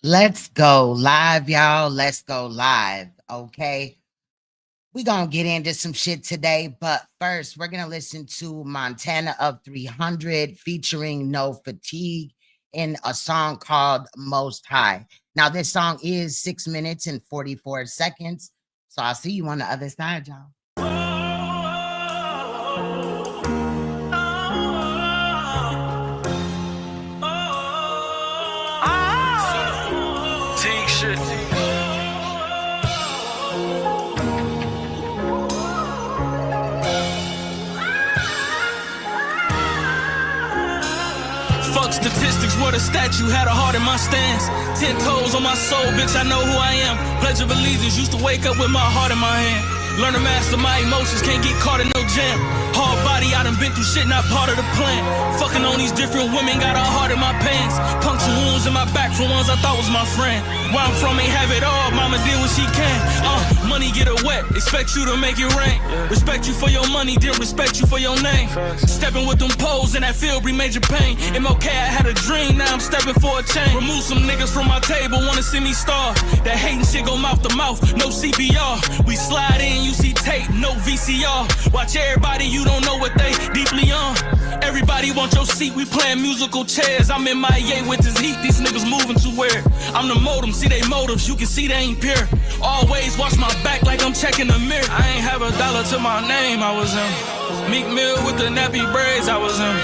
Let's go live, y'all. Let's go live, okay? We're going to get into some shit today, but first, we're going to listen to Montana of 300 featuring No Fatigue in a song called Most High. Now, this song is 6 minutes and 44 seconds, so I'll see you on the other side, y'all. Shit. Fuck statistics, what a statue, had a heart in my stance. 10 toes on my soul, bitch, I know who I am. Pledge of allegiance, used to wake up with my heart in my hand. Learn to master my emotions, can't get caught in no jam. Hard body, I done been through shit, not part of the plan. Fucking on these different women, got a heart in my pants. Puncture wounds in my back from ones I thought was my friend. Where I'm from ain't have it all, mama did what she can. Money get her wet, expect you to make it rain. Respect you for your money, didn't respect you for your name. Stepping with them poles in that field, bring major pain. MLK, I had a dream, now I'm stepping for a change. Remove some niggas from my table, wanna see me starve. That hating shit go mouth to mouth, no CPR. We slide in, you see tape, no VCR. Watch everybody, you don't know what they deeply on. Everybody want your seat, we playing musical chairs. I'm in my yay with this heat, these niggas moving too weird. I'm the modem, see they motives, you can see they ain't pure. Always watch my back like I'm checking the mirror. I ain't have a dollar to my name, I was him. Meek Mill with the nappy braids, I was him.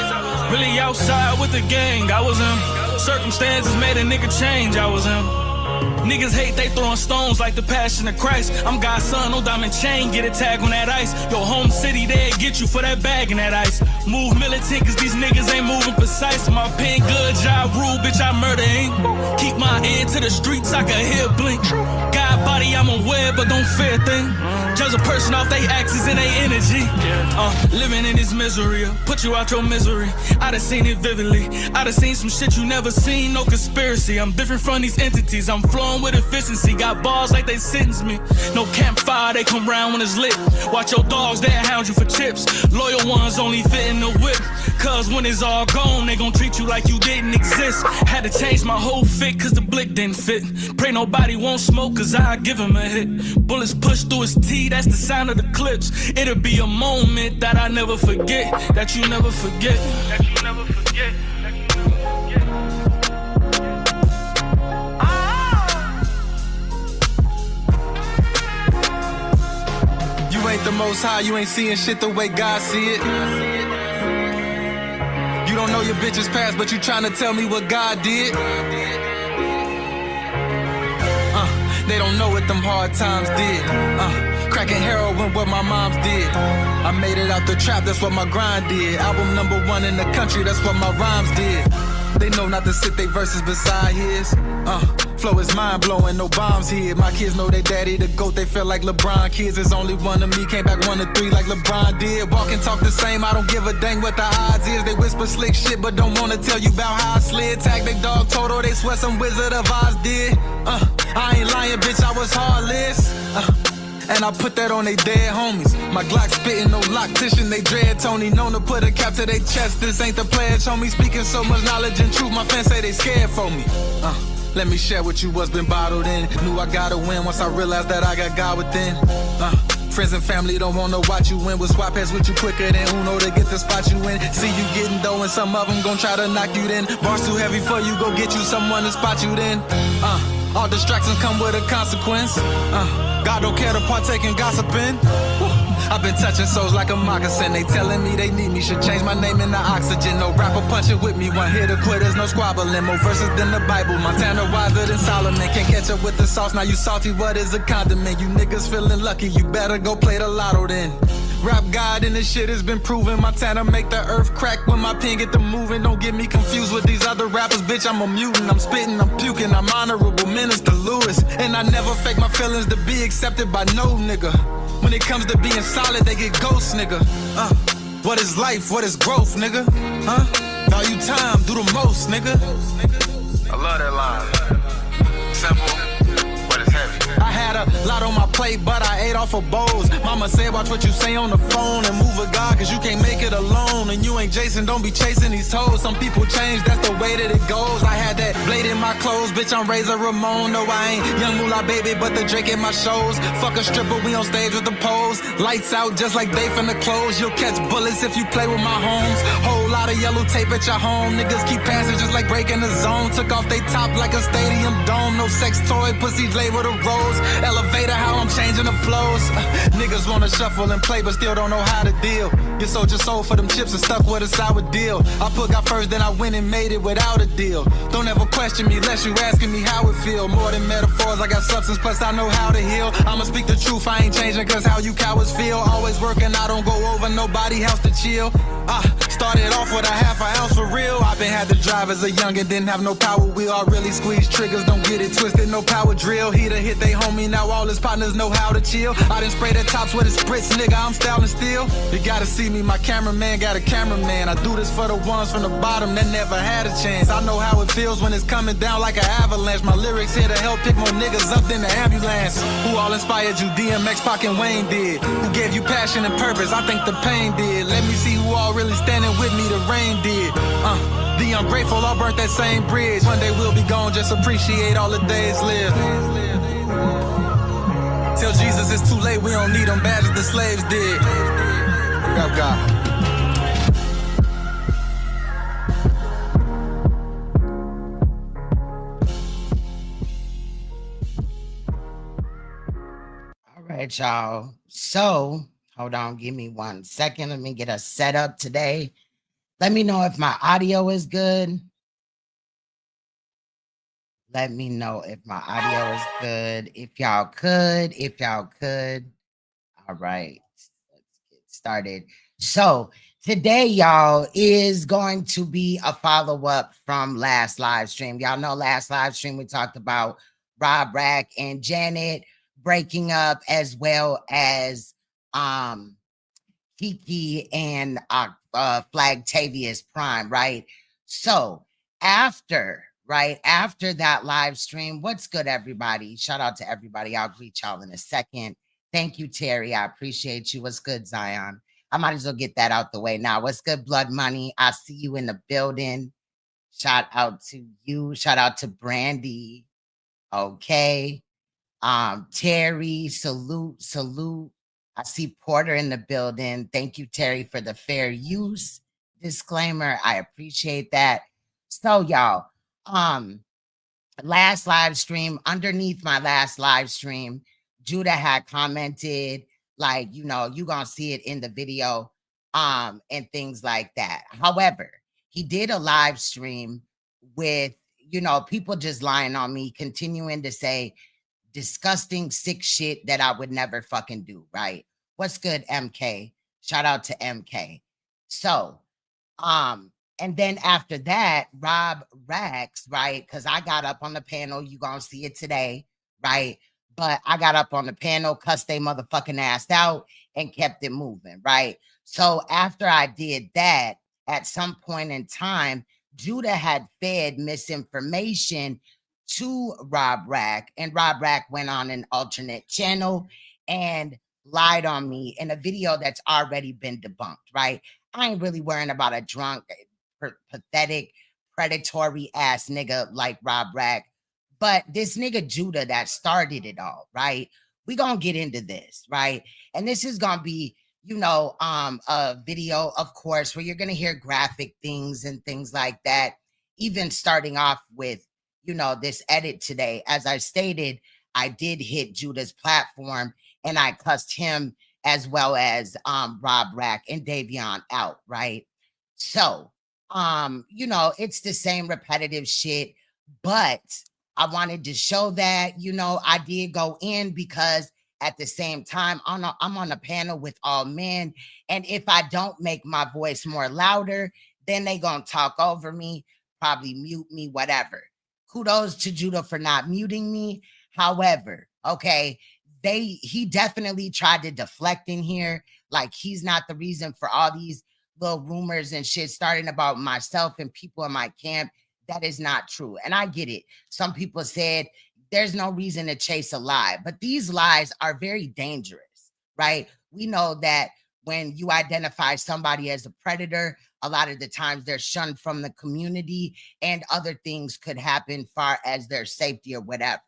Really outside with the gang, I was him. Circumstances made a nigga change, I was him. Niggas hate, they throwing stones like the Passion of Christ. I'm God's son, no diamond chain, get a tag on that ice. Your home city, they'll get you for that bag and that ice. Move militant, cause these niggas ain't moving precise. My pen good, job rule, bitch, I murder ink. Keep my ear to the streets, I can hear blink. God body, I'm aware, but don't fear a thing. Judge a person off they axes and they energy. Living in this misery, put you out your misery. I done seen it vividly. I done seen some shit you never seen, no conspiracy. I'm different from these entities, I'm flowing with efficiency. Got bars like they sentence me. No campfire, they come round when it's lit. Watch your dogs, they'll hound you for chips. Loyal ones only fit in the whip. Cause when it's all gone, they gon' treat you like you didn't exist. Had to change my whole fit cause the blick didn't fit. Pray nobody won't smoke cause I give him a hit. Bullets push through his teeth, that's the sound of the clips. It'll be a moment that I never forget. That you never forget. That you never forget. That you never forget. You ain't the most high, you ain't seeing shit the way God see it. You don't know your bitch's past, but you tryna tell me what God did. They don't know what them hard times did. Cracking heroin, what my mom's did. I made it out the trap, that's what my grind did. Album #1 in the country, that's what my rhymes did. They know not to sit they verses beside his. Flow is mind-blowing, no bombs here. My kids know they daddy the GOAT, they feel like LeBron. Kids is only one of me, came back 1 of 3 like LeBron did. Walk and talk the same, I don't give a dang what the odds is. They whisper slick shit, but don't wanna tell you about how I slid. Tag they dog Toto, they swear some Wizard of Oz did. I ain't lying, bitch, I was heartless. And I put that on they dead homies. My Glock spitting, no loctician, they dread Tony. Known to put a cap to their chest, this ain't the pledge, homie. Speaking so much knowledge and truth, my fans say they scared for me. Let me share with you what's been bottled in. Knew I gotta win once I realized that I got God within. Friends and family don't wanna watch you win. Will swap heads with you quicker than Uno to get the spot you in. See you getting dough and some of them gon' try to knock you then. Bars too heavy for you, go get you someone to spot you then. All distractions come with a consequence. God don't care to partake in gossiping. I've been touching souls like a moccasin. They telling me they need me, should change my name into oxygen. No rapper punching with me, one hit of quitters, no squabbling. More verses than the Bible, Montana wiser than Solomon. Can't catch up with the sauce, now you salty, what is a condiment? You niggas feeling lucky, you better go play the lotto then. Rap God and this shit has been proven. Montana make the earth crack when my pen get to moving. Don't get me confused with these other rappers, bitch, I'm a mutant. I'm spitting, I'm puking, I'm honorable Minister Lewis. And I never fake my feelings to be accepted by no nigga. When it comes to being solid, they get ghost, nigga. What is life, what is growth, nigga? Value time, do the most, nigga. I love that line. Simple, but it's heavy. I had a a lot on my plate, but I ate off of bowls. Mama said, watch what you say on the phone and move with God, cause you can't make it alone. And you ain't Jason, don't be chasing these toes. Some people change, that's the way that it goes. I had that blade in my clothes, bitch, I'm Razor Ramon. No, I ain't young moolah baby, but the Drake in my shows. Fuck a stripper, we on stage with the pose. Lights out just like they finna close. You'll catch bullets if you play with my homes. Whole lot of yellow tape at your home. Niggas keep passing just like breaking the zone. Took off they top like a stadium dome. No sex toy, pussy labeled a rose. Elevator, how I'm changing the flows. Niggas wanna shuffle and play, but still don't know how to deal. You sold your soul for them chips and stuck with a sour deal. I put God first, then I went and made it without a deal. Don't ever question me unless you asking me how it feel. More than metaphors, I got substance, plus I know how to heal. I'ma speak the truth, I ain't changing cause how you cowards feel. Always working, I don't go over nobody house to chill. Started off with a half an ounce for real. I been had to drive as a youngin', didn't have no power wheel. I really squeeze triggers, don't get it twisted, no power drill. He done hit they homie, now all his partners know how to chill. I done spray the tops with a spritz, nigga, I'm styling still. You gotta see me, my cameraman got a cameraman. I do this for the ones from the bottom that never had a chance. I know how it feels when it's coming down like an avalanche. My lyrics here to help pick more niggas up than the ambulance. Who all inspired you? DMX, Pac, and Wayne did. Who gave you passion and purpose? I think the pain did. Let me see who all really standing with me, the rain did. The ungrateful all burnt that same bridge. One day we'll be gone, just appreciate all the days lived. Tell Jesus it's too late, we don't need them badges the slaves did. God. All right, y'all. So, hold on, give me 1 second. Let me get us set up today. Let me know if my audio is good. Let me know if my audio is good. If y'all could. All right, let's get started. So today, y'all, is going to be a follow-up from last live stream. Y'all know last live stream we talked about Rob Rack and Janet breaking up, as well as Kiki and Flagtavius Prime, right? So after that live stream, what's good, everybody? Shout out to everybody. I'll greet y'all in a second. Thank you, Terry. I appreciate you. What's good, Zion? I might as well get that out the way now. What's good, Blood Money? I see you in the building. Shout out to you. Shout out to Brandy. Okay. Terry, salute. I see Porter in the building. Thank you, Terry, for the fair use disclaimer. I appreciate that. So, y'all, last live stream, underneath my last live stream, Judah had commented, like, you know, you gonna see it in the video, and things like that. However, he did a live stream with, you know, people just lying on me, continuing to say disgusting, sick shit that I would never fucking do, right? What's good, MK? Shout out to MK. So, and then after that, Rob Rax, right? Because I got up on the panel, you gonna see it today, right? But I got up on the panel, cussed they motherfucking ass out, and kept it moving, right? So after I did that, at some point in time, Judah had fed misinformation to Rob Rack, and Rob Rack went on an alternate channel and lied on me in a video that's already been debunked, right? I ain't really worrying about a drunk, pathetic, predatory ass nigga like Rob Rack, but this nigga Judah that started it all, right? We gonna get into this, right? And this is gonna be, you know, a video, of course, where you're gonna hear graphic things and things like that, even starting off with, you know, this edit today. As I stated, I did hit Judah's platform and I cussed him as well as Rob Rack and Davion out, right? So, you know, it's the same repetitive shit, but I wanted to show that, you know, I did go in because at the same time, I'm on a panel with all men, and if I don't make my voice more louder, then they gonna talk over me, probably mute me, whatever. Kudos to Judah for not muting me. However, okay, he definitely tried to deflect in here. Like, he's not the reason for all these little rumors and shit starting about myself and people in my camp. That is not true. And I get it. Some people said there's no reason to chase a lie. But these lies are very dangerous, right? We know that when you identify somebody as a predator, a lot of the times they're shunned from the community and other things could happen far as their safety or whatever.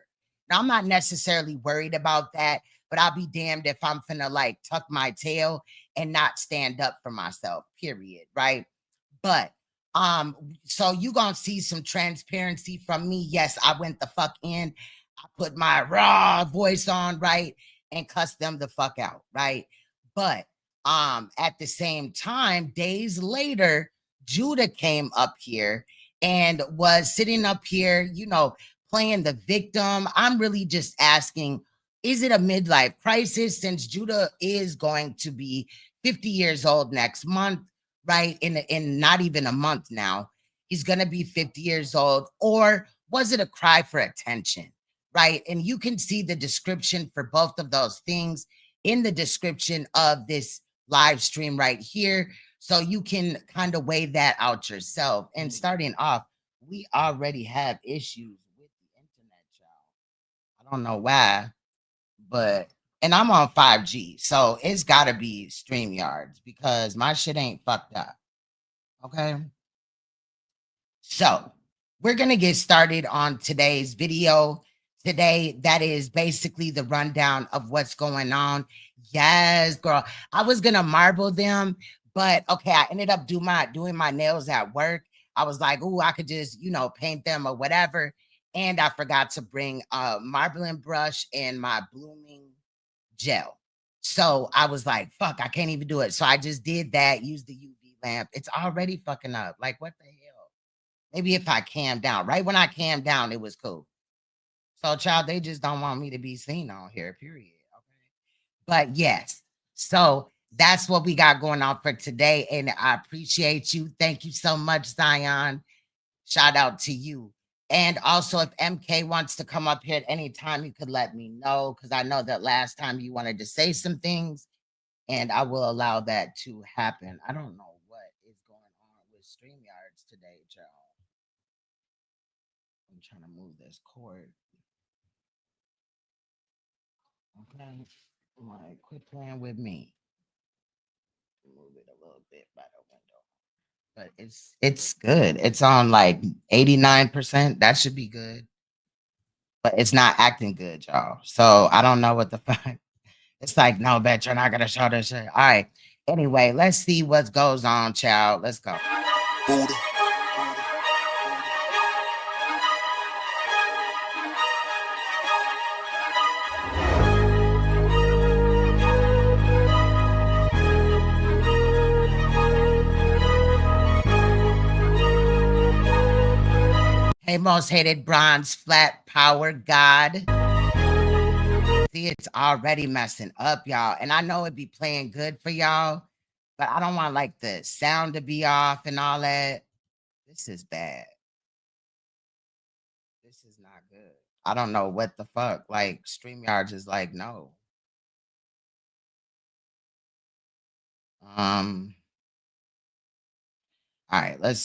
Now, I'm not necessarily worried about that, but I'll be damned if I'm finna like tuck my tail and not stand up for myself, period, right? But so you gonna see some transparency from me. Yes, I went the fuck in. I put my raw voice on, right, and cussed them the fuck out, right? But at the same time, days later, Judah came up here and was sitting up here, you know, playing the victim. I'm really just asking, is it a midlife crisis since Judah is going to be 50 years old next month, right? In not even a month now, he's going to be 50 years old. Or was it a cry for attention, right? And you can see the description for both of those things in the description of this live stream right here. So you can kind of weigh that out yourself. And starting off, we already have issues with the internet, y'all. I don't know why, but, and I'm on 5G, so it's got to be StreamYards because my shit ain't fucked up. Okay. So we're going to get started on today's video. Today, that is basically the rundown of what's going on. Yes, girl. I was going to marble them, but okay, I ended up doing my nails at work. I was like, oh, I could just, you know, paint them or whatever. And I forgot to bring a marbling brush and my blooming gel. So I was like, fuck, I can't even do it. So I just did that, used the UV lamp. It's already fucking up. Like, what the hell? Maybe if I calm down. Right when I calmed down, it was cool. So, child, they just don't want me to be seen on here, period. Okay. But yes, so that's what we got going on for today. And I appreciate you. Thank you so much, Zion. Shout out to you. And also, if MK wants to come up here at any time, you could let me know, because I know that last time you wanted to say some things, and I will allow that to happen. I don't know what is going on with StreamYards today, y'all. I'm trying to move this cord. Okay. Like, quit playing with me. Move it a little bit by the window. But it's good. It's on like 89%. That should be good. But it's not acting good, y'all. So I don't know what the fuck. It's like, no, bitch, you're not gonna show this shit. All right. Anyway, let's see what goes on, child. Let's go. Buddha. Hey, most hated bronze flat power god. See, it's already messing up, y'all. And I know it'd be playing good for y'all, but I don't want like the sound to be off and all that. This is bad. This is not good. I don't know what the fuck. Like, StreamYards is like, no. All right, let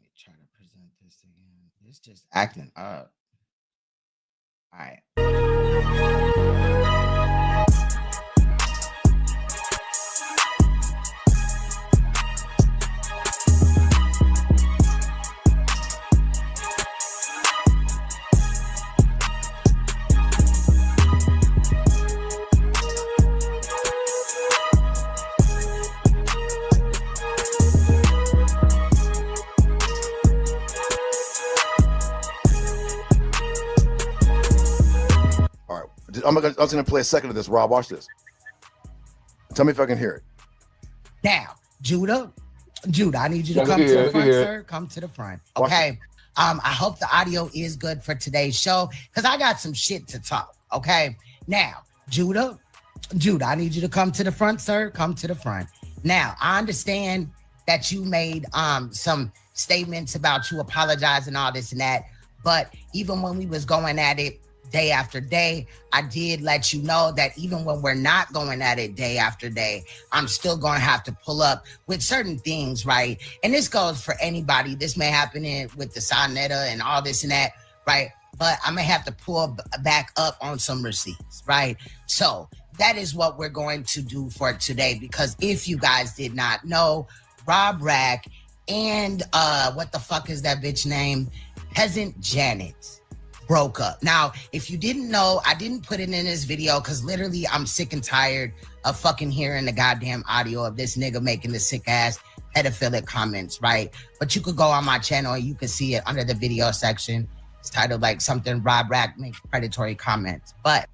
me try to present this again. It's just acting up. All right. I'm just gonna play a second of this. Rob, watch this. Tell me if I can hear it. Now, Judah, I need you to come to the front, sir. Come to the front. Okay. I hope the audio is good for today's show because I got some shit to talk. Okay. Now, Judah, I need you to come to the front, sir. Come to the front. Now, I understand that you made some statements about you apologizing, all this and that. But even when we was going at it day after day, I did let you know that even when we're not going at it day after day, I'm still going to have to pull up with certain things, right? And this goes for anybody. This may happen with the Sonetta and all this and that, right? but I'm gonna have to pull back up on some receipts, right? So that is what we're going to do for today, because if you guys did not know, Rob Rack and what the fuck is that bitch name? Peasant Janet broke up. Now, if you didn't know, I didn't put it in this video because literally I'm sick and tired of fucking hearing the goddamn audio of this nigga making the sick ass pedophilic comments, right? But you could go on my channel and you can see it under the video section. It's titled like something Rob Rack makes predatory comments. But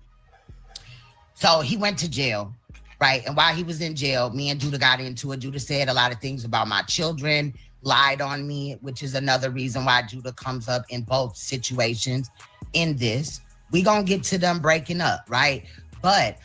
so he went to jail, right? And while he was in jail, me and Judah got into it. Judah said a lot of things about my children, lied on me, which is another reason why Judah comes up in both situations in this. We gonna get to them breaking up, right? But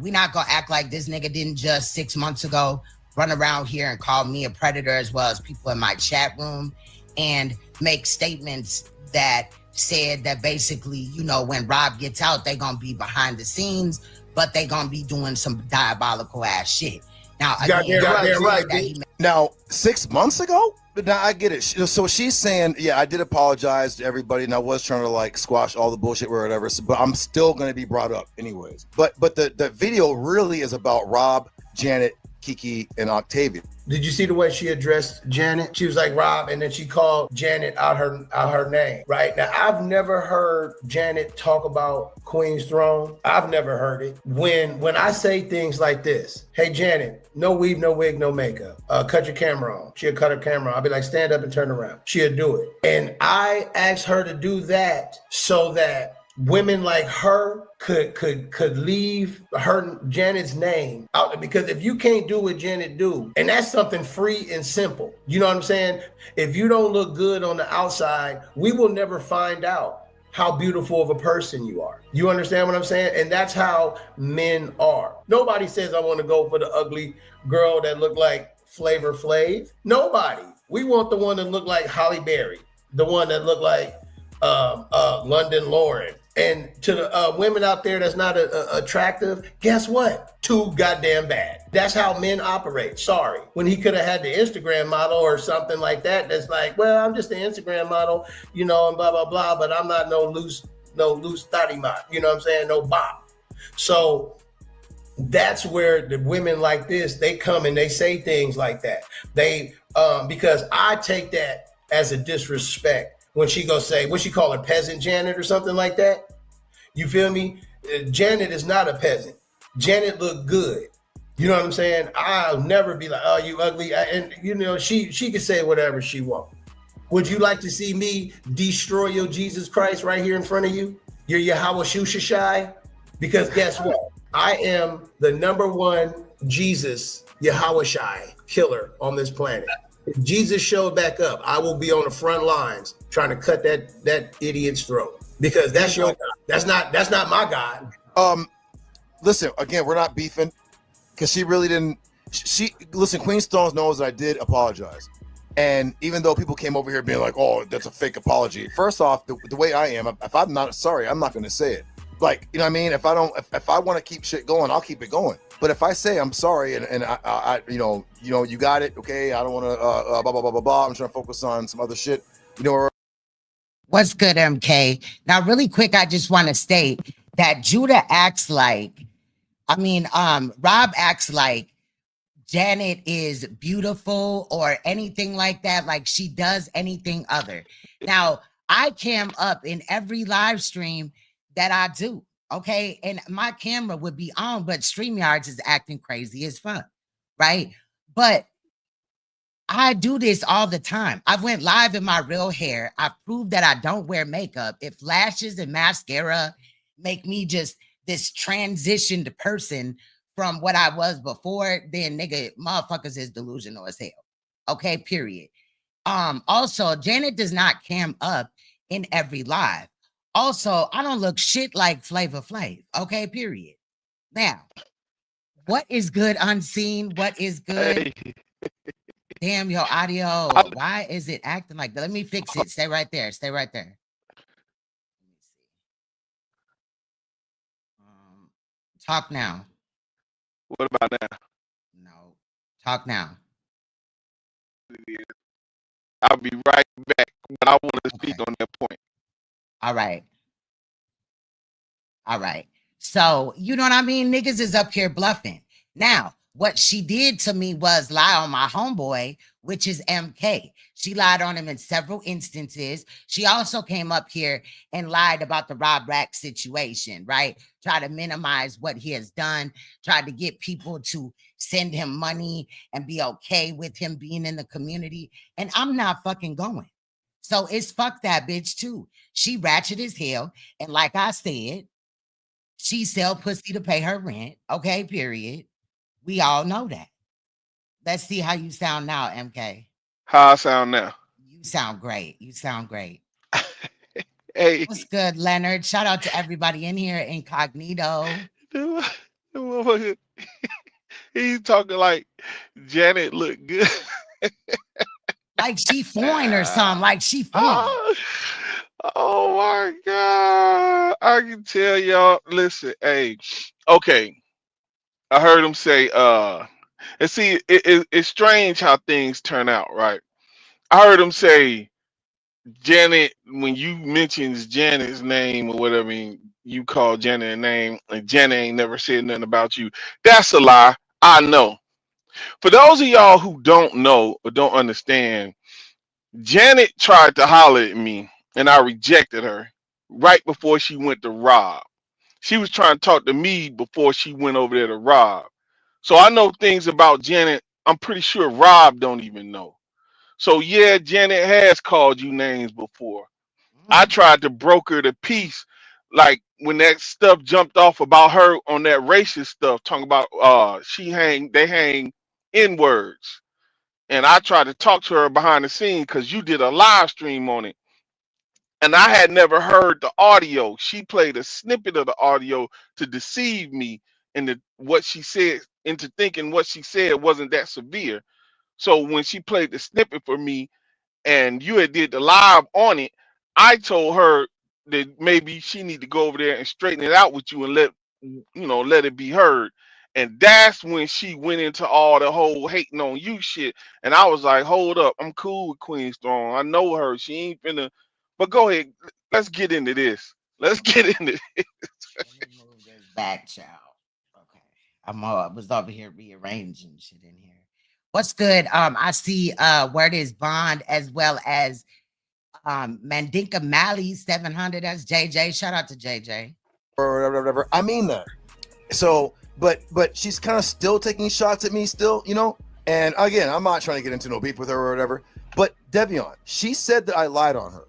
we not gonna act like this nigga didn't just 6 months ago run around here and call me a predator, as well as people in my chat room, and make statements that said that basically, you know, when Rob gets out, they gonna be behind the scenes, but they gonna be doing some diabolical ass shit. Now, right. Now, 6 months ago? Now I get it. So she's saying, yeah, I did apologize to everybody, and I was trying to like squash all the bullshit or whatever. So, but I'm still going to be brought up anyways. But the video really is about Rob, Janet, Kiki, and Octavia. Did you see the way she addressed Janet? She was like Rob, and then she called Janet out her name, right? Now, I've never heard Janet talk about Queen's Throne. I've never heard it. When I say things like this, hey, Janet, no weave, no wig, no makeup. Cut your camera on. She'll cut her camera on. I'll be like, stand up and turn around. She'll do it. And I asked her to do that so that women like her could leave her Janet's name out there, because if you can't do what Janet do, and that's something free and simple, you know what I'm saying? If you don't look good on the outside, we will never find out how beautiful of a person you are. You understand what I'm saying? And that's how men are. Nobody says I want to go for the ugly girl that look like Flavor Flav. Nobody. We want the one that look like Holly Berry, the one that look like London Lauren. And to the women out there that's not attractive, guess what? Too goddamn bad. That's how men operate. Sorry. When he could have had the Instagram model or something like that, that's like, well, I'm just an Instagram model, you know, and blah, blah, blah, but I'm not no loose thotty mod, you know what I'm saying? No bop. So that's where the women like this, they come and they say things like that. They, because I take that as a disrespect. When she go say, what she call her, peasant Janet or something like that? You feel me? Janet is not a peasant. Janet look good. You know what I'm saying? I'll never be like, oh, you ugly. And you know, she can say whatever she wants. Would you like to see me destroy your Jesus Christ right here in front of you? Your Yahweh Shushashai? Because guess what? I am the #1 Jesus Yahweh Shai killer on this planet. If Jesus showed back up, I will be on the front lines trying to cut that idiot's throat, because that's your God. That's not my God. Listen, again, we're not beefing, because she really didn't. Listen, Queen Stones knows that I did apologize, and even though people came over here being like, "Oh, that's a fake apology," first off, the way I am, if I'm not sorry, I'm not going to say it. Like, you know what I mean? If I want to keep shit going, I'll keep it going. But if I say I'm sorry and I you know, you got it, okay, I don't want to blah blah blah blah blah. I'm trying to focus on some other shit. You know. What's good, MK? Now, really quick, I just want to state that Judah acts like, Rob acts like Janet is beautiful or anything like that, like she does anything other. Now, I cam up in every live stream that I do, okay? And my camera would be on, but StreamYards is acting crazy as fuck, right? But I do this all the time. I've went live in my real hair. I've proved that I don't wear makeup. If lashes and mascara make me just this transitioned person from what I was before, then nigga, motherfuckers is delusional as hell. Okay, period. Also, Janet does not cam up in every live. Also, I don't look shit like Flavor Flav. Okay, period. Now, what is good unseen? What is good? Hey, Damn, your audio. Why is it acting like that? Let me fix it. Stay right there. Stay right there. Let me see. Talk now. what about now? No. Talk now. I'll be right back, but I want to speak Okay. on that point. All right. All right. So, you know what I mean? Niggas is up here bluffing. Now, what she did to me was lie on my homeboy, which is MK. She lied on him in several instances. She also came up here and lied about the Rob Rack situation, right? Try to minimize what he has done, tried to get people to send him money and be okay with him being in the community. And I'm not fucking going. So it's fuck that bitch too. She ratchet as hell. And like I said, she sell pussy to pay her rent. Okay, period. We all know that. Let's see how you sound now, MK. How I sound now? You sound great. You sound great. Hey, What's good, Leonard? Shout out to everybody in here, incognito. the motherfucker, he's talking like Janet look good. Like she foreign or something. Like she foreign. Oh, oh my God. I can tell y'all. Listen, hey, okay. I heard him say, and see, it's strange how things turn out, right? I heard him say, Janet, when you mentions Janet's name or whatever, you call Janet a name, and Janet ain't never said nothing about you. That's a lie. I know. For those of y'all who don't know or don't understand, Janet tried to holler at me, and I rejected her right before she went to Rob. She was trying to talk to me before she went over there to Rob. So I know things about Janet I'm pretty sure Rob don't even know. So yeah, Janet has called you names before. I Mm. tried to broker the peace, like when that stuff jumped off about her on that racist stuff, talking about they hang in words. And I tried to talk to her behind the scenes because you did a live stream on it. And I had never heard the audio. She played a snippet of the audio to deceive me into what she said, into thinking what she said wasn't that severe. So when she played the snippet for me and you had did the live on it, I told her that maybe she need to go over there and straighten it out with you and let it be heard. And that's when she went into all the whole hating on you shit. And I was like, hold up, I'm cool with Queen Strong. I know her. She ain't finna. But go ahead, let's get into this. Let's get into it. Let me move this back, child. Okay. I was over here rearranging shit in here. What's good? I see word is Bond as well as Mandinka Mally 700. That's JJ. Shout out to JJ. Or whatever. I mean that. So, but she's kind of still taking shots at me still, you know? And again, I'm not trying to get into no beef with her or whatever. But Devion, she said that I lied on her.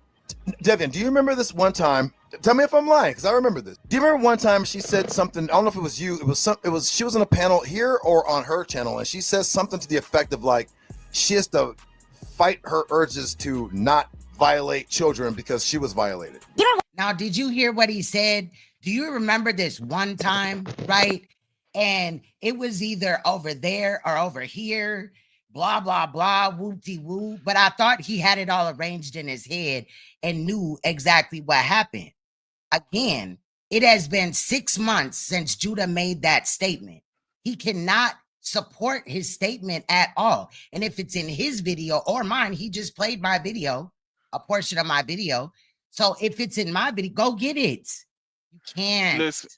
Devion, do you remember this one time? Tell me if I'm lying, because I remember this. Do you remember one time she said something? I don't know if it was you. She was on a panel here or on her channel, and she says something to the effect of like she has to fight her urges to not violate children because she was violated. Now, did you hear what he said? Do you remember this one time, right? And it was either over there or over here, blah, blah, blah, whoop-de-woo. But I thought he had it all arranged in his head and knew exactly what happened. Again, it has been 6 months since Judah made that statement. He cannot support his statement at all. And if it's in his video or mine, he just played my video, a portion of my video. So if it's in my video, go get it. You can't. Listen,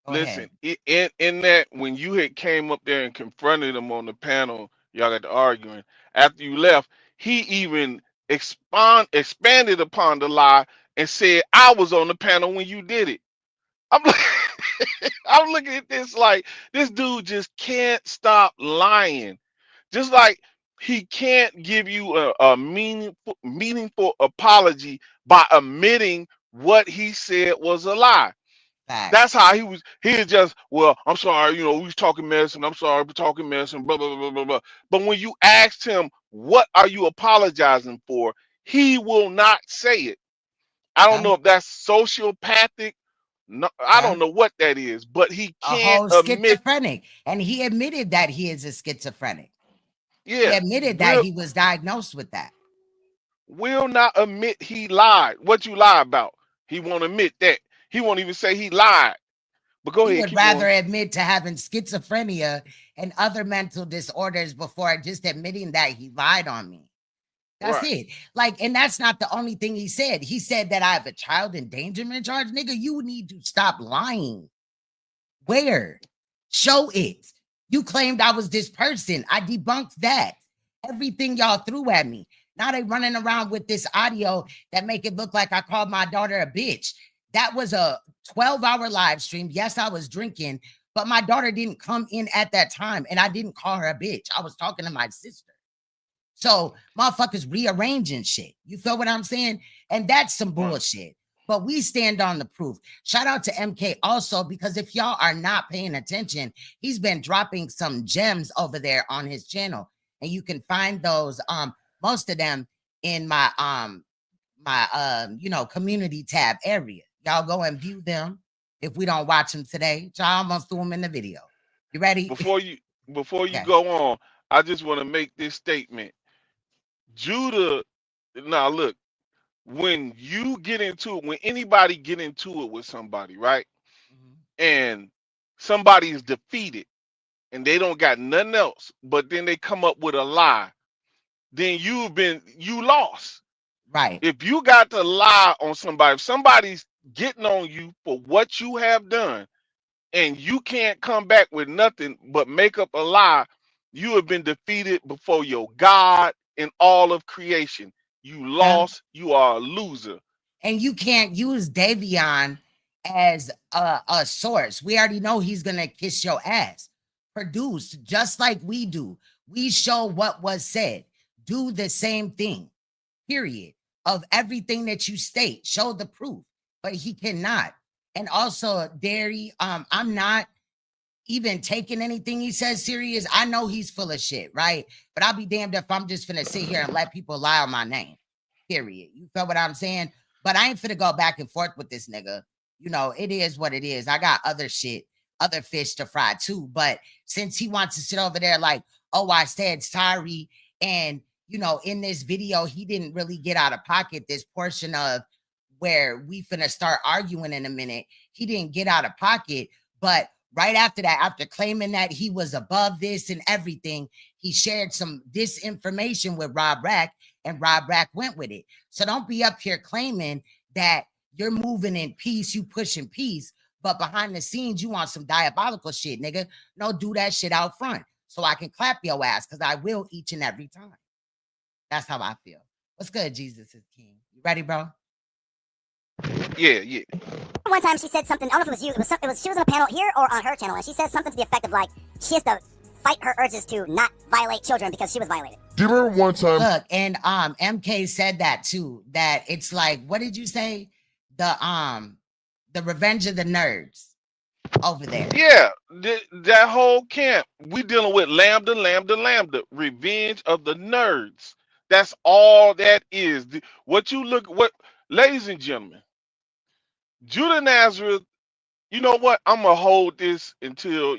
Go ahead. in that when you had came up there and confronted him on the panel, y'all got to arguing. After you left, he even expanded upon the lie and said I was on the panel when you did it. I'm like, I'm looking at this like this dude just can't stop lying. Just like he can't give you a meaningful apology by admitting what he said was a lie. That's Facts. how he was. He is just, well, I'm sorry, we was talking mess, and I'm sorry for talking mess, and blah blah blah blah blah. But when you asked him, what are you apologizing for, he will not say it. I don't Yeah, know if that's sociopathic. No, I yeah. don't know what that is, but he A can't whole admit. schizophrenic. And he admitted that he is a schizophrenic. He Yeah, admitted that he was diagnosed with that. will not admit he lied. What you lie about? He won't admit that. He won't even say he lied. But go He ahead, would keep rather going. admit to having schizophrenia and other mental disorders before just admitting that he lied on me. That's Right. it. Like, and that's not the only thing he said. He said that I have a child endangerment charge. Nigga, you need to stop lying. Where? Show it. You claimed I was this person. I debunked that. Everything y'all threw at me. Now they running around with this audio that make it look like I called my daughter a bitch. That was a 12-hour live stream. Yes, I was drinking, but my daughter didn't come in at that time, and I didn't call her a bitch. I was talking to my sister. So motherfuckers rearranging shit. You feel what I'm saying? And that's some bullshit. But we stand on the proof. Shout out to MK also, because if y'all are not paying attention, he's been dropping some gems over there on his channel. And you can find those, most of them in my community tab area. Y'all go and view them if we don't watch them today. Y'all almost threw them in the video. You ready? Before you Okay. go on, I just want to make this statement. Judah, now look, when anybody get into it with somebody, right? And somebody is defeated and they don't got nothing else, but then they come up with a lie, then you lost. Right. If you got to lie on somebody, if somebody's getting on you for what you have done, and you can't come back with nothing but make up a lie, you have been defeated before your God and all of creation. You lost. You are a loser. And you can't use Davion as a source. We already know he's gonna kiss your ass. Produce just like we do. We show what was said. Do the same thing. Period. Of everything that you state, show the proof. But he cannot. And also, Derry, I'm not even taking anything he says serious. I know he's full of shit, right? But I'll be damned if I'm just gonna sit here and let people lie on my name. Period. You feel what I'm saying? But I ain't finna go back and forth with this nigga. You know, it is what it is. I got other shit, other fish to fry too. But since he wants to sit over there like, oh, I said sorry, and in this video, he didn't really get out of pocket this portion of where we finna start arguing in a minute. He didn't get out of pocket, but right after that, after claiming that he was above this and everything, he shared some disinformation with Rob Rack, and Rob Rack went with it. So don't be up here claiming that you're moving in peace, you pushing peace, but behind the scenes, you want some diabolical shit, nigga. No, do that shit out front so I can clap your ass, because I will each and every time. That's how I feel. What's good, Jesus is King? You ready, bro? Yeah. One time she said something, I don't know if it was you, she was on a panel here or on her channel, and she said something to the effect of like, she has to fight her urges to not violate children because she was violated. Do you remember one time? Look, and MK said that too, that it's like, what did you say? The revenge of the nerds over there. Yeah, that whole camp. We dealing with lambda, revenge of the nerds. That's all that is. Ladies and gentlemen, Judah Nazareth, you know what? I'm gonna hold this until,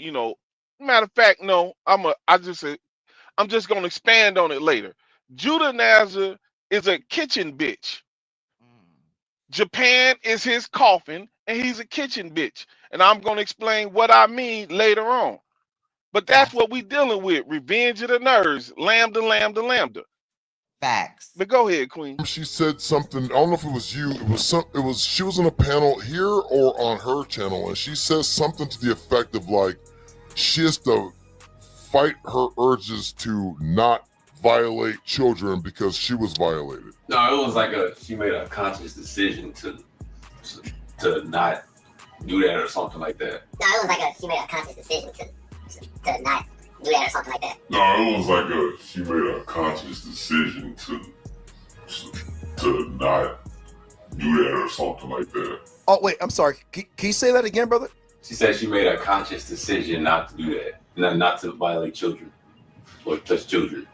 matter of fact, no, I'm just gonna expand on it later. Judah Nazareth is a kitchen bitch. Japan is his coffin, and he's a kitchen bitch. And I'm gonna explain what I mean later on. But that's what we dealing with. Revenge of the nerds. Lambda. Facts. But go ahead, Queen. She said something. I don't know if it was you. She was on a panel here or on her channel, and she says something to the effect of like, she has to fight her urges to not violate children because she was violated. No, it was like she made a conscious decision to not do that or something like that. No, it was like she made a conscious decision to not do that or something like that. No, it was like she made a conscious decision to not do that or something like that. Oh wait, I'm sorry. Can you say that again, brother? She said she made a conscious decision not to do that, not to violate children or touch children.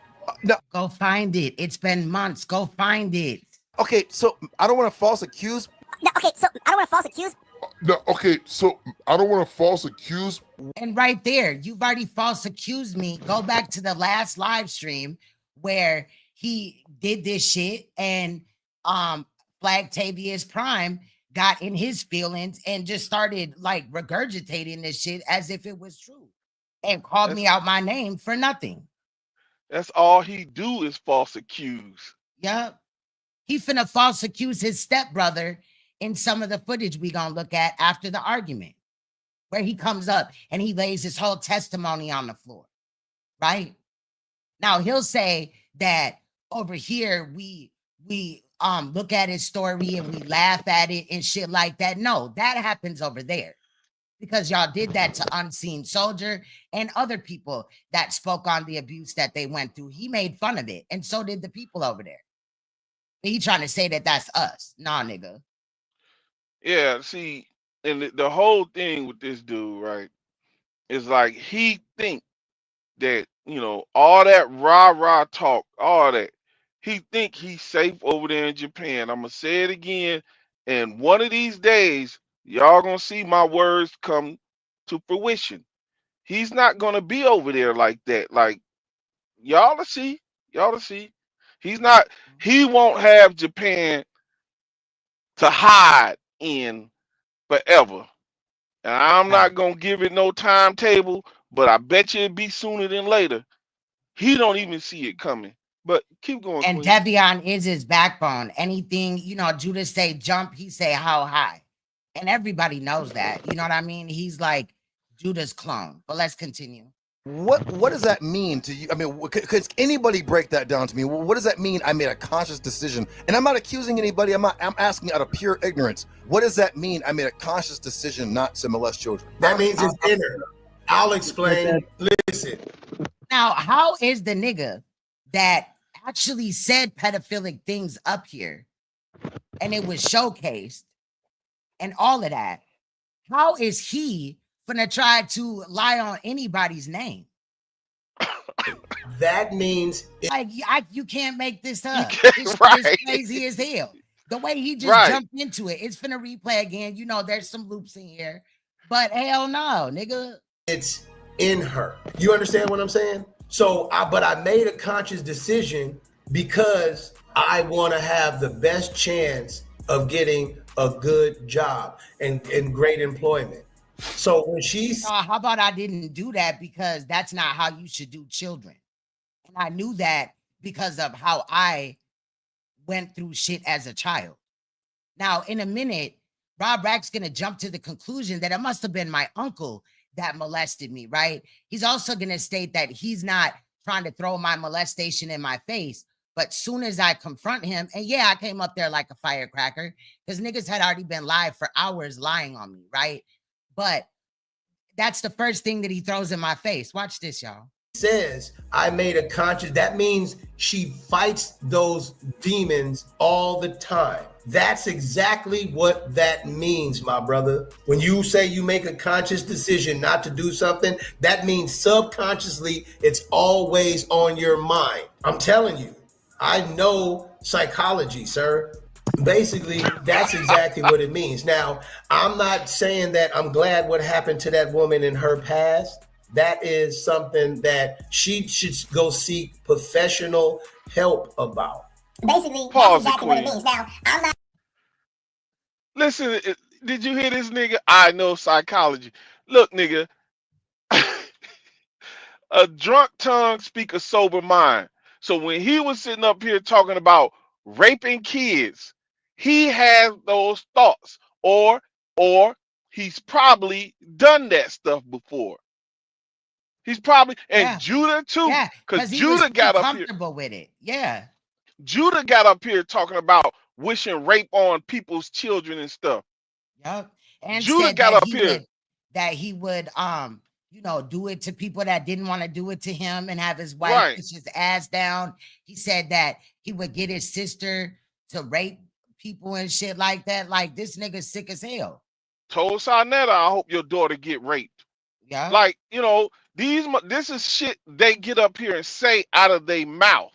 No. Go find it. It's been months. Go find it. Okay, so I don't want to false accuse. No, okay, so I don't want to false accuse. No, okay, so I don't want to false accuse. And right there, you've already false accused me. Go back to the last live stream where he did this shit, and Flagtavius Prime got in his feelings and just started like regurgitating this shit as if it was true, and called me out my name for nothing. That's all he do is false accuse. Yup. He finna false accuse his stepbrother in some of the footage we gonna look at after the argument, where he comes up and he lays his whole testimony on the floor, right? Now he'll say that over here we look at his story and we laugh at it and shit like that. No, that happens over there because y'all did that to Unseen Soldier and other people that spoke on the abuse that they went through. He made fun of it, and so did the people over there. He trying to say that that's us. Nah, nigga. Yeah, see, and the whole thing with this dude, right, is like he think that, you know, all that rah-rah talk, all that, he think he's safe over there in Japan. I'm gonna say it again, and one of these days, y'all gonna see my words come to fruition. He's not gonna be over there like that. Like, y'all to see, y'all to see. He's not, he won't have Japan to hide in forever. And I'm Right. not gonna give it no timetable, but I bet you it'll be sooner than later. He don't even see it coming. But keep going, And Queen. Devion is his backbone. Anything, you know, Judah say jump, he say how high. And everybody knows that. You know what I mean? He's like Judah's clone. But let's continue. What does that mean to you? I mean, could anybody break that down to me? What does that mean? I made a conscious decision, and I'm not accusing anybody. I'm asking out of pure ignorance. What does that mean? I made a conscious decision not to molest children. That means it's inner. I'll explain. Listen. Now, how is the nigga that actually said pedophilic things up here and it was showcased and all of that? How is he gonna try to lie on anybody's name? That means Like, you can't make this up. can't, It's right. crazy as hell. The way he just Right. jumped into it, it's finna replay again. You know, there's some loops in here, but hell no, nigga. it's in her. You understand what I'm saying? So, but I made a conscious decision because I want to have the best chance of getting a good job and great employment. So when she's How about I didn't do that because that's not how you should do children. And I knew that because of how I went through shit as a child. Now, in a minute, Rob Rack's gonna jump to the conclusion that it must have been my uncle that molested me, right? He's also gonna state that he's not trying to throw my molestation in my face. But soon as I confront him, and yeah, I came up there like a firecracker because niggas had already been live for hours lying on me, right? But that's the first thing that he throws in my face. Watch this, y'all. says I made a conscious, that means she fights those demons all the time. That's exactly what that means, my brother. When you say you make a conscious decision not to do something, that means subconsciously it's always on your mind. I'm telling you, I know psychology, sir. Basically, that's exactly what it means. Now, I'm not saying that I'm glad what happened to that woman in her past. That is something that she should go seek professional help about. Basically, Pause that's exactly what it Queen. means. Now, I'm not. Listen, did you hear this nigga? I know psychology. Look, nigga, a drunk tongue speak a sober mind. So when he was sitting up here talking about raping kids, he has those thoughts, or he's probably done that stuff before. He's probably, and Yeah. Judah too, Yeah, because he was Judah got up here. comfortable with it. Yeah. Judah got up here talking about wishing rape on people's children and stuff. Yep. And Judah said got that up here. he would you know, do it to people that didn't want to do it to him and have his wife Right. push his ass down. He said that he would get his sister to rape people and shit like that. Like, this nigga's sick as hell. Told Sarnetta, I hope your daughter get raped. Yeah. Like, you know, this is shit they get up here and say out of their mouth.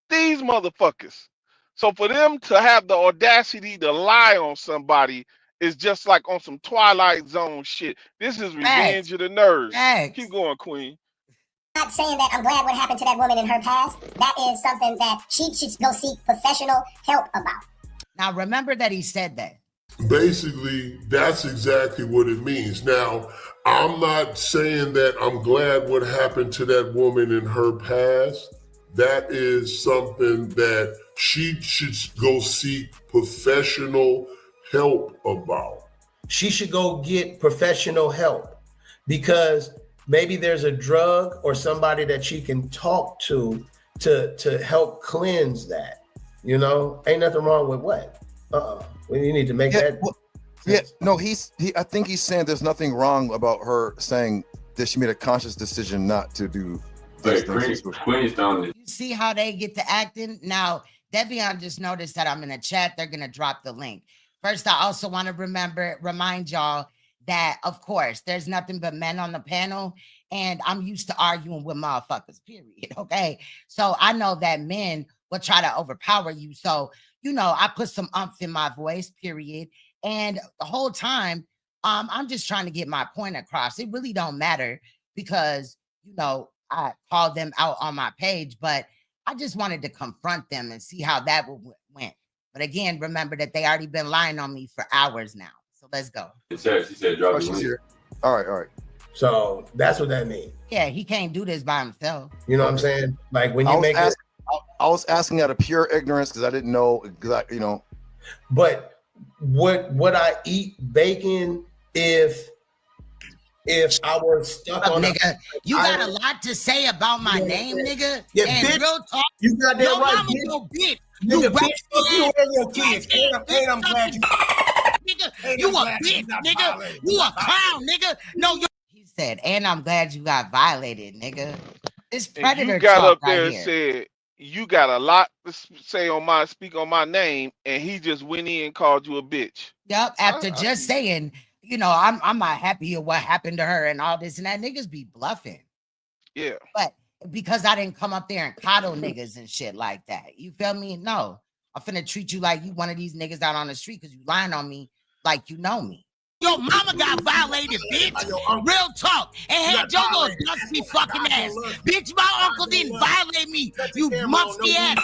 These motherfuckers. So for them to have the audacity to lie on somebody is just like on some Twilight Zone shit. This is revenge of the nerds. Facts. Keep going, Queen. I'm not saying that I'm glad what happened to that woman in her past. That is something that she should go seek professional help about. Now, remember that he said that. Basically, that's exactly what it means. Now, I'm not saying that I'm glad what happened to that woman in her past. that is something that she should go seek professional help about. She should go get professional help because maybe there's a drug or somebody that she can talk to help cleanse that. You know, ain't nothing wrong with what? We need to make that. Well, yeah, no, I think he's saying there's nothing wrong about her saying that she made a conscious decision not to do these things. Queenstown. You see how they get to acting? Now, Devion just noticed that I'm in the chat. They're going to drop the link. First, I also want to remind y'all that, of course, there's nothing but men on the panel, and I'm used to arguing with motherfuckers, period, okay? So I know that men will try to overpower you. So, you know, I put some umph in my voice, period. And the whole time, I'm just trying to get my point across. It really don't matter because, you know, I called them out on my page, but I just wanted to confront them and see how that went. But again, remember that they already been lying on me for hours now. So let's go. She said drop the link. All right. So that's what that means. Yeah, he can't do this by himself. You know what I'm saying? Like when you I was asking out of pure ignorance because I didn't know exactly, you know. But would I eat bacon if I was stuck on nigga? You got a lot to say about my name, nigga. Yeah, and bitch, real talk, you got that your right, mama bitch. go bitch. Nigga, You bitch, fuck you and your kids. And I'm glad you. Nigga, you a bitch, nigga. You a clown, nigga. No, he said, and I'm glad you got violated, nigga. This predator you got talk up there right and here. said you got a lot to say speak on my name, and he just went in and called you a bitch. Yep, after just saying, you know, I'm not happy with what happened to her and all this and that. Niggas be bluffing. Yeah. But because I didn't come up there and coddle niggas and shit like that. You feel me? No. I'm finna treat you like you one of these niggas out on the street because you lying on me like you know me. Your mama got violated, bitch. Real talk. And had your little dusty fucking ass. Bitch, my uncle didn't violate me. You musty ass.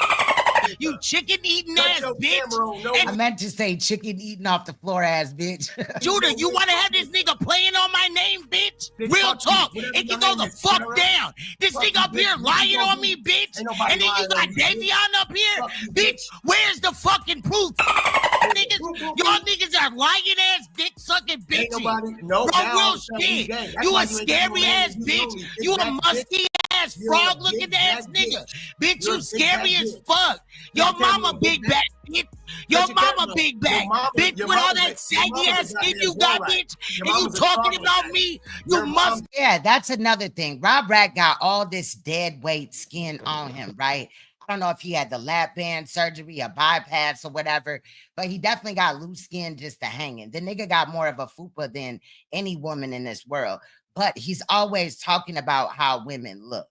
You chicken eating ass bitch. I meant to say chicken eating off the floor ass bitch. Judah, you want to have this nigga playing on my name, bitch? Real talk. It can go the fuck down. This nigga up here lying on me, bitch. And then you got Davion up here, bitch. Where's the fucking proof? Niggas, y'all niggas are lying ass dick sucking bitches. Bro, real shit. You a scary ass bitch. You a musty ass frog looking ass nigga. Bitch, you scary as fuck. Your mama big back, bitch. Your mama big back. Bitch, with all that saggy ass skin you got, bitch. And you talking about me, you must. Yeah, that's another thing. Rob Rat got all this dead weight skin on him, right? I don't know if he had the lap band surgery, a bypass or whatever, but he definitely got loose skin just to hanging. The nigga got more of a fupa than any woman in this world, but he's always talking about how women look.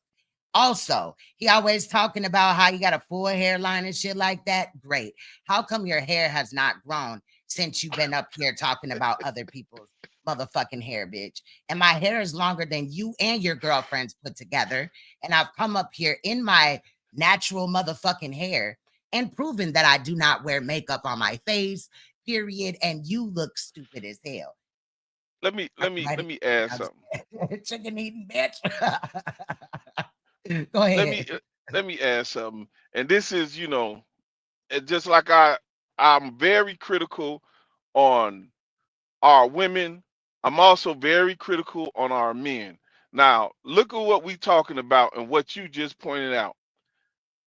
Also, he always talking about how you got a full hairline and shit like that. Great. How come your hair has not grown since you've been up here talking about other people's motherfucking hair, bitch? And my hair is longer than you and your girlfriends put together. And I've come up here in my natural motherfucking hair and proven that I do not wear makeup on my face, period. And you look stupid as hell. Let me add something. Chicken eating bitch. Go ahead. Let me add something. And this is, you know, just like I'm very critical on our women. I'm also very critical on our men. Now, look at what we talking about and what you just pointed out.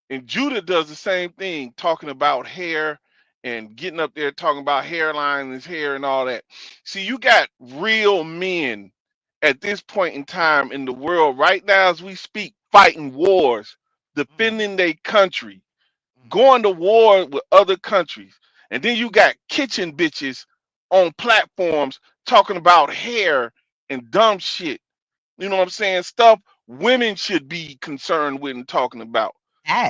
And Judah does the same thing, talking about hair and getting up there talking about hairline and his hair and all that. See, you got real men at this point in time in the world right now as we speak, fighting wars, defending their country, going to war with other countries. And then you got kitchen bitches on platforms talking about hair and dumb shit. You know what I'm saying? Stuff women should be concerned with and talking about.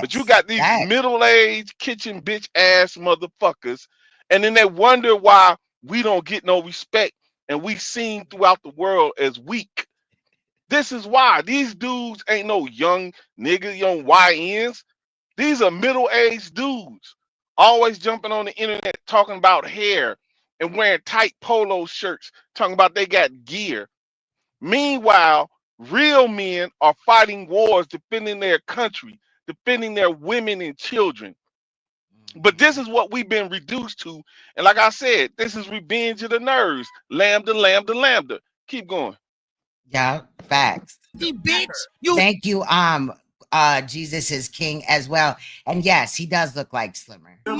But you got these middle-aged kitchen bitch ass motherfuckers, and then they wonder why we don't get no respect and we seen throughout the world as weak. This is why these dudes ain't no young niggas, young YNs. These are middle-aged dudes always jumping on the internet talking about hair and wearing tight polo shirts, talking about they got gear. Meanwhile, real men are fighting wars, defending their country. defending their women and children. But this is what we've been reduced to. And like I said, this is revenge of the nerves. Lambda, lambda, lambda. Keep going. Yeah, facts. Bitch, you Thank you, Jesus is King as well. And yes, he does look like Slimmer. your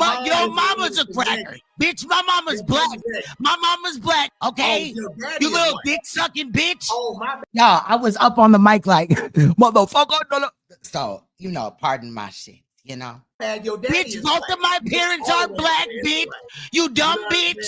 mama's a cracker. Bitch, my mama's black. My mama's black, okay? You little dick sucking bitch. Oh, my bad. Yo, I was up on the mic like, motherfucker. So, you know, pardon my shit, you know? Your daddy Bitch, is both black. of my parents are black, bitch. You dumb You bitch.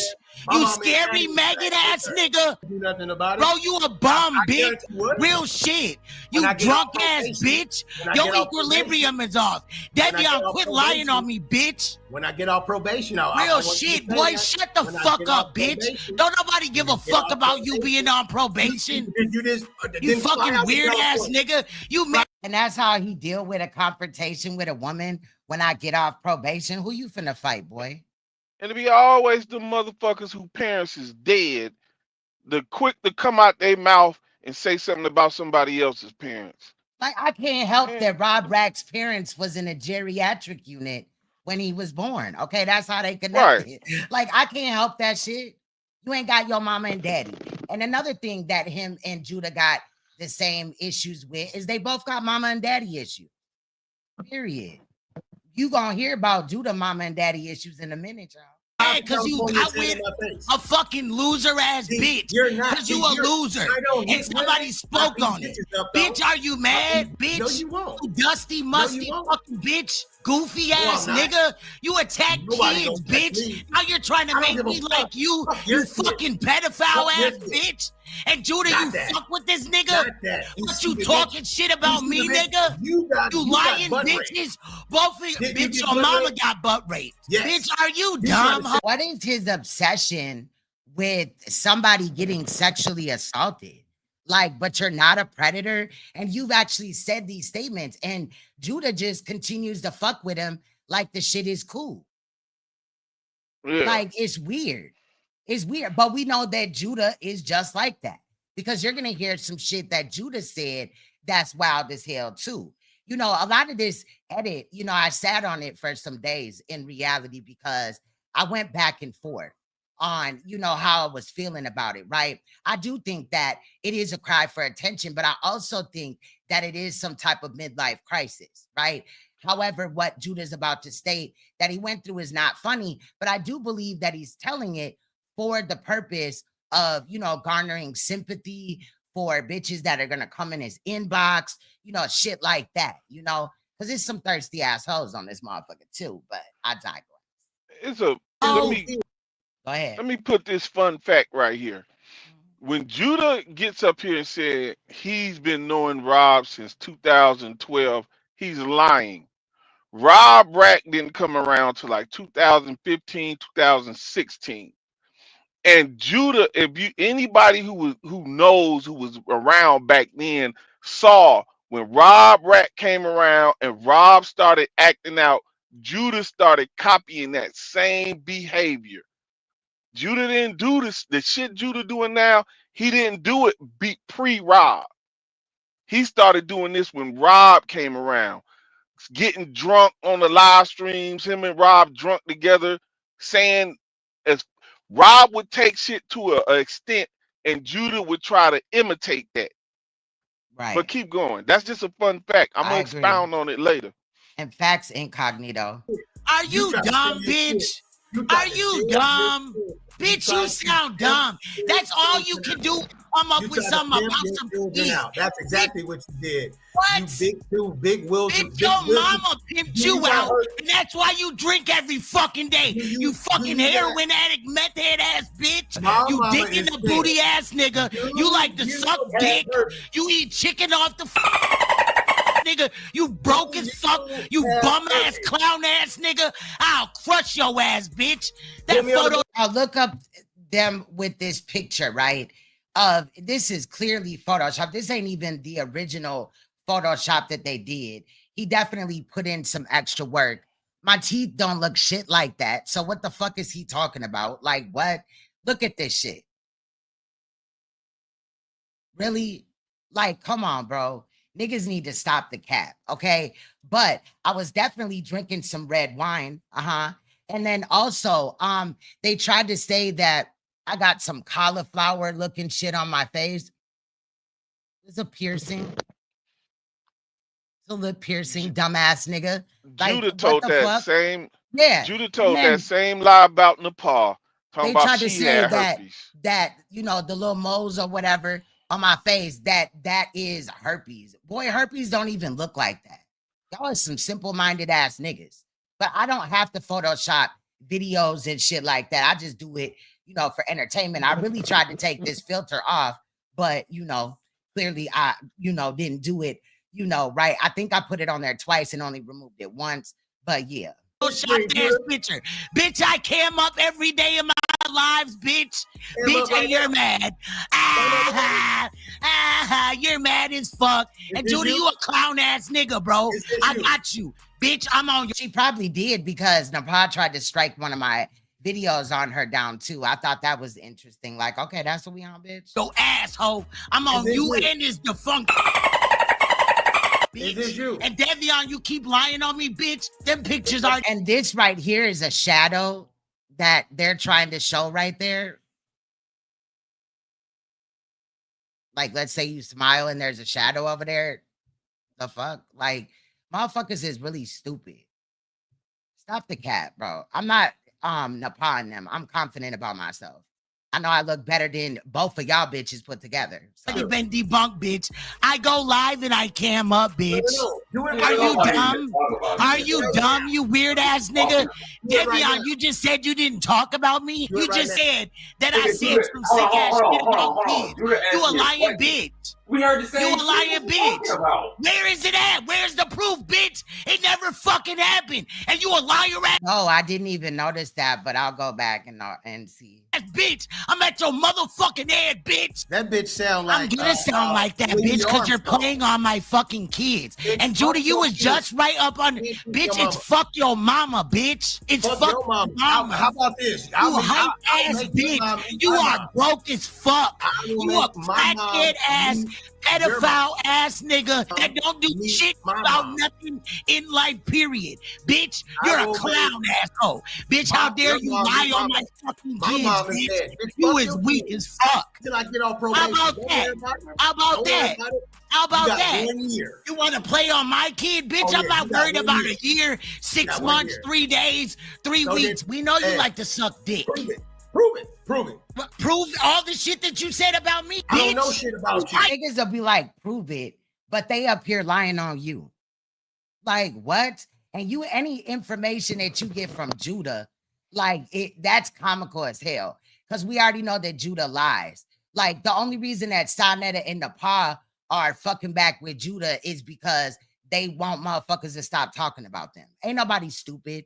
My You mama and scary daddy maggot black, ass sir. nigga. Do nothing about it. Bro, you a bum, I bitch. guarantee you what. Real shit. When You I get drunk off ass probation, bitch. when I Your get off equilibrium is off. When I Devion, get off quit lying probation, on me, bitch. When I get off probation, I Real want you to shit, say boy. that. Shut the When I fuck get up, off bitch. probation, Don't nobody give a when I get fuck off about you probation, being on probation. Did you just You didn't fly fucking out to weird ass California. nigga. You mad. And that's how he deal with a confrontation with a woman when I get off probation. Who you finna fight, boy? And it be always the motherfuckers who parents is dead, the quick to come out their mouth and say something about somebody else's parents. Like, I can't help Man, that Rob Rack's parents was in a geriatric unit when he was born. Okay, that's how they right. connected. Like, I can't help that shit. You ain't got your mama and daddy. And another thing that him and Judah got the same issues with is they both got mama and daddy issues. Period. You gonna hear about Judah mama and daddy issues in a minute, y'all. Because you got with a fucking loser ass bitch. You're not. Because you a loser. And somebody spoke on it. Bitch, are you mad? Bitch, No, you won't. you dusty, musty won't. fucking bitch. Goofy ass I'm not. nigga. You attack Nobody kids, gonna touch bitch. me. Now you're trying to I don't make give a me fuck. like you, Fuck your you kid. fucking pedophile Fuck your ass kid. bitch. And Judah, Not you that. fuck with this nigga? Not that. What you stupid talking shit about bitch. me, You stupid nigga? bitch. You got You lying butt raped. bitches. Both of you, Did you bitch, get your butt mama raped? got butt raped. Yes. Bitch, are you You dumb? trying to What is his obsession with somebody getting sexually assaulted? Like, but you're not a predator. And you've actually said these statements, and Judah just continues to fuck with him like the shit is cool. Yeah. Like, it's weird. It's weird. But we know that Judah is just like that, because you're gonna hear some shit that Judah said that's wild as hell too. You know, a lot of this edit, you know, I sat on it for some days in reality, because I went back and forth on, you know, how I was feeling about it, right? I do think that it is a cry for attention, but I also think that it is some type of midlife crisis, right? However, what Judah's about to state that he went through is not funny, but I do believe that he's telling it for the purpose of, you know, garnering sympathy for bitches that are gonna come in his inbox, you know, shit like that, you know, because there's some thirsty assholes on this motherfucker too, but I digress. It's a Oh, Go ahead. let me put this fun fact right here. When Judah gets up here and said he's been knowing Rob since 2012, he's lying. Rob Rack didn't come around till like 2015, 2016. And Judah, if you anybody who knows who was around back then, saw when Rob Rack came around and Rob started acting out, Judah started copying that same behavior. Judah didn't do this, the shit Judah doing now, he didn't do it pre-Rob. He started doing this when Rob came around, getting drunk on the live streams, him and Rob drunk together, saying as Rob would take shit to a extent and Judah would try to imitate that. Right. But keep going. That's just a fun fact. I'm I gonna agree. expound on it later. And facts incognito. are you try to dumb, say this bitch? shit. You try Are to you say this dumb? shit. Bitch, try you to sound pimp dumb. your That's all you children can do. out. Come up You with try to something pimp about your some children peace. out. That's exactly what you did. What? You big Wills. Bitch, your mama pimped you got out, hurt. and that's why you drink every fucking day. You fucking you got- heroin addict, meth head ass bitch. My You mama dick in is the sick. booty ass nigga. You like to suck have dick. hurt. You eat chicken off the nigga. You broke as fuck. You have bum ass hurt. clown ass nigga. I'll crush your ass, bitch. That Put me on the photo. I'll look up them with this picture, right? Of this is clearly Photoshop. This ain't even the original Photoshop that they did. He definitely put in some extra work. My teeth don't look shit like that. So what the fuck is he talking about? Like, what? Look at this shit. Really? Like, come on, bro. Niggas need to stop the cap, okay? But I was definitely drinking some red wine, and then also, they tried to say that I got some cauliflower looking shit on my face. It's a piercing. It's a lip piercing, dumbass nigga. Like, Judah what told the that fuck? same. Yeah. Judah And told that then same lie about Nepal, talking they about tried to she say had that herpes. the little moles or whatever on my face, that is herpes. Boy, herpes don't even look like that. Y'all are some simple-minded ass niggas. But I don't have to Photoshop videos and shit like that. I just do it, for entertainment. I really tried to take this filter off, but clearly I, didn't do it, right. I think I put it on there twice and only removed it once. But yeah. Shot ass picture. Bitch, I cam up every day of my lives, bitch. Bitch, and you're mad. You're mad as fuck. And Judy, you a clown ass nigga, bro. I got you. Bitch, I'm on you. She probably did because Nepal tried to strike one of my videos on her down too. I thought that was interesting. Like, okay, that's what we on, bitch. Yo, asshole. I'm on you and this defunct. Is this you? And Devion, you keep lying on me, bitch. Them pictures are. And this right here is a shadow that they're trying to show right there. Like, let's say you smile and there's a shadow over there. The fuck? Like, motherfuckers is really stupid. Stop the cat, bro. I'm not napawing them. I'm confident about myself. I know I look better than both of y'all bitches put together. So. You've been debunked, bitch. I go live and I cam up, bitch. No. Are you dumb? Are you dumb, you weird ass nigga? Devion, you just said you didn't talk about me. You just said that I said some sick ass shit about kids. You a lying bitch. We heard the same. You a lying bitch. Where is it at? Where's the proof, bitch? It never fucking happened. And you a liar ass. No, I didn't even notice that, but I'll go back and see. Bitch, I'm at your motherfucking head, bitch. That bitch sound like. I'm gonna sound like that, bitch, because you're playing on my fucking kids. And Judy, you was just right up on. Bitch, it's fuck your mama, bitch. It's fuck your mama. How about this? You hype ass bitch. You are broke as fuck. You a crackhead ass, pedophile ass nigga that don't do shit about nothing in life, period. Bitch, you're a clown asshole. Bitch, how dare you lie on my fucking kids, bitch? You is weak as fuck. Till I get off probation. How about that? How about that? How about that? 1 year. You want to play on my kid, bitch? I'm not worried about a year, 6 months, 3 days, 3 weeks. We know you like to suck dick. Prove it. Prove all the shit that you said about me, bitch. I don't know shit about you. Niggas will be like, prove it, but they up here lying on you. Like, what? And you, any information that you get from Judah, like, that's comical as hell. Because we already know that Judah lies. Like, the only reason that Sonetta and Nepal are fucking back with Judah is because they want motherfuckers to stop talking about them. Ain't nobody stupid.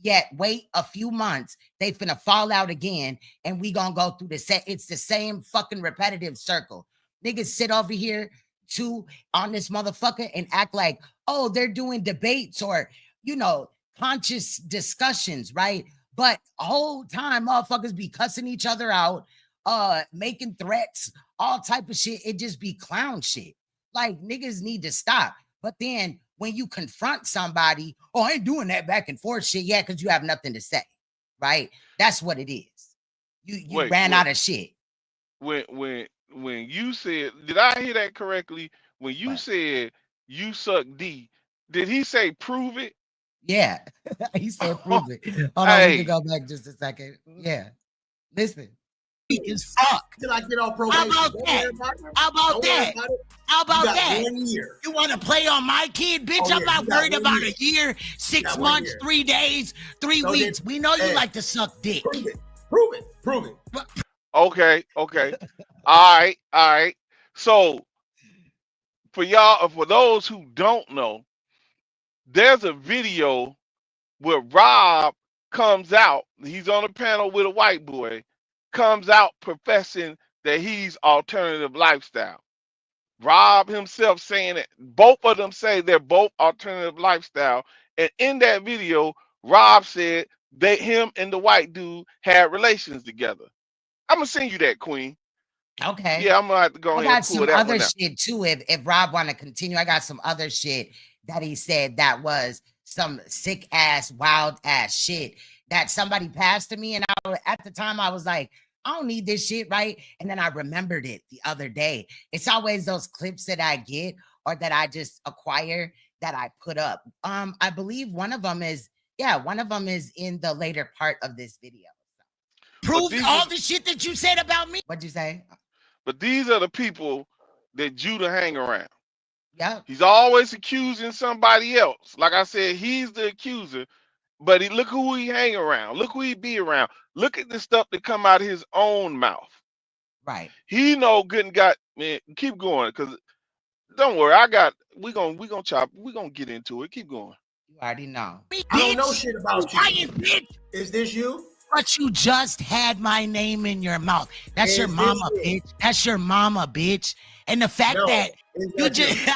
Yet wait a few months, they finna fall out again, and we gonna go through the same. It's the same fucking repetitive circle. Niggas sit over here too on this motherfucker and act like, oh, they're doing debates or conscious discussions, right? But whole time motherfuckers be cussing each other out, making threats, all type of shit. It just be clown shit. Like, niggas need to stop. But then when you confront somebody, oh, I ain't doing that back and forth shit. Yeah, because you have nothing to say, right? That's what it is. You ran out of shit. When you said, did I hear that correctly? When you said you suck D, did he say prove it? Yeah, he said prove it. Hold on, we can go back just a second. Yeah, listen. Is fuck. Till I get off probation. How about that? How about that? How about that? 1 year. You want to play on my kid, bitch? I'm not worried about a year, 6 months, 3 days, 3 weeks. We know you like to suck dick. Prove it. Okay. All right. So for those who don't know, there's a video where Rob comes out. He's on a panel with a white boy, comes out professing that he's alternative lifestyle. Rob himself saying it. Both of them say they're both alternative lifestyle. And in that video, Rob said that him and the white dude had relations together. I'm gonna send you that, Queen. Okay. Yeah, I'm gonna have to go I ahead and got pull some that other one out. shit too. If Rob want to continue, I got some other shit that he said that was some sick ass, wild ass shit that somebody passed to me. And at the time I was like, I don't need this shit, right? And then I remembered it the other day. It's always those clips that I get or that I just acquire that I put up. I believe one of them is in the later part of this video. Prove all the shit that you said about me. What'd you say? But these are the people that Judah hang around. Yeah. He's always accusing somebody else. Like I said, he's the accuser, but look who he hang around. Look who he be around. Look at the stuff that come out of his own mouth. Right. He know good and got, man, keep going, because don't worry, we gonna chop, we gonna get into it. Keep going. You already know. I don't know shit about you. Lying, bitch. Is this you? But you just had my name in your mouth. That's Is your this mama, you? bitch. That's your mama, bitch. And the fact No, that is you that just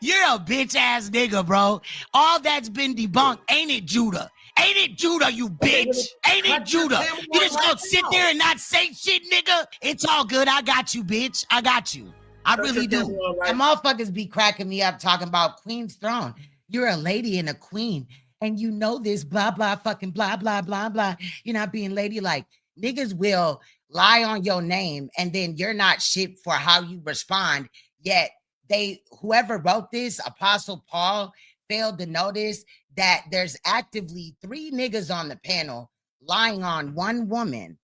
you're a bitch ass nigga, bro. All that's been debunked, ain't it, Judah? Ain't it, Judah, you bitch? Ain't it, Judah? You just gonna sit there and not say shit, nigga? It's all good. I got you, bitch. I got you. I really do. And motherfuckers be cracking me up talking about Queen's throne. You're a lady and a queen, and you know this, blah, blah, fucking blah, blah, blah, blah. You're not being ladylike. Niggas will lie on your name, and then you're not shit for how you respond. Yet whoever wrote this, Apostle Paul, failed to notice that there's actively 3 niggas on the panel lying on one woman,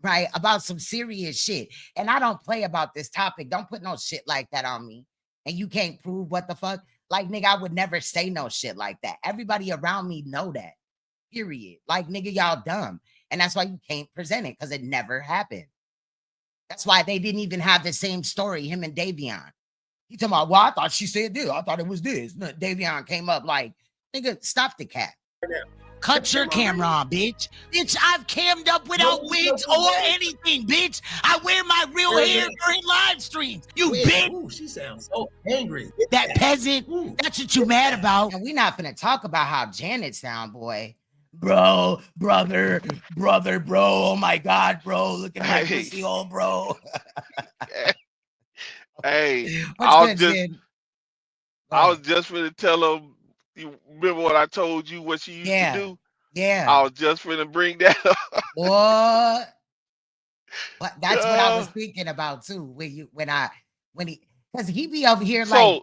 right, about some serious shit. And I don't play about this topic. Don't put no shit like that on me. And you can't prove what the fuck. Like, nigga, I would never say no shit like that. Everybody around me know that. Period. Like, nigga, y'all dumb. And that's why you can't present it, because it never happened. That's why they didn't even have the same story, him and Davion. He talking about, well, I thought she said this. I thought it was this. No, Davion came up like, nigga, stop the cat. Cut your camera on, bitch. Bitch, I've cammed up without wigs or anything, bitch. I wear my real hair during live streams. You bitch. Ooh, she sounds so angry. That peasant, that's what you mad about. And we're not gonna talk about how Janet sound, boy. Bro, brother, bro. Oh my God, bro. Look at my pussy hole, bro. Hey, What's I was just gonna tell him. You remember what I told you? What she used to do? Yeah. I was just gonna bring that up. What? But that's what I was thinking about too. When he, because he be over here like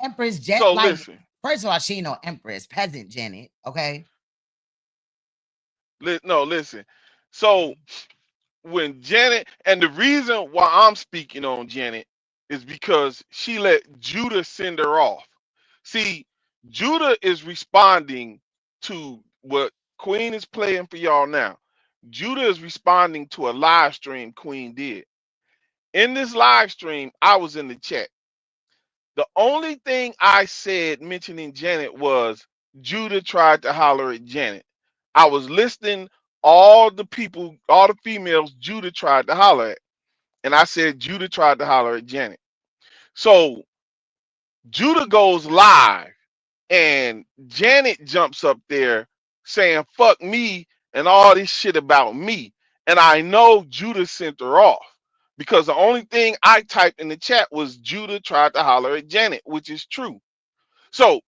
Empress Janet. So like, listen. First of all, she ain't no Empress, peasant Janet. Okay. No, listen. So when Janet, and the reason why I'm speaking on Janet is because she let Judah send her off. See, Judah is responding to what Queen is playing for y'all now. Judah is responding to a live stream Queen did. In this live stream, I was in the chat. The only thing I said mentioning Janet was Judah tried to holler at Janet. I was listing all the people, all the females Judah tried to holler at. And I said Judah tried to holler at Janet. So Judah goes live and Janet jumps up there saying, fuck me and all this shit about me. And I know Judah sent her off because the only thing I typed in the chat was Judah tried to holler at Janet, which is true. So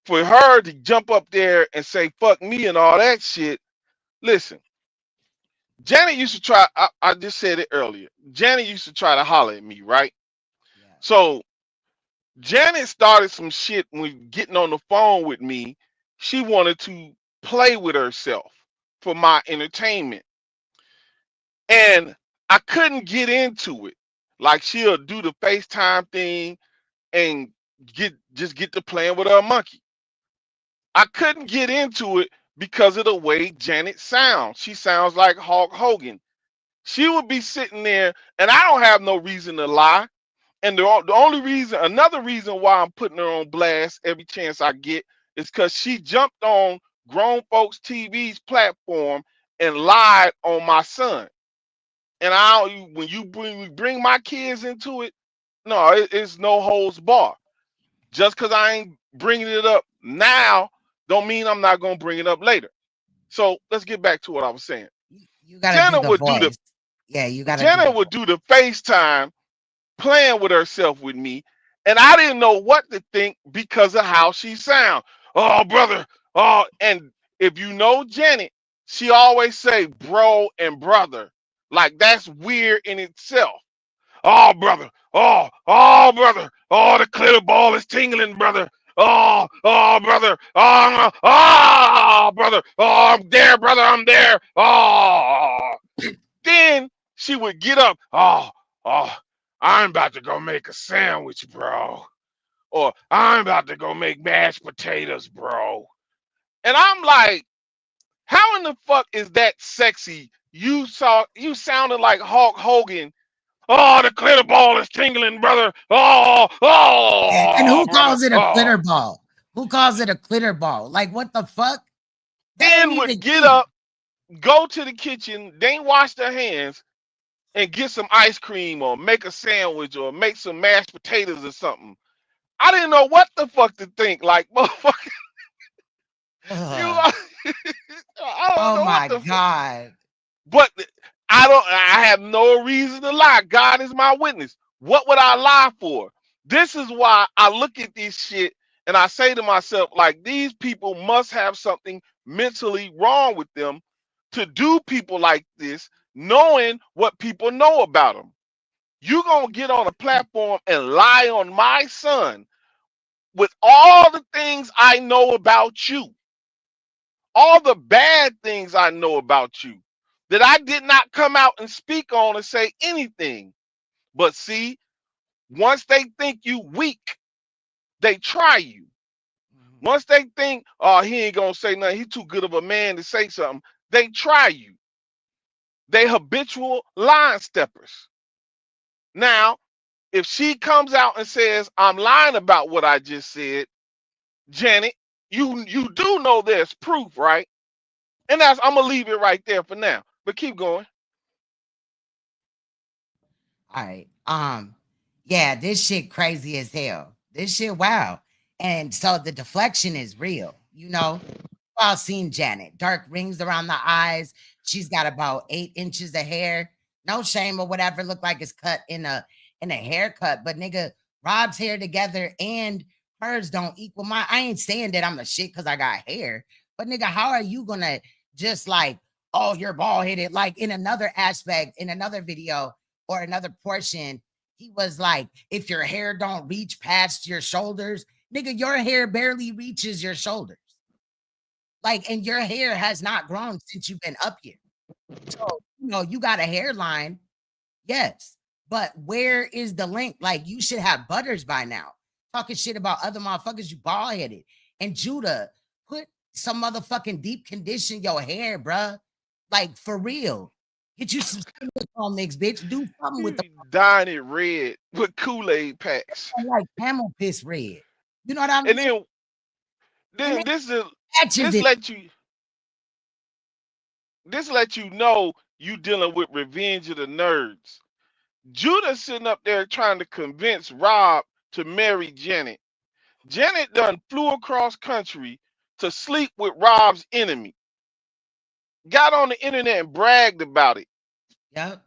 for her to jump up there and say, fuck me and all that shit, listen, Janet used to try, I just said it earlier. Janet used to try to holler at me, right? Yeah. So Janet started some shit when getting on the phone with me. She wanted to play with herself for my entertainment. And I couldn't get into it. Like she'll do the FaceTime thing and get to playing with her monkey. I couldn't get into it because of the way Janet sounds. She sounds like Hulk Hogan. She would be sitting there, and I don't have no reason to lie. And the only reason, another reason why I'm putting her on blast every chance I get is because she jumped on Grown Folks TV's platform and lied on my son. And when you bring my kids into it, no, it's no holds bar. Just because I ain't bringing it up now, don't mean I'm not gonna bring it up later. So let's get back to what I was saying. You gotta do the voice. Yeah, you gotta do Janet the would do the FaceTime playing with herself with me, and I didn't know what to think because of how she sound. Oh, brother. Oh, and if you know Janet, she always say bro and brother. Like that's weird in itself. Oh, brother. Oh, brother. Oh, the clear ball is tingling, brother. Oh, brother. Brother. Oh, I'm there, brother. I'm there. Oh. Then she would get up. Oh, I'm about to go make a sandwich, bro. Or I'm about to go make mashed potatoes, bro. And I'm like, how in the fuck is that sexy? You sounded like Hulk Hogan. Oh, the glitter ball is tingling, brother. and who Brother. calls it a Oh. glitter ball? Who calls it a glitter ball? Like what the fuck? That ain't Then even would get cute. up, go to the kitchen, they wash their hands, and get some ice cream or make a sandwich or make some mashed potatoes or something. I didn't know what the fuck to think. Like, motherfucker, you Ugh. I don't Oh know what my the fuck. God. But I have no reason to lie. God is my witness. What would I lie for? This is why I look at this shit and I say to myself, like, these people must have something mentally wrong with them to do people like this, knowing what people know about them. You gonna get on a platform and lie on my son with all the things I know about you, all the bad things I know about you that I did not come out and speak on and say anything. But see, once they think you weak, they try you. Once they think, oh, he ain't gonna say nothing, he's too good of a man to say something, they try you. They habitual line steppers. Now, if she comes out and says, I'm lying about what I just said, Janet, you do know there's proof, right? And I'm gonna leave it right there for now. But keep going. All right. Yeah, this shit crazy as hell. This shit wow. And so the deflection is real, you know. I've seen Janet. Dark rings around the eyes. She's got about 8 inches of hair. No shame or whatever. Look like it's cut in a haircut. But nigga, Rob's hair together and hers don't equal mine. I ain't saying that I'm a shit because I got hair. But nigga, how are you gonna just like, oh, you're bald headed? Like in another aspect, in another video or another portion, he was like, if your hair don't reach past your shoulders, nigga, your hair barely reaches your shoulders. Like, and your hair has not grown since you've been up here. So, you got a hairline, yes, but where is the link? Like, you should have butters by now. Talking shit about other motherfuckers, you bald headed. And Judah, put some motherfucking deep condition your hair, bruh. Like, for real. Get you some silicone mix, bitch. Do something with the Dyeing it red with Kool-Aid packs. like camel piss red. You know what I And mean? And then then patches this it. let you know you dealing with revenge of the nerds. Judah sitting up there trying to convince Rob to marry Janet. Janet done flew across country to sleep with Rob's enemy. Got on the internet and bragged about it. Yep.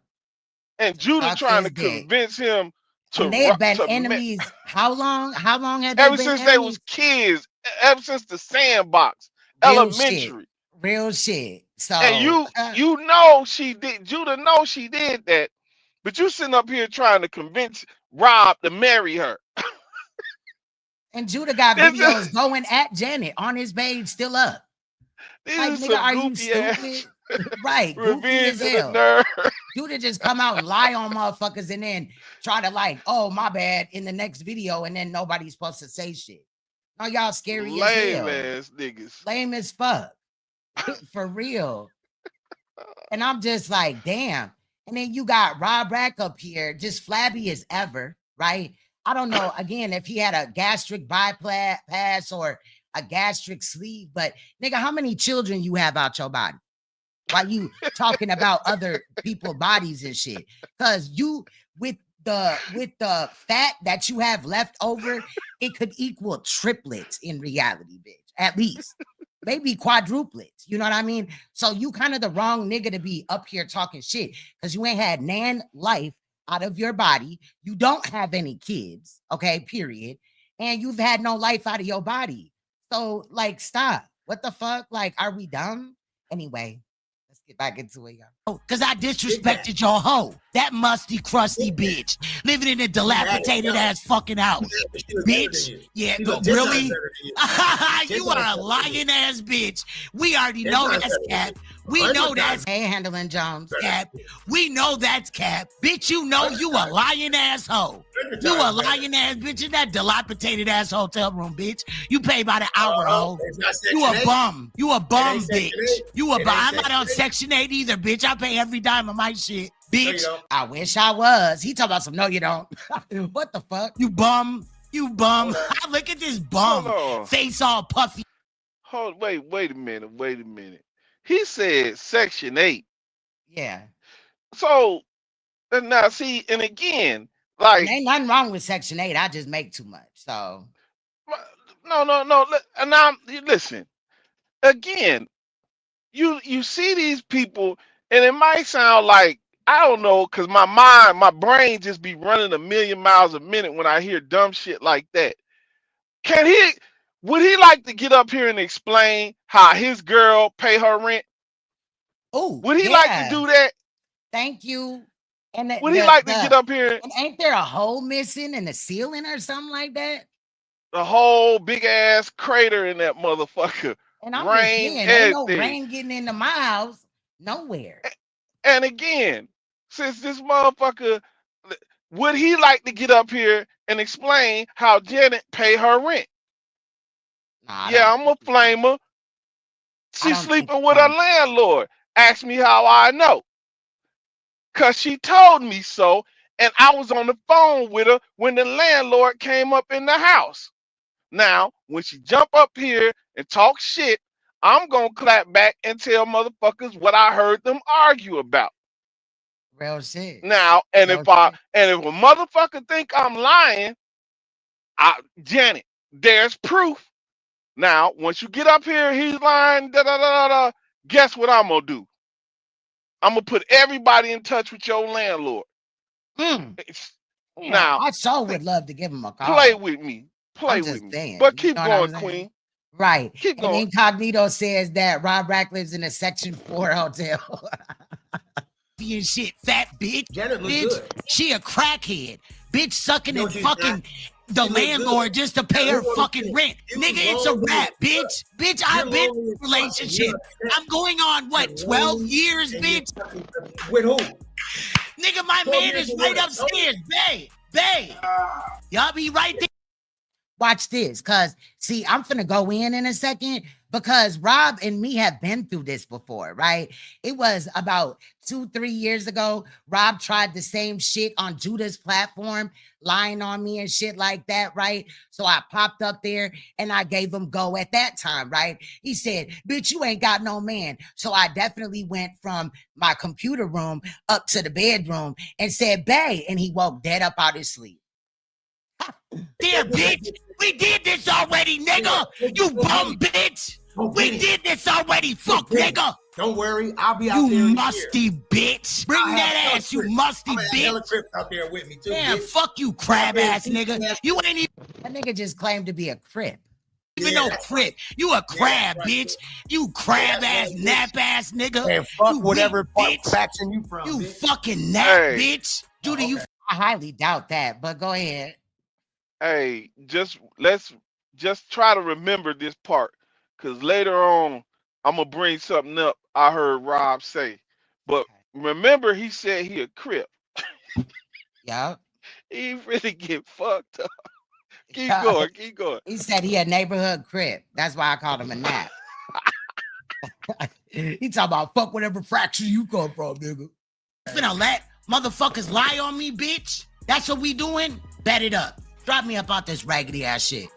And Judah Suck trying his to dick. convince him And they have been to enemies. How long? How long have they ever been since they was enemies? kids, ever since the sandbox, Real shit. elementary. Real shit. And So you know she did. Judah knows she did that, but you sitting up here trying to convince Rob to marry her. and Judah got This videos is, going at Janet on his page still up. this Like, is nigga, some are you goofy stupid? ass Right, goofy as revenge of the hell. nerd. Judah just come out and lie on motherfuckers and then try to like, oh, my bad in the next video, and then nobody's supposed to say shit. No, y'all scary as Lame hell. ass niggas. Lame as fuck. For real. And I'm just like, damn. And then you got Rob Rack up here, just flabby as ever, right? I don't know, again, if he had a gastric bypass or a gastric sleeve, but nigga, how many children you have out your body? Why you talking about other people's bodies and shit? Because you, with the fat that you have left over, it could equal triplets in reality, bitch, at least. maybe quadruplets. You know what I mean? So you kind of the wrong nigga to be up here talking shit because you ain't had nan life out of your body. You don't have any kids, okay, period. And you've had no life out of your body. So, like, stop. What the fuck? Like, are we dumb? Anyway, let's get back into it, y'all. Oh, because I disrespected your hoe. That musty, crusty bitch. Living in a dilapidated ass fucking house. Bitch. Yeah, really? You are a lying ass bitch. We already know that's cap. We know that's Hey, Handling Jones. cap. We know that's cap. Bitch, you know you a lying asshole. You a lying ass bitch in that dilapidated ass hotel room, bitch. You pay by the hour, hoe. You a bum. You a bum, bitch. You a bum. I'm not on Section 8 either, bitch. I pay every dime of my shit, bitch. I wish I was. He talking about some, no, you don't. What the fuck? You bum. You bum. Look at this bum. Hold on. Face all puffy. Wait a minute. He said Section 8. Yeah. So now see, and again, like Ain't nothing wrong with Section 8. I just make too much. So no. And now listen. Again, you see these people, and it might sound like, I don't know, because my brain just be running a million miles a minute when I hear dumb shit like that. Would he like to get up here and explain how his girl pay her rent? Oh, Would he like to do that? Thank you. And Would he like to get up here? And ain't there a hole missing in the ceiling or something like that? The whole big ass crater in that motherfucker. And I'm Rain, just saying, ain't no everything. rain getting into my house nowhere. And again, since this motherfucker, would he like to get up here and explain how Janet pay her rent? Nah, Yeah, I'm a flamer. She's don't think sleeping with her landlord. Ask me how I know. Cause she told me so, and I was on the phone with her when the landlord came up in the house. Now, when she jump up here and talk shit, I'm gonna clap back and tell motherfuckers what I heard them argue about. Real shit. Now, and if a motherfucker think I'm lying, Janet, there's proof. Now, once you get up here, he's lying, guess what I'm gonna do? I'm gonna put everybody in touch with your landlord. Now, I so would love to give him a call. play with me. Play with me. Saying, but keep going, Queen. Right. Keep and going. Incognito says that Rob Rack lives in a Section 4 hotel. And shit, fat bitch. Janet looks Bitch, good. she a crackhead. Bitch sucking No, and she's fucking not. the She look landlord good. just to pay her Everyone fucking said, rent. you Nigga, it's a lonely rap, as bitch. Bitch, You're I've been lonely in a as fuck. relationship. You're I'm going on, what, You're 12 lonely years, and you're bitch? fucking- With who? Nigga, my 12 man years is of right what? upstairs. Bae. Y'all be right there. Watch this, because, see, I'm finna go in a second because Rob and me have been through this before, right? It was about 2-3 years ago. Rob tried the same shit on JUDHAH's platform, lying on me and shit like that, right? So I popped up there and I gave him go at that time, right? He said, bitch, you ain't got no man. So I definitely went from my computer room up to the bedroom and said, bae, and he woke dead up out his sleep. There, bitch. We did this already, nigga. You bum bitch. We did this already, fuck nigga. Don't worry, I'll be out there. You in musty bitch. Bring that ass, you musty bitch. Out there with me too. Damn, bitch. fuck you, crab ass nigga. You ain't even That nigga just claimed to be a Crip. no crip. You a crab, bitch. You crab ass, nap ass nigga. And fuck You whatever weak bitch. faction you from. You bitch. fucking nap, Hey. bitch. Judah, you I highly doubt that, but go ahead. Hey, let's try to remember this part, because later on I'm gonna bring something up I heard Rob say. But remember, he said he a Crip. Yup. He really get fucked up. Keep Yeah. going. He said he a neighborhood Crip. That's why I called him a nap. He talking about fuck whatever fraction you come from, nigga. finna let motherfuckers lie on me, bitch. That's what we doing? Bet it up. Drop me up out this raggedy ass shit.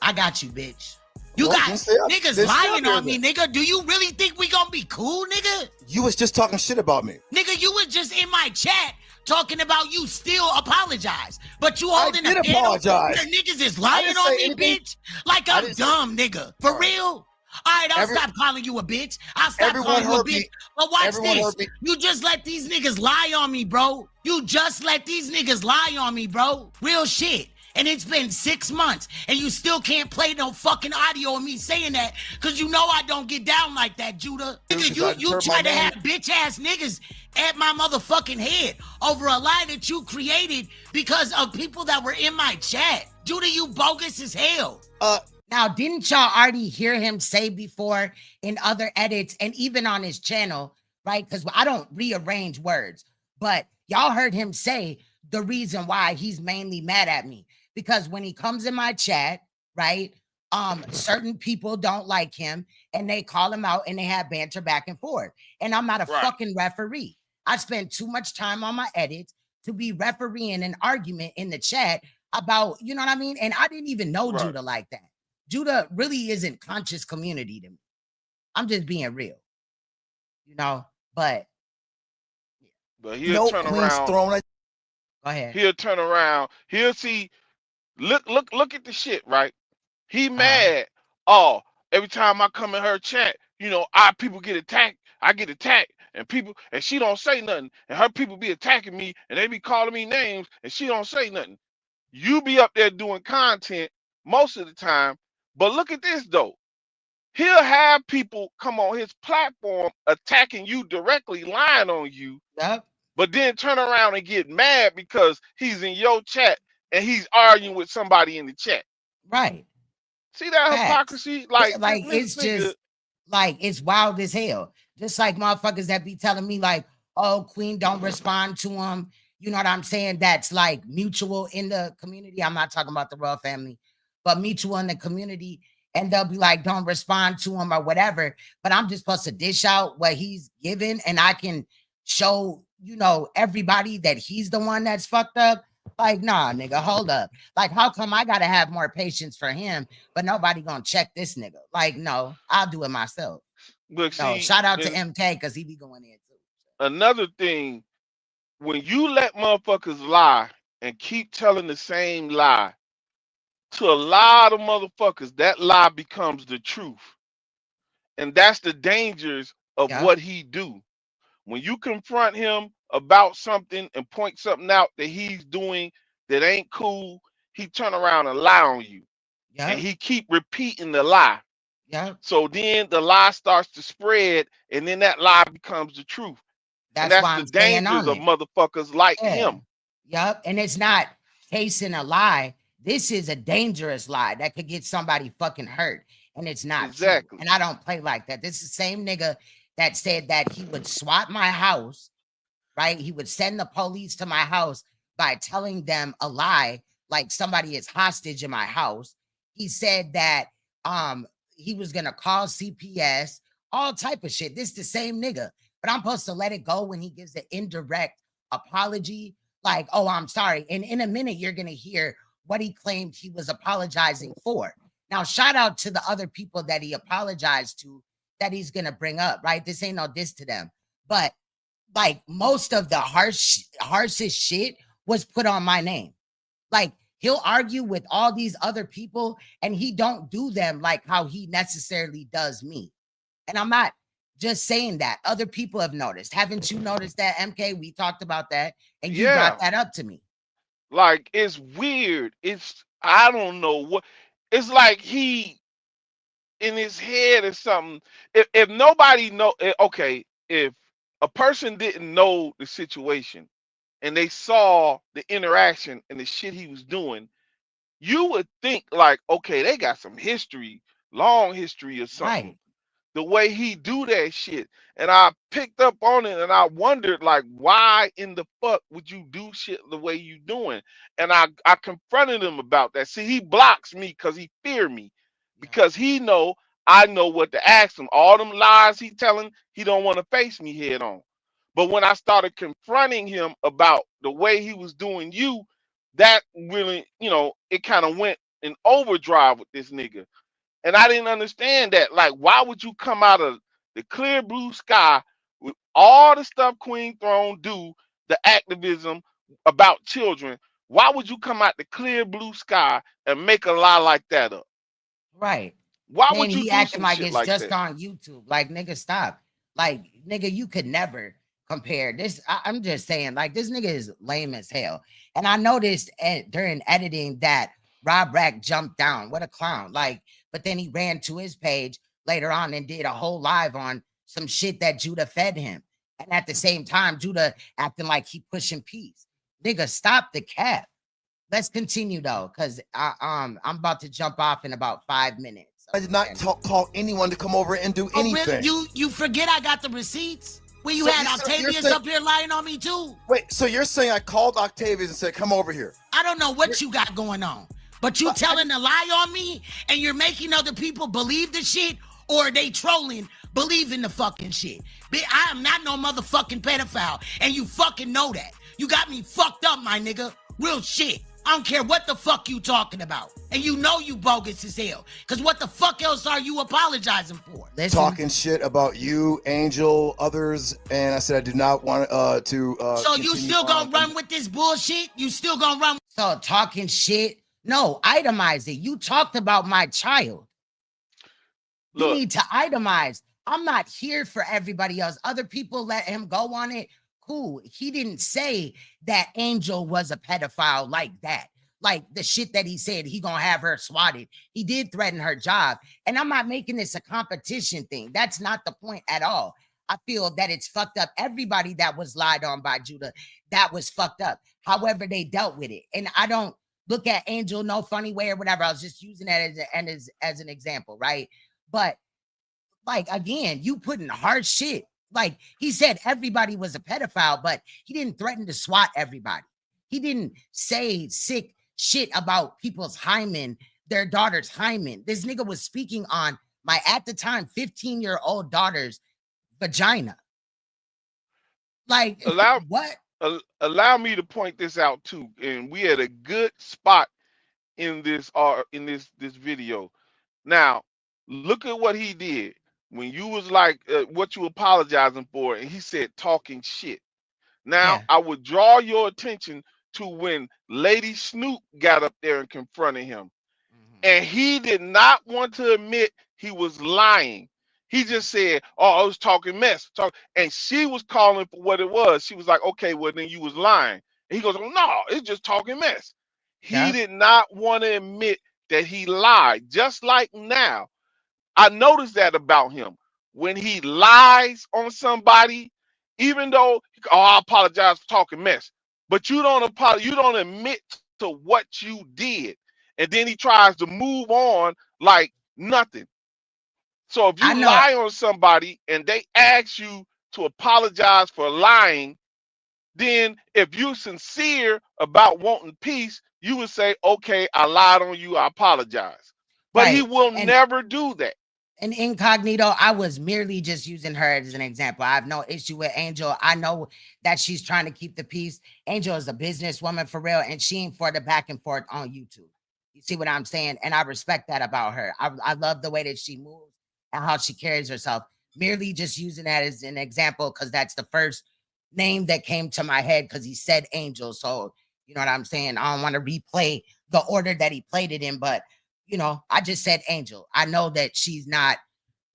I got you, bitch. You Well, got then stay up- niggas then stay lying up there on me, then. nigga. Do you really think we gonna be cool, nigga? You was just talking shit about me. Nigga, you was just in my chat talking about you still apologize. But you holding did a candle apologize. where niggas is I lying didn't on say me, anything. bitch. Like I I'm didn't say- dumb, nigga. For real? All right, I'll stop calling you a bitch. I'll stop calling you a bitch. But watch this. You just let these niggas lie on me, bro. You just let these niggas lie on me, bro. Real shit. And it's been 6 months, and you still can't play no fucking audio of me saying that, because you know I don't get down like that, Judah. Nigga, you try to have bitch-ass niggas at my motherfucking head over a lie that you created because of people that were in my chat. Judah, you bogus as hell. Now, didn't y'all already hear him say before in other edits and even on his channel, right? Because I don't rearrange words, but y'all heard him say the reason why he's mainly mad at me. Because when he comes in my chat, right, certain people don't like him and they call him out and they have banter back and forth. And I'm not a fucking referee. I spend too much time on my edits to be refereeing an argument in the chat about, you know what I mean? And I didn't even know Judah like that. Judah really isn't conscious community to me. I'm just being real, you know, but he'll turn around. Go ahead. He'll turn around. He'll see. Look at the shit, right? He mad. Oh, every time I come in her chat, you know, people get attacked. I get attacked, and she don't say nothing, and her people be attacking me, and they be calling me names, and she don't say nothing. You be up there doing content most of the time, but look at this though. He'll have people come on his platform attacking you directly, lying on you, but then turn around and get mad because he's in your chat and he's arguing with somebody in the chat. Right. See that hypocrisy? Like it's just like it's wild as hell. Just like motherfuckers that be telling me like, oh, Queen don't respond to him. You know what I'm saying? That's like mutual in the community. I'm not talking about the royal family, but mutual in the community. And they'll be like, don't respond to him or whatever. But I'm just supposed to dish out what he's given and I can show, you know, everybody that he's the one that's fucked up. Like, nah, nigga, hold up. Like, how come I gotta have more patience for him, but nobody gonna check this nigga? Like, no, I'll do it myself. Look, no, shout out to MK because he be going in too. Another thing, when you let motherfuckers lie and keep telling the same lie, to a lot of motherfuckers, that lie becomes the truth. And that's the dangers of what he do. When you confront him about something and point something out that he's doing that ain't cool, he turn around and lie on you. And he keep repeating the lie. So then the lie starts to spread, and then that lie becomes the truth. That's the dangers of motherfuckers like him. And it's not chasing a lie. This is a dangerous lie that could get somebody fucking hurt. And it's not true. And I don't play like that. This is the same nigga that said that he would swat my house, right? He would send the police to my house by telling them a lie, like somebody is hostage in my house. He said that he was gonna call CPS, all type of shit. This is the same nigga, but I'm supposed to let it go when he gives the indirect apology, like, oh, I'm sorry. And in a minute, you're gonna hear what he claimed he was apologizing for. Now, shout out to the other people that he apologized to that he's gonna bring up, right? This ain't no diss to them, but like most of the harshest shit was put on my name. Like he'll argue with all these other people and he don't do them like how he necessarily does me. And I'm not just saying that. Other people have noticed. Haven't you noticed that, MK? We talked about that and you brought that up to me. Like, it's weird. I don't know what. It's like he in his head or something. If nobody know, okay, if a person didn't know the situation and they saw the interaction and the shit he was doing, you would think like, okay, they got some history, long history or something. Right. The way he do that shit. And I picked up on it and I wondered like, why in the fuck would you do shit the way you doing? And I confronted him about that. See, he blocks me because he fear me. Because he know I know what to ask him. All them lies he telling, he don't want to face me head on. But when I started confronting him about the way he was doing you, that really, you know, it kind of went in overdrive with this nigga. And I didn't understand that. Like, why would you come out of the clear blue sky with all the stuff Queen Throne do, the activism about children? Why would you come out the clear blue sky and make a lie like that up? Right. Why Then would you he do acting some like shit it's like just that? on YouTube. Like, nigga, stop. Like, nigga, you could never compare this. I'm just saying, like, this nigga is lame as hell. And I noticed during editing that Rob Rack jumped down. What a clown. Like, but then he ran to his page later on and did a whole live on some shit that Judah fed him. And at the same time, Judah acting like he pushing peace. Nigga, stop the cap. Let's continue though, because I'm about to jump off in about 5 minutes. I did not call anyone to come over and do Oh, really? anything. You forget I got the receipts? When you So had you're Octavius saying- up here lying on me too? Wait, so you're saying I called Octavius and said, come over here? I don't know what you got going on, but you telling a lie on me and you're making other people believe the shit, or they trolling believing the fucking shit. I am not no motherfucking pedophile, and you fucking know that. You got me fucked up, my nigga. Real shit. I don't care what the fuck you talking about. And you know you bogus as hell. Cause what the fuck else are you apologizing for? Listen, Talking shit about you, Angel, others, and I said I did not want to. So you still gonna run with this bullshit? You still gonna run? so talking shit. No, itemize it. You talked about my child. You Look, need to itemize. I'm not here for everybody else. Other people let him go on it. Cool. He didn't say that Angel was a pedophile like that. Like the shit that he said, he gonna have her swatted. He did threaten her job. And I'm not making this a competition thing. That's not the point at all. I feel that it's fucked up. Everybody that was lied on by Judah, that was fucked up. However, they dealt with it. And I don't look at Angel no funny way or whatever. I was just using that as an example, right? But like, again, you putting hard shit. Like, he said everybody was a pedophile, but he didn't threaten to swat everybody. He didn't say sick shit about people's hymen, their daughter's hymen. This nigga was speaking on my, at the time, 15-year-old daughter's vagina. Like, what? Allow me to point this out too, and we had a good spot in this video. Now, look at what he did when you was like, what you apologizing for, and he said talking shit. Now, Yeah. I would draw your attention to when Lady Snoop got up there and confronted him, and he did not want to admit he was lying. He just said, "Oh, I was talking mess." And she was calling for what it was. She was like, "Okay, well then you was lying." And he goes, "Oh no, it's just talking mess." He Yeah. did not want to admit that he lied. Just like now, I noticed that about him. When he lies on somebody, even though, oh, I apologize for talking mess, but you don't apologize, you don't admit to what you did, and then he tries to move on like nothing. So if I you know. lie on somebody and they ask you to apologize for lying, then if you're sincere about wanting peace, you would say, okay, I lied on you, I apologize. But he Right. will And never do that. and incognito, I was merely just using her as an example. I have no issue with Angel. I know that she's trying to keep the peace. Angel is a businesswoman for real, and she ain't for the back and forth on YouTube. You see what I'm saying? And I respect that about her. I love the way that she moves and how she carries herself. Merely just using that as an example because that's the first name that came to my head because he said Angel. So, you know what I'm saying? I don't want to replay the order that he played it in, but you know, I just said Angel. I know that she's not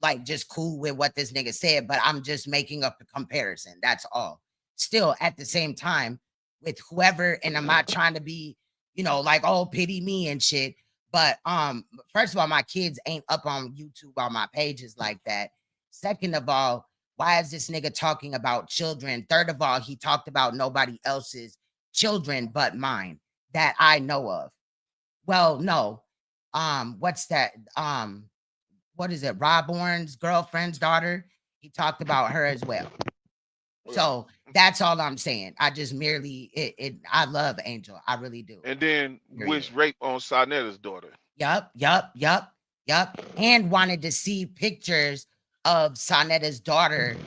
like just cool with what this nigga said, but I'm just making up a comparison. That's all. Still, at the same time, with whoever, and I'm not trying to be, you know, like, oh, pity me and shit. But first of all, my kids ain't up on YouTube on my pages like that. Second of all, why is this nigga talking about children? Third of all, he talked about nobody else's children but mine that I know of. Well, no. What's that? What is it? Rob Warren's girlfriend's daughter. He talked about her as well. So that's all I'm saying. I just merely I love Angel. I really do. And then wish rape on Sanetta's daughter. Yup. And wanted to see pictures of Sanetta's daughter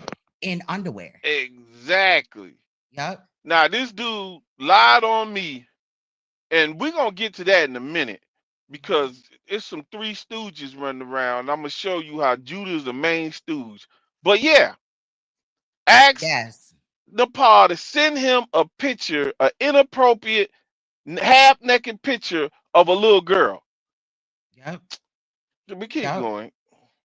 in underwear. Exactly. Yup. Now this dude lied on me, and we're gonna get to that in a minute because it's some three stooges running around. I'm gonna show you how Judah is the main stooge. But yeah, ask Yes. the pod to send him a picture, an inappropriate, half-naked picture of a little girl. Yep. Let me keep Yep. going.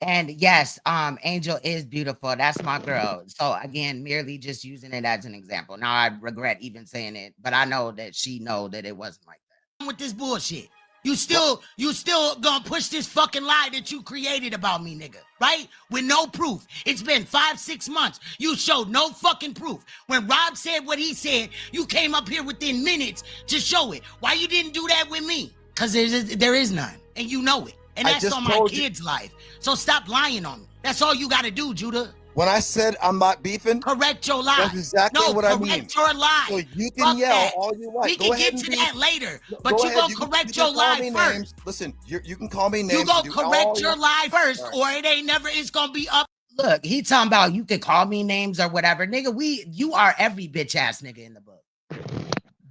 And yes, Angel is beautiful. That's my girl. So again, merely just using it as an example. Now I regret even saying it, but I know that she know that it wasn't like that. With this bullshit. You still gonna push this fucking lie that you created about me, nigga, right? With no proof. It's been 5-6 months. You showed no fucking proof. When Rob said what he said, you came up here within minutes to show it. Why you didn't do that with me? Because there is none, and you know it. And I that's just on my told you- kid's life. So stop lying on me. That's all you gotta do, Judah. When I said I'm not beefing, Correct your lies. that's exactly what I mean. Correct your lies. So you can Fuck yell that. all you want. We Go can ahead get and to be- that later, but Go you ahead. gonna can- correct can your call lie me first. names. Listen, you can call me names. You gonna do all correct your you- lie first, Right. or it ain't never. It's gonna be up. Look, he talking about you could call me names or whatever. Nigga, you are every bitch ass nigga in the book.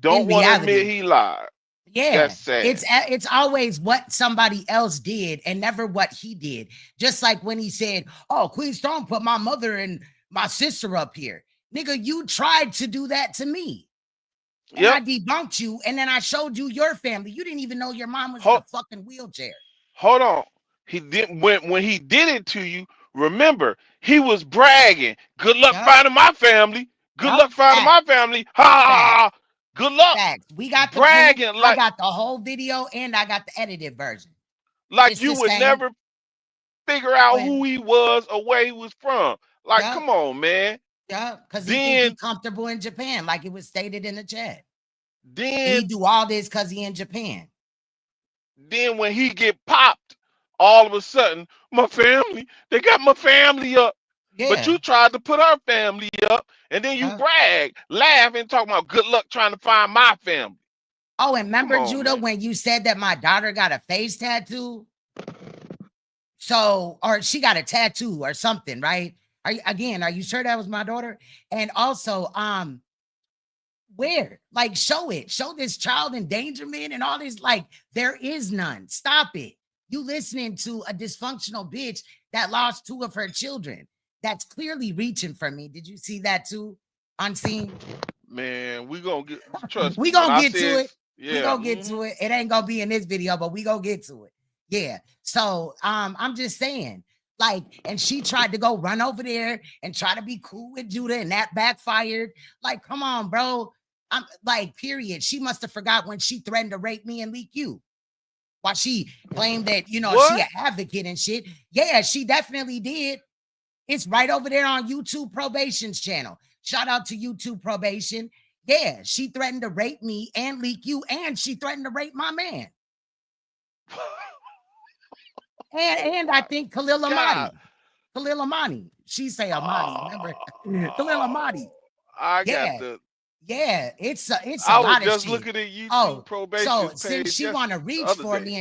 Don't want to reality. admit he lied. Yeah, That's sad. it's always what somebody else did and never what he did. Just like when he said, "Oh, Queen Storm put my mother and my sister up here." Nigga, you tried to do that to me. And I debunked you, and then I showed you your family. You didn't even know your mom was in a fucking wheelchair. Hold on. He didn't when he did it to you. Remember, he was bragging. Good luck finding my family. Good luck finding my family. Ha ha ha. Good luck. Facts. We got the bragging proof. like I got the whole video and I got the edited version. like It's you the would same. never figure out When- who he was or where he was from. Like, Yeah. come on, man. Yeah, because he think he comfortable in Japan, like it was stated in the chat. Then he do all this because he in Japan. Then when he get popped, all of a sudden, my family, they got my family up. Yeah. But you tried to put her family up, and then you brag, laugh, and talk about good luck trying to find my family. Oh, and remember, on, Judah, man. when you said that my daughter got a face tattoo? So, or she got a tattoo or something, right? Are you sure that was my daughter? And also, where? Like, show it. Show this child endangerment and all this. Like, there is none. Stop it. You listening to a dysfunctional bitch that lost 2 of her children. That's clearly reaching for me. Did you see that too? Unseen? Man, we gonna get, trust We me. gonna when I get to said- it. Yeah. We gonna get to it. It ain't gonna be in this video, but we gonna get to it. Yeah. So I'm just saying, like, and she tried to go run over there and try to be cool with Judah, and that backfired. Like, come on, bro. I'm like, period. She must have forgot when she threatened to rape me and leak you. While she claimed that, she an advocate and shit. Yeah, she definitely did. It's right over there on YouTube Probation's channel. Shout out to YouTube Probation. Yeah, she threatened to rape me and leak you, and she threatened to rape my man. and I think Khalil Amadi. Khalil Amadi. She say Amadi. Remember? Khalil Amadi. I got the. Yeah, it's a I was lot of just shit. looking at YouTube probation so page since she just want to the reach other for day. me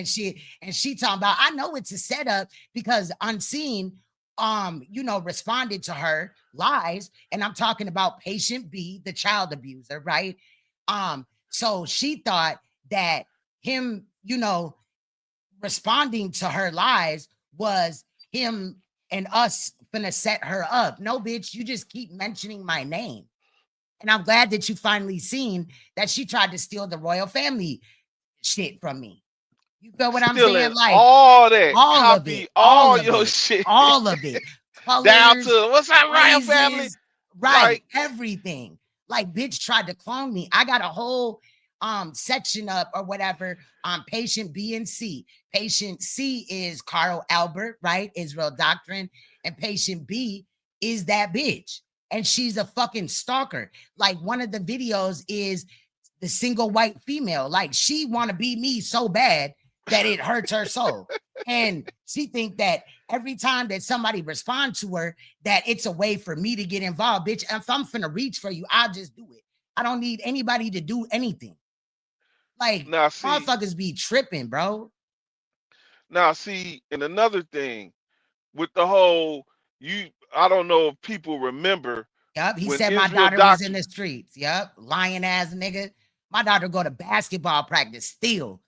and she talking about, I know it's a setup because Unseen, responded to her lies, and I'm talking about patient B, the child abuser, right? So she thought that him, responding to her lies was him and us gonna set her up. No, bitch, you just keep mentioning my name. And I'm glad that you finally seen that she tried to steal the royal family shit from me. You feel what I'm Stealing saying? Like all that, all copy of it, all of your it, shit, all of it. Colors, down to what's that royal family? phrases, right? Like- Everything. Like, bitch tried to clone me. I got a whole section up or whatever on patient B and C. Patient C is Carl Albert, right? Israel Doctrine, and patient B is that bitch. And she's a fucking stalker. Like, one of the videos is the single white female. Like, she want to be me so bad that it hurts her soul. And she think that every time that somebody responds to her, that it's a way for me to get involved. Bitch, if I'm finna reach for you, I'll just do it. I don't need anybody to do anything. Like, Now, see- motherfuckers be tripping, bro. Now, see, and another thing with the whole, I don't know if people remember. Yep, he when said my Israel daughter was in the streets. Yep, lying ass nigga. My daughter go to basketball practice still.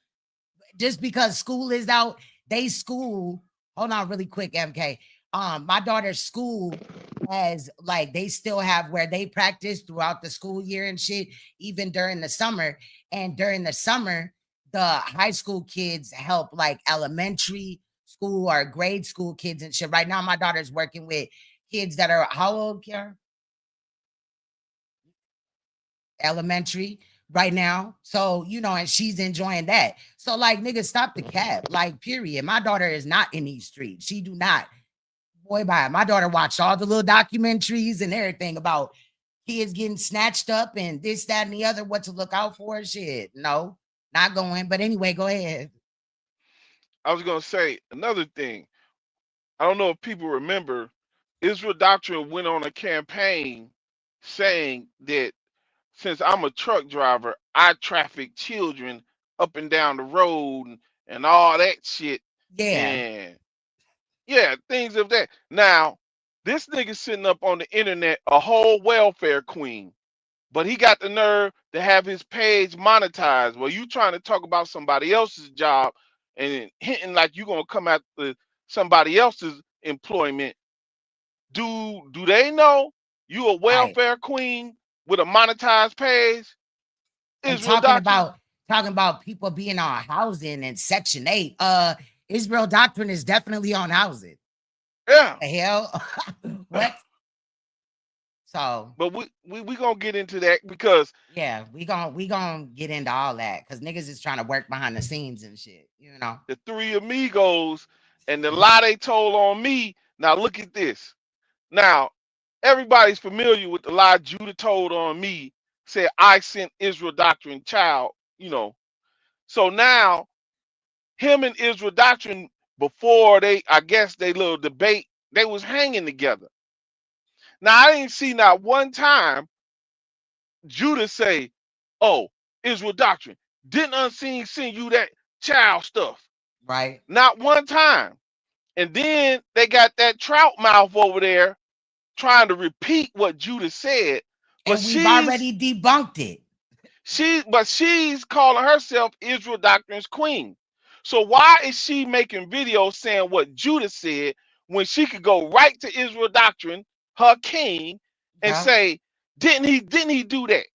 Just because school is out, they school. Hold on really quick, MK. My daughter's school has, like, they still have where they practice throughout the school year and shit, even during the summer. And during the summer, the high school kids help like elementary school or grade school kids and shit. Right now, my daughter's working with kids that are how old, Kiara? Elementary right now. So, you know, and she's enjoying that. So, like, nigga, stop the cap. Like, period. My daughter is not in these streets. She do not. Boy, bye. My daughter watched all the little documentaries and everything about kids getting snatched up and this, that, and the other, what to look out for. Shit. No, not going. But anyway, go ahead. I was gonna say another thing. I don't know if people remember, Israel Doctrine went on a campaign saying that since I'm a truck driver, I traffic children up and down the road and all that shit. Yeah. And yeah, things of that. Now, this nigga sitting up on the internet, a whole welfare queen, but he got the nerve to have his page monetized. Well, you trying to talk about somebody else's job and hinting like you gonna come after somebody else's employment. Do they know you a welfare queen with a monetized page? And Israel talking about people being on housing and Section 8. Israel Doctrine is definitely on housing. Yeah. The hell? What? So, but we gonna get into that because yeah, we gonna get into all that because niggas is trying to work behind the scenes and shit, you know. The three amigos and the lie they told on me. Now look at this. Now everybody's familiar with the lie Judah told on me. Said I sent Israel Doctrine child, you know. So now him and Israel Doctrine, before I guess they little debate, they was hanging together. Now I didn't see not one time Judah say, "Oh, Israel Doctrine, didn't Unseen send you that child stuff?" Right. Not one time. And then they got that trout mouth over there trying to repeat what Judah said. But and we've already debunked it. She's calling herself Israel Doctrine's queen. So why is she making videos saying what Judah said when she could go right to Israel Doctrine, her king, and say, didn't he do that?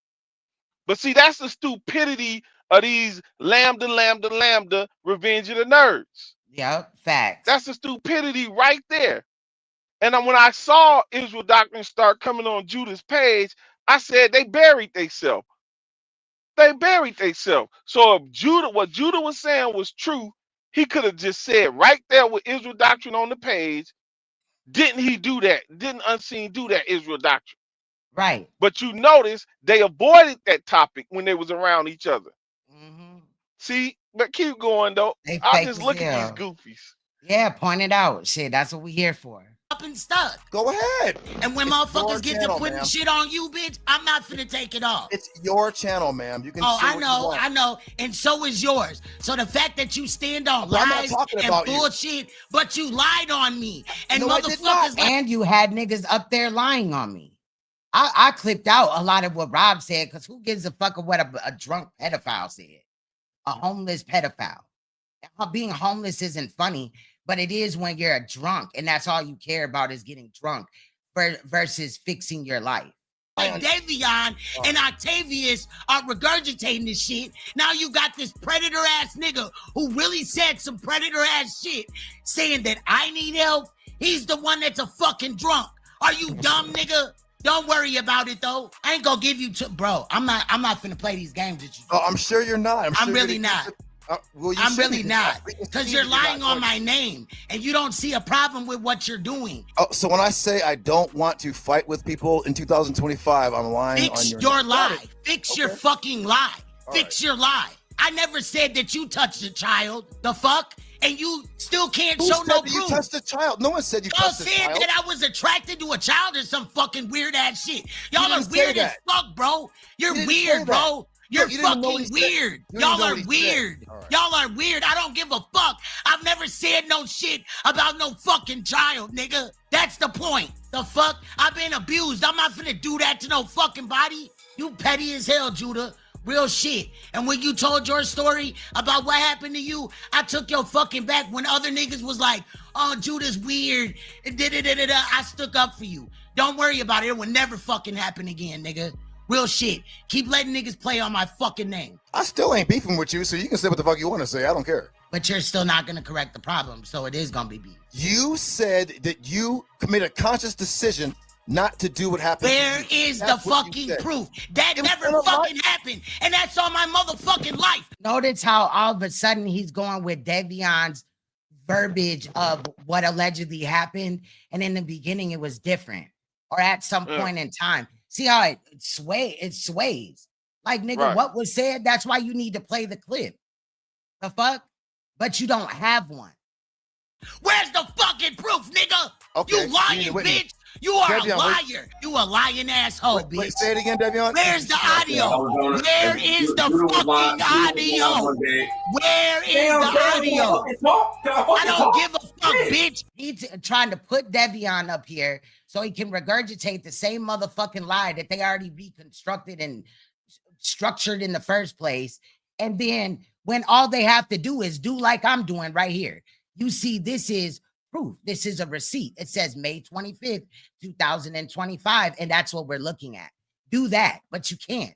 But see, that's the stupidity of these lambda revenge of the nerds. Yep, facts. That's the stupidity right there. And then when I saw Israel Doctrine start coming on Judah's page, I said they buried themselves. They buried themselves. So if what Judah was saying was true, he could have just said right there with Israel Doctrine on the page, didn't he do that? Didn't Unseen do that, Israel Doctrine? Right. But you notice they avoided that topic when they was around each other. Mm-hmm. See, but keep going though. I just look at these goofies. Yeah, point it out. Shit, that's what we here for. Up and stuck. Go ahead. And when motherfuckers get to putting shit on you, bitch, I'm not finna take it off. It's your channel, ma'am. You can. I know, and so is yours. So the fact that you stand on lies and bullshit, but you lied on me, and motherfuckers, and you had niggas up there lying on me. I clipped out a lot of what Rob said because who gives a fuck of what a drunk pedophile said? A homeless pedophile. Being homeless isn't funny, but it is when you're a drunk and that's all you care about is getting drunk versus fixing your life. Like Davion and Octavius are regurgitating this shit. Now you got this predator ass nigga who really said some predator ass shit saying that I need help. He's the one that's a fucking drunk. Are you dumb, nigga? Don't worry about it though. I ain't gonna give you bro. I'm not finna play these games with you. Oh, I'm sure you're not. I'm really not. I'm really not, because you're lying on my name and you don't see a problem with what you're doing. Oh, so when I say I don't want to fight with people in 2025, I'm lying on your lie. Fix your fucking lie. Fix your lie. I never said that you touched a child. The fuck? And you still can't show no proof. You touched a child. No one said you touched a child. Y'all said that I was attracted to a child or some fucking weird ass shit. Y'all are weird as fuck, bro. You're weird, bro. You're fucking weird. Y'all are weird. Y'all are weird. I don't give a fuck. I've never said no shit about no fucking child, nigga. That's the point. The fuck? I've been abused. I'm not finna do that to no fucking body. You petty as hell, Judah. Real shit. And when you told your story about what happened to you, I took your fucking back when other niggas was like, oh, Judah's weird. I stuck up for you. Don't worry about it. It will never fucking happen again, nigga. Real shit. Keep letting niggas play on my fucking name. I still ain't beefing with you, so you can say what the fuck you want to say. I don't care. But you're still not gonna correct the problem, so it is gonna be beef. You said that you committed a conscious decision not to do what happened. Where is the fucking proof? That never fucking happened, and that's on my motherfucking life. Notice how all of a sudden he's going with Devion's verbiage of what allegedly happened, and in the beginning it was different, or at some point in time. See how it sways. Like, nigga, what was said? That's why you need to play the clip. The fuck? But you don't have one. Where's the fucking proof, nigga? Okay, you lying bitch. You are a liar. You a lying asshole, bitch. Wait, say it again, Devion. Where's the audio? Where is the fucking audio? Where is the audio? I don't give a fuck, bitch. He's trying to put Devion up here so he can regurgitate the same motherfucking lie that they already reconstructed and structured in the first place. And then when all they have to do is do like I'm doing right here. You see, this is proof. This is a receipt. It says May 25th, 2025. And that's what we're looking at. Do that, but you can't.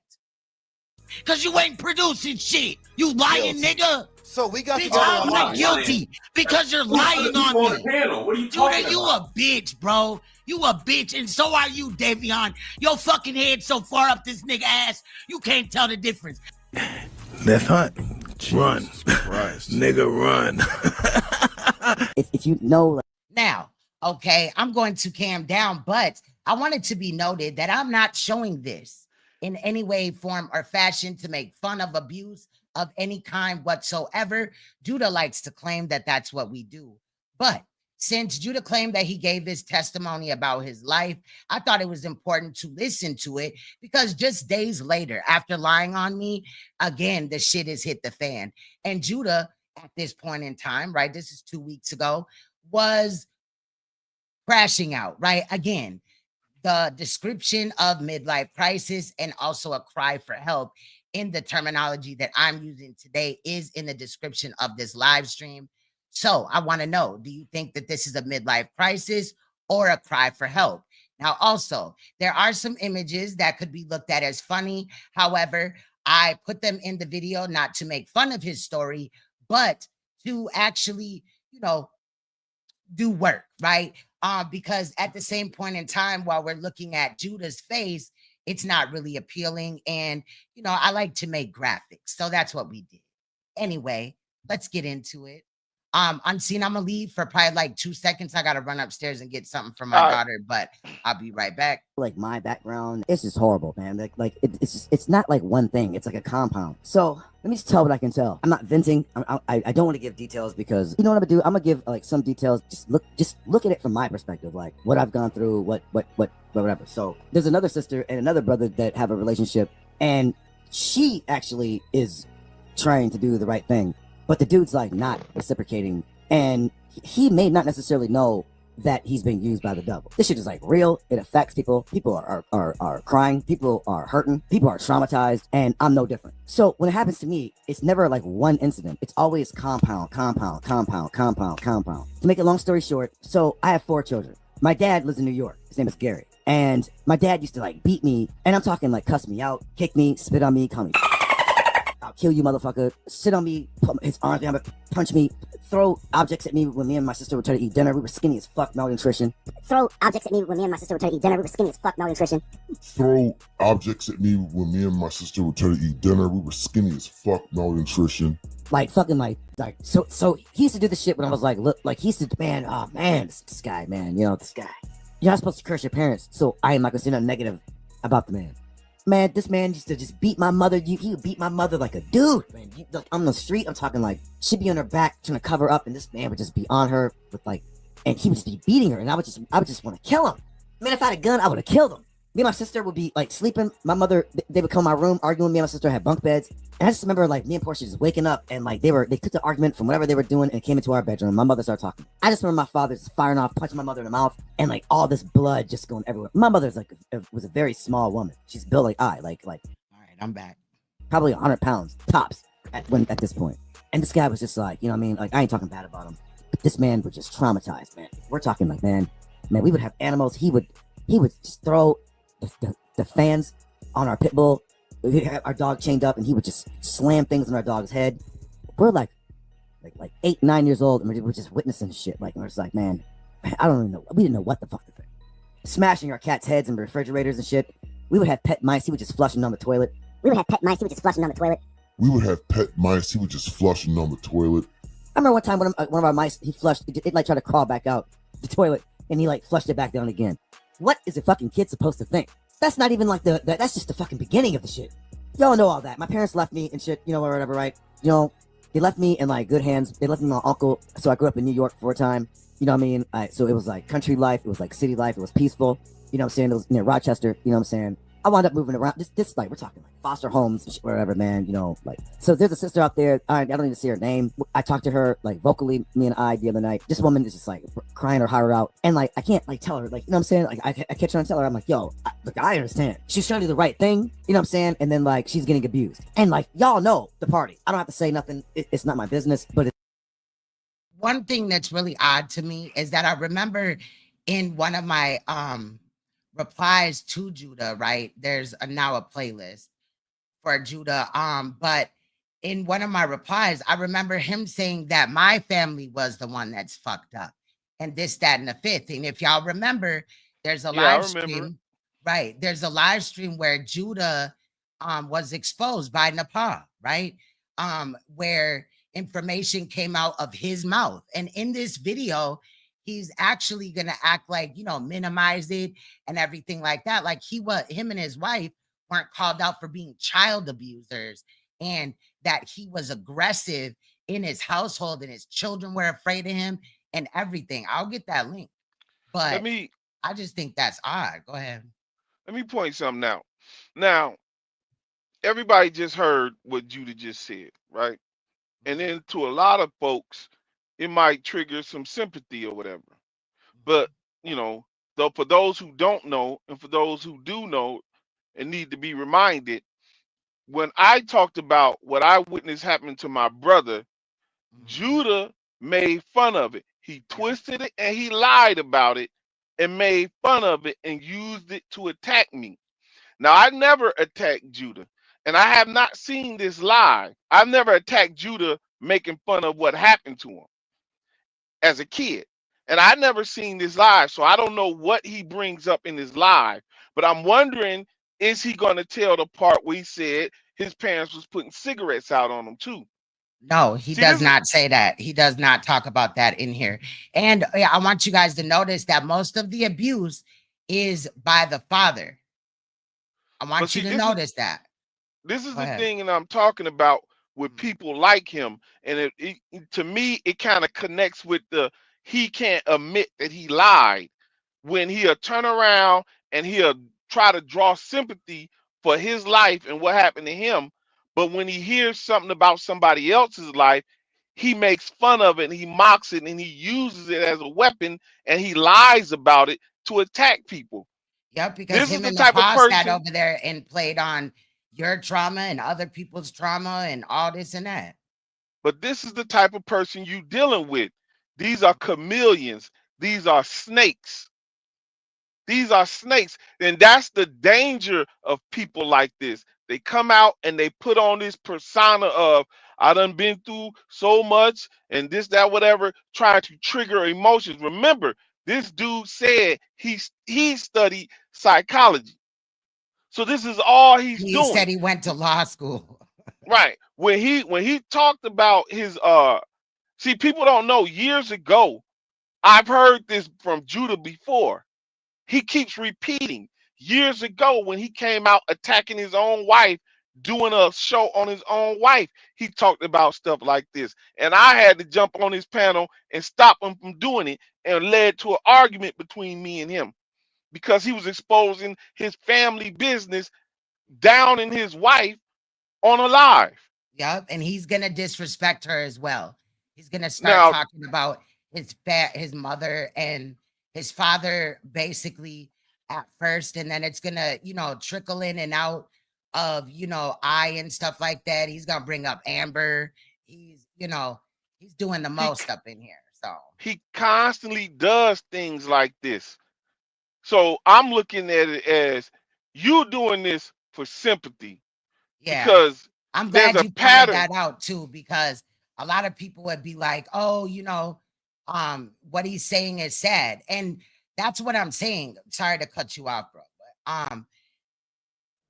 Because you ain't producing shit. You lying, nigga. So we got bitch, I'm not guilty because you're lying on me. What are you talking Judah, you a bitch, bro. You a bitch, and so are you, Devion. Your fucking head so far up this nigga ass, you can't tell the difference. Let's hunt. Run. Nigga, run. if you know. Now, okay, I'm going to calm down, but I want it to be noted that I'm not showing this in any way, form, or fashion to make fun of abuse of any kind whatsoever. Judah likes to claim that that's what we do. But since Judah claimed that he gave his testimony about his life, I thought it was important to listen to it because just days later, after lying on me, again, the shit has hit the fan. And Judah, at this point in time, right, this is 2 weeks ago, was crashing out, right? Again, the description of midlife crisis and also a cry for help in the terminology that I'm using today is in the description of this live stream. So I want to know, do you think that this is a midlife crisis or a cry for help? Now, also, there are some images that could be looked at as funny. However, I put them in the video not to make fun of his story, but to actually, do work, right? Because at the same point in time, while we're looking at Judah's face, it's not really appealing. And, I like to make graphics. So that's what we did. Anyway, let's get into it. Unseen, I'm gonna leave for probably like 2 seconds. I gotta run upstairs and get something from my daughter, but I'll be right back. Like my background, it's just horrible, man. It's not like one thing. It's like a compound. So let me just tell what I can tell. I'm not venting. I don't want to give details because you know what I'm gonna do. I'm gonna give like some details. Just look at it from my perspective, like what I've gone through, whatever. So there's another sister and another brother that have a relationship, and she actually is trying to do the right thing. But the dude's like not reciprocating, and he may not necessarily know that he's being used by the devil. This shit is like real. It affects people. People are crying. People are hurting. People are traumatized, and I'm no different. So when it happens to me, it's never like one incident. It's always compound. To make a long story short, so I have 4 children. My dad lives in New York. His name is Gary, and my dad used to like beat me, and I'm talking like cuss me out, kick me, spit on me, call me I'll kill you, motherfucker. Sit on me, put his arms down, punch me, throw objects at me when me and my sister would try to eat dinner. We were skinny as fuck, malnutrition. Throw objects at me when me and my sister would try to eat dinner. We were skinny as fuck, malnutrition. Throw objects at me when me and my sister would try to eat dinner. We were skinny as fuck, malnutrition. Like fucking like so he used to do the shit when I was like, look, like he used to, man, oh man, this guy, man, this guy. You're not supposed to curse your parents, so I am not gonna say nothing negative about the man. Man, this man used to just beat my mother. He would beat my mother like a dude. Man, on the street, I'm talking like she'd be on her back trying to cover up, and this man would just be on her with like, and he would just be beating her, and I would just want to kill him. Man, if I had a gun, I would have killed him. Me and my sister would be like sleeping. My mother, they would come in my room arguing. Me and my sister had bunk beds, and I just remember like me and Portia just waking up, and like they took the argument from whatever they were doing and came into our bedroom. My mother started talking. I just remember my father just firing off, punching my mother in the mouth, and like all this blood just going everywhere. My mother's like was a very small woman. She's built like I like. All right, I'm back. Probably 100 pounds tops at this point. And this guy was just like, you know what I mean? Like I ain't talking bad about him, but this man was just traumatized, man. We're talking like, man, we would have animals. He would just throw the fans on our pit bull. We had our dog chained up, and he would just slam things on our dog's head. We're like 8, 9 years old, and we're just witnessing shit. Like, we're just like, man, I don't even know. We didn't know what the fuck to think. Smashing our cats' heads in refrigerators and shit. We would have pet mice. He would just flush them down the toilet. We would have pet mice. He would just flush them down the toilet. We would have pet mice. He would just flush them down the toilet. I remember one time one of our mice, he flushed, it like tried to crawl back out the toilet, and he like flushed it back down again. What is a fucking kid supposed to think? That's not even like that's just the fucking beginning of the shit. Y'all know all that. My parents left me and shit, you know, or whatever, right? You know, they left me in like good hands. They left me with my uncle. So I grew up in New York for a time. You know what I mean? So it was like country life. It was like city life. It was peaceful. You know what I'm saying? It was near Rochester. You know what I'm saying? I wound up moving around. This like, we're talking like foster homes, and shit, whatever, man. You know, like, so there's a sister out there. I don't need to see her name. I talked to her like vocally, me and I, the other night. This woman is just like crying her heart out. And like, I can't like tell her, like, you know what I'm saying? Like, I kept trying to tell her, I'm like, yo, look, I understand. She's trying to do the right thing. You know what I'm saying? And then like, she's getting abused. And like, y'all know the party. I don't have to say nothing. It's not my business, but one thing that's really odd to me is that I remember in one of my replies to Judah, right? There's now a playlist for Judah. But in one of my replies, I remember him saying that my family was the one that's fucked up, and this, that, and the fifth. And if y'all remember, there's a live stream, right? There's a live stream where Judah was exposed by Nepal, right? Where information came out of his mouth. And in this video, he's actually going to act like, you know, minimize it and everything like that. Like him and his wife weren't called out for being child abusers, and that he was aggressive in his household and his children were afraid of him and everything. I'll get that link. But I just think that's odd. Go ahead. Let me point something out. Now, everybody just heard what Judah just said, right? And then to a lot of folks, it might trigger some sympathy or whatever. But, you know, though, for those who don't know, and for those who do know and need to be reminded, when I talked about what I witnessed happen to my brother, Judah made fun of it. He twisted it and he lied about it and made fun of it and used it to attack me. Now, I never attacked Judah, and I have not seen this live. I've never attacked Judah making fun of what happened to him as a kid. And I never seen this live, so I don't know what he brings up in his live. But I'm wondering, is he going to tell the part where he said his parents was putting cigarettes out on him too? No, he does not say that. He does not talk about that in here. And I want you guys to notice that most of the abuse is by the father. I want you to notice that. This is the thing that I'm talking about with people like him. And to me, it kind of connects with he can't admit that he lied, when he'll turn around and he'll try to draw sympathy for his life and what happened to him. But when he hears something about somebody else's life, he makes fun of it and he mocks it and he uses it as a weapon and he lies about it to attack people. Yep, because him and the boss sat over there and played on your trauma and other people's trauma and all this and that. But this is the type of person you dealing with. These are chameleons. These are snakes. These are snakes. And that's the danger of people like this. They come out and they put on this persona of, I done been through so much and this, that, whatever, trying to trigger emotions. Remember, this dude said he studied psychology. So this is all he's doing. He said he went to law school. Right. When he talked about his see, people don't know, years ago, I've heard this from Judah before. He keeps repeating. Years ago, when he came out attacking his own wife, doing a show on his own wife, he talked about stuff like this. And I had to jump on his panel and stop him from doing it, and led to an argument between me and him because he was exposing his family business, downing his wife on a live. Yep, and he's gonna disrespect her as well. He's gonna start talking about his mother and his father basically at first, and then it's gonna, you know, trickle in and out of, you know, I and stuff like that. He's gonna bring up Amber. He's, you know, he's doing the most up in here. So he constantly does things like this. So I'm looking at it as you doing this for sympathy Yeah. because I'm there's glad a you pointed pattern. that out too, because a lot of people would be like, oh, what he's saying is sad. And that's what I'm saying. Sorry to cut you off, bro. But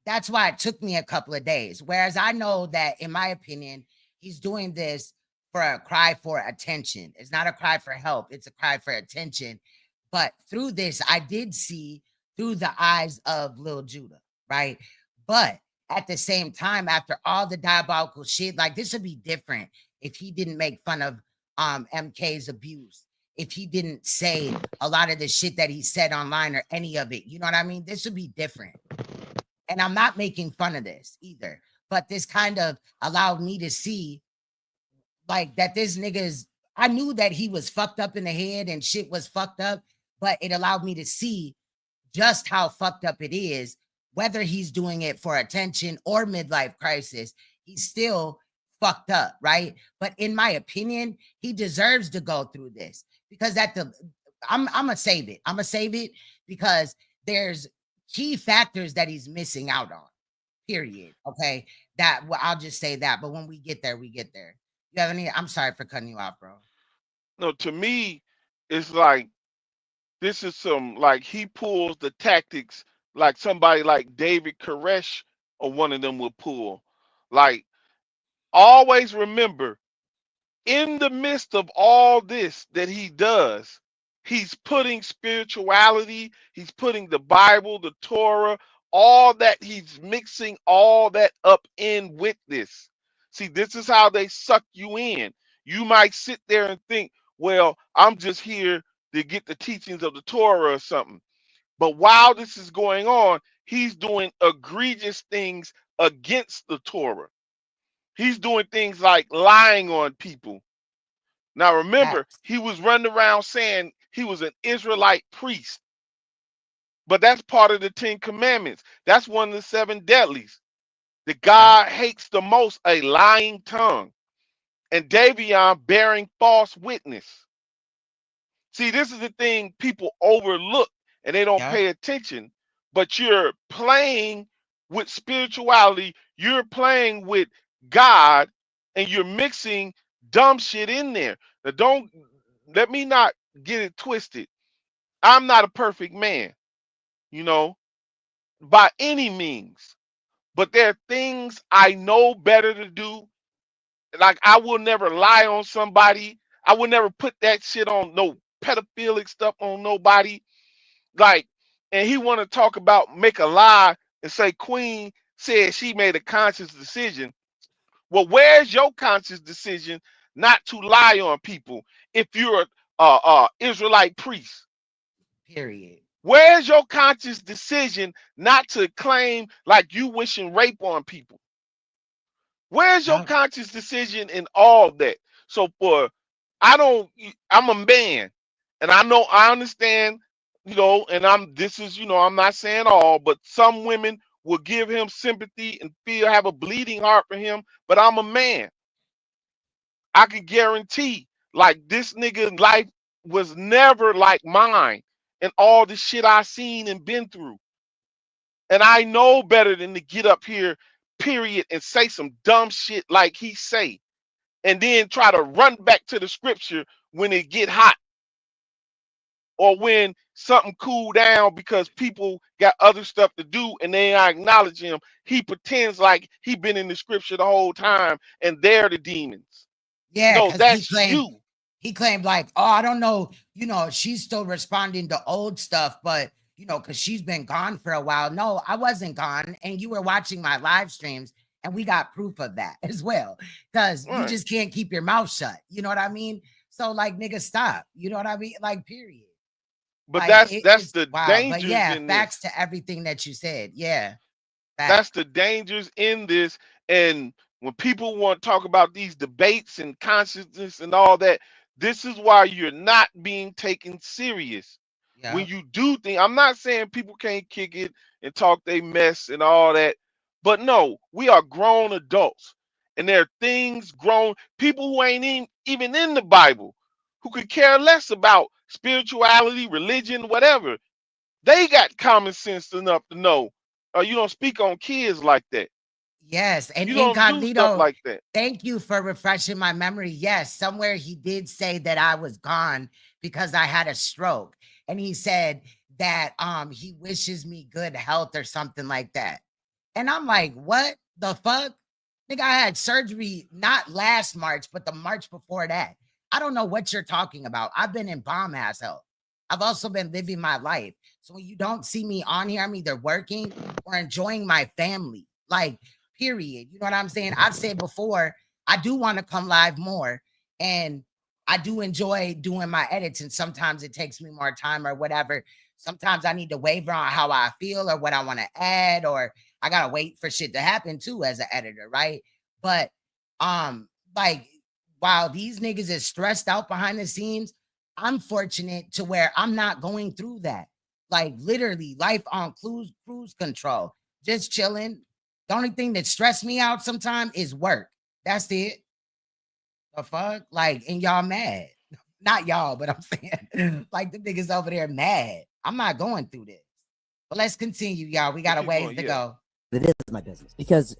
that's why it took me a couple of days. Whereas I know that, in my opinion, he's doing this for a cry for attention. It's not a cry for help, it's a cry for attention. But through this, I did see through the eyes of Lil Judah, right? But at the same time, after all the diabolical shit, like this would be different if he didn't make fun of MK's abuse, if he didn't say a lot of the shit that he said online or any of it. You know what I mean? This would be different. And I'm not making fun of this either, but this kind of allowed me to see like that this nigga's, I knew that he was fucked up in the head and shit was fucked up, but it allowed me to see just how fucked up it is, whether he's doing it for attention or midlife crisis, he's still fucked up, right? But in my opinion, he deserves to go through this because I'm gonna save it. I'm gonna save it because there's key factors that he's missing out on. Period. Okay. I'll just say that. But when we get there, we get there. You have any? I'm sorry for cutting you off, bro. No, to me, it's like this is some like he pulls the tactics like somebody like David Koresh or one of them will pull. Like always remember, in the midst of all this that he does, he's putting spirituality, he's putting the Bible, the Torah, all that, he's mixing all that up in with this. See, this is how they suck you in. You might sit there and think, well, I'm just here to get the teachings of the Torah or something. But while this is going on, he's doing egregious things against the Torah. He's doing things like lying on people. Now remember, Facts. he was running around saying he was an Israelite priest, but that's part of the Ten Commandments. That's one of the seven deadlies. The Yeah. God hates the most a lying tongue, and Davion bearing false witness. See, this is the thing people overlook and they don't Yeah. pay attention, but you're playing with spirituality, you're playing with God, and you're mixing dumb shit in there. Now, don't let me not get it twisted. I'm not a perfect man, you know, by any means, but there are things I know better to do. Like, I will never lie on somebody, I will never put that shit on no pedophilic stuff on nobody. Like, and he want to talk about make a lie and say Queen said she made a conscious decision. Well, where's your conscious decision not to lie on people if you're a Israelite priest? Period. Where's your conscious decision not to claim like you wishing rape on people? Where's your Yeah. conscious decision in all that? So for I don't I'm a man and I know I understand, you know, and this is, you know, I'm not saying all, but some women will give him sympathy and feel have a bleeding heart for him, but I'm a man. I can guarantee like this nigga life was never like mine and all the shit I seen and been through. And I know better than to get up here, period, and say some dumb shit like he say, and then try to run back to the scripture when it get hot or when something cool down because people got other stuff to do and they not acknowledge him. He pretends like he been in the scripture the whole time and they're the demons. Yeah, No, because that's you. he claimed like, oh, I don't know, she's still responding to old stuff, but because she's been gone for a while. No, I wasn't gone, and you were watching my live streams, and we got proof of that as well. Because you Right. just can't keep your mouth shut. You know what I mean? So like, nigga, stop. You know what I mean? Like, period. But Like that's it's the wild. But dangers yeah, in facts this. to everything that you said. Yeah, That's facts. the dangers in this. And when people want to talk about these debates and consciousness and all that, this is why you're not being taken serious. Yeah. When you do think, I'm not saying people can't kick it and talk they mess and all that, but no, we are grown adults. And there are things grown, people who ain't even in the Bible, who could care less about spirituality, religion, whatever. They got common sense enough to know You don't speak on kids like that. Yes, and You don't do stuff incognito, like that. thank you for refreshing my memory. Yes, somewhere he did say that I was gone because I had a stroke. And he said that he wishes me good health or something like that. And I'm like, what the fuck? Nigga, I had surgery not last March, but the March before that. I don't know what you're talking about. I've been in bomb ass health. I've also been living my life. So when you don't see me on here, I'm either working or enjoying my family. Like, period. You know what I'm saying? I've said before, I do want to come live more. And I do enjoy doing my edits. And sometimes it takes me more time or whatever. Sometimes I need to waver on how I feel or what I want to add, or I gotta wait for shit to happen too as an editor, right? But like while these niggas is stressed out behind the scenes, I'm fortunate to where I'm not going through that. Like literally, life on cruise control, just chilling. The only thing that stressed me out sometimes is work. That's it. The fuck? Like, and y'all mad. Not y'all, but I'm saying like the niggas over there mad. I'm not going through this. But let's continue, y'all. We got a Keep ways going, to yeah. go. It is my business because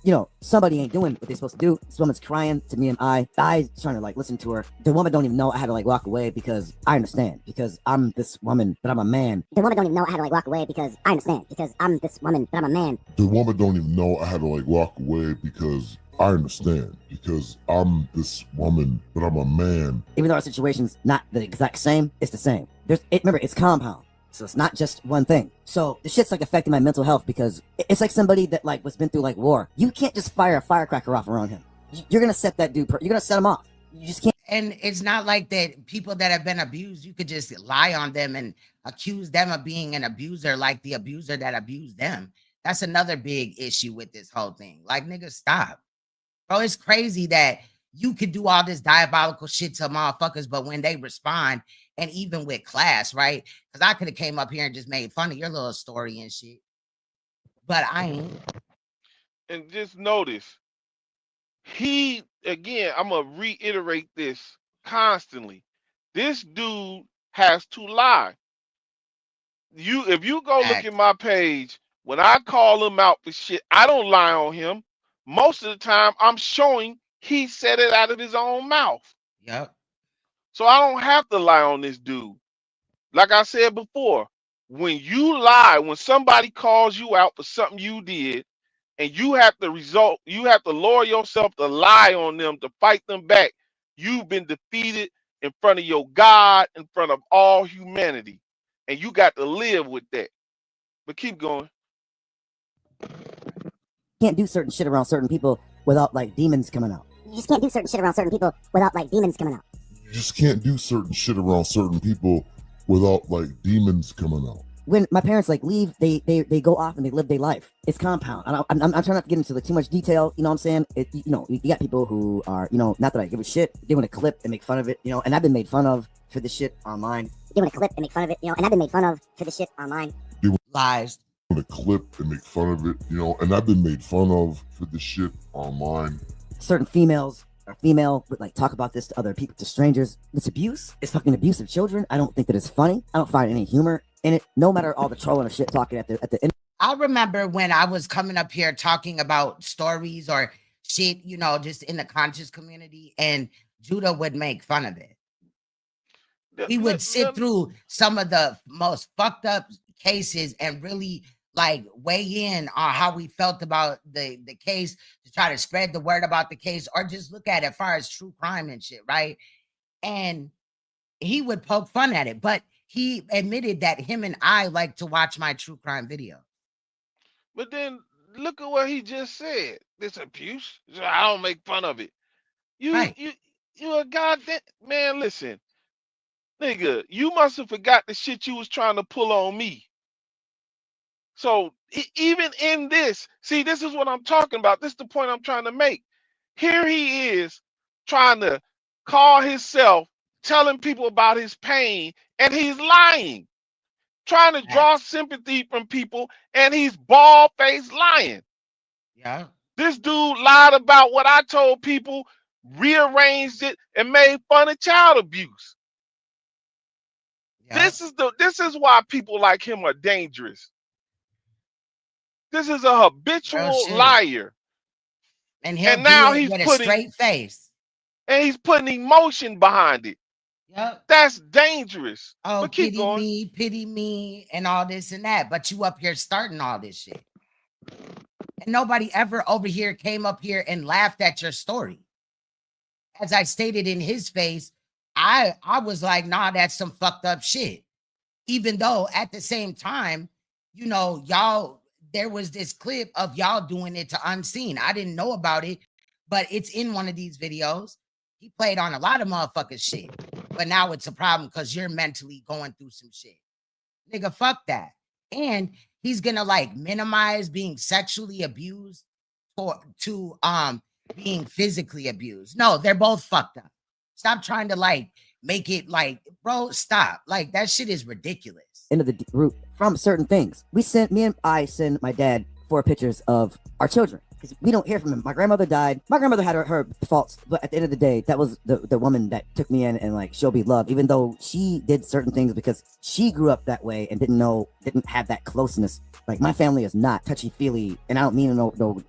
you know, somebody ain't doing what they're supposed to do. This woman's crying to me, and I trying to like listen to her. The woman don't even know I had to like walk away because I understand, because I'm this woman but I'm a man. The woman don't even know I had to like walk away because I understand, because I'm this woman but I'm a man. The woman don't even know I had to like walk away because I understand, because I'm this woman but I'm a man. Even though our situation's not the exact same, it's the same. Remember, it's compound. So it's not just one thing. So the shit's like affecting my mental health because it's like somebody that like was been through like war. You can't just fire a firecracker off around him. You're gonna set that dude. You're gonna set him off. You just can't. And it's not like that people that have been abused, you could just lie on them and accuse them of being an abuser like the abuser that abused them. That's another big issue with this whole thing. Like, nigga, stop. Bro, it's crazy that you could do all this diabolical shit to motherfuckers, but when they respond, and even with class, right? Because I could have came up here and just made fun of your little story and shit. But I ain't. And just notice, he again, I'm gonna reiterate this constantly. This dude has to lie. If you go look at my page, when I call him out for shit, I don't lie on him. Most of the time, I'm showing he said it out of his own mouth. Yep. So I don't have to lie on this dude. Like I said before, when you lie, when somebody calls you out for something you did, and you have to lower yourself to lie on them, to fight them back, you've been defeated in front of your God, in front of all humanity. And you got to live with that. But keep going. Can't do certain shit around certain people without like demons coming out. You just can't do certain shit around certain people without like demons coming out. You just can't do certain shit around certain people without like demons coming out. When my parents like leave, they go off and they live their life. It's compound. I'm trying not to get into like too much detail. You know what I'm saying? You know, you got people who are, you know, not that I give a shit. They want to clip and make fun of it, you know. And I've been made fun of for this shit online. They want to clip and make fun of it, you know. And I've been made fun of for this shit online. Lies. To clip and make fun of it, you know, and I've been made fun of for this shit online. Certain females are female, but like talk about this to other people, to strangers. This abuse is fucking abuse of children. I don't think that it's funny. I don't find any humor in it. No matter all the trolling of shit talking at the end. I remember when I was coming up here talking about stories or shit, you know, just in the conscious community, and Judah would make fun of it. He would sit through some of the most fucked up cases and really like weigh in on how we felt about the case, to try to spread the word about the case, or just look at it as far as true crime and shit, right? And he would poke fun at it, but he admitted that him and I like to watch my true crime video. But then look at what he just said. This abuse. I don't make fun of it. You a goddamn man. Listen, nigga, you must have forgot the shit you was trying to pull on me. So even in this, see, this is what I'm talking about. This is the point I'm trying to make. Here he is trying to call himself, telling people about his pain, and he's lying, trying to draw sympathy from people, and he's bald-faced lying. Yeah. This dude lied about what I told people, rearranged it, and made fun of child abuse. Yeah. This is why people like him are dangerous. This is a Real habitual shit. liar. And he'll And do now it with a straight face. he's putting emotion behind it. Yep. That's dangerous. Oh, But keep going. pity me, and all this and that. But you up here starting all this shit. And nobody ever over here came up here and laughed at your story. As I stated in his face, I was like, nah, that's some fucked up shit. Even though at the same time, you know, y'all, there was this clip of y'all doing it to Unseen. I didn't know about it, but it's in one of these videos. He played on a lot of motherfuckers shit, but now it's a problem because you're mentally going through some shit. Nigga, fuck that. And he's gonna like minimize being sexually abused to being physically abused. No, they're both fucked up. Stop trying to like make it like, bro, stop. Like that shit is ridiculous. Into the root from certain things. Me and I send my dad 4 pictures of our children. We don't hear from him. My grandmother died. My grandmother had her faults, but at the end of the day, that was the woman that took me in and like showed me love, even though she did certain things because she grew up that way and didn't have that closeness. Like my family is not touchy-feely, and I don't mean no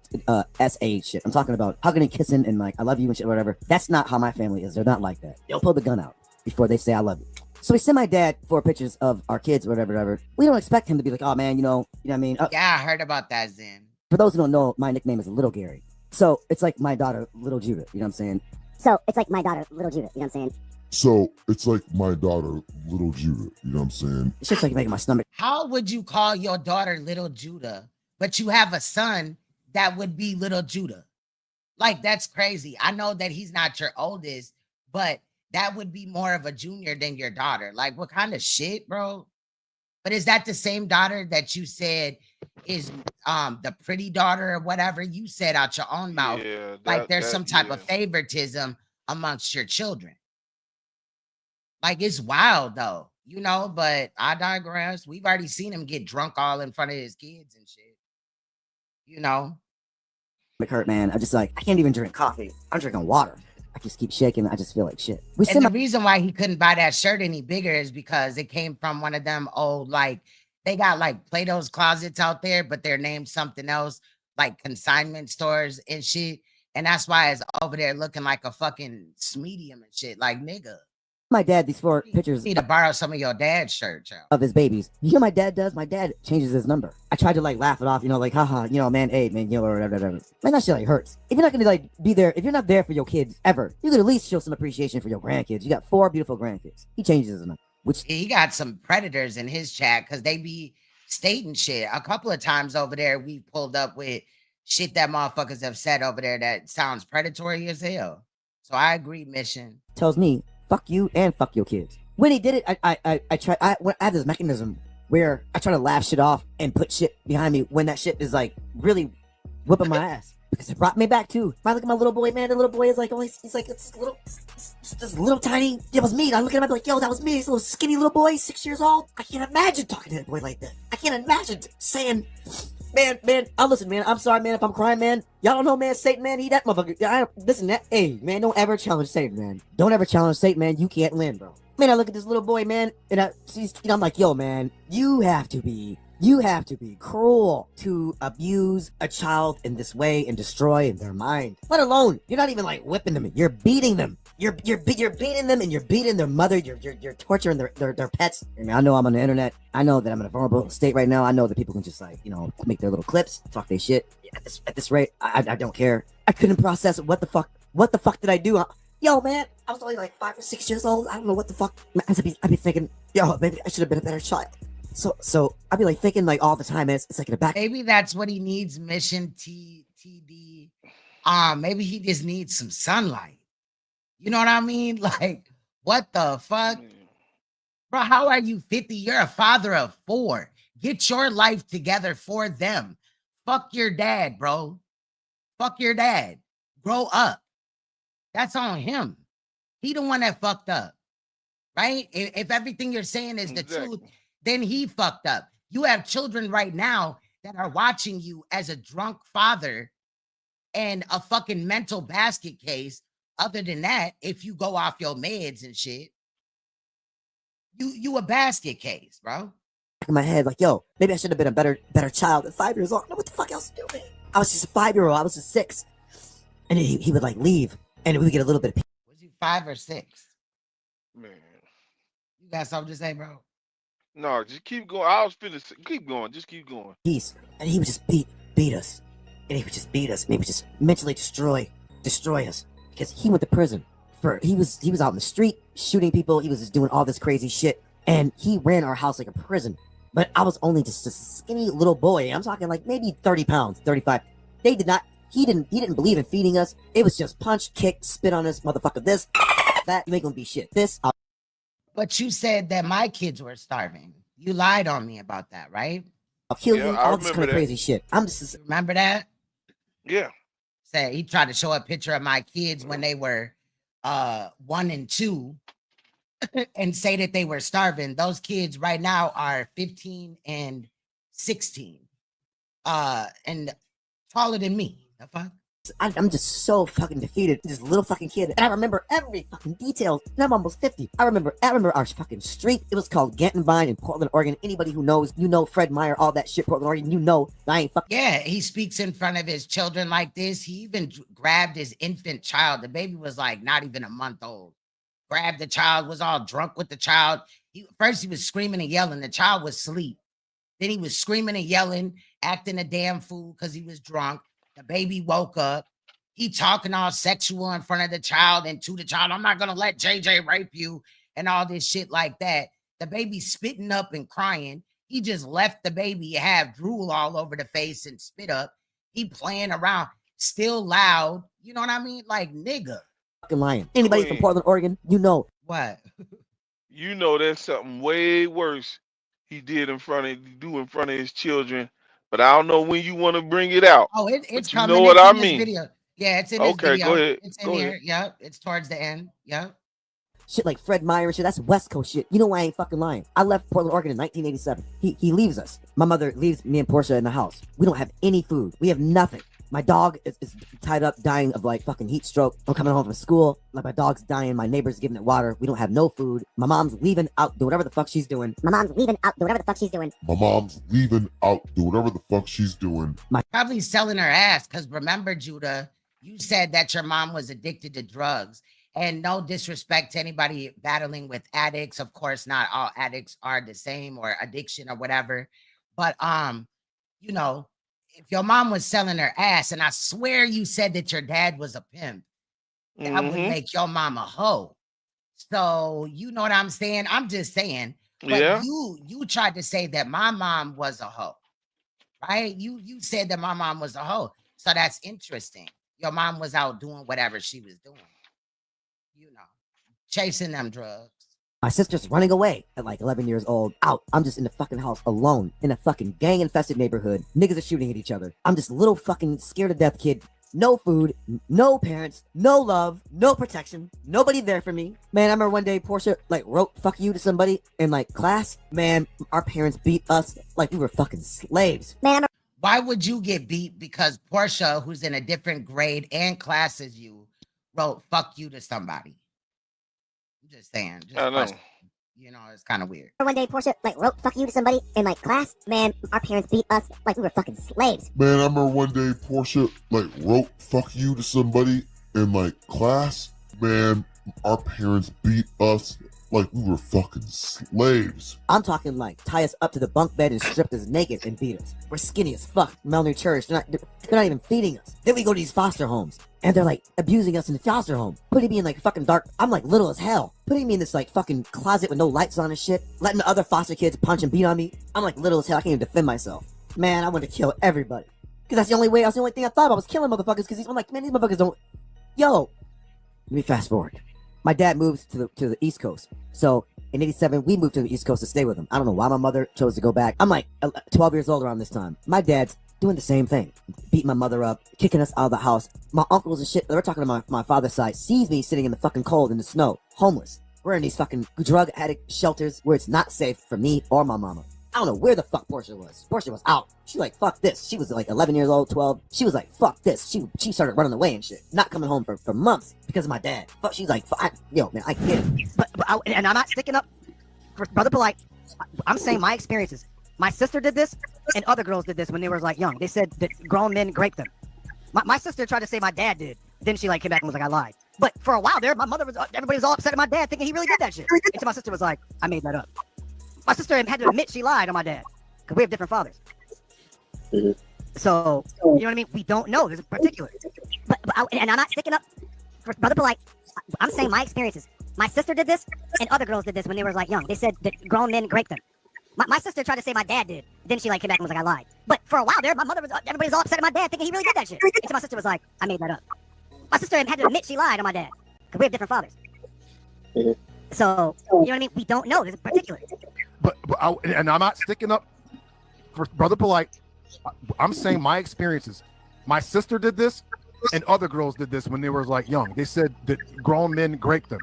SA shit. I'm talking about hugging and kissing and like I love you and shit, whatever. That's not how my family is. They're not like that. They'll pull the gun out before they say I love you. So we send my dad 4 pictures of our kids, whatever. We don't expect him to be like, oh man, you know what I mean? Yeah, I heard about that, Zen. For those who don't know, my nickname is Little Gary. So it's like my daughter, Little Judah. You know what I'm saying? So it's like my daughter, little Judah. You know what I'm saying? So it's like my daughter, Little Judah. You know what I'm saying? It's just like making my stomach. How would you call your daughter Little Judah, but you have a son that would be Little Judah? Like, that's crazy. I know that he's not your oldest, but that would be more of a junior than your daughter. Like, what kind of shit, bro? But is that the same daughter that you said is the pretty daughter or whatever you said out your own mouth? Yeah, like there's some type of favoritism amongst your children. Like it's wild though, you know, but I digress. We've already seen him get drunk all in front of his kids and shit. You know? Hurt, man. I just like, I can't even drink coffee. I'm drinking water. I just keep shaking. I just feel like shit. And the reason why he couldn't buy that shirt any bigger is because it came from one of them old, like, they got like Plato's Closets out there, but they're named something else, like consignment stores and shit. And that's why it's over there looking like a fucking medium and shit. Like, nigga. My dad, these 4 pictures. You need to borrow some of your dad's shirt, child. Of his babies. You know what my dad does? My dad changes his number. I tried to like laugh it off, you know, like, haha, you know, man, hey, man, you know, whatever. Man, that shit like hurts. If you're not gonna like be there, if you're not there for your kids ever, you could at least show some appreciation for your grandkids. You got 4 beautiful grandkids. He changes his number. Which he got some predators in his chat because they be stating shit. A couple of times over there, we pulled up with shit that motherfuckers have said over there that sounds predatory as hell. So I agree, Mission. Tells me, fuck you and fuck your kids. When he did it, I have this mechanism where I try to laugh shit off and put shit behind me when that shit is like really whipping my ass. Because it brought me back too. If I look at my little boy, man, the little boy is like, always, he's like, it's this little tiny, it was me. I look at him, I'm like, yo, that was me. This little skinny little boy, 6 years old. I can't imagine talking to that boy like that. I can't imagine saying, man, listen, man, I'm sorry, man, if I'm crying, man. Y'all don't know, man, Satan, man, he that motherfucker. Listen, hey, man, don't ever challenge Satan, man. Don't ever challenge Satan, man. You can't win, bro. Man, I look at this little boy, man, and I'm like, yo, man, you have to be cruel to abuse a child in this way and destroy their mind. Let alone, you're not even like whipping them, you're beating them. You're beating them and you're beating their mother, you're torturing their pets. I mean, I know I'm on the internet. I know that I'm in a vulnerable state right now. I know that people can just like, you know, make their little clips, talk their shit. At this rate, I don't care. I couldn't process what the fuck did I do? Yo, man, I was only like 5 or 6 years old. I don't know what the fuck. I'd be thinking, yo, maybe I should have been a better child. So I'd be like thinking like all the time. It's like in the back. Maybe that's what he needs. Mission TD. Maybe he just needs some sunlight. You know what I mean? Like, what the fuck, bro? How are you 50? You're a father of 4. Get your life together for them. Fuck your dad, bro. Fuck your dad. Grow up. That's on him. He the one that fucked up, right? If everything you're saying is the truth, then he fucked up. You have children right now that are watching you as a drunk father and a fucking mental basket case. Other than that, if you go off your meds and shit, you a basket case, bro. in my head, like, yo, maybe I should have been a better child at 5 years old. No, what the fuck else to do, man? I was just a 5-year-old. I was just 6. And he would like leave, and we would get a little bit of Was you 5 or 6? Man. You got something to say, bro? No, just keep going. I was feeling keep going. Just keep going. peace. And he would just beat us. And he would just beat us. And he would just mentally destroy us. Because he went to prison. He was out in the street shooting people. He was just doing all this crazy shit. And he ran our house like a prison. But I was only just a skinny little boy. I'm talking like maybe 30 pounds, 35. He didn't believe in feeding us. It was just punch, kick, spit on us, motherfucker, this, that, you ain't gonna be shit. But you said that my kids were starving. You lied on me about that, right? I'll kill Yeah, you, I all this kind of remember that. crazy shit. I'm just Remember that? Yeah. Say he tried to show a picture of my kids when they were 1 and 2 and say that they were starving. Those kids right now are 15 and 16. And taller than me. The fuck? I'm just so fucking defeated. This little fucking kid. And I remember every fucking detail. And I'm almost 50. I remember our fucking street. It was called Gantonvine in Portland, Oregon. Anybody who knows, you know Fred Meyer, all that shit, Portland, Oregon, you know I ain't fucking. Yeah, he speaks in front of his children like this. He even grabbed his infant child. The baby was like not even a month old. Grabbed the child, was all drunk with the child. First he was screaming and yelling. The child was asleep. Then he was screaming and yelling, acting a damn fool because he was drunk. The baby woke up. He talking all sexual in front of the child and to the child. I'm not going to let JJ rape you and all this shit like that. The baby spitting up and crying. He just left the baby have drool all over the face and spit up. He playing around, still loud. You know what I mean? Like, nigga. Fucking lying. Anybody from Portland, Oregon, you know. What? You know there's something way worse he did in front of his children. But I don't know when you want to bring it out. Oh, it's but you coming. know what It's I in this mean. video. Yeah, it's in this Okay, video. go ahead. It's in Go here. ahead. Yep, it's towards the end. Yep. Shit like Fred Meyer and shit. That's West Coast shit. You know why I ain't fucking lying. I left Portland, Oregon in 1987. He leaves us. My mother leaves me and Portia in the house. We don't have any food. We have nothing. My dog is tied up, dying of like fucking heat stroke. I'm coming home from school. Like my dog's dying. My neighbor's giving it water. We don't have no food. My mom's leaving out, do whatever the fuck she's doing. Probably selling her ass because remember, Judah, you said that your mom was addicted to drugs. And no disrespect to anybody battling with addicts. Of course, not all addicts are the same or addiction or whatever. But you know, if your mom was selling her ass, and I swear you said that your dad was a pimp, that would make your mom a hoe. So you know what I'm saying? I'm just saying. But Yeah. you tried to say that my mom was a hoe, right? You said that my mom was a hoe. So that's interesting. Your mom was out doing whatever she was doing. You know, chasing them drugs. My sister's running away at like 11 years old. Out. I'm just in the fucking house alone in a fucking gang-infested neighborhood. Niggas are shooting at each other. I'm just a little fucking scared to death kid. No food, no parents, no love, no protection. Nobody there for me. Man, I remember one day Portia like wrote "fuck you" to somebody in like class. Man, our parents beat us like we were fucking slaves. Why would you get beat because Portia, who's in a different grade and class as you, wrote "fuck you" to somebody? I'm just saying. I know. You know, it's kind of weird. One day Portia like wrote "fuck you" to somebody in like class. Man, our parents beat us like we were fucking slaves. Man, I remember one day Portia like wrote "fuck you" to somebody in like class. Man, our parents beat us like we were fucking slaves. I'm talking like tie us up to the bunk bed and stripped us naked and beat us. We're skinny as fuck, malnourished. They're not even feeding us. Then we go to these foster homes and they're like abusing us in the foster home, putting me in like fucking dark. I'm like little as hell, putting me in this like fucking closet with no lights on and shit, letting the other foster kids punch and beat on me. I'm like little as hell. I can't even defend myself. Man, I want to kill everybody because that's the only way. That's the only thing I thought about was killing motherfuckers. Because I'm like, man, these motherfuckers don't. Yo, let me fast forward. My dad moves to the East Coast. So in 87, we moved to the East Coast to stay with him. I don't know why my mother chose to go back. I'm like 12 years old around this time. My dad's doing the same thing. Beating my mother up, kicking us out of the house. My uncles and shit, they're talking to my father's side, sees me sitting in the fucking cold in the snow, homeless. We're in these fucking drug addict shelters where it's not safe for me or my mama. I don't know where the fuck Portia was. Portia was out. She like, fuck this. She was like 11 years old, 12. She was like, fuck this. She started running away and shit. Not coming home for months because of my dad. Fuck, she's like, yo, man, I get it. And I'm not sticking up for Brother Polite. I'm saying my experiences. My sister did this, and other girls did this when they were like young. They said that grown men raped them. My sister tried to say my dad did. Then she like came back and was like, I lied. But for a while there, my mother was, everybody was all upset at my dad thinking he really did that shit. Until my sister was like, I made that up. My sister had to admit she lied on my dad because we have different fathers. So, you know what I mean? We don't know. There's a particular. And I'm not sticking up for Brother Polite. I'm saying my experiences. My sister did this, and other girls did this when they were like young. They said that grown men raped them. My sister tried to say my dad did. Then she like came back and was like, I lied. But for a while there, my mother was, everybody was all upset at my dad thinking he really did that shit. Until my sister was like, I made that up. My sister had to admit she lied on my dad because we have different fathers. So, you know what I mean? We don't know. There's a particular. And I'm not sticking up for Brother Polite. I'm saying my experiences. My sister did this, and other girls did this when they were like young. They said that grown men raped them.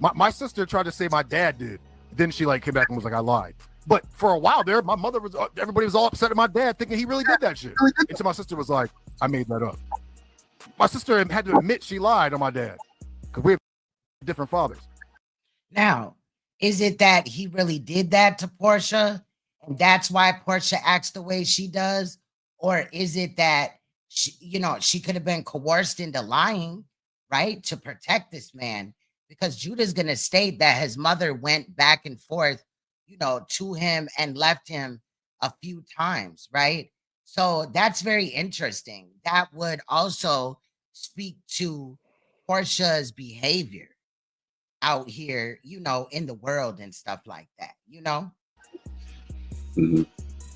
My sister tried to say my dad did. Then she like came back and was like, I lied. But for a while there, my mother was, everybody was all upset at my dad thinking he really did that shit. Until my sister was like, I made that up. My sister had to admit she lied on my dad because we have different fathers. Now, is it that he really did that to Portia and that's why Portia acts the way she does? Or is it that, she could have been coerced into lying, right, to protect this man? Because Judah's going to state that his mother went back and forth, to him and left him a few times, right? So that's very interesting. That would also speak to Portia's behavior out here, in the world and stuff like that,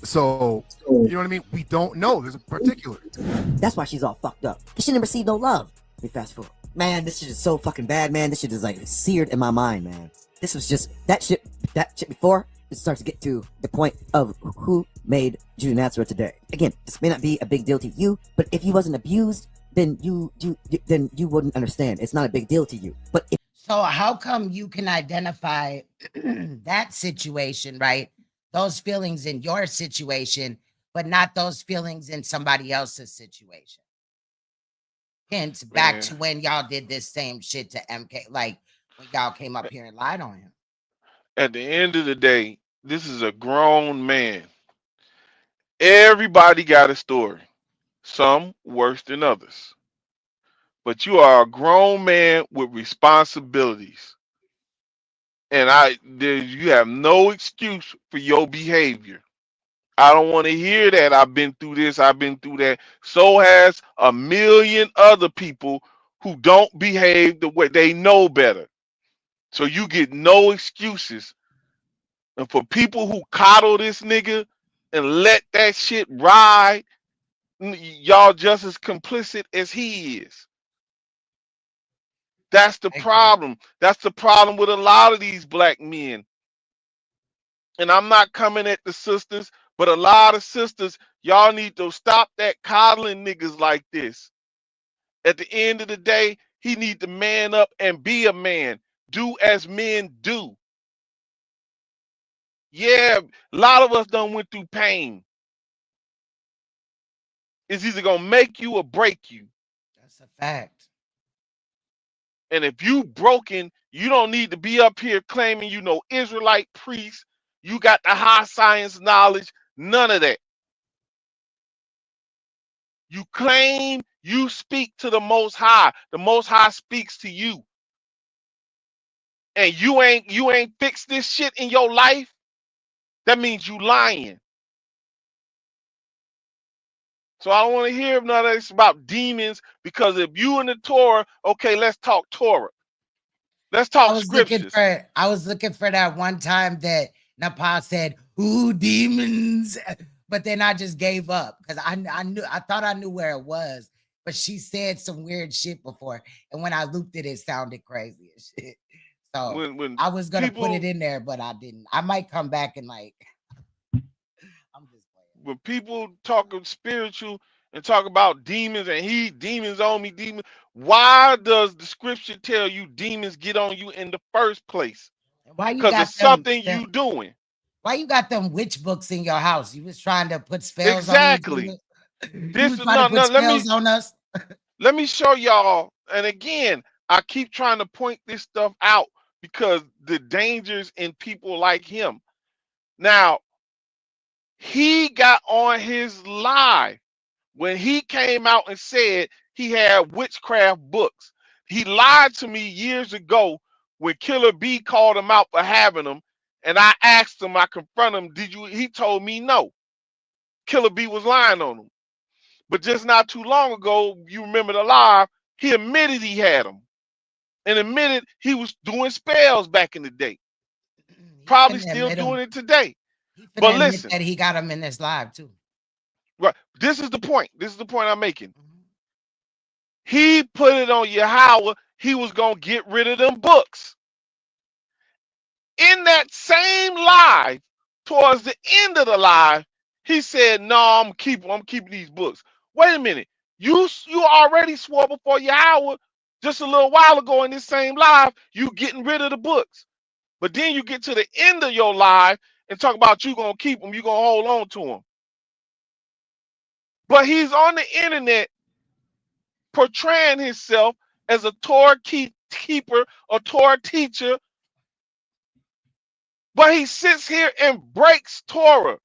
So, you know what I mean? We don't know. There's a particular. That's why she's all fucked up. She didn't receive no love. We fast forward. Man, this shit is so fucking bad, man. This shit is like seared in my mind, man. This was just that shit before it starts to get to the point of who made JUDHAH Natzarah today. Again, this may not be a big deal to you, but if you wasn't abused, then you wouldn't understand. It's not a big deal to you. But so how come you can identify that situation, right? Those feelings in your situation, but not those feelings in somebody else's situation? Hence, back to when y'all did this same shit to MK, like when y'all came up here and lied on him. At the end of the day, this is a grown man. Everybody got a story, some worse than others. But you are a grown man with responsibilities. And you have no excuse for your behavior. I don't want to hear that I've been through this, I've been through that. So has a million other people who don't behave the way they know better. So you get no excuses. And for people who coddle this nigga and let that shit ride, y'all just as complicit as he is. That's the problem. That's the problem with a lot of these black men. And I'm not coming at the sisters, but a lot of sisters, y'all need to stop that coddling niggas like this. At the end of the day, he need to man up and be a man. Do as men do. Yeah, a lot of us done went through pain. It's either gonna make you or break you. That's a fact. And if you broken, you don't need to be up here claiming you know Israelite priest. You got the high science knowledge. None of that. You claim you speak to the Most High. The Most High speaks to you. And you ain't fixed this shit in your life. That means you lying. So I don't want to hear none of this about demons, because if you in the Torah, okay, let's talk Torah. Let's talk scriptures. I was looking for that one time that Nepal said, "Ooh, demons," but then I just gave up because I thought I knew where it was, but she said some weird shit before, and when I looped it, it sounded crazy as shit. So when I was gonna put it in there, but I didn't. I might come back and like. I'm just playing. When people talk of spiritual and talk about demons and demons on me, demons, why does the scripture tell you demons get on you in the first place? Why you Because got it's something you doing. Why you got them witch books in your house? You was trying to put spells exactly. on us? This is not. On us. Let me show y'all. And again, I keep trying to point this stuff out because the dangers in people like him. Now, He got on his live when he came out and said he had witchcraft books. He lied to me years ago when Killer B called him out for having them, and I asked him, I confronted him, did you? He told me no. Killer B was lying on him. But just not too long ago, you remember the live, he admitted he had them and admitted he was doing spells back in the day. Probably still doing it today. But listen, that he got him in this live too. Right. This is the point. This is the point I'm making. He put it on Yahweh. He was going to get rid of them books. In that same live, towards the end of the live, he said, no, I'm keeping these books. Wait a minute. You already swore before Yahweh just a little while ago in this same live, you getting rid of the books. But then you get to the end of your live and talk about you going to keep them, you going to hold on to them. But he's on the internet portraying himself as a Torah keeper, a Torah teacher, but he sits here and breaks Torah.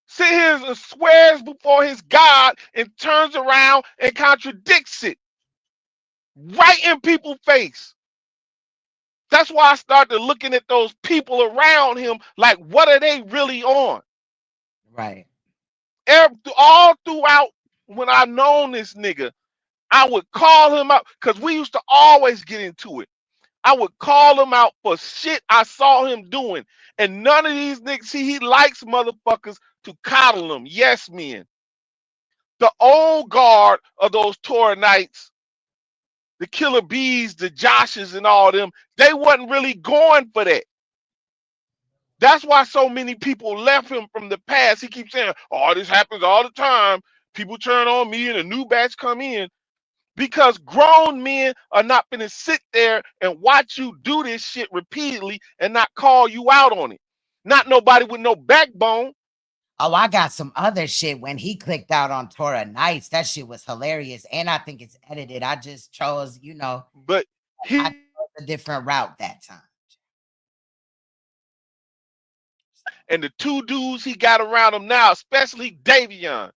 Sit here and swears before his God and turns around and contradicts it right in people's face. That's why I started looking at those people around him like, what are they really on? Right. All throughout when I known this nigga, I would call him out because we used to always get into it. I would call him out for shit I saw him doing. And none of these niggas, see, he likes motherfuckers to coddle him. Yes, men. The old guard of those Torah Knights, the Killer Bees, the Joshes, and all them, they wasn't really going for that. That's why so many people left him from the past. He keeps saying, oh, this happens all the time. People turn on me and a new batch come in. Because grown men are not going to sit there and watch you do this shit repeatedly and not call you out on it. Not nobody with no backbone. Oh, I got some other shit when he clicked out on Torah Nights. That shit was hilarious. And I think it's edited. I just chose, But I chose a different route that time. And the two dudes he got around him now, especially Davion.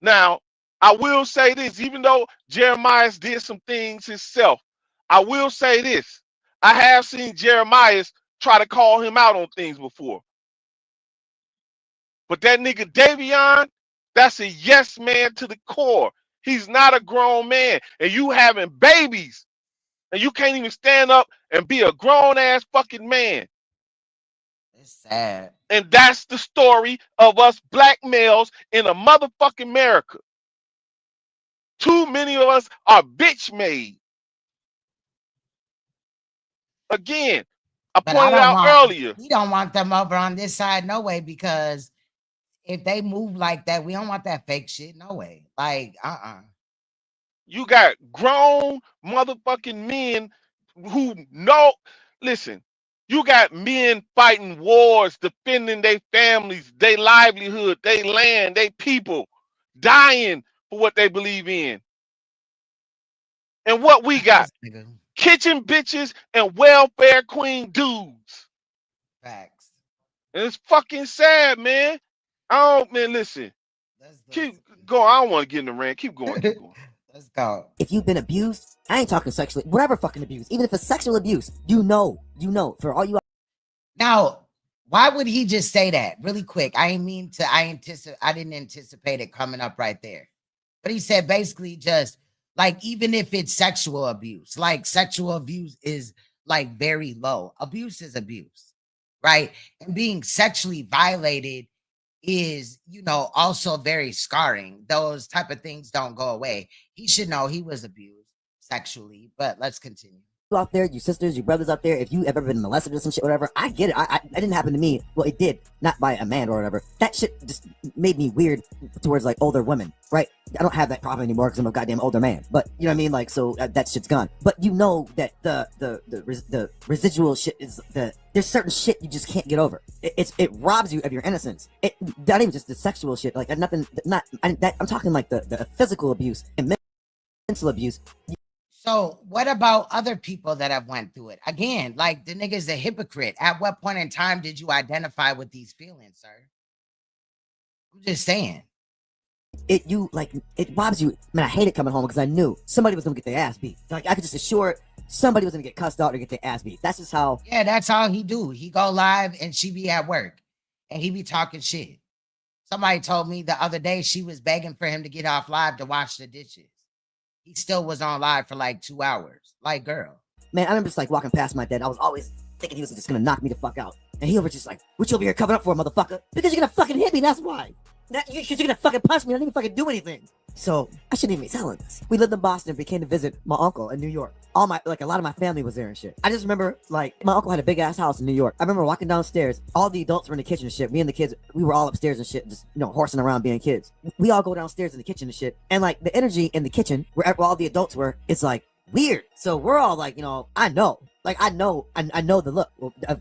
Now, I will say this, even though Jeremiah did some things himself, I will say this. I have seen Jeremiah try to call him out on things before. But that nigga Davion, that's a yes man to the core. He's not a grown man. And you having babies. And you can't even stand up and be a grown ass fucking man. It's sad. And that's the story of us black males in a motherfucking America. Too many of us are bitch made. Again, I pointed out earlier. We don't want them over on this side, no way, because if they move like that, we don't want that fake shit, no way. Like, You got grown motherfucking men who know. Listen, you got men fighting wars, defending their families, their livelihood, their land, their people, dying for what they believe in. And what we got? Kitchen bitches and welfare queen dudes. Facts. And it's fucking sad, man. Man, listen. Keep going. I don't want to get in the rant. Keep going. Keep going. Let's go. If you've been abused, I ain't talking sexually, whatever fucking abuse, even if it's sexual abuse, you know, for all you. Now, why would he just say that really quick? I didn't anticipate it coming up right there. But he said basically just like, even if it's sexual abuse, like sexual abuse is like very low. Abuse is abuse, right? And being sexually violated is, also very scarring. Those type of things don't go away. He should know he was abused sexually, but let's continue. Out there, your sisters, your brothers out there, if you ever been molested or some shit, whatever, I get it. That didn't happen to me. Well, it did, not by a man or whatever. That shit just made me weird towards like older women, right? I don't have that problem anymore because I'm a goddamn older man. But you know what I mean? Like, so that shit's gone. But you know that the residual shit is there's certain shit you just can't get over. It robs you of your innocence. Not even just the sexual shit. Like nothing. I'm talking like the physical abuse and mental abuse. So what about other people that have went through it? Again, like the nigga's a hypocrite. At what point in time did you identify with these feelings, sir? I'm just saying. It robs you. Man, I hated coming home because I knew somebody was gonna get their ass beat. Like I could just assure somebody was gonna get cussed out or get their ass beat. That's just how. Yeah, that's how he do. He go live and she be at work and he be talking shit. Somebody told me the other day she was begging for him to get off live to wash the dishes. He still was on live for like 2 hours. Like, girl. Man, I remember just like walking past my dad. I was always thinking he was just gonna knock me the fuck out. And he was just like, "What you over here covering up for, motherfucker? Because you're gonna fucking hit me. That's why. Because you're gonna fucking punch me. I didn't even fucking do anything." So I shouldn't even be telling this. We lived in Boston and we came to visit my uncle in New York. A lot of my family was there and shit. I just remember like my uncle had a big ass house in New York. I remember walking downstairs. All the adults were in the kitchen and shit. Me and the kids, we were all upstairs and shit, just horsing around being kids. We all go downstairs in the kitchen and shit. And like the energy in the kitchen where all the adults were, it's like weird. So we're all like, I know the look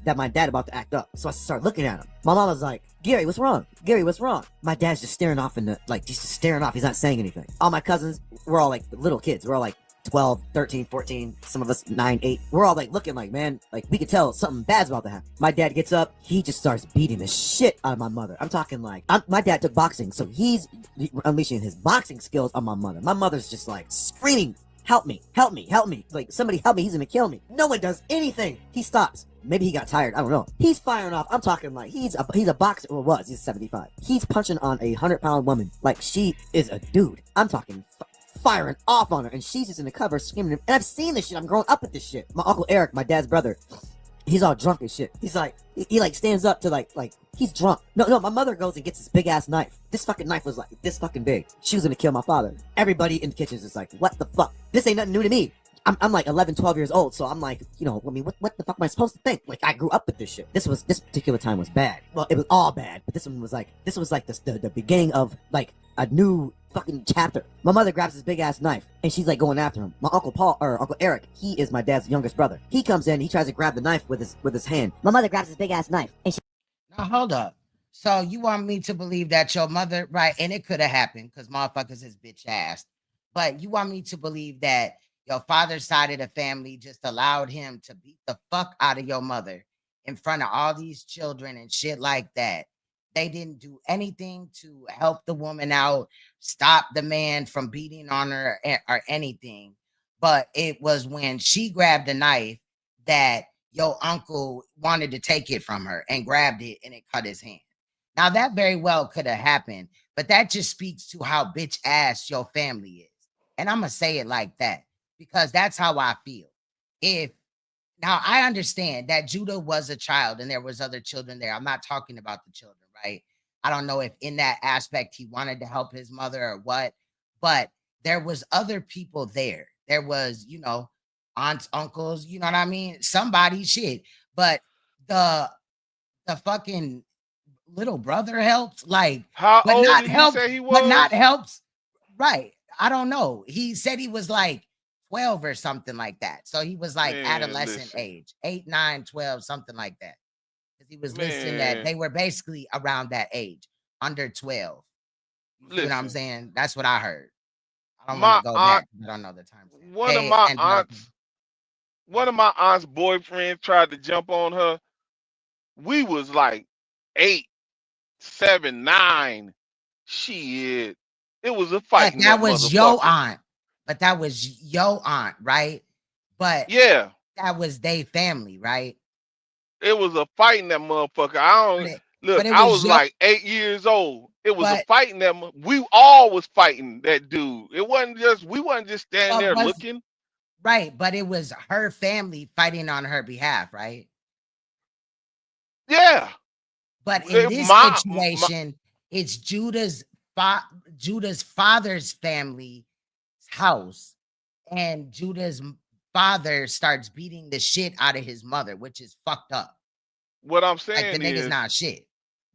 that my dad about to act up. So I start looking at him. My mom was like, "Gary, what's wrong? Gary, what's wrong?" My dad's just staring off he's just staring off. He's not saying anything. All my cousins, we're all like little kids. We're all like 12, 13, 14, some of us 9, 8. We're all like looking like, man, like we could tell something bad's about to happen. My dad gets up, he just starts beating the shit out of my mother. I'm talking like, my dad took boxing, so he's unleashing his boxing skills on my mother. My mother's just like screaming, "Help me, help me, help me. Like, somebody help me, he's gonna kill me." No one does anything. He stops. Maybe he got tired. I don't know. He's firing off. I'm talking like he's a boxer, or was. He's 75. He's punching on a 100-pound woman like she is a dude. I'm talking firing off on her, and she's just in the cover screaming. And I've seen this shit. I'm growing up with this shit. My uncle Eric, my dad's brother, he's all drunk and shit. He's like, he like stands up to like he's drunk. No, my mother goes and gets this big ass knife. This fucking knife was like this fucking big. She was gonna kill my father. Everybody in the kitchen is just like, what the fuck? This ain't nothing new to me. I'm like 11, 12 years old, so I'm like, what the fuck am I supposed to think? Like, I grew up with this shit. This particular time was bad. Well, it was all bad, but this was like the beginning of like a new fucking chapter. My mother grabs this big ass knife and she's like going after him. My Uncle Eric, he is my dad's youngest brother. He comes in, he tries to grab the knife with his hand. My mother grabs this big ass knife and Now hold up. So you want me to believe that your mother, right? And it could have happened because motherfuckers is bitch ass. But you want me to believe that your father's side of the family just allowed him to beat the fuck out of your mother in front of all these children and shit like that. They didn't do anything to help the woman out, stop the man from beating on her or anything. But it was when she grabbed a knife that your uncle wanted to take it from her and grabbed it and it cut his hand. Now that very well could have happened, but that just speaks to how bitch ass your family is. And I'm going to say it like that because that's how I feel. Now I understand that Judah was a child and there was other children there. I'm not talking about the children, right? I don't know if in that aspect he wanted to help his mother or what, but there was other people there. There was, aunts, uncles, you know what I mean? Somebody shit. But the fucking little brother helped, like, How but old not did he helps, say he was? but not helps. Right. I don't know. He said he was like 12 or something like that. So he was like Man, adolescent listen. age, 8, 9, 12, something like that. Because he was listing that Man, they were basically around that age, under 12. You see what I'm listen. saying? That's what I heard. I don't want My to go aunt, back. I don't know the time stamp. one of Hey, my and welcome. aunts, one of my aunt's boyfriends tried to jump on her. We was like 8, 7, 9. Shit. It was a Yeah, fight in that that was your motherfucker. aunt. But that was your aunt, right? But Yeah. that was they family, right? It was a fight in that motherfucker. But it, Look, but it I was was your, like 8 years old. It was a but fight in that we all was fighting that dude. It wasn't just we wasn't just standing but there was looking. right, but it was her family fighting on her behalf, right? Yeah. But in It, this my situation, it's Judah's father's family house, and Judah's father starts beating the shit out of his mother, which is fucked up. what I'm Like the saying nigga's is not shit.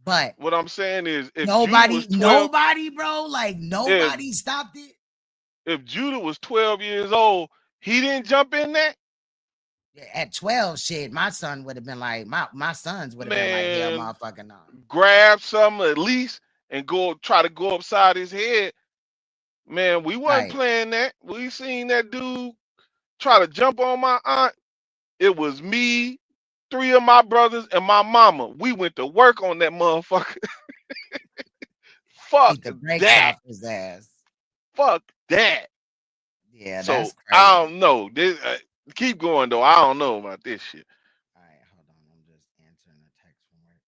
But what I'm saying is if Judah nobody, was 12, bro, like if nobody stopped it. if Judah was 12 years old, he didn't jump in that? At 12, shit, my son would have been like, my sons would have been like, hell Man, motherfucking no. grab something at least and try to go upside his head. Man, we wasn't Right. playing that. We seen that dude try to jump on my aunt. It was me, 3 of my brothers, and my mama. We went to work on that motherfucker. Fuck Beat the brakes that. off his ass. Fuck that. Yeah, So that's I crazy. don't know. This keep going though. I don't know about this shit. All right, hold on. I'm just answering a text from work.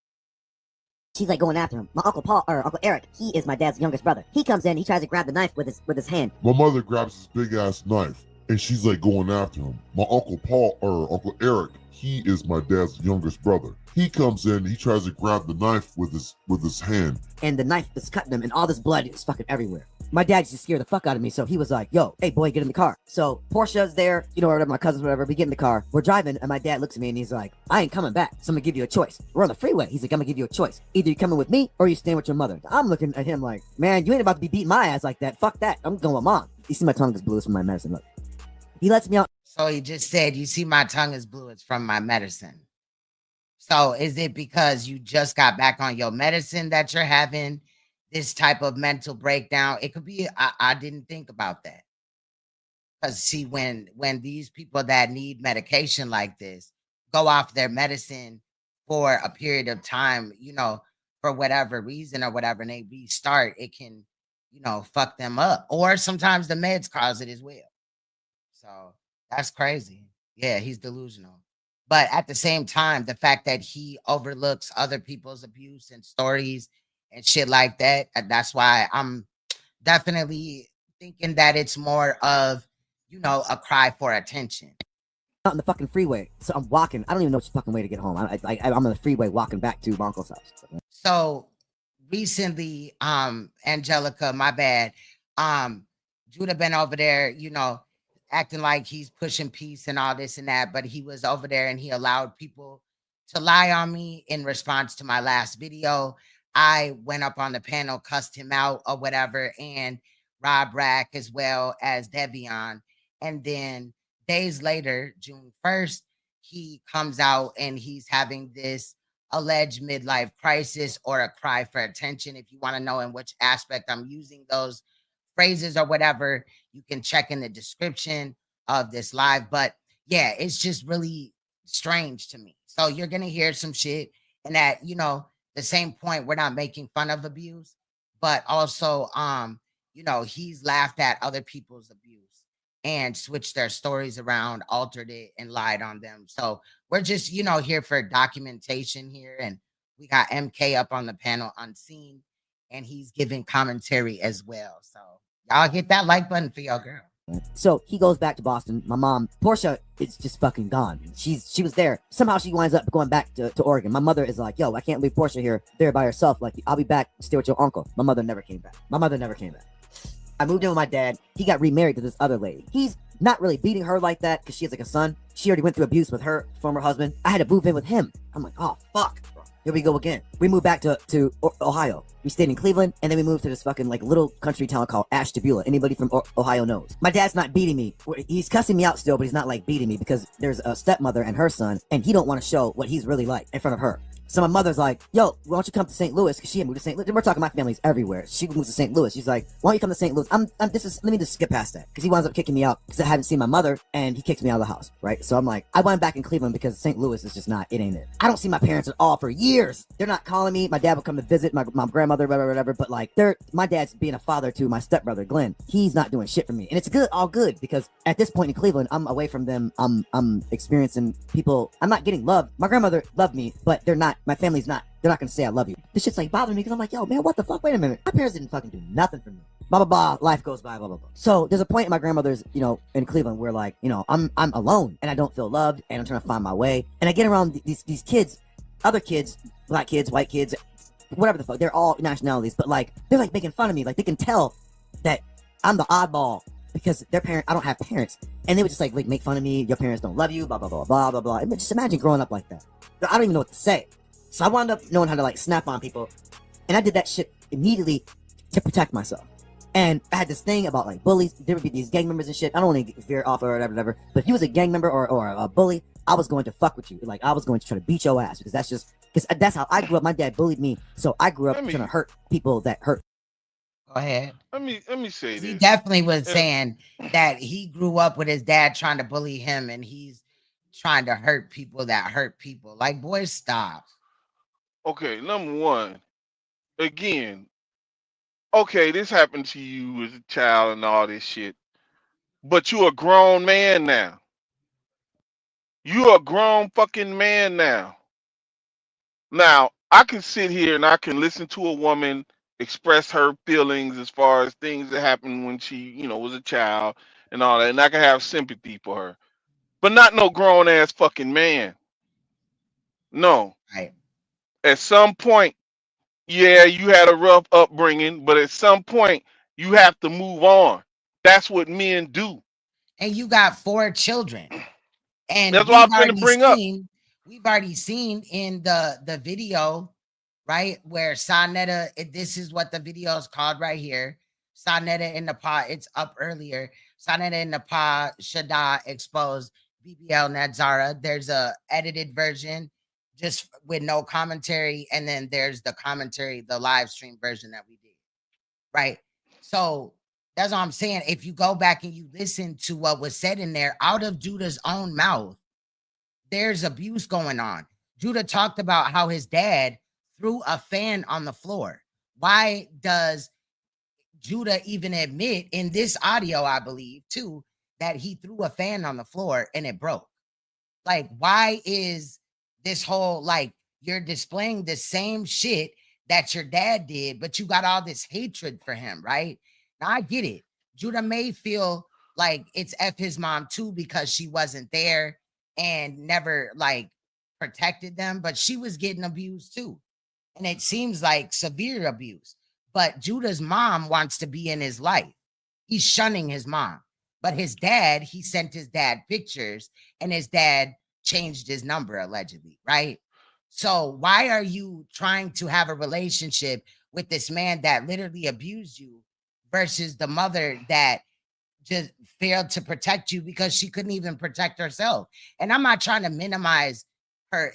She's like going after him. My Uncle Paul, or Uncle Eric, he is my dad's youngest brother. He comes in, he tries to grab the knife with his hand. My mother grabs this big ass knife and she's like going after him. My Uncle Paul, or Uncle Eric, he is my dad's youngest brother. He comes in, he tries to grab the knife with his hand. And the knife is cutting him, and all this blood is fucking everywhere. My dad used to scare the fuck out of me, so he was like, yo, hey boy, get in the car. So Portia's there, you know, or whatever, my cousins, whatever, we get in the car. We're driving, and my dad looks at me and he's like, I ain't coming back, so I'm gonna give you a choice. We're on the freeway. He's like, I'm gonna give you a choice. Either you coming with me or you staying with your mother. I'm looking at him like, man, you ain't about to be beating my ass like that. Fuck that. I'm going with mom. You see my tongue is blue from my medicine. Look. He lets me out. So he just said, you see my tongue is blue. It's from my medicine. So is it because you just got back on your medicine that you're having this type of mental breakdown? It could be, I didn't think about that. Because see, when these people that need medication like this go off their medicine for a period of time, you know, for whatever reason or whatever, and they restart, it can, you know, fuck them up. Or sometimes the meds cause it as well. So that's crazy. Yeah, he's delusional. But at the same time, the fact that he overlooks other people's abuse and stories and shit like that, that's why I'm definitely thinking that it's more of, you know, a cry for attention. Out in the fucking freeway. So I'm walking. I don't even know which fucking way to get home. I'm on the freeway walking back to my uncle's house. So recently, Angelica, my bad, Judah been over there, you know, acting like he's pushing peace and all this and that, but he was over there and he allowed people to lie on me in response to my last video. I went up on the panel, cussed him out or whatever, and Rob Rack as well as Devion. And then days later, June 1st, he comes out and he's having this alleged midlife crisis or a cry for attention. If you want to know in which aspect I'm using those phrases or whatever, you can check in the description of this live. But yeah, it's just really strange to me. So you're going to hear some shit, and at, you know, the same point, we're not making fun of abuse, but also, you know, he's laughed at other people's abuse and switched their stories around, altered it, and lied on them. So we're just, you know, here for documentation here. And we got MK up on the panel unseen, and he's giving commentary as well. So y'all hit that like button for your girl. So he goes back to Boston. My mom, Portia, is just fucking gone. She was there. Somehow she winds up going back to Oregon. My mother is like, yo, I can't leave Portia here there by herself. Like, I'll be back, stay with your uncle. My mother never came back. I moved in with my dad. He got remarried to this other lady. He's not really beating her like that because she has like a son. She already went through abuse with her former husband. I had to move in with him. I'm like, oh, fuck. Here we go again. We moved back to Ohio. We stayed in Cleveland, and then we moved to this fucking like little country town called Ashtabula. Anybody from Ohio knows. My dad's not beating me. He's cussing me out still, but he's not like beating me because there's a stepmother and her son, and he don't want to show what he's really like in front of her. So my mother's like, yo, why don't you come to St. Louis? Because she had moved to St. Louis. We're talking my family's everywhere. She moves to St. Louis. She's like, why don't you come to St. Louis? Let me just skip past that. Because he winds up kicking me out because I haven't seen my mother, and he kicked me out of the house, right? So I'm like, I went back in Cleveland because St. Louis is just not, it ain't it. I don't see my parents at all for years. They're not calling me. My dad would come to visit, my grandmother, whatever. But like, my dad's being a father to my stepbrother, Glenn. He's not doing shit for me. And it's good, all good, because at this point in Cleveland, I'm away from them. I'm experiencing people. I'm not getting love. My grandmother loved me, but my family's not. They're not gonna say I love you. This shit's like bothering me because I'm like, yo, man, what the fuck? Wait a minute. My parents didn't fucking do nothing for me. Blah, blah, blah. Life goes by, blah, blah, blah. So there's a point in my grandmother's, you know, in Cleveland where like, you know, I'm alone and I don't feel loved and I'm trying to find my way. And I get around these kids, other kids, black kids, white kids, whatever the fuck. They're all nationalities, but like, they're like making fun of me. Like they can tell that I'm the oddball because I don't have parents. And they would just like make fun of me. Your parents don't love you, blah, blah, blah, blah, blah, blah. And just imagine growing up like that. I don't even know what to say. So I wound up knowing how to like snap on people, and I did that shit immediately to protect myself. And I had this thing about like bullies. There would be these gang members and shit. I don't want to veer off or whatever. But if you was a gang member or a bully, I was going to fuck with you. Like I was going to try to beat your ass because that's how I grew up. My dad bullied me, so I grew up trying to hurt people that hurt. Go ahead. Let me say this. He definitely was saying that he grew up with his dad trying to bully him, and he's trying to hurt people that hurt people. Like, boys, stop. Okay, number one, again, okay, this happened to you as a child and all this shit, but you a grown man now. You a grown fucking man now. Now, I can sit here and I can listen to a woman express her feelings as far as things that happened when she, was a child and all that, and I can have sympathy for her. But not no grown ass fucking man. No. Right. At some point, yeah, you had a rough upbringing, but at some point, you have to move on. That's what men do. And you got 4 children. And That's what I'm finna bring up. we've already seen in the video, right, where Sonetta, this is what the video is called right here. Sonetta in the pod, it's up earlier. Sonetta in the pod, JUDHAH exposed BBL Natzarah. There's a edited version just with no commentary, and then there's the commentary, the live stream version that we did, right? So that's what I'm saying. If you go back and you listen to what was said in there out of Judah's own mouth, there's abuse going on. Judah talked about how his dad threw a fan on the floor. Why does Judah even admit in this audio, I believe, too, that he threw a fan on the floor and it broke? Like, why is this whole, like, you're displaying the same shit that your dad did, but you got all this hatred for him, right? Now, I get it. Judah may feel like it's F his mom, too, because she wasn't there and never, like, protected them, but she was getting abused, too. And it seems like severe abuse. But Judah's mom wants to be in his life. He's shunning his mom. But his dad, he sent his dad pictures, and his dad changed his number, allegedly, right? So why are you trying to have a relationship with this man that literally abused you versus the mother that just failed to protect you because she couldn't even protect herself? And I'm not trying to minimize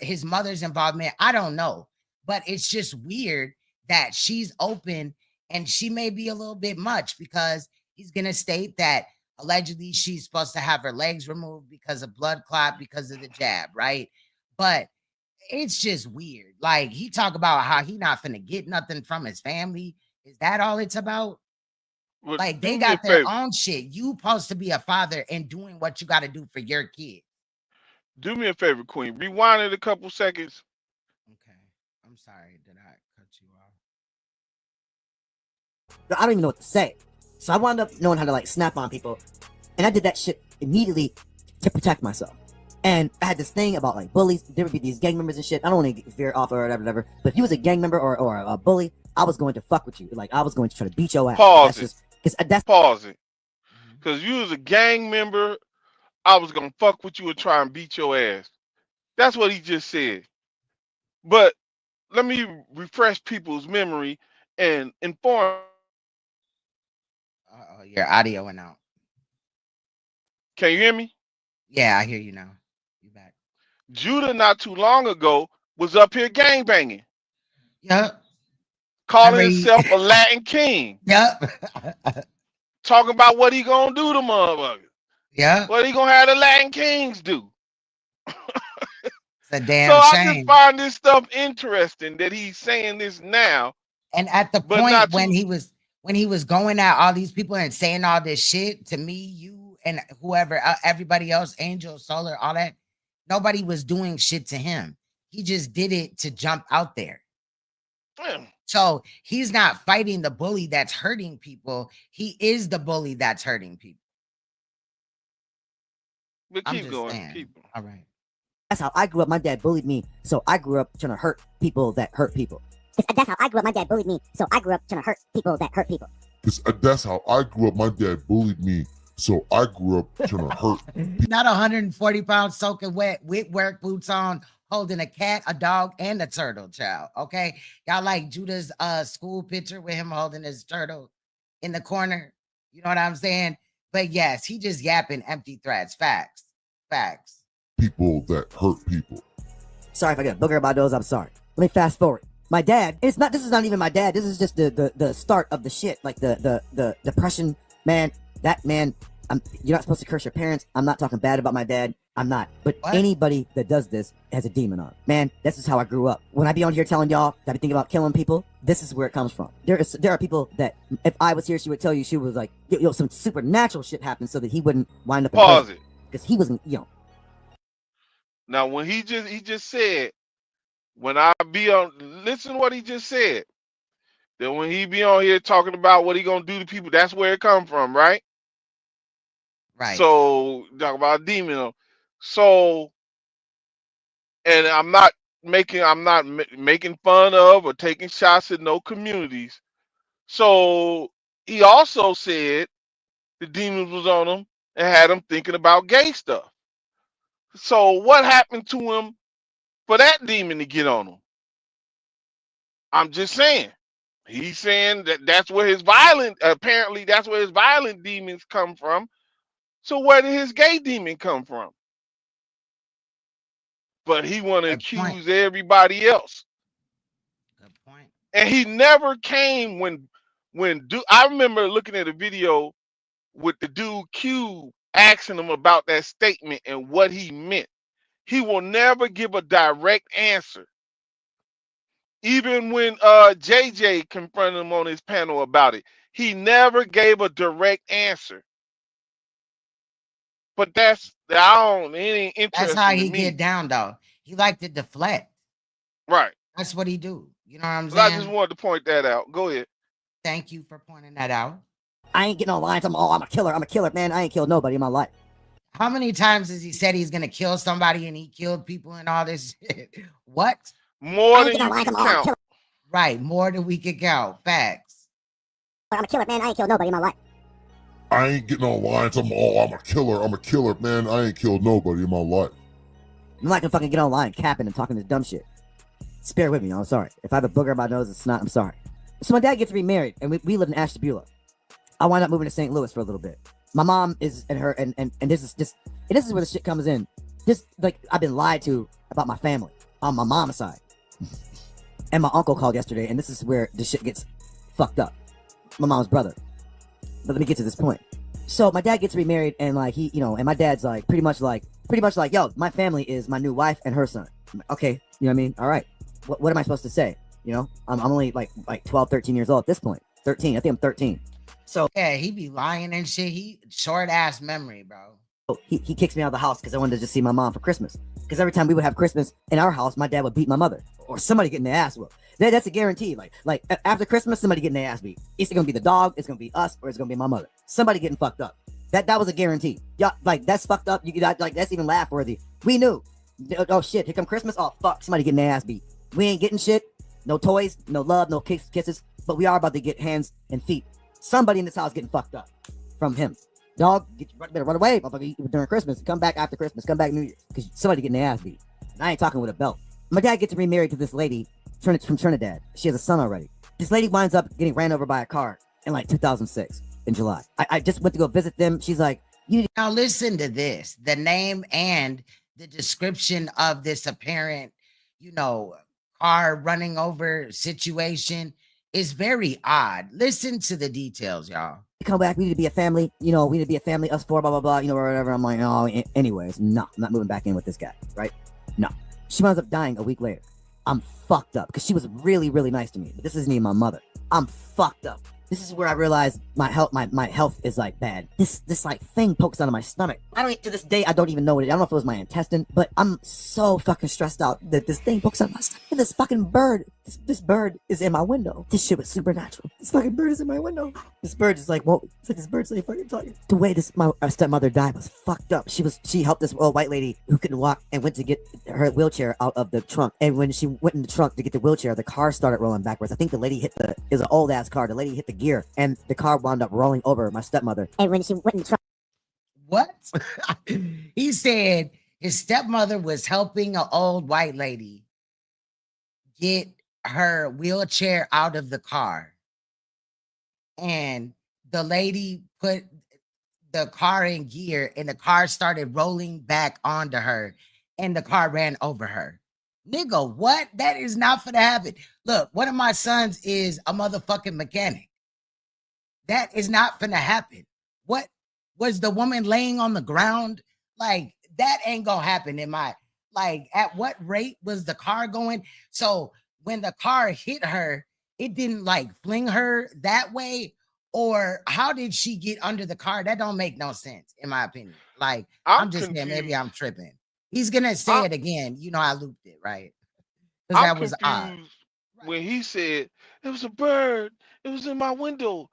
his mother's involvement. I don't know. But it's just weird that she's open, and she may be a little bit much, because he's going to state that allegedly she's supposed to have her legs removed because of blood clot, because of the jab, right? But it's just weird. Like, he talk about how he not finna get nothing from his family. Is that all it's about? Well, like, do they me a got their favor. own shit. You supposed to be a father and doing what you got to do for your kid. Do me a favor, Queen. Rewind it a couple seconds. Okay. I'm sorry. Did I cut you off? I don't even know what to say. So I wound up knowing how to, like, snap on people. And I did that shit immediately to protect myself. And I had this thing about, like, bullies. There would be these gang members and shit. I don't want to veer off or whatever. But if you was a gang member or a bully, I was going to fuck with you. Like, I was going to try to beat your ass. Pause it. That's Pause it. Because you was a gang member, I was going to fuck with you and try and beat your ass. That's what he just said. But let me refresh people's memory and inform. Uh-oh, your audio went out. Can you hear me? Yeah, I hear you now. You back. Judah, not too long ago, was up here gangbanging. Yep. Calling himself a Latin king. Yep. Talking about what he gonna do to motherfuckers. Yeah. What he gonna have the Latin kings do. It's a damn so shame. I just find this stuff interesting that he's saying this now. And at the point when he was going at all these people and saying all this shit to me, you and whoever, everybody else, Angel, Solar, all that, nobody was doing shit to him. He just did it to jump out there. Damn. So he's not fighting the bully that's hurting people. He is the bully that's hurting people. But keep going. Keep going. All right. That's how I grew up. My dad bullied me, so I grew up trying to hurt people that hurt people. That's how I grew up. My dad bullied me, so I grew up trying to hurt people that hurt people. That's how I grew up. My dad bullied me, so I grew up trying to hurt. Not 140 pounds soaking wet with work boots on, holding a cat, a dog, and a turtle, child. Okay. Y'all like Judah's school picture with him holding his turtle in the corner. You know what I'm saying? But yes, he just yapping empty threats. Facts. People that hurt people. Sorry if I get a booger about those. I'm sorry. Let me fast forward. My dad, this is not even my dad. This is just the start of the shit. Like the depression, man. That man, you're not supposed to curse your parents. I'm not talking bad about my dad. I'm not. But What? anybody that does this has a demon on it. Man, this is how I grew up. When I be on here telling y'all that I be thinking about killing people, this is where it comes from. There are people that if I was here, she would tell you she was like, yo, some supernatural shit happened so that he wouldn't wind up in Pause prison. it. Because he wasn't, you know. Now, when he just said, when I be on, listen to what he just said. That when he be on here talking about what he gonna do to people, that's where it come from, right? Right. So talk about demon. So, and I'm not making fun of or taking shots at no communities. So he also said the demons was on him and had him thinking about gay stuff. So what happened to him for that demon to get on him? I'm just saying. He's saying that that's where his violent, apparently that's where his violent demons come from. So where did his gay demon come from? But he want to Good point. accuse everybody else. Good point. And he never came I remember looking at a video with the dude Q asking him about that statement and what he meant. He will never give a direct answer. Even when JJ confronted him on his panel about it, he never gave a direct answer. But it ain't That's how interesting to he get me. down, though. He like to deflect. Right. That's what he do. You know what I'm But I just saying? wanted to point that out. Go ahead. Thank you for pointing that out. I ain't getting online. I'm a killer. I'm a killer, man. I ain't killed nobody in my life. How many times has he said he's gonna kill somebody and he killed people and all this shit? What? More than you can count. Right, more than we can count. Facts. I'm a killer, man. I ain't killed nobody in my life. I ain't getting online. I'm a killer. I'm a killer, man. I ain't killed nobody in my life. I'm not gonna fucking get online capping and talking this dumb shit. Spare with me, I'm sorry. If I have a booger in my nose, it's not, I'm sorry. So my dad gets remarried, and we live in Ashtabula. I wind up moving to St. Louis for a little bit. My mom is and her and this is just and this is where the shit comes in. This like I've been lied to about my family on my mom's side. And my uncle called yesterday, and this is where the shit gets fucked up. My mom's brother. But let me get to this point. So my dad gets remarried, and like he, you know, and my dad's like pretty much like, yo, my family is my new wife and her son. Okay, you know what I mean? All right. What am I supposed to say? You know, I'm only like 12, 13 years old at this point. 13. I think I'm 13. So yeah, he be lying and shit. He short ass memory, bro. He kicks me out of the house because I wanted to just see my mom for Christmas. Because every time we would have Christmas in our house, my dad would beat my mother or somebody getting their ass whooped. That's a guarantee. Like after Christmas, somebody getting their ass beat. It's gonna be the dog, it's gonna be us, or it's gonna be my mother. Somebody getting fucked up. That was a guarantee. Yeah, like that's fucked up. You like that's even laugh worthy. We knew. Oh shit, here come Christmas. Oh fuck, somebody getting their ass beat. We ain't getting shit. No toys, no love, no kisses. But we are about to get hands and feet. Somebody in this house getting fucked up from him. Dog, better run away, motherfucker, during Christmas. Come back after Christmas. Come back New Year. Because somebody getting their ass beat. And I ain't talking with a belt. My dad gets remarried to this lady from Trinidad. She has a son already. This lady winds up getting ran over by a car in like 2006 in July. I just went to go visit them. She's like, now listen to this. The name and the description of this apparent, you know, car running over situation is very odd. Listen to the details, y'all. Come back, we need to be a family, you know, we need to be a family, us four, blah, blah, blah, you know, whatever. I'm like, oh, anyways, no, I'm not moving back in with this guy, right? No. She winds up dying a week later. I'm fucked up because she was really, really nice to me. But this isn't even my mother. I'm fucked up. This is where I realized my health is like bad. This like thing pokes out of my stomach. To this day, I don't even know what it is. I don't know if it was my intestine, but I'm so fucking stressed out that this thing pokes out of my stomach. And this fucking bird, this bird is in my window. This shit was supernatural. This fucking bird is in my window. This bird is like, whoa, it's like this bird's like fucking talking. The way my stepmother died was fucked up. She helped this old white lady who couldn't walk and went to get her wheelchair out of the trunk. And when she went in the trunk to get the wheelchair, the car started rolling backwards. I think the lady hit it was an old ass car. The lady hit the gear and the car wound up rolling over my stepmother. And when she went in the trunk. What? He said his stepmother was helping an old white lady get her wheelchair out of the car. And the lady put the car in gear and the car started rolling back onto her and the car ran over her. Nigga, what? That is not gonna happen. Look, one of my sons is a motherfucking mechanic. That is not gonna happen. What was the woman laying on the ground? Like that ain't gonna happen in my, like, at what rate was the car going? So when the car hit her, it didn't like fling her that way, or how did she get under the car? That don't make no sense, in my opinion. Like, I'm just saying, maybe I'm tripping. He's gonna say it again. You know, I looped it, right? Because I'm that was odd. confused when he said it was a bird. It was in my window.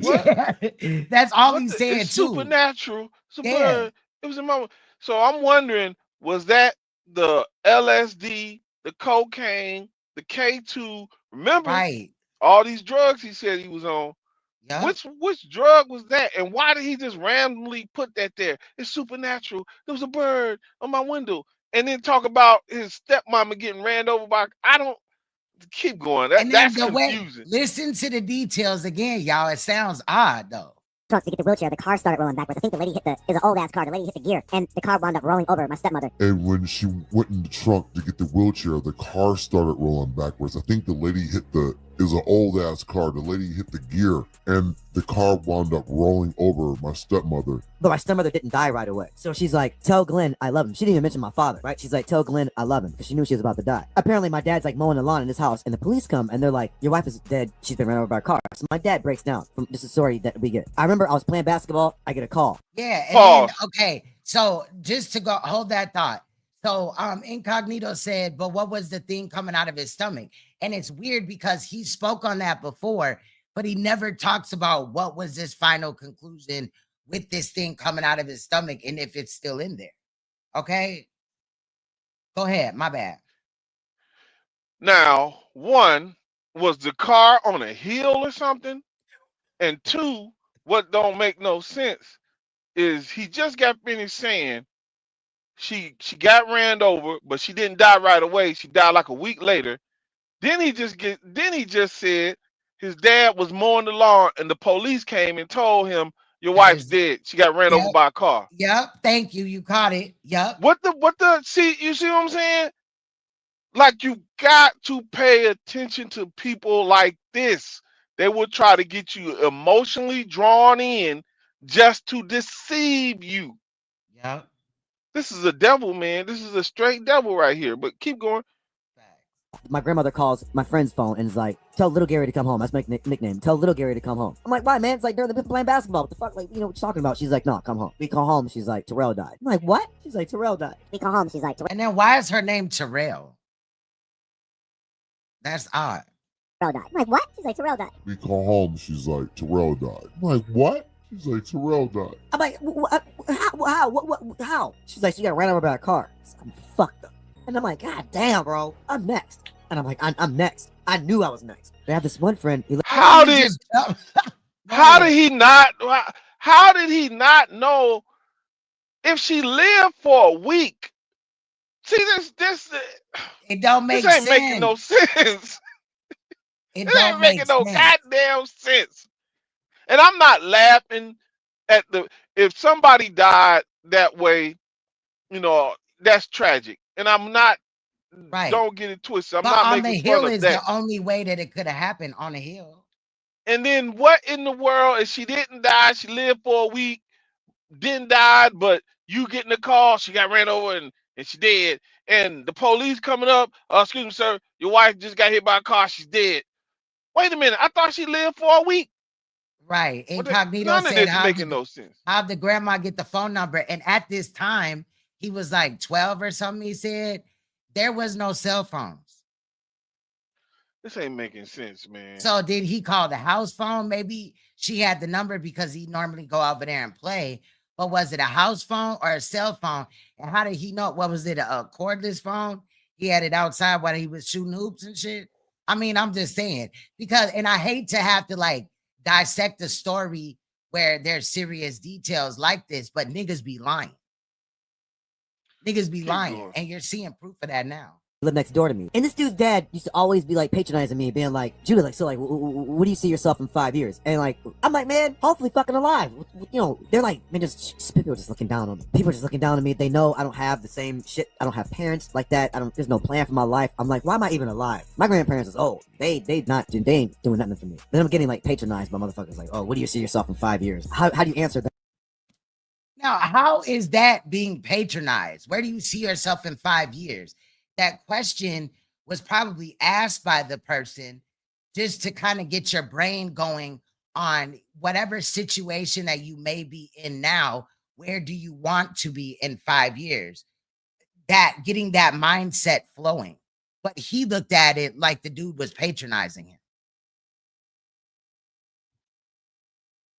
What? Yeah, that's all What he the? said It's too. supernatural. It's a Yeah, bird. It was in my. So I'm wondering, was that the LSD, the cocaine, the K2? Remember right. all these drugs he said he was on? Yep. Which drug was that? And why did he just randomly put that there? It's supernatural. There was a bird on my window. And then talk about his stepmama getting ran over by. I don't keep going. And then That's the way, confusing. listen to the details again, y'all. It sounds odd though. Truck to get the wheelchair, the car started rolling backwards. I think the lady hit it was an old ass car. The lady hit the gear, and the car wound up rolling over my stepmother. And when she went in the trunk to get the wheelchair, the car started rolling backwards. I think the lady hit the, it was an old ass car. The lady hit the gear, and the car wound up rolling over my stepmother. But my stepmother didn't die right away. So she's like, tell Glenn I love him. She didn't even mention my father, right? She's like, tell Glenn I love him, because she knew she was about to die. Apparently my dad's like mowing the lawn in his house, and the police come and they're like, your wife is dead. She's been run over by a car. So my dad breaks down from this is a story that we get. I remember I was playing basketball. I get a call. Yeah. And then, okay. So just to go hold that thought. So Incognito said, but what was the thing coming out of his stomach? And it's weird because he spoke on that before, but he never talks about what was this final conclusion with this thing coming out of his stomach and if it's still in there. Okay. Go ahead. My bad. Now, one, was the car on a hill or something? And two, what don't make no sense is he just got finished saying she got ran over, but she didn't die right away. She died like a week later. Then he just said his dad was mowing the lawn and the police came and told him your wife's dead. She got ran over by a car. Yep. Thank you. You caught it. Yep. You see what I'm saying? Like, you got to pay attention to people like this. They will try to get you emotionally drawn in just to deceive you. Yep. This is a devil, man. This is a straight devil right here. But keep going. My grandmother calls my friend's phone and is like, tell little Gary to come home. That's my nickname. Tell little Gary to come home. I'm like, why, man? It's like, they've been playing basketball. What the fuck? Like, you know what you're talking about? She's like, no, come home. We call home. She's like, Terrell died. I'm like, what? She's like, Terrell died. We call home. She's like, Terrell. And then why is her name Terrell? That's odd. Terrell died. I'm like, what? She's like, Terrell died. We call home, she's like, Terrell died. I'm like, what? She's like, Terrell died. I'm like, how? She's like, she got ran over by a car. I'm fucked up. And I'm like, God damn, bro, I'm next. And I'm like, I'm next. I knew I was next. I have this one friend. How did he not know if she lived for a week? See, this it don't make this ain't sense. making no sense. It This ain't don't making make no sense. goddamn sense. And I'm not laughing at if somebody died that way, you know, that's tragic. And I'm not, Right. don't get it twisted. I'm But not on making the hill fun of is that. the only way that it could have happened, on the hill. And then what in the world if she didn't die? She lived for a week, didn't die, but you getting the call, she got ran over and she dead. And the police coming up, excuse me, sir, your wife just got hit by a car, she's dead. Wait a minute, I thought she lived for a week. Right. Incognito None of said, this making no sense. how'd the grandma get the phone number? And at this time, he was like 12 or something, he said. There was no cell phones. This ain't making sense, man. So did he call the house phone? Maybe she had the number because he normally go over there and play. But was it a house phone or a cell phone? And how did he know? What was it, a cordless phone? He had it outside while he was shooting hoops and shit. I mean, I'm just saying, because, and I hate to have to like dissect a story where there's serious details like this, but niggas be lying. Niggas be lying, and you're seeing proof of that now. Lived next door to me, and this dude's dad used to always be like patronizing me, being like, Judah, like, so like, what do you see yourself in 5 years? And like, I'm like, man, hopefully fucking alive. You know, they're like, man, just people are just looking down on me. People are just looking down on me. They know I don't have the same shit. I don't have parents like that. There's no plan for my life. I'm like, why am I even alive? My grandparents is old. They ain't doing nothing for me. Then I'm getting like patronized by motherfuckers like, oh, what do you see yourself in 5 years? How do you answer that? Now, how is that being patronized? Where do you see yourself in 5 years? That question was probably asked by the person just to kind of get your brain going on whatever situation that you may be in now. Where do you want to be in 5 years? That getting that mindset flowing. But he looked at it like the dude was patronizing him.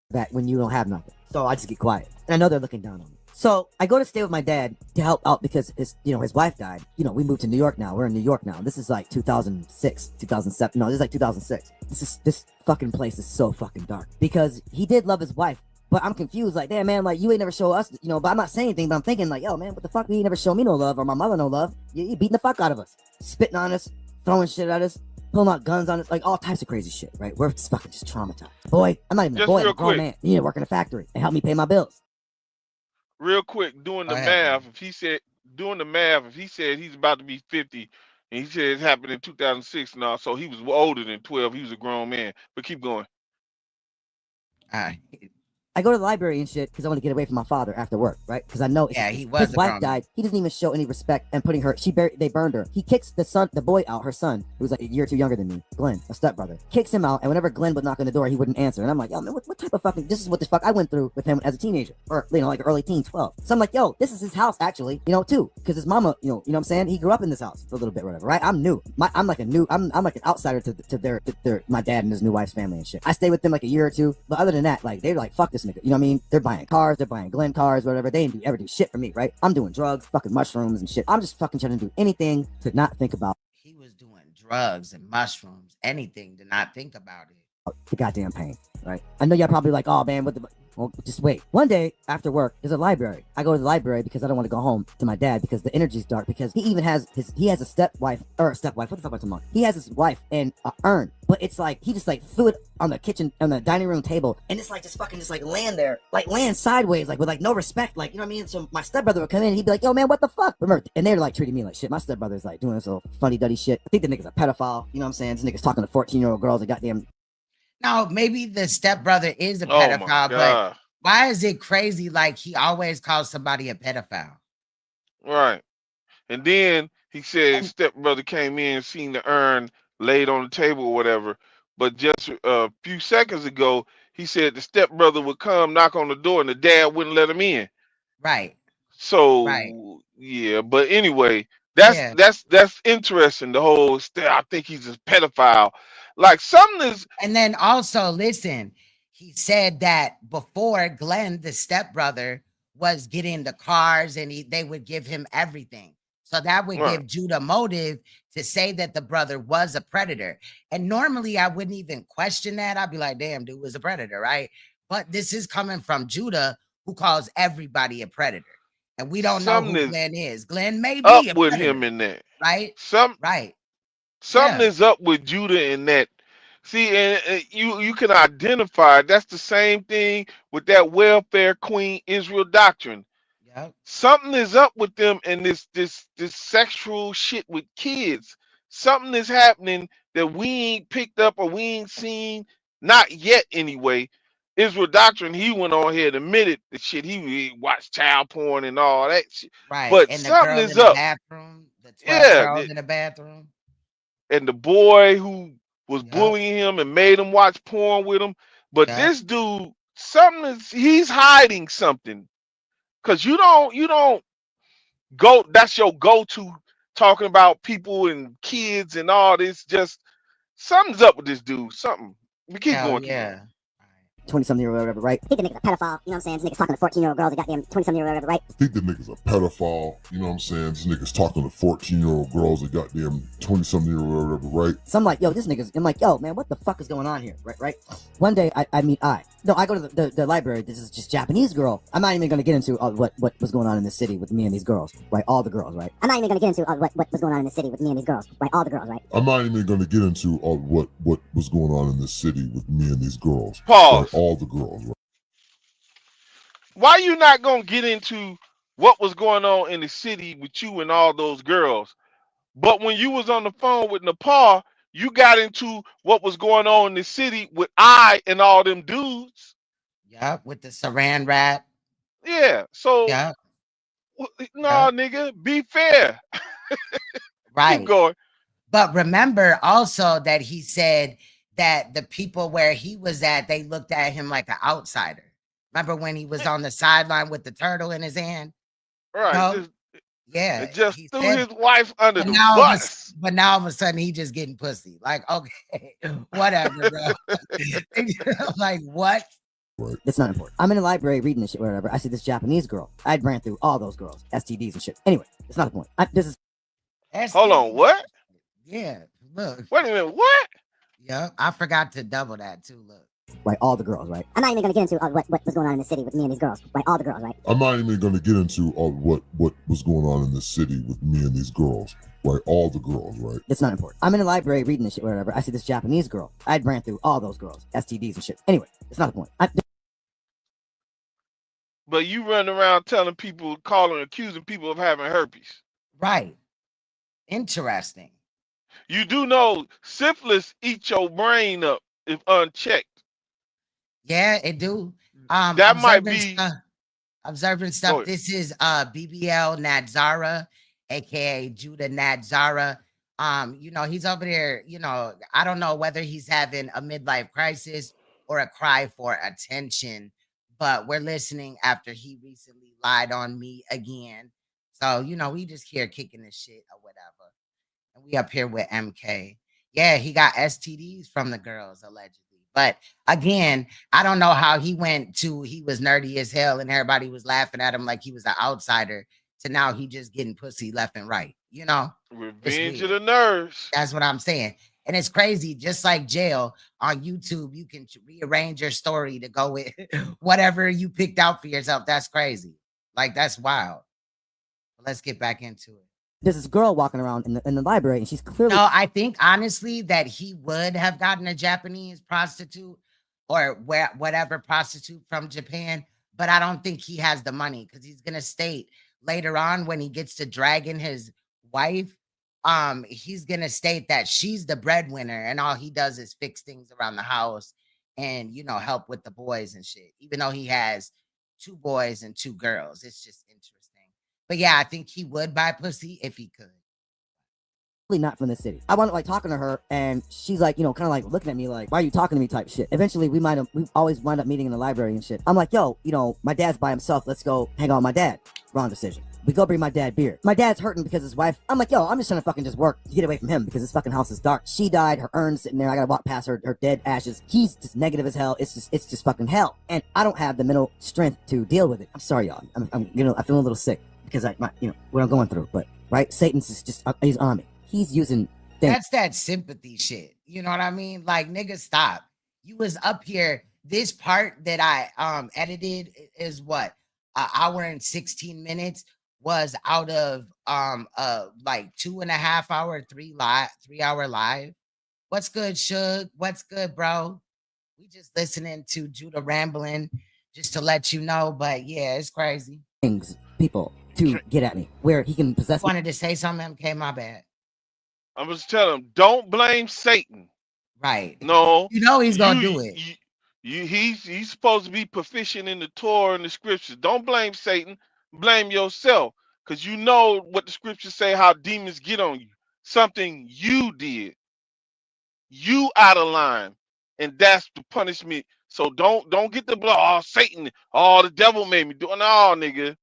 That when you don't have nothing. So I just get quiet. And I know they're looking down on me. So I go to stay with my dad to help out because his wife died. We moved to New York now. We're in New York now. This is like 2006, 2007. No, this is like 2006. This fucking place is so fucking dark because he did love his wife. But I'm confused, like, damn, man, like, you ain't never show us, but I'm not saying anything, but I'm thinking, like, yo, man, what the fuck? You ain't never show me no love or my mother no love. You beating the fuck out of us, spitting on us, throwing shit at us, pulling out guns on us, like all types of crazy shit, right? We're just fucking just traumatized. Boy, I'm not even a boy, I'm a grown man. You need to work in a factory and help me pay my bills. Real quick, doing the math, if he said he's about to be 50, and he said it happened in 2006 now, so he was older than 12. He was a grown man. But keep going. I go to the library and shit because I want to get away from my father after work, right? Because I know his wife died. He doesn't even show any respect and putting her. They burned her. He kicks the boy out, her son, who was like a year or two younger than me, Glenn, a stepbrother, kicks him out. And whenever Glenn would knock on the door, he wouldn't answer. And I'm like, yo, man, what type of fucking? This is what the fuck I went through with him as a teenager, or like early teen, 12. So I'm like, yo, this is his house actually, too, because his mama, you know what I'm saying? He grew up in this house for a little bit, whatever, right? I'm new. I'm like an outsider to their my dad and his new wife's family and shit. I stay with them like a year or two, but other than that, like they're like, fuck this nigga, you know what I mean? They're buying cars, they're buying Glenn cars, whatever. They didn't ever do shit for me, right? I'm doing drugs, fucking mushrooms and shit. I'm just fucking trying to do anything to not think about. He was doing drugs and mushrooms, anything to not think about it. The goddamn pain, right? I know y'all probably like, oh man, what the... Well, just wait. One day after work, there's a library. I go to the library because I don't want to go home to my dad because the energy's dark. Because he even has he has a stepwife. What the fuck am I talking about? He has his wife and an urn, but it's like he just like threw it on the dining room table, and it's like just fucking just like laying there, like laying sideways, like with like no respect, like, you know what I mean? So my stepbrother would come in, and he'd be like, yo man, what the fuck? Remember? And they're like treating me like shit. My stepbrother's like doing this little funny duddy shit. I think the nigga's a pedophile. You know what I'm saying? This nigga's talking to 14-year-old girls and goddamn. Now maybe the stepbrother is a pedophile, but why is it crazy like he always calls somebody a pedophile? Right. And then he said his stepbrother came in and seen the urn laid on the table or whatever. But just a few seconds ago, he said the stepbrother would come knock on the door and the dad wouldn't let him in. Right. So yeah, but anyway, that's interesting. The whole I think he's a pedophile. Like something is. And then also listen, he said that before Glenn, the stepbrother, was getting the cars and they would give him everything. So that would give Judah motive to say that the brother was a predator. And normally I wouldn't even question that. I'd be like, damn, dude was a predator, right? But this is coming from Judah, who calls everybody a predator. And we don't know who Glenn is. Glenn may be up a with predator, him in that. right? Something is up with Judah in that. See, and you can identify. That's the same thing with that welfare queen Israel doctrine. Yep. Something is up with them and this sexual shit with kids. Something is happening that we ain't picked up or we ain't seen, not yet anyway. Israel doctrine, he went on here and admitted the shit. He watched child porn and all that shit. Right. But and something the is up. Bathroom, the 12 girls in the bathroom. And the boy who was bullying him and made him watch porn with him. But this dude, he's hiding something. Cause you don't go, that's your go-to talking about people and kids and all this. Just something's up with this dude. Something. We keep going. Yeah. 20-something-year-old, whatever, right? I think the nigga's a pedophile, you know what I'm saying? This nigga's talking to 14-year-old girls, a goddamn 20-something-year-old, whatever, right? I think the nigga's a pedophile, you know what I'm saying? This nigga's talking to 14-year-old girls, a goddamn 20-something-year-old, whatever, right? So I'm like, yo, I'm like, yo, man, what the fuck is going on here, right? One day, I go to the library. This is just Japanese girl. I'm not even going to get into what was going on in the city with me and these girls, right? All the girls, right? I'm not even going to get into what was going on in the city with me and these girls, right? All the girls, right? I'm not even going to get into what was going on in the city with me and these girls. Pause. Right? All the girls, right? Why you not gonna get into what was going on in the city with you and all those girls? But when you was on the phone with Nepal, you got into what was going on in the city with I and all them dudes. Yep, with the saran wrap. Yeah. So Yeah. no, Yeah. nigga, be fair. Keep Right. going. But remember also that he said that the people where he was at, they looked at him like an outsider. Remember when he was on the sideline with the turtle in his hand? Right. No, yeah, Just he threw said. his wife under But the now, bus. all of a sudden, he just getting pussy. Like, okay, whatever, bro. Like, what? It's not important. I'm in the library reading this shit, whatever. I see this Japanese girl. I ran through all those girls, STDs and shit. Anyway, it's not the point. This is Hold on, what? Yeah, look. Wait a minute, what? Yeah, I forgot to double that too. Look. right. All the girls, right? I'm not even gonna get into what was going on in the city with me and these girls. Right, all the girls, right? I'm not even going to get into what was going on in the city with me and these girls. Right, all the girls, right? It's not important. I'm in the library reading this shit, whatever. I see this Japanese girl. I ran through all those girls, STDs and shit. Anyway, it's not the point. But you run around telling people, accusing people of having herpes. Right. Interesting. You do know syphilis eats your brain up if unchecked. Yeah, it do. That might be observing Go stuff. ahead. This is BBL Natzarah, aka JUDHAH Natzarah. He's over there, I don't know whether he's having a midlife crisis or a cry for attention, but we're listening after he recently lied on me again. So, we just here kicking this shit or whatever. And we up here with MK. Yeah, he got STDs from the girls, allegedly. But again, I don't know how he was nerdy as hell and everybody was laughing at him like he was an outsider to now he just getting pussy left and right. Revenge of the nerds. That's what I'm saying. And it's crazy. Just like jail on YouTube, you can rearrange your story to go with whatever you picked out for yourself. That's crazy. Like, that's wild. But let's get back into it. There's this girl walking around in the library, and she's clearly. No, I think honestly that he would have gotten a Japanese prostitute or whatever prostitute from Japan, but I don't think he has the money because he's gonna state later on when he gets to dragging his wife, he's gonna state that she's the breadwinner and all he does is fix things around the house and help with the boys and shit. Even though he has 2 boys and 2 girls, it's just interesting. But yeah, I think he would buy pussy if he could. Not from the city. I wound up talking to her, and she's like, kind of like looking at me like, why are you talking to me type shit. Eventually, we always wind up meeting in the library and shit. I'm like, yo, my dad's by himself. Let's go hang out with my dad. Wrong decision. We go bring my dad beer. My dad's hurting because his wife. I'm like, yo, I'm just trying to fucking just work to get away from him because his fucking house is dark. She died. Her urn's sitting there. I gotta walk past her dead ashes. He's just negative as hell. It's just fucking hell. And I don't have the mental strength to deal with it. I'm sorry, y'all. I'm I feel a little sick because what I'm going through. But right, Satan's just he's on me. He's using things. That's that sympathy shit. You know what I mean? Like, nigga, stop. You was up here. This part that I edited is what? An hour and 16 minutes was out of like 2.5 hour, 3 hour live. What's good, Suge? What's good, bro? We just listening to JUDHAH rambling just to let you know. But yeah, it's crazy. Things, people to get at me where he can possess. Wanted to say something, MK, my bad. I was telling him, don't blame Satan. Right. No. He's gonna do it. He's supposed to be proficient in the Torah and the scriptures. Don't blame Satan. Blame yourself. Because you know what the scriptures say, how demons get on you. Something you did. You out of line. And that's the punishment. So don't get the blood. Oh, Satan. Oh, the devil made me do it. No, nigga.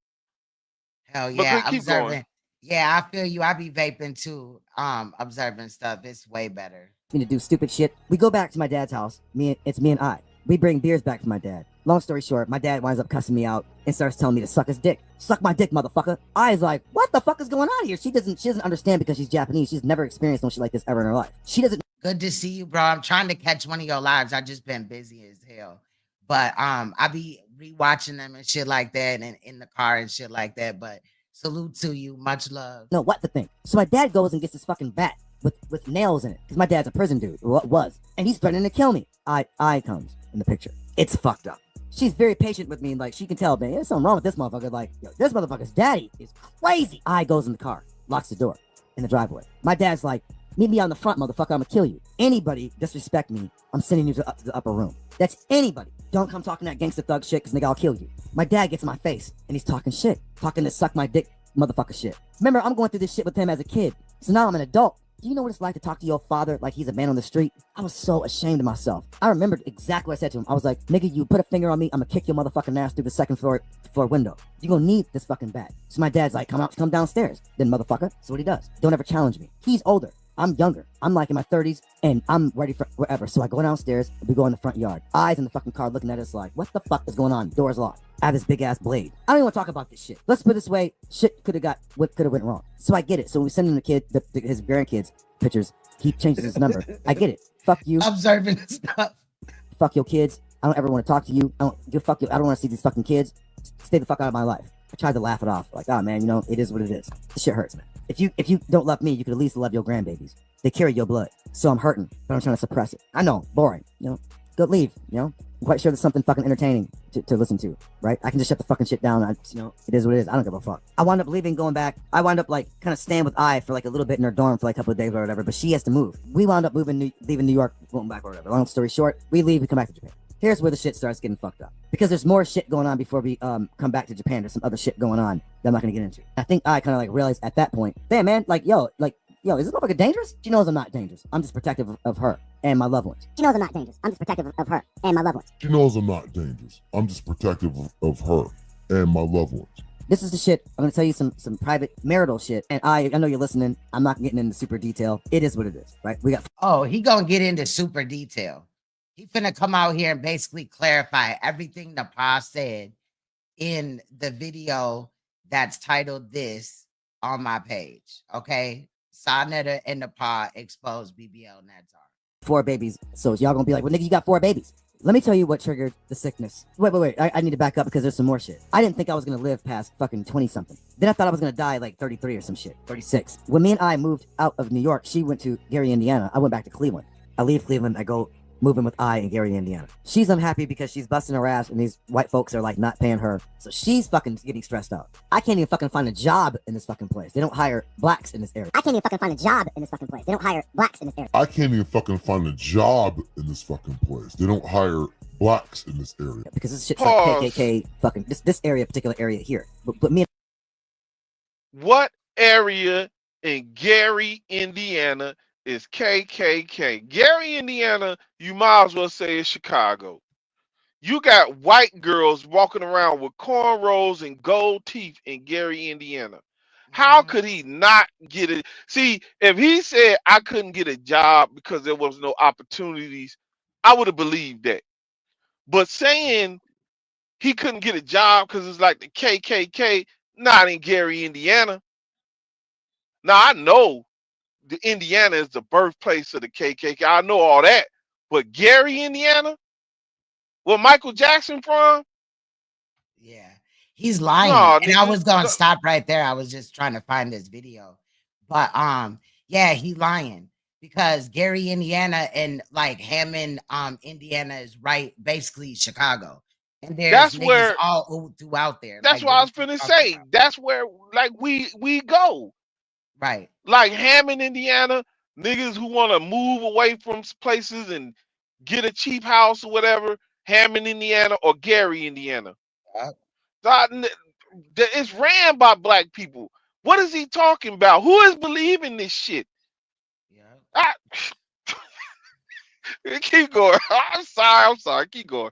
Hell yeah. Keep going. Yeah, I feel you. I be vaping too. Observing stuff. It's way better. Me to do stupid shit. We go back to my dad's house. It's me and I. We bring beers back to my dad. Long story short, my dad winds up cussing me out and starts telling me to suck his dick. Suck my dick, motherfucker. I's like, what the fuck is going on here? She doesn't understand because she's Japanese. She's never experienced no shit like this ever in her life. She doesn't. Good to see you, bro. I'm trying to catch one of your lives. I just been busy as hell. But I be rewatching them and shit like that and in the car and shit like that. But salute to you. Much love. No, what the thing? So my dad goes and gets this fucking bat with nails in it because my dad's a prison dude. Or was. And he's threatening to kill me. I comes in the picture. It's fucked up. She's very patient with me and like she can tell, man, there's something wrong with this motherfucker. Like, yo, this motherfucker's daddy is crazy. I goes in the car, locks the door in the driveway. My dad's like, meet me on the front, motherfucker, I'm gonna kill you. anybody disrespect me, I'm sending you to the upper room. That's anybody. Don't come talking that gangster thug shit, because nigga, I'll kill you. My dad gets in my face, and he's talking shit. Talking to suck my dick motherfucker shit. Remember, I'm going through this shit with him as a kid. So now I'm an adult. Do you know what it's like to talk to your father like he's a man on the street? I was so ashamed of myself. I remembered exactly what I said to him. I was like, nigga, you put a finger on me, I'm gonna kick your motherfucking ass through the second floor window. You gonna need this fucking bat. So my dad's like, come downstairs. Then motherfucker, so what he does. Don't ever challenge me. He's older. I'm younger. I'm like in my 30s and I'm ready for wherever. So I go downstairs, we go in the front yard. Eyes in the fucking car looking at us like, what the fuck is going on? Door's locked. I have this big ass blade. I don't even want to talk about this shit. Let's put it this way, shit could have went wrong. So I get it. So we send him the kid, his grandkids pictures. He changes his number. I get it. Fuck you. Observing stuff. Fuck your kids. I don't ever want to talk to you. I don't want to see these fucking kids. Stay the fuck out of my life. I tried to laugh it off. Like, oh man, you know, it is what it is. This shit hurts, man. If you don't love me, you could at least love your grandbabies. They carry your blood. So I'm hurting, but I'm trying to suppress it. I know, boring. You know, go leave. You know, I'm quite sure there's something fucking entertaining to listen to, right? I can just shut the fucking shit down. You know, it is what it is. I don't give a fuck. I wound up leaving, going back. I wound up like kind of staying with I for like a little bit in her dorm for like a couple of days or whatever. But she has to move. We wound up leaving New York, going back or whatever. Long story short, we leave. We come back to Japan. Here's where the shit starts getting fucked up, because there's more shit going on before we come back to Japan. There's some other shit going on that I'm not gonna get into. I think I kind of like realized at that point, damn man, yo, is this motherfucker dangerous? She knows I'm not dangerous. I'm just protective of her and my loved ones. She knows I'm not dangerous. I'm just protective of her and my loved ones. She knows I'm not dangerous. I'm just protective of her and my loved ones. This is the shit. I'm gonna tell you some private marital shit, and I know you're listening. I'm not getting into super detail. It is what it is, right? We got. Oh, he gonna get into super detail. He finna come out here and basically clarify everything the Pa said in the video that's titled this on my page. Okay, Sonetta and the Pa expose BBL Natzarah. 4 babies. So y'all gonna be like, well, nigga, you got 4 babies. Let me tell you what triggered the sickness. Wait. I need to back up because there's some more shit. I didn't think I was gonna live past fucking 20 something. Then I thought I was gonna die like 33 or some shit. 36. When me and I moved out of New York, she went to Gary, Indiana. I went back to Cleveland. I leave Cleveland. I go moving with I in Gary, Indiana. She's unhappy because she's busting her ass and these white folks are like not paying her. So she's fucking getting stressed out. I can't even fucking find a job in this fucking place. They don't hire blacks in this area. I can't even fucking find a job in this fucking place. They don't hire blacks in this area. I can't even fucking find a job in this fucking place. They don't hire blacks in this area. Because this shit's like KKK fucking, this particular area here. But me and What area in Gary, Indiana is KKK? Gary, Indiana, you might as well say is Chicago. You got white girls walking around with cornrows and gold teeth in Gary, Indiana. How could he not get it? See, if he said I couldn't get a job because there was no opportunities, I would have believed that. But saying he couldn't get a job because it's like the KKK, not in Gary, Indiana. Now I know the Indiana is the birthplace of the KKK. I know all that. But Gary, Indiana, where Michael Jackson from? Yeah, he's lying. No, and I was gonna stop right there. I was just trying to find this video. But yeah, he lying because Gary, Indiana and like Hammond, Indiana is right, basically Chicago. And there's that's niggas where all throughout there. That's like, what I was finna say. about? That's where like we go. Right. Like Hammond, Indiana, niggas who want to move away from places and get a cheap house or whatever, Hammond, Indiana, or Gary, Indiana. It's ran by black people. What is he talking about? Who is believing this shit? Yeah. Keep going. I'm sorry. Keep going.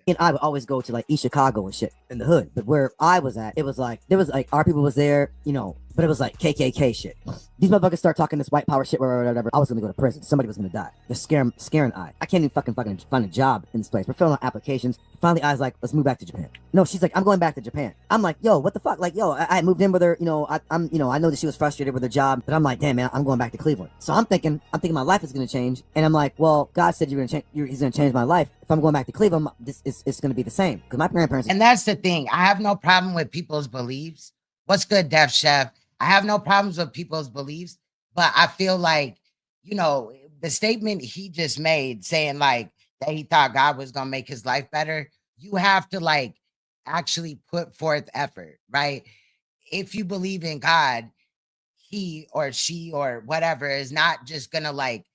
and I would always go to like East Chicago and shit in the hood. But where I was at, it was like, there was like, our people was there, you know, but it was like KKK shit. These motherfuckers start talking this white power shit or whatever. I was gonna go to prison. Somebody was gonna die. They're scaring I. I can't even fucking find a job in this place. We're filling out applications. Finally, I was like, let's move back to Japan. No, she's like, I'm going back to Japan. I'm like, yo, what the fuck? Like, yo, I moved in with her. You know, I'm, you know, I know that she was frustrated with her job, but I'm like, damn man, I'm going back to Cleveland. So I'm thinking my life is gonna change, and I'm like, well, God said you're gonna change. He's gonna change my life. If I'm going back to Cleveland, it's gonna be the same because my grandparents. And that's the thing. I have no problem with people's beliefs. What's good, Def Chef? I have no problems with people's beliefs, but I feel like, you know, the statement he just made saying like that he thought God was gonna make his life better. You have to like actually put forth effort, right? If you believe in God, he or she or whatever is not just gonna like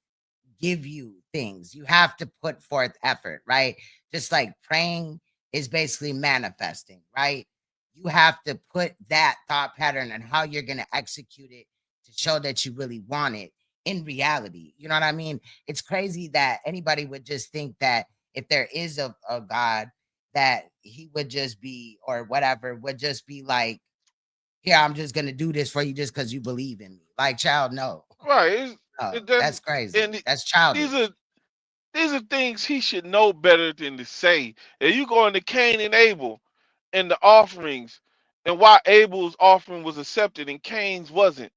give you things. You have to put forth effort, right? Just like praying is basically manifesting, right? You have to put that thought pattern and how you're going to execute it to show that you really want it in reality. You know what I mean? It's crazy that anybody would just think that if there is a God, that he would just be, or whatever, would just be like, here, I'm just going to do this for you just because you believe in me. Like, child, no. Right. No, That's that's crazy. and That's these childish. are these are things he should know better than to say. And you go into Cain and Abel and the offerings, and why Abel's offering was accepted and Cain's wasn't.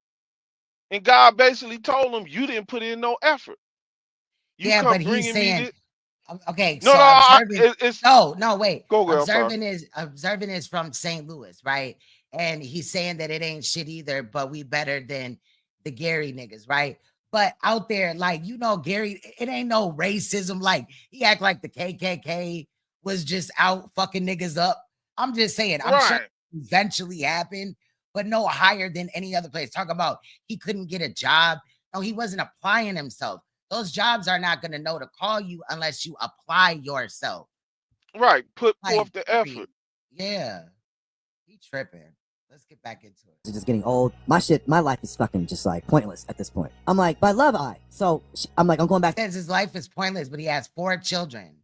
And God basically told him, "You didn't put in no effort. You Yeah, come but he's bringing me saying, this." okay, No, so no, observing, it's no, wait. go girl. I'm sorry. Observing is from St. Louis, right? And he's saying that it ain't shit either, but we better than the Gary niggas, right? But out there, like, Gary, it ain't no racism. Like, he act like the KKK was just out fucking niggas up. I'm just saying, I'm sure Right, it eventually happened, but no higher than any other place. Talk about he couldn't get a job. No, he wasn't applying himself. Those jobs are not going to know to call you unless you apply yourself. right. Put Like, forth the period. effort. Yeah, he tripping. Let's get back into it. It's just getting old. My life is fucking just like pointless at this point. I'm like, but I love I. So I'm like, I'm going back. Says his life is pointless, but he has 4 children,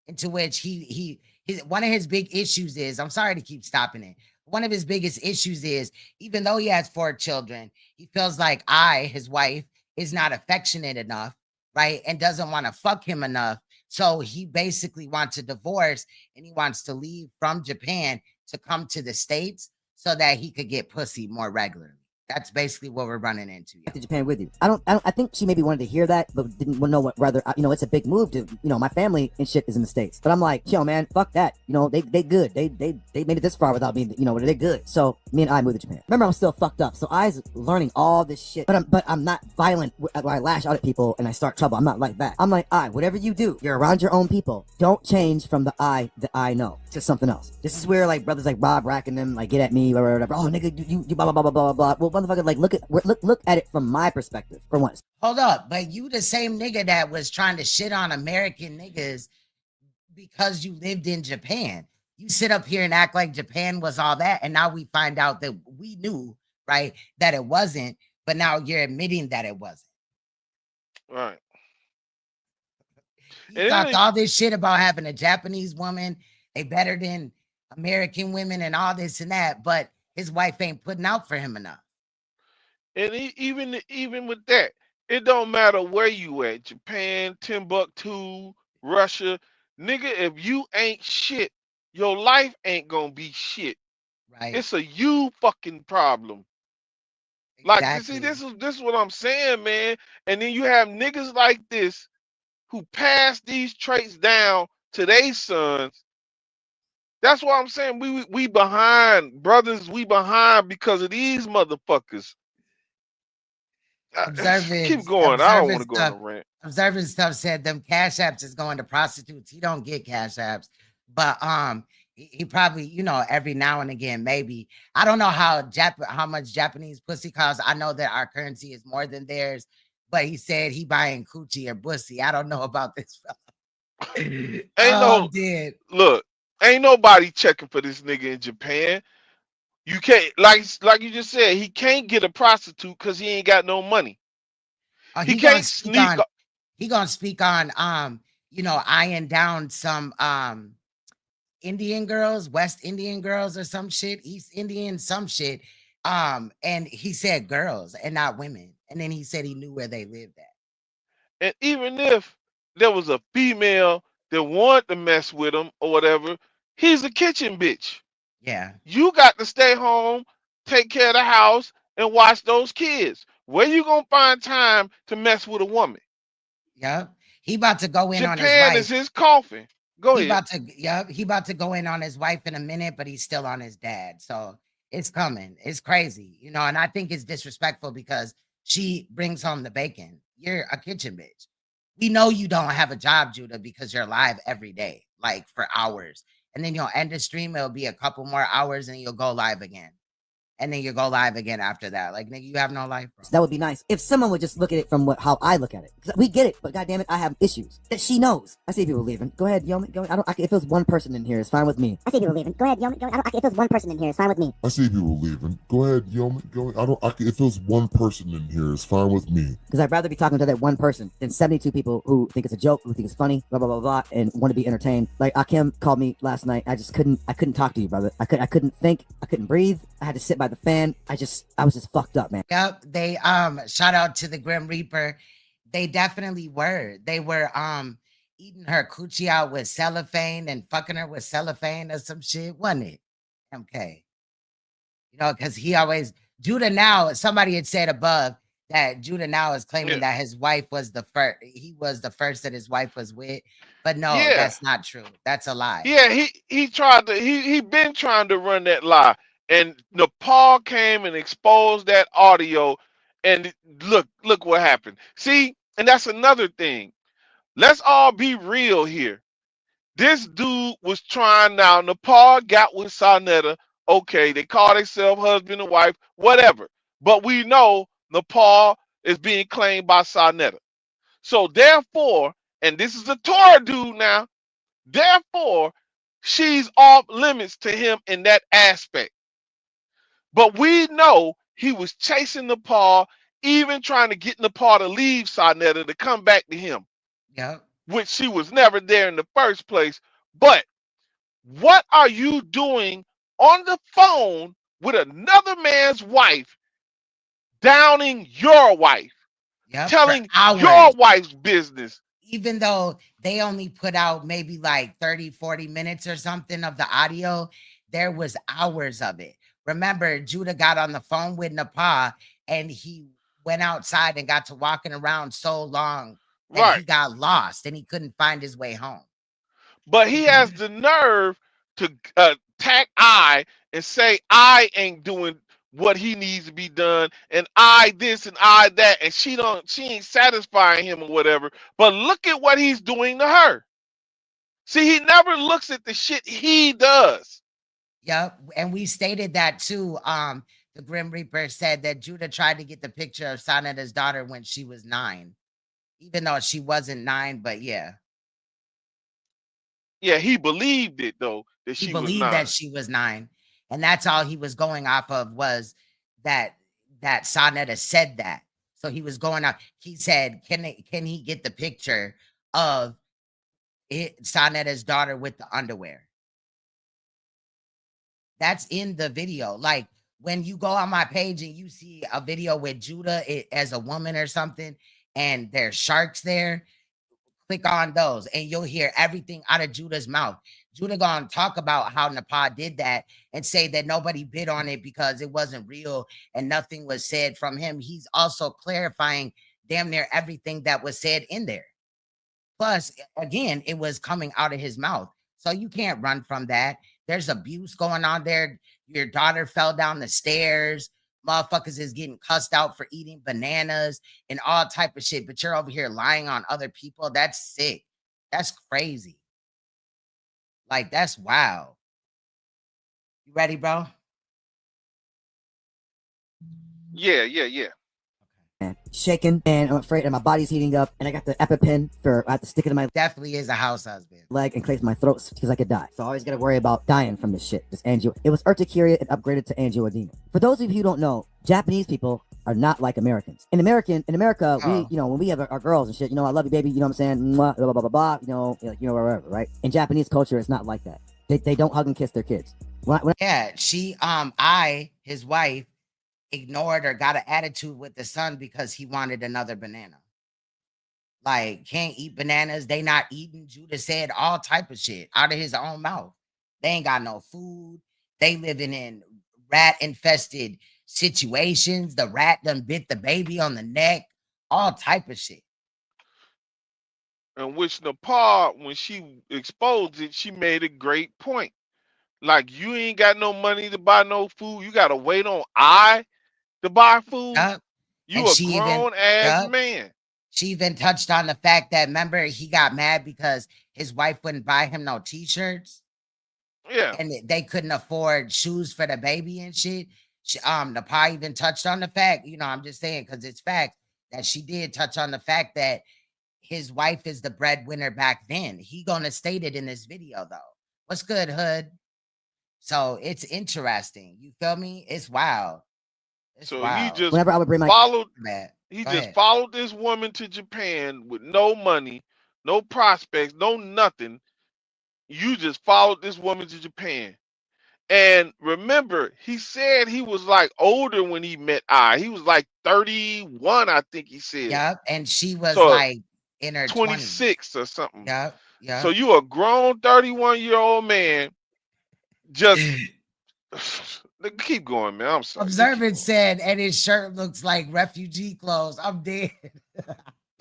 into which his one of his big issues is, I'm sorry to keep stopping it. One of his biggest issues is, even though he has 4 children, he feels like his wife, is not affectionate enough, right? And doesn't want to fuck him enough. So he basically wants a divorce, and he wants to leave from Japan to come to the States so that he could get pussy more regularly. That's basically what we're running into. To Japan with you. I think she maybe wanted to hear that, but didn't know what rather, it's a big move to, my family and shit is in the States. But I'm like, yo, man, fuck that. They good. They made it this far without being, they're good. So me and I moved to Japan. Remember, I'm still fucked up. So I's learning all this shit, but I'm not violent when I lash out at people and I start trouble. I'm not like that. I'm like, whatever you do, you're around your own people. Don't change from the I know to something else. This is where like brothers like Rob Rack and them like get at me or whatever. Oh, nigga, you blah blah blah blah blah blah. Well, motherfucker, like look at it from my perspective for once. Hold up, but you the same nigga that was trying to shit on American niggas because you lived in Japan. You sit up here and act like Japan was all that, and now we find out that we knew, right, that it wasn't, but now you're admitting that it wasn't. Right. You talked all this shit about having a Japanese woman, they better than American women and all this and that, but his wife ain't putting out for him enough. And even with that, it don't matter where you at, Japan, Timbuktu, Russia, nigga. If you ain't shit, your life ain't gonna be shit. Right. It's a you fucking problem. Exactly. Like, you see, this is what I'm saying, man. And then you have niggas like this who pass these traits down to their sons. That's why I'm saying we behind, brothers. We behind because of these motherfuckers. Keep going. I don't want to go on a rant. Observing stuff said them cash apps is going to prostitutes. He don't get cash apps, but he probably, every now and again, maybe. I don't know how much Japanese pussy costs. I know that our currency is more than theirs, but he said he buying coochie or pussy. I don't know about this fella. Look, ain't nobody checking for this nigga in Japan. You can't, like you just said, he can't get a prostitute because he ain't got no money. He can't sneak. He gonna speak on eyeing down some Indian girls, West Indian girls or some shit, East Indian, some shit. And he said girls and not women. And then he said he knew where they lived at. And even if there was a female that wanted to mess with him or whatever, he's a kitchen bitch. Yeah. You got to stay home, take care of the house, and watch those kids. Where you gonna find time to mess with a woman? Yep. He about to go in on his wife. Japan is his coffin. Go ahead. He about to go in on his wife in a minute, but he's still on his dad. So it's coming. It's crazy, and I think it's disrespectful because she brings home the bacon. You're a kitchen bitch. We know you don't have a job, Judah, because you're live every day, like for hours. And then you'll end the stream. It'll be a couple more hours and you'll go live again. and then you go live again after that. Like, nigga, you have no life, bro. So that would be nice if someone would just look at it from how I look at it. 'Cause we get it, but goddamn it, I have issues that she knows. I see people leaving. Go ahead, Yomi. Go. If it was one person in here, it's fine with me. I see people leaving. Go ahead, Yomi. If it was one person in here, it's fine with me. I see people leaving. Go ahead, if it was one person in here, it's fine with me. Because I'd rather be talking to that one person than 72 people who think it's a joke, who think it's funny, blah blah blah blah, and want to be entertained. Like Akim called me last night. I couldn't talk to you, brother. I couldn't think. I couldn't breathe. I had to sit by the fan. I was just fucked up, man. Yep. They shout out to the Grim Reaper. They definitely were. They were eating her coochie out with cellophane and fucking her with cellophane or some shit, wasn't it? MK. You know, because he always Judah now, somebody had said above that Judah now is claiming that his wife was the first, he was the first that his wife was with. But no, that's not true. That's a lie. Yeah, he been trying to run that lie. And Nepal came and exposed that audio, and look what happened. See, and that's another thing. Let's all be real here. This dude was trying now. Nepal got with Sarnetta. Okay, they call themselves husband and wife, whatever. But we know Nepal is being claimed by Sarnetta. So therefore, and this is a Torah dude now, therefore, she's off limits to him in that aspect. But we know he was chasing Nepal, even trying to get Nepal to leave Sarnetta to come back to him. Yeah. Which she was never there in the first place. But what are you doing on the phone with another man's wife, downing your wife, telling your wife's business? Even though they only put out maybe like 30, 40 minutes or something of the audio, there was hours of it. Remember, Judah got on the phone with Nepal and he went outside and got to walking around so long that he got lost and he couldn't find his way home. But he has the nerve to attack I and say I ain't doing what he needs to be done, and I this and I that, and she ain't satisfying him or whatever. But look at what he's doing to her. See, he never looks at the shit he does. Yep, and we stated that too. The Grim Reaper said that Judah tried to get the picture of Sarnetta's daughter when she was 9, even though she wasn't 9. But yeah, he believed it though that he believed that she was 9, and that's all he was going off of was that Sarnetta said that. So he was going out. He said, "Can he get the picture of Sarnetta's daughter with the underwear?" That's in the video. Like when you go on my page and you see a video with Judah as a woman or something, and there's sharks there, click on those and you'll hear everything out of Judah's mouth. Judah gonna talk about how Nepal did that and say that nobody bid on it because it wasn't real and nothing was said from him. He's also clarifying damn near everything that was said in there. Plus, again, it was coming out of his mouth. So you can't run from that. There's abuse going on there. Your daughter fell down the stairs. Motherfuckers is getting cussed out for eating bananas and all type of shit. But you're over here lying on other people. That's sick. That's crazy. Like, that's wild. You ready, bro? Yeah. Shaking, and I'm afraid, and my body's heating up, and I got the EpiPen I have to stick it in my definitely is a house husband leg in case my throat because I could die. So I always got to worry about dying from this shit. This angio. It was urticaria and upgraded to angioedema. For those of you who don't know, Japanese people are not like Americans. In America, we, when we have our girls and shit, I love you, baby. You know what I'm saying? Blah blah blah blah blah. Whatever, right? In Japanese culture, it's not like that. They don't hug and kiss their kids. His wife, ignored or got an attitude with the son because he wanted another banana. Like, can't eat bananas. They not eating. Judah said all type of shit out of his own mouth. They ain't got no food. They living in rat infested situations. The rat done bit the baby on the neck. All type of shit. And which Nepal, when she exposed it, she made a great point. Like, you ain't got no money to buy no food. You got to wait on to buy food. You a grown ass man. She even touched on the fact that, remember, he got mad because his wife wouldn't buy him no t-shirts. Yeah. And they couldn't afford shoes for the baby and shit. Nepal even touched on the fact, I'm just saying because it's fact that she did touch on the fact that his wife is the breadwinner back then. He gonna state it in this video though. What's good, Hood? So it's interesting. You feel me? It's wild. It's So he wild. just Whenever I would bring my followed. Man, He go just ahead. followed this woman to Japan with no money, no prospects, no nothing. You just followed this woman to Japan. And remember, he said he was like older when he met I. He was like 31, I think he said. Yep. And she was So like in her 20s. 26 or something. Yep. So Yep. you a grown 31-year-old man. Just keep going, man. I'm sorry. Just keep Observant going. said, and his shirt looks like refugee clothes. I'm dead.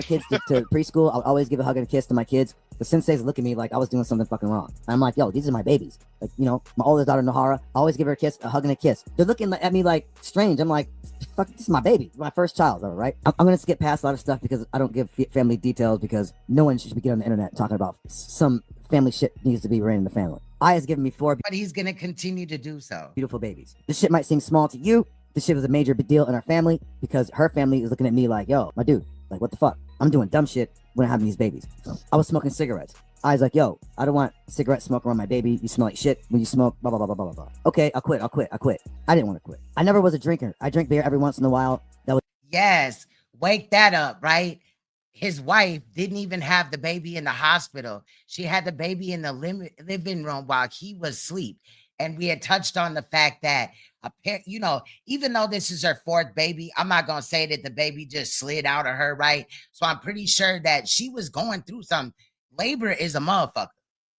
kids to preschool, I would always give a hug and a kiss to my kids. The senseis look at me like I was doing something fucking wrong. I'm like, yo, these are my babies. Like, my oldest daughter, Nahara, I always give her a kiss, a hug and a kiss. They're looking at me like strange. I'm like, fuck, this is my baby. My first child, all right? I'm going to skip past a lot of stuff because I don't give family details because no one should be getting on the internet talking about some family shit needs to be ran in the family. I has given me 4 But he's going to continue to do so. beautiful babies. This shit might seem small to you. This shit was a major big deal in our family because her family is looking at me like, yo, my dude, like, what the fuck? I'm doing dumb shit when I'm having these babies. I was smoking cigarettes. I was like, yo, I don't want cigarette smoke around my baby. You smell like shit when you smoke, blah, blah, blah, blah, blah, blah. Okay, I'll quit. I didn't want to quit. I never was a drinker. I drink beer every once in a while. That was Yes. Wake that up, right? His wife didn't even have the baby in the hospital. She had the baby in the living room while he was asleep. And we had touched on the fact that, even though this is her 4th baby, I'm not going to say that the baby just slid out of her, right? So I'm pretty sure that she was going through some labor is a motherfucker.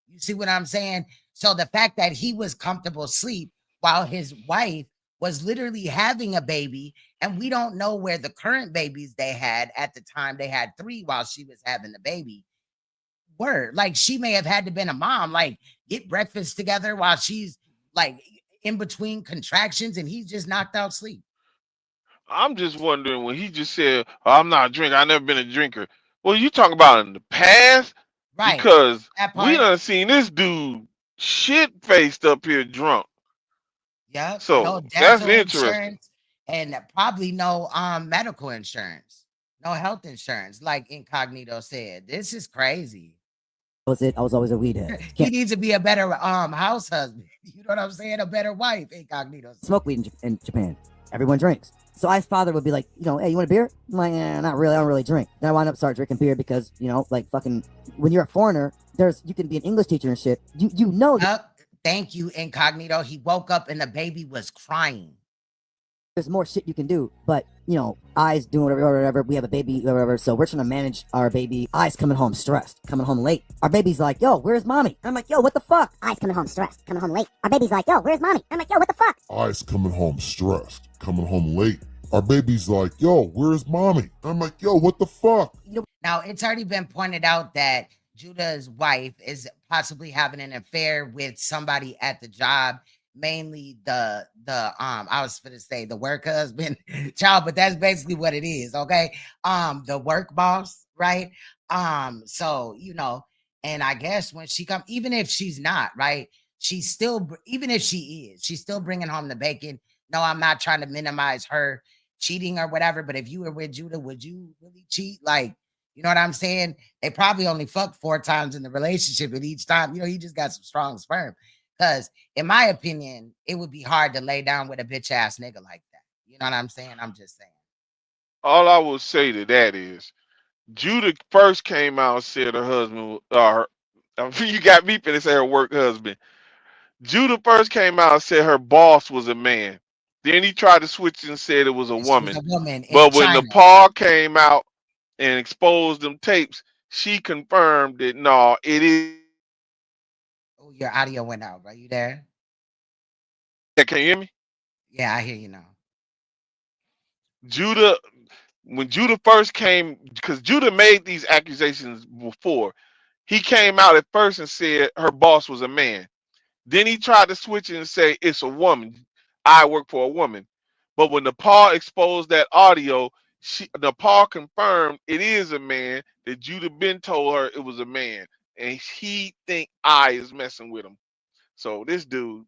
You see what I'm saying? So the fact that he was comfortable asleep while his wife was literally having a baby, and we don't know where the current babies they had at the time. They had 3 while she was having the baby. Word, like she may have had to been a mom, like get breakfast together while she's like in between contractions, and he's just knocked out sleep. I'm just wondering when he just said, oh, I'm not a drinker. I never been a drinker. Well, you talking about in the past? Right. Because That we part. done seen this dude shit faced up here drunk. Yep. No So that's dental interesting. insurance and probably no medical insurance, no health insurance, like Incognito said. This is crazy. was it. I was always a weed head. He needs to be a better house husband. You know what I'm saying? A better wife, Incognito. Smoke weed in Japan. Everyone drinks. So I's father would be like, hey, you want a beer? I'm like, not really. I don't really drink. Then I wound up start drinking beer because, like fucking when you're a foreigner, you can be an English teacher and shit. You know. Thank you, Incognito. He woke up and the baby was crying. There's more shit you can do, but I's doing whatever. We have a baby, whatever. So we're trying to manage our baby. I's coming home stressed, coming home late. Our baby's like, yo, where's mommy? I'm like, yo, what the fuck? I's coming home stressed, coming home late. Our baby's like, yo, where's mommy? I'm like, yo, what the fuck? I's coming home stressed, coming home late. Our baby's like, yo, where's mommy? I'm like, yo, what the fuck? Now, it's already been pointed out that JUDHAH's wife is possibly having an affair with somebody at the job, mainly the I was going to say the work husband child, but that's basically what it is. Okay. The work boss, right? So, and I guess when she comes, even if she's not, right, she's still, even if she is, she's still bringing home the bacon. No, I'm not trying to minimize her cheating or whatever, but if you were with JUDHAH, would you really cheat? Like, you know what I'm saying? They probably only fucked 4 times in the relationship, and each time, he just got some strong sperm. Because, in my opinion, it would be hard to lay down with a bitch ass nigga like that. You know what I'm saying? I'm just saying. All I will say to that is, JUDHAH first came out and said her husband, you got me finna say her work husband. JUDHAH first came out and said her boss was a man. Then he tried to switch and said it was a And she was woman. a woman in But when China. Nepal came out and exposed them tapes, she confirmed that no, it is. Oh, your audio went out. Are you there? Yeah, can you hear me? Yeah, I hear you now. JUDHAH, when JUDHAH first came, because JUDHAH made these accusations before, he came out at first and said her boss was a man. Then he tried to switch it and say it's a woman. I work for a woman. But when Nepal exposed that audio, Nepal confirmed it is a man. That JUDHAH been told her it was a man, and he think I is messing with him. So this dude,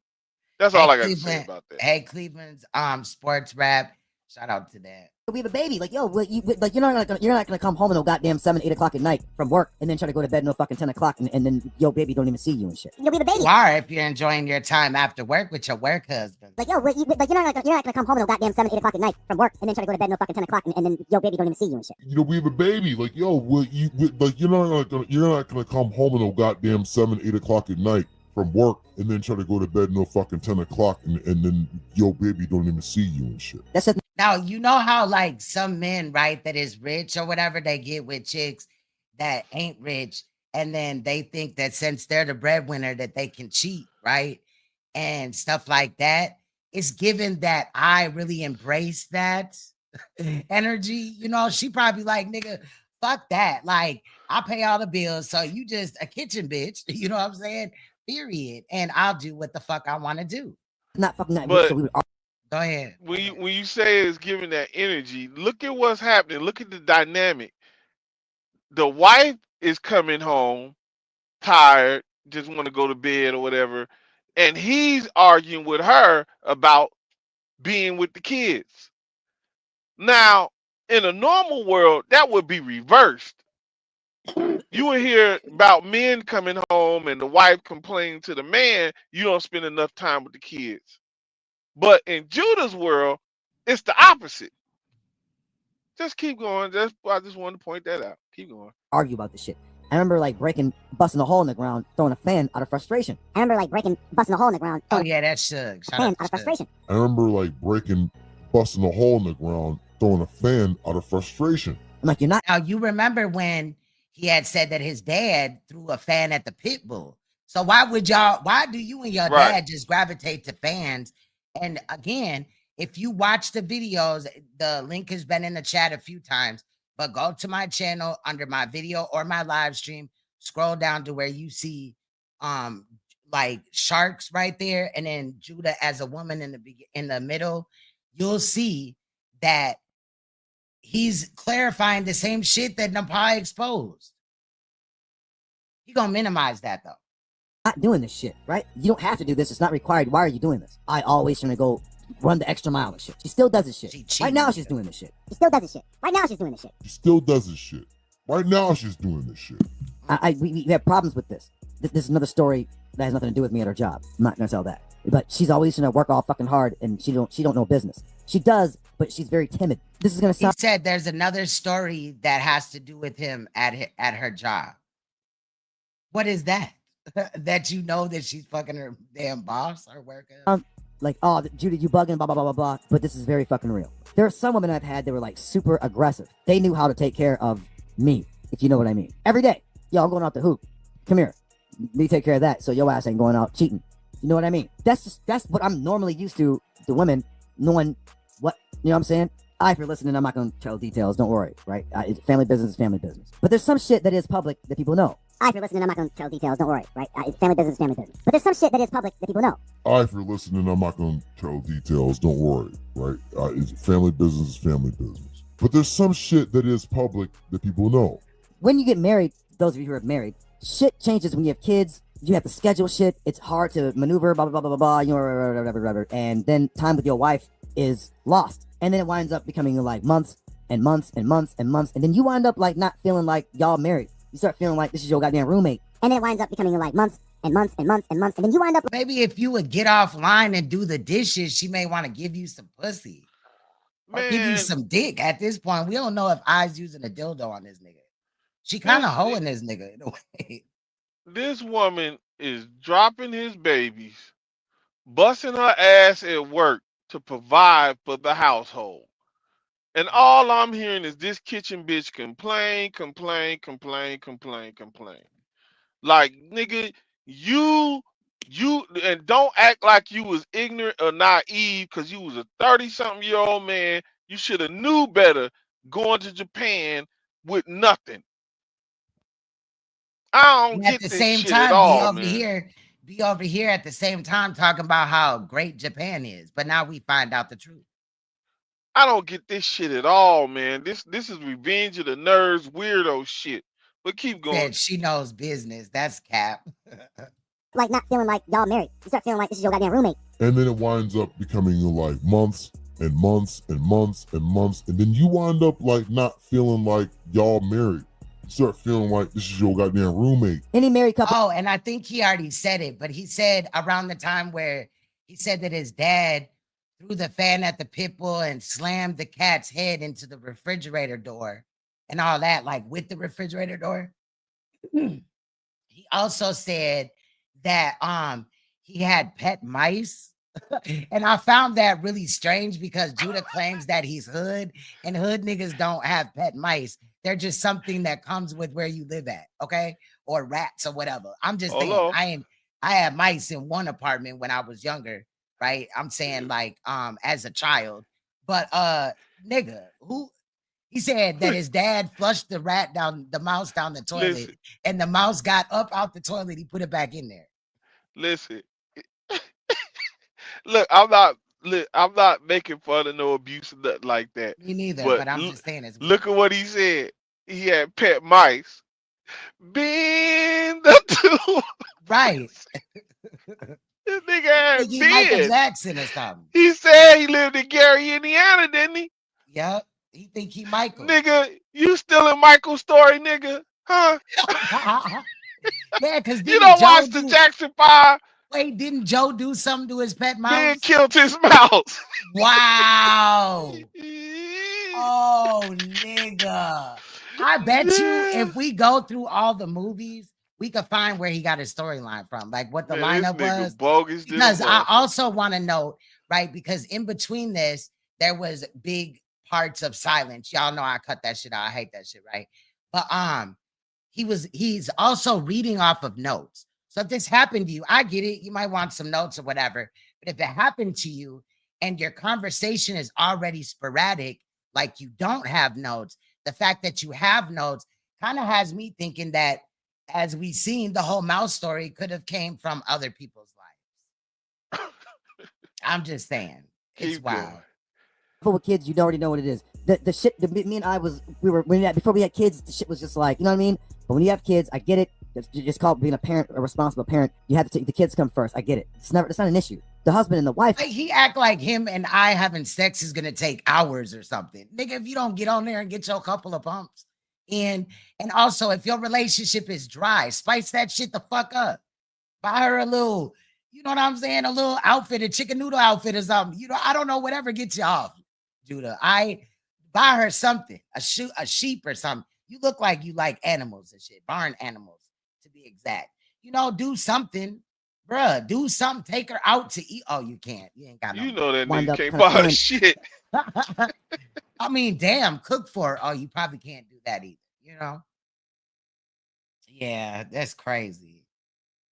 That's all I got to say about that. Hey, Cleveland's sports rap. Shout out to that. We have a baby. Like, yo, like you're not gonna come home at no goddamn 7, 8 o'clock at night from work and then try to go to bed no fucking 10 o'clock and then yo baby don't even see you and shit. You'll be the baby. You are if you're enjoying your time after work with your work husband. Like, yo, you're not gonna come home at no goddamn 7, 8 o'clock at night from work and then try to go to bed no fucking 10 o'clock and then yo baby don't even see you and shit. We have a baby. Like, yo, you're not gonna come home at no goddamn 7, 8 o'clock at night from work and then try to go to bed no fucking 10 o'clock and then yo baby don't even see you and shit. That's it. Now, you know how like some men, right, that is rich or whatever, they get with chicks that ain't rich, and then they think that since they're the breadwinner that they can cheat, right? And stuff like that. It's given that I really embrace that energy. You know, she probably like, nigga, fuck that. Like, I pay all the bills, so you just a kitchen bitch. You know what I'm saying? Period. And I'll do what the fuck I want to do. Not fucking that. But So we go ahead. When you say it's giving that energy, look at what's happening. Look at the dynamic. The wife is coming home tired, just want to go to bed or whatever, and he's arguing with her about being with the kids. Now, in a normal world, that would be reversed. You would hear about men coming home and the wife complaining to the man, you don't spend enough time with the kids. But in Judah's world, it's the opposite. Just keep going. I just wanted to point that out. Keep going. Argue about this shit. I remember like busting a hole in the ground, throwing a fan out of frustration. I remember like busting a hole in the ground. Oh yeah, that's Shug. Fan out of frustration. I remember like busting a hole in the ground, throwing a fan out of frustration. I'm like, you're not. Now you remember when he had said that his dad threw a fan at the pit bull. So why do you and your dad just gravitate to fans? And again, if you watch the videos, the link has been in the chat a few times, but go to my channel under my video or my live stream, scroll down to where you see like sharks right there, and then Judah as a woman in the middle. You'll see that he's clarifying the same shit that Napai exposed. He gonna minimize that though. Not doing this shit, right? You don't have to do this. It's not required. Why are you doing this? I always trying to go run the extra mile and shit. She still does this shit. Right now she's doing this shit. She still does this shit. Right now she's doing this shit. She still does this shit. Right now she's doing this shit. We have problems with this. This is another story that has nothing to do with me at her job. I'm not gonna tell that. But she's always trying to work all fucking hard and she don't know business. She does, but she's very timid. This is gonna sound. He said there's another story that has to do with him at her job. What is that? That you know that she's fucking her damn boss or worker? Like, oh, Judy, you bugging, blah, blah, blah, blah, blah. But this is very fucking real. There are some women I've had that were like super aggressive. They knew how to take care of me, if you know what I mean. Every day, yo, I'm going out to hoop. Come here. Me take care of that. So your ass ain't going out cheating. You know what I mean? That's what I'm normally used to, the women knowing what, you know what I'm saying? If you're listening, I'm not going to tell details. Don't worry, right? Family business is family business. But there's some shit that is public that people know. If you're listening, I'm not going to tell details. Don't worry, right? Family business is family business. But there's some shit that is public that people know. If you're listening, I'm not going to tell details. Don't worry, right? Family business is family business. But there's some shit that is public that people know. When you get married, those of you who are married, shit changes when you have kids. You have to schedule shit. It's hard to maneuver, blah, blah, blah, blah, blah, you know, and then time with your wife is lost. And then it winds up becoming like months and months and months and months. And then you wind up like not feeling like y'all married. You start feeling like this is your goddamn roommate. And then it winds up becoming like months and months and months and months. And then you wind up. Maybe if you would get offline and do the dishes, she may want to give you some pussy. Or give you some dick. At this point, we don't know if I's using a dildo on this nigga. She kind of hoeing this nigga in a way. This woman is dropping his babies, busting her ass at work to provide for the household. And all I'm hearing is this kitchen bitch complain. Like, nigga, you and don't act like you was ignorant or naive because you was a 30-something-year-old man. You should have knew better going to Japan with nothing. I don't get this shit at all, man. Be over here at the same time talking about how great Japan is, but now we find out the truth. I don't get this shit at all, man. This is revenge of the nerds, weirdo shit. But keep going. Said she knows business. That's cap. like not feeling like y'all married. You start feeling like this is your goddamn roommate. And then it winds up becoming like months and months and months and months. And then you wind up like not feeling like y'all married. You start feeling like this is your goddamn roommate. Any married couple. Oh, and I think he already said it, but he said around the time where he said that his dad threw the fan at the pit bull and slammed the cat's head into the refrigerator door and all that, like with the refrigerator door. He also said that he had pet mice. And I found that really strange because Judah claims that he's hood, and hood niggas don't have pet mice. They're just something that comes with where you live at, okay? Or rats or whatever. I'm just saying, I had mice in one apartment when I was younger, right? I'm saying like as a child. But nigga, who he said that his dad flushed the mouse down the toilet. Listen. And the mouse got up out the toilet, he put it back in there. Listen. Look, I'm not making fun of no abuse or nothing like that. Me neither, but I'm just saying it's look at what he said. He had pet mice. Been the two. Right. This nigga had Michael Jackson or something. He said he lived in Gary, Indiana, didn't he? Yep. He think he Michael. Nigga, you still in Michael's story, nigga? Huh? Yeah, because you don't watch the Jackson 5. Wait, didn't Joe do something to his pet mouse? Man killed his mouse. Wow. Oh, nigga. I bet you if we go through all the movies, we could find where he got his storyline from, like what the lineup was. Bogus, because I also want to know, right? Because in between this, there was big parts of silence. Y'all know I cut that shit out. I hate that shit, right? But he's also reading off of notes. So if this happened to you, I get it. You might want some notes or whatever. But if it happened to you and your conversation is already sporadic, like you don't have notes, the fact that you have notes kind of has me thinking that, as we've seen, the whole mouse story could have came from other people's lives. I'm just saying. It's wild. With kids, you already know what it is. The shit, me and I before we had kids, the shit was just like, you know what I mean? But when you have kids, I get it. It's called being a parent, a responsible parent. You have to take the kids come first. I get it. It's not an issue. The husband and the wife. He act like him and I having sex is gonna take hours or something. Nigga, if you don't get on there and get your couple of pumps. And also if your relationship is dry, spice that shit the fuck up. Buy her a little, you know what I'm saying? A little outfit, a chicken noodle outfit or something. You know, I don't know, whatever gets you off, Judah. I buy her something, a sheep or something. You look like you like animals and shit, barn animals to be exact. You know, do something, bruh. Do something. Take her out to eat. Oh, you can't. You ain't got no. You know that nigga can't buy her shit. I mean, damn, cook for her. Oh, you probably can't do that either. You know? Yeah, that's crazy.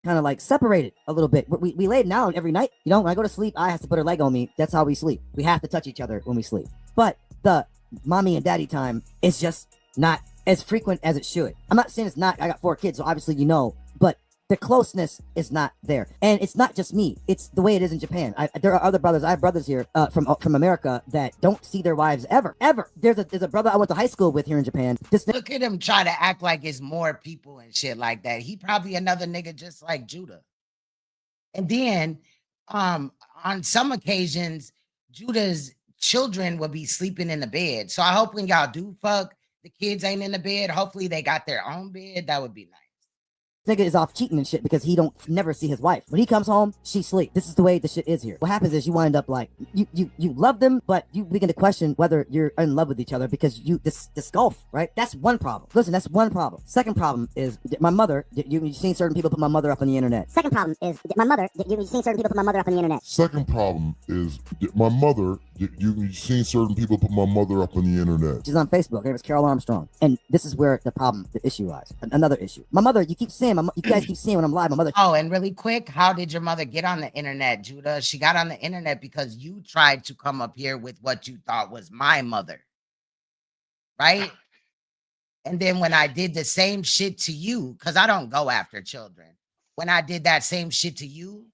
Kind of like separated a little bit. We lay down every night. You know, when I go to sleep, I have to put her leg on me. That's how we sleep. We have to touch each other when we sleep. But the mommy and daddy time is just not as frequent as it should. I'm not saying it's not. I got 4 kids, so obviously you know. But the closeness is not there, and it's not just me. It's the way it is in Japan. There are other brothers. I have brothers here from America that don't see their wives ever. There's a brother I went to high school with here in Japan. Look at him try to act like it's more people and shit like that. He probably another nigga just like Judah. And then on some occasions, Judah's children will be sleeping in the bed. So I hope when y'all do fuck, the kids ain't in the bed. Hopefully they got their own bed. That would be nice. Nigga is off cheating and shit because he don't never see his wife. When he comes home, she sleep. This is the way the shit is here. What happens is you wind up like you love them, but you begin to question whether you're in love with each other because this gulf, right? That's one problem. Listen, that's one problem. Second problem is my mother. You've seen certain people put my mother up on the internet. Second problem is my mother. You've seen certain people put my mother up on the internet. Second problem is my mother. You've seen certain people put my mother up on the internet. She's on Facebook. Her name is Carol Armstrong. And this is where the issue lies. Another issue. My mother, you keep saying, you guys keep saying when I'm live, my mother. Oh, and really quick, how did your mother get on the internet, Judah? She got on the internet because you tried to come up here with what you thought was my mother. Right? And then when I did the same shit to you, because I don't go after children. When I did that same shit to you,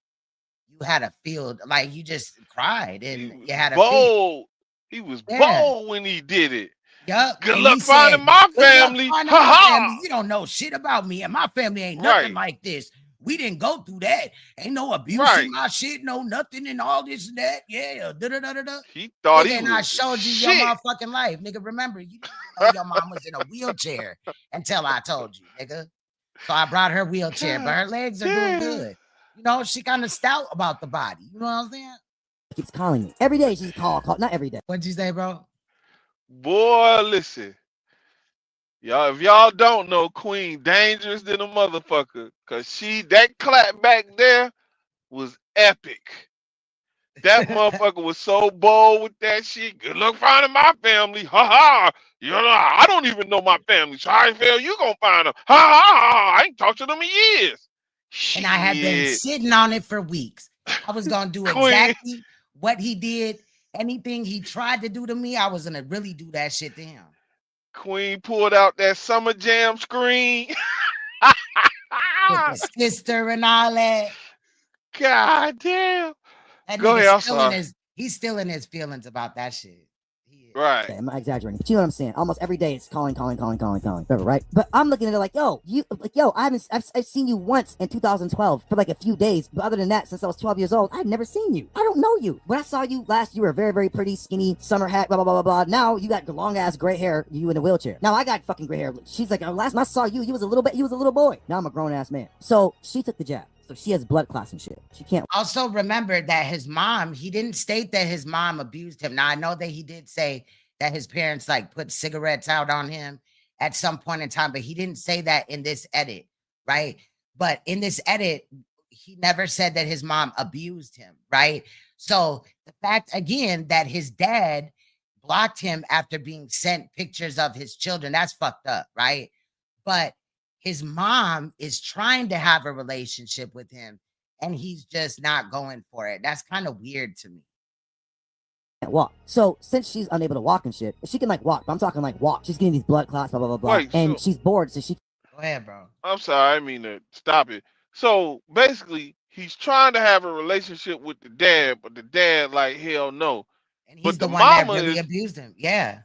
you had a field, like you just cried and you had a bold. He was bold when he did it. Yep. Good luck finding my family. You don't know shit about me, and my family ain't nothing like this. We didn't go through that. Ain't no abuse Right. in my shit, no nothing and all this and that. Yeah, da-da-da-da-da. He thought Nigga, he and I was showed you your shit. motherfucking life. Nigga, remember, you didn't even know your mom was in a wheelchair until I told you, nigga. So I brought her wheelchair, but God her legs are doing damn. good. You know, she kind of stout about the body. You know what I'm saying? Keeps calling me every day. She's call, not every day. What'd you say, bro? Boy, listen. Y'all, if y'all don't know, Queen dangerous than a motherfucker. Cause that clap back there was epic. That motherfucker was so bold with that shit. Good luck finding my family. Ha ha. You know, I don't even know my family. So how the hell you gonna find them? Ha ha ha. I ain't talked to them in years. And I had been Shit. sitting on it for weeks. I was gonna do Queen. exactly what he did. Anything he tried to do to me, I was gonna really do that shit to him. Queen pulled out that summer jam screen. With the sister and all that. God damn. That Go ahead, I'm nigga sorry. he's still in his feelings about that shit. Right. I'm not exaggerating, but you know what I'm saying. Almost every day it's calling, whatever, right? But I'm looking at it like, yo, I've seen you once in 2012 for like a few days, but other than that, since I was 12 years old, I've never seen you. I don't know you. When I saw you last, you were very, very pretty, skinny, summer hat, blah blah blah blah blah. Now you got long ass gray hair, you in a wheelchair. Now I got fucking gray hair. She's like, last time I saw you, you was a little boy. Now I'm a grown ass man. So she took the jab. So she has blood clots and shit. She can't. Also remember that his mom, he didn't state that his mom abused him. Now I know that he did say that his parents like put cigarettes out on him at some point in time, but he didn't say that in this edit, right? But in this edit, he never said that his mom abused him, right? So the fact again that his dad blocked him after being sent pictures of his children, that's fucked up, right? But his mom is trying to have a relationship with him and he's just not going for it. That's kind of weird to me. Walk. So since she's unable to walk and shit, she can like walk. But I'm talking like walk. She's getting these blood clots, blah blah blah blah, Wait, and so she's bored, so she. Go ahead, bro. I'm sorry, I mean to stop it. So basically, he's trying to have a relationship with the dad, but the dad like hell no. And he's But the the one that mama really is abused him. Yeah.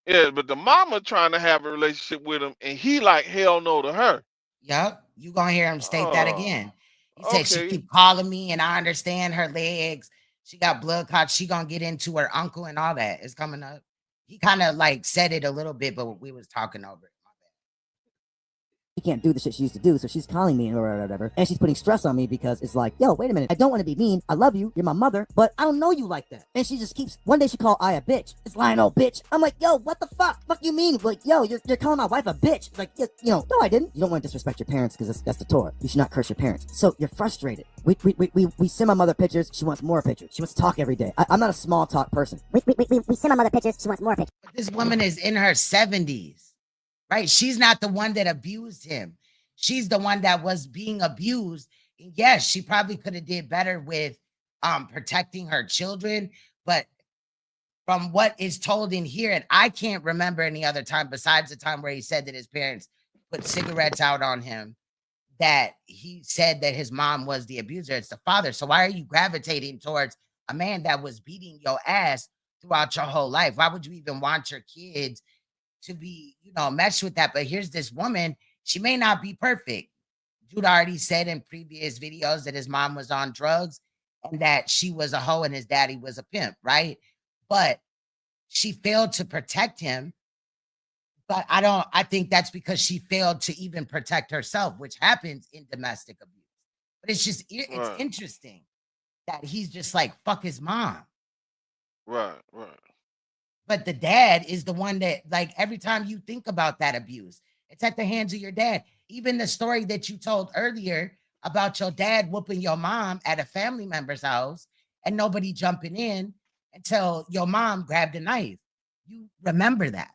but the mama trying to have a relationship with him, and he like hell no to her. Yep. You gonna hear him state that Oh, again. He said she okay. keep calling me and I understand her legs. She got blood clots. She gonna get into her uncle and all that. It's coming up. He kind of like said it a little bit, but we was talking over it. She can't do the shit she used to do, so she's calling me or whatever, and she's putting stress on me because it's like, yo, wait a minute, I don't want to be mean, I love you, you're my mother, but I don't know you like that. And she just keeps. One day she called I a bitch. It's lying old bitch. I'm like, yo, what the fuck you mean? Like, yo, you're calling my wife a bitch. Like, you know, no, I didn't. You don't want to disrespect your parents because that's the Torah. You should not curse your parents. So you're frustrated. We send my mother pictures. She wants more pictures. She wants to talk every day. I'm not a small talk person. We send my mother pictures. She wants more pictures. But this woman is in her 70s, right? She's not the one that abused him. She's the one that was being abused. And yes, she probably could have did better with protecting her children, but from what is told in here, and I can't remember any other time besides the time where he said that his parents put cigarettes out on him, that he said that his mom was the abuser. It's the father. So why are you gravitating towards a man that was beating your ass throughout your whole life? Why would you even want your kids to be, meshed with that? But here's this woman. She may not be perfect. Judah already said in previous videos that his mom was on drugs and that she was a hoe and his daddy was a pimp, right? But she failed to protect him. But I think that's because she failed to even protect herself, which happens in domestic abuse. But it's Right. interesting that he's just like, fuck his mom. Right. But the dad is the one that, like, every time you think about that abuse, it's at the hands of your dad. Even the story that you told earlier about your dad whooping your mom at a family member's house and nobody jumping in until your mom grabbed a knife. You remember that.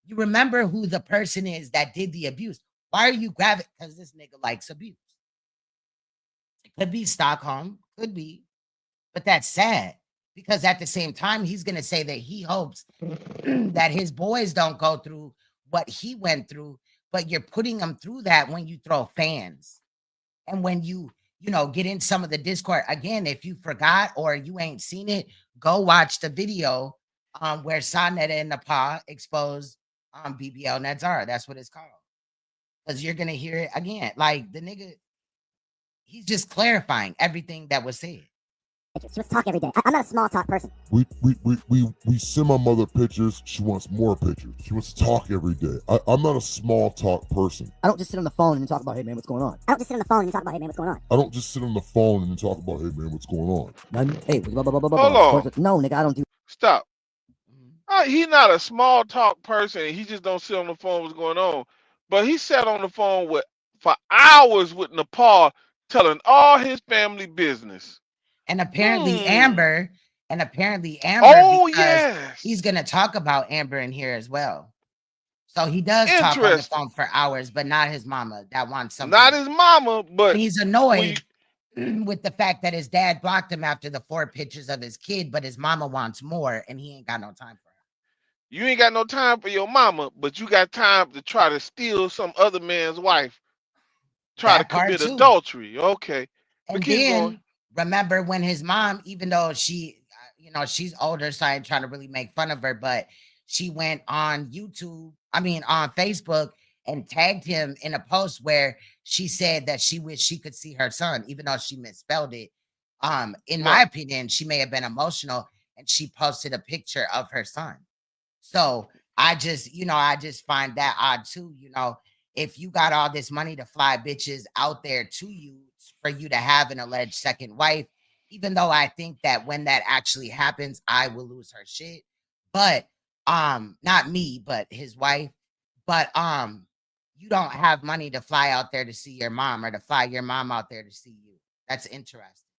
You remember who the person is that did the abuse. Why are you grabbing? Because this nigga likes abuse. It could be Stockholm, could be, but that's sad. Because at the same time, he's going to say that he hopes that his boys don't go through what he went through, but you're putting them through that when you throw fans. And when you get in some of the Discord. Again, if you forgot or you ain't seen it, go watch the video where Sonetta and Napa exposed BBL Natzarah. That's what it's called. Because you're going to hear it again. Like, the nigga, he's just clarifying everything that was said. She wants to talk every day. I'm not a small talk person. We send my mother pictures. She wants more pictures. She wants to talk every day. I'm not a small talk person. I don't just sit on the phone and talk about, hey man, what's going on? I don't just sit on the phone and talk about, hey man, what's going on? I don't just sit on the phone and talk about, hey man, what's going on? None. Hey, blah, blah, blah, blah, Hold blah. on. No, nigga, I don't do. Stop. He's not a small talk person. He just don't sit on the phone what's going on. But he sat on the phone for hours with Nepal telling all his family business. And apparently Amber, Oh, because yes. he's gonna talk about Amber in here as well. So he does talk on the phone for hours, but not his mama that wants something. Not his mama, but and he's annoyed with the fact that his dad blocked him after the 4 pictures of his kid, but his mama wants more and he ain't got no time for her. You ain't got no time for your mama, but you got time to try to steal some other man's wife, try That to part commit too. adultery. Okay. And keep then going. remember when his mom, even though she, she's older, so I ain't trying to really make fun of her, but she went on on Facebook and tagged him in a post where she said that she wished she could see her son, even though she misspelled it. In my opinion, she may have been emotional and she posted a picture of her son. So I just find that odd too. If you got all this money to fly bitches out there to you for you to have an alleged second wife, even though I think that when that actually happens, I will lose her shit. But not me, but his wife. But you don't have money to fly out there to see your mom or to fly your mom out there to see you. That's interesting.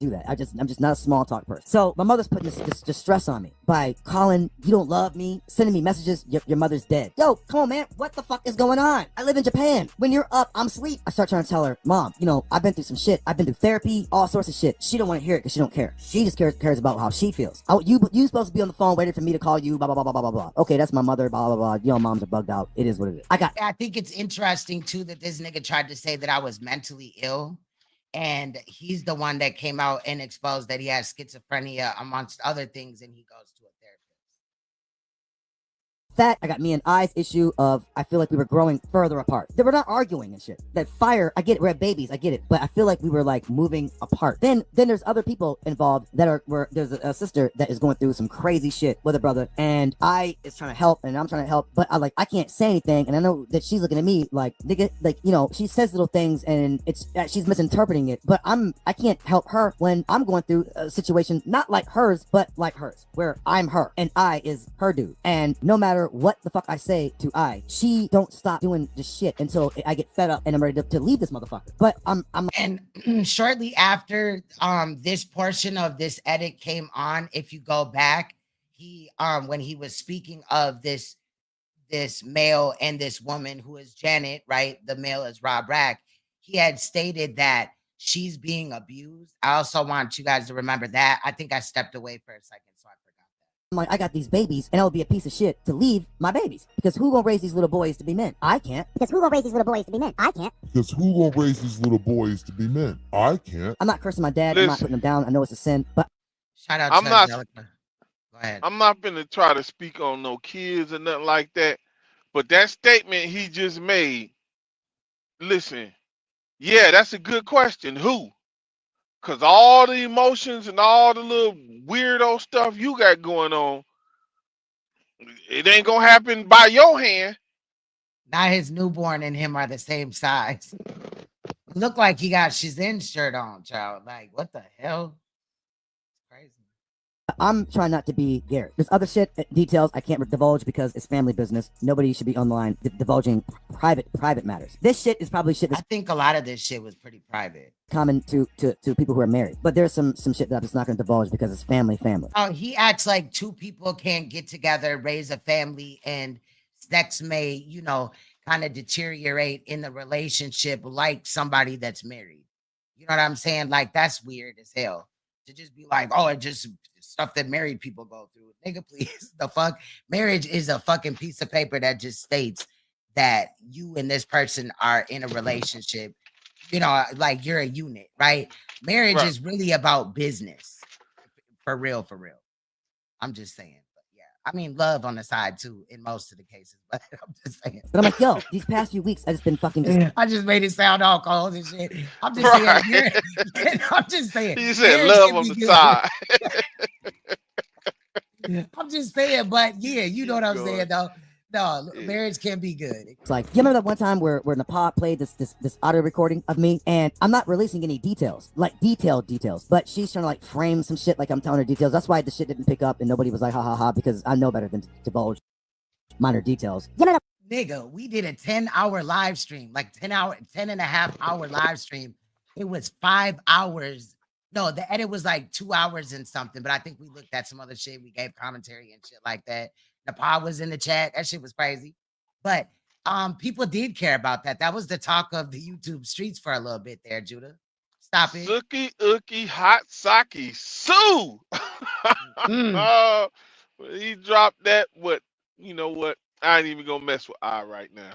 Do that. I'm just not a small talk person. So my mother's putting this stress on me by calling, you don't love me, sending me messages, your mother's dead. Yo, come on, man. What the fuck is going on? I live in Japan. When you're up, I'm asleep. I start trying to tell her, Mom, I've been through some shit. I've been through therapy, all sorts of shit. She don't want to hear it because she don't care. She just cares about how she feels. You supposed to be on the phone waiting for me to call you, blah, blah, blah, blah, blah, blah. Okay, that's my mother, blah, blah, blah. Moms are bugged out. It is what it is. I think it's interesting too that this nigga tried to say that I was mentally ill. And he's the one that came out and exposed that he has schizophrenia, amongst other things, and he goes to a therapist. That I got me and I's issue of I feel like we were growing further apart. They were not arguing and shit. That fire, I get it, we're babies, I get it, but I feel like we were like moving apart. Then there's other people involved that there's a sister that is going through some crazy shit with a brother, and I is trying to help, and I'm trying to help, but I can't say anything, and I know that she's looking at me like nigga, like she says little things, and it's she's misinterpreting it, but I can't help her when I'm going through a situation not like hers, but like hers, where I'm her and I is her dude, and no matter what the fuck I say to she don't stop doing the shit until I get fed up and I'm ready to leave this motherfucker. But I'm and shortly after this portion of this edit came on, if you go back, he when he was speaking of this male and this woman who is Janet, right? The male is Rob Rack. He had stated that she's being abused. I also want you guys to remember that. I think I stepped away for a second, so I forgot. I'm like, I got these babies, and it would be a piece of shit to leave my babies. Because who gonna raise these little boys to be men? I can't. Because who gonna raise these little boys to be men? I can't. Because who gonna raise these little boys to be men? I can't. I'm not cursing my dad. I'm not putting him down. I know it's a sin, but shout out to Angelica. Go ahead. I'm not gonna try to speak on no kids or nothing like that. But that statement he just made, listen, yeah, that's a good question. Who? Because all the emotions and all the little weirdo stuff you got going on, it ain't gonna happen by your hand. Now his newborn and him are the same size. Look like he got Shazin shirt on, child. Like, what the hell? Crazy. I'm trying not to be Garrett. There's other shit, details I can't divulge because it's family business. Nobody should be online divulging private matters. This shit is probably shit that's I think a lot of this shit was pretty private. Common to people who are married. But there's some shit that I'm just not going to divulge because it's family. Oh, he acts like two people can't get together, raise a family, and sex may, kind of deteriorate in the relationship like somebody that's married. You know what I'm saying? Like, that's weird as hell. To just be like, oh, it just stuff that married people go through. Nigga, please. The fuck? Marriage is a fucking piece of paper that just states that you and this person are in a relationship. Like you're a unit, right? Marriage is really about business. For real. I'm just saying. But yeah. I mean, love on the side too in most of the cases, but I'm just saying. But I'm like, yo, these past few weeks, I just been fucking just. I just made it sound all cold and shit. I'm just Right. saying, I'm just saying, He said marriage love can on be the good. side. I'm just saying, but yeah, you know Keep what I'm going. saying, though. No, Yeah. marriage can be good. It's like, you remember that one time where Nepal played this audio recording of me, and I'm not releasing any details, like detailed details, but she's trying to like frame some shit like I'm telling her details. That's why the shit didn't pick up and nobody was like, ha ha ha, because I know better than to divulge minor details. You know, Nigga, we did a 10-hour live stream, like 10 and a half hour live stream. It was 5 hours. No, the edit was like 2 hours and something, but I think we looked at some other shit. We gave commentary and shit like that. Nepal was in the chat. That shit was crazy. But people did care about that. That was the talk of the YouTube streets for a little bit there, Judah. Stop it. Suki Uki Hot Saki Sue. He dropped that. What? You know what? I ain't even gonna mess with I right now.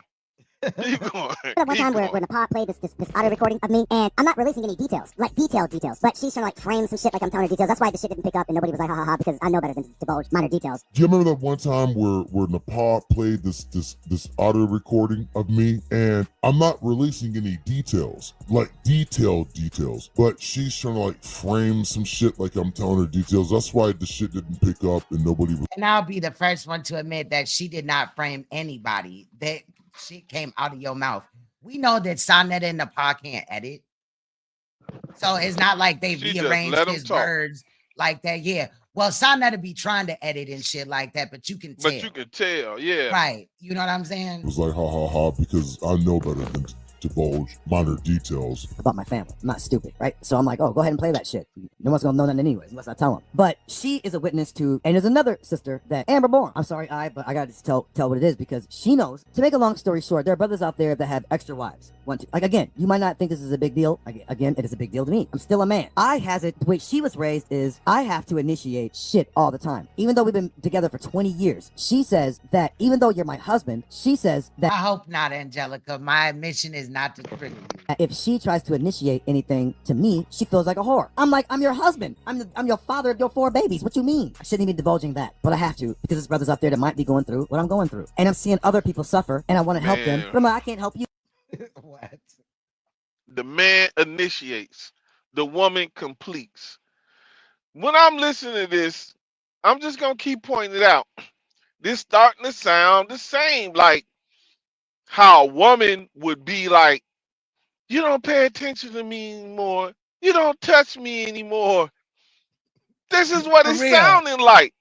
Keep going. That one time where Nepal played this audio recording of me, and I'm not releasing any details, like detailed details, but she's trying to like frame some shit like I'm telling her details. That's why the shit didn't pick up and nobody was like, ha ha ha, because I know better than to divulge minor details. Do you remember that one time where Nepal played this audio recording of me, and I'm not releasing any details, like detailed details, but she's trying to like frame some shit like I'm telling her details. That's why the shit didn't pick up and nobody was. And I'll be the first one to admit that she did not frame anybody. That shit came out of your mouth. We know that Sonetta and Nepal can't edit. So it's not like they rearranged his words like that. Yeah. Well, Sonetta be trying to edit and shit like that, but you can tell. But you can tell, yeah. Right. You know what I'm saying? It was like, ha ha ha, because I know better than to divulge minor details about my family. I'm not stupid, right? So I'm like, oh, go ahead and play that shit. No one's gonna know nothing anyways, unless I tell them. But she is a witness to, and there's another sister that Amber Bourne. I'm sorry, but I gotta just tell what it is because she knows. To make a long story short, there are brothers out there that have extra wives. Like again, you might not think this is a big deal. Again, it is a big deal to me. I'm still a man. I has it. The way she was raised is I have to initiate shit all the time. Even though we've been together for 20 years, she says that even though you're my husband, she says that I hope not, Angelica. My mission is not to trigger you. If she tries to initiate anything to me, she feels like a whore. I'm like, I'm your husband. I'm your father of your 4 babies. What you mean? I shouldn't even be divulging that, but I have to because there's brothers out there that might be going through what I'm going through, and I'm seeing other people suffer, and I want to help them, but I'm like, I can't help you. What? The man initiates, the woman completes. When I'm listening to this, I'm just gonna keep pointing it out. This starting to sound the same, like how a woman would be like, you don't pay attention to me anymore. You don't touch me anymore. This is what it's sounding like.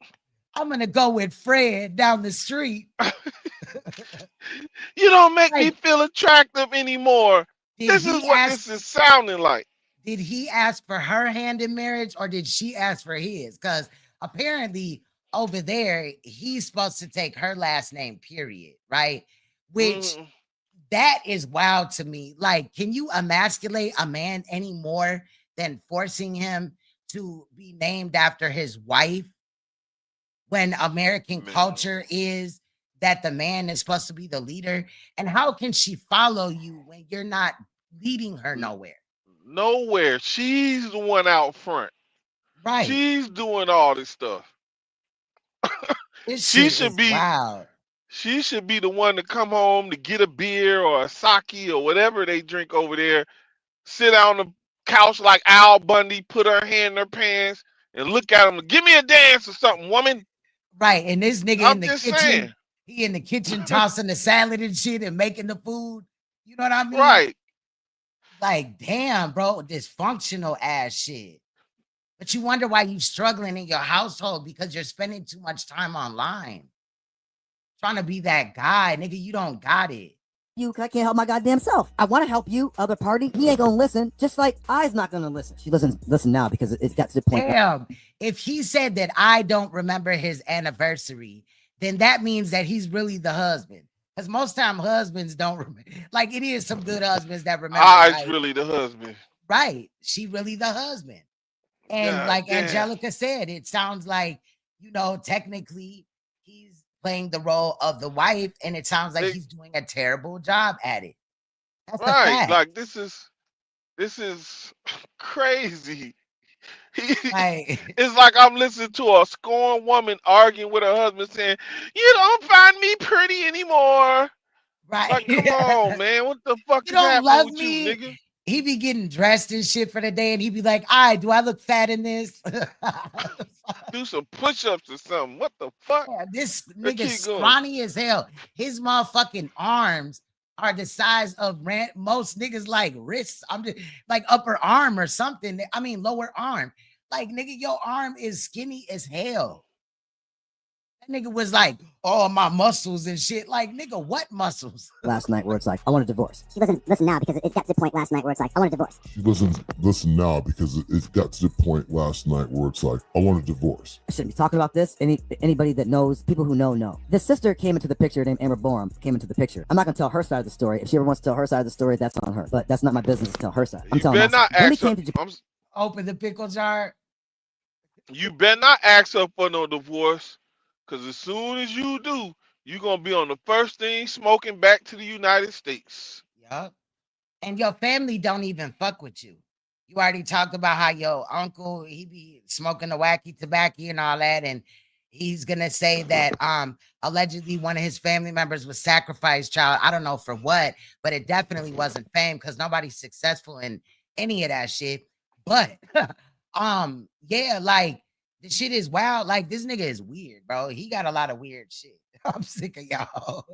I'm gonna go with Fred down the street. You don't make me feel attractive anymore. This is what this is sounding like. Did he ask for her hand in marriage or did she ask for his? Because apparently over there, he's supposed to take her last name, period, right? Which that is wild to me. Like, can you emasculate a man any more than forcing him to be named after his wife when American culture is that the man is supposed to be the leader? And how can she follow you when you're not leading her nowhere? Nowhere. She's the one out front. Right. She's doing all this stuff. She should be wild. She should be the one to come home to get a beer or a sake or whatever they drink over there, sit on the couch like Al Bundy, put her hand in her pants, and look at him. Give me a dance or something, woman. Right. And this nigga I'm in the kitchen, saying. he in the kitchen tossing the salad and shit and making the food. You know what I mean? Right. Like, damn, bro, dysfunctional ass shit. But you wonder why you're struggling in your household because you're spending too much time online. Trying to be that guy, nigga, you don't got it. I can't help my goddamn self. I want to help you, other party. He ain't gonna listen, just like I's not gonna listen. She doesn't listen now because it got to the point. Damn, if he said that I don't remember his anniversary, then that means that he's really the husband. Because most time husbands don't remember. Like, it is some good husbands that remember. I's really the husband. Right. She really the husband. And God, like damn. Angelica said, it sounds like, you know, technically he's playing the role of the wife, and it sounds like he's doing a terrible job at it. That's right. Like this is crazy. Like, It's like I'm listening to a scorned woman arguing with her husband saying, "You don't find me pretty anymore." right. Like, come on, man. What the fuck You is don't happening love with you, me. nigga? He be getting dressed and shit for the day, and he be like, "All right, do I look fat in this?" Do some push-ups or something. What the fuck? Yeah, this Let's nigga keep going. scrawny as hell. His motherfucking arms are the size of most niggas like wrists. I'm just like upper arm or something. I mean lower arm. Like nigga, your arm is skinny as hell. That nigga was like, "Oh, my muscles and shit." Like, nigga, what muscles? last night where it's like, I want a divorce. She doesn't listen now because it got to the point last night where it's like, I want a divorce. She doesn't listen now because it got to the point last night where it's like, I want a divorce. I shouldn't be talking about this. Anybody that knows, people who know. This sister came into the picture named Amber Borum, came into the picture. I'm not gonna tell her side of the story. If she ever wants to tell her side of the story, that's on her. But that's not my business to tell her side. I'm You telling better my not side. When we ask her. came to Japan, Open the pickle jar. You better not ask her for no divorce, because as soon as you do, you're gonna be on the first thing smoking back to the United States. Yup. And your family don't even fuck with you. You already talked about how your uncle, he be smoking the wacky tobacco and all that, and he's gonna say that allegedly one of his family members was sacrificed child. I don't know for what, but it definitely wasn't fame because nobody's successful in any of that shit. But yeah, like the shit is wild. Like this nigga is weird, bro. He got a lot of weird shit. I'm sick of y'all.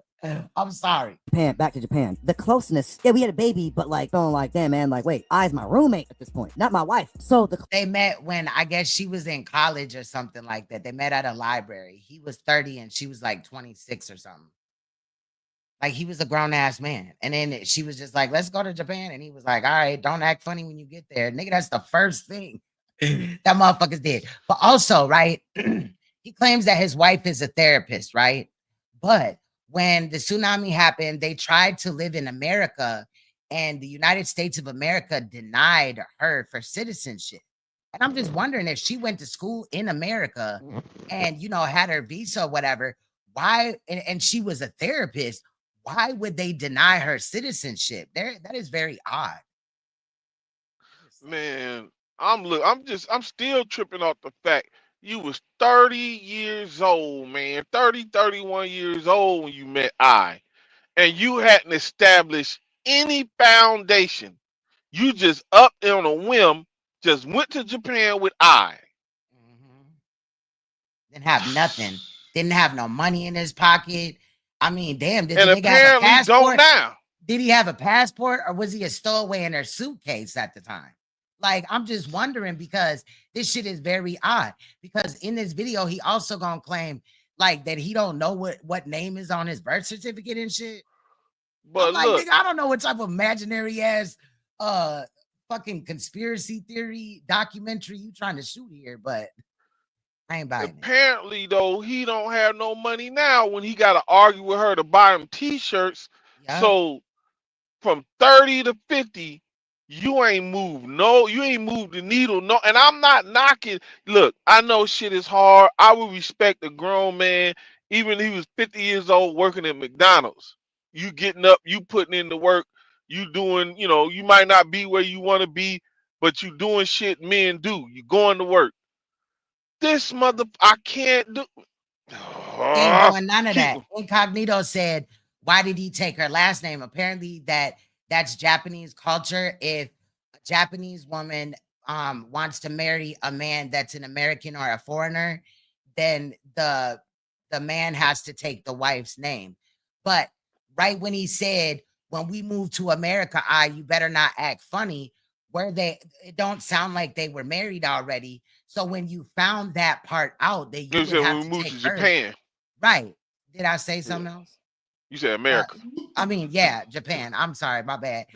I'm sorry. back to Japan. The closeness, yeah, we had a baby, but like, feeling like, damn, man, like, wait, I's my roommate at this point, not my wife. So they met when I guess she was in college or something like that. They met at a library. He was 30 and she was like 26 or something. Like he was a grown ass man. And then she was just like, let's go to Japan. And he was like, all right, don't act funny when you get there. Nigga, that's the first thing that motherfuckers did. But also, right, he claims that his wife is a therapist, right? But when the tsunami happened, they tried to live in America, and the United States of America denied her for citizenship. And I'm just wondering if she went to school in America and, you know, had her visa or whatever, why, and she was a therapist, why would they deny her citizenship? That is very odd. Man, I'm still tripping off the fact you was 30 years old, man. 30, 31 years old when you met I. And you hadn't established any foundation. You just up on a whim, just went to Japan with I. Didn't have nothing. Didn't have no money in his pocket. I mean, damn, did And the nigga have a apparently don't passport? now. Did he have a passport or was he a stowaway in her suitcase at the time? Like, I'm just wondering because this shit is very odd. Because in this video, he also gonna claim like that he don't know what name is on his birth certificate and shit. I'm But like, look, nigga, I don't know what type of imaginary ass fucking conspiracy theory documentary you trying to shoot here, but I ain't buying it. apparently though, he don't have no money now when he gotta argue with her to buy him t-shirts. Yeah. So from 30 to 50, you ain't moved. No, you ain't moved the needle. No, and I'm not knocking. Look, I know shit is hard. I would respect a grown man, even if he was 50 years old working at McDonald's. You getting up, you putting in the work, you doing, you know, you might not be where you want to be, but you doing shit men do. You going to work. This mother, I can't do. He ain't doing none of Keep that. Incognito said, why did he take her last name? Apparently that's Japanese culture. If a Japanese woman wants to marry a man that's an American or a foreigner, then the man has to take the wife's name. But right when he said, when we move to America, you better not act funny, where it don't sound like they were married already. So when you found that part out, that you You would said have when we to moved take to her. Japan. Right. Did I say Yeah. something else? You said America. I mean, yeah, Japan. I'm sorry, my bad.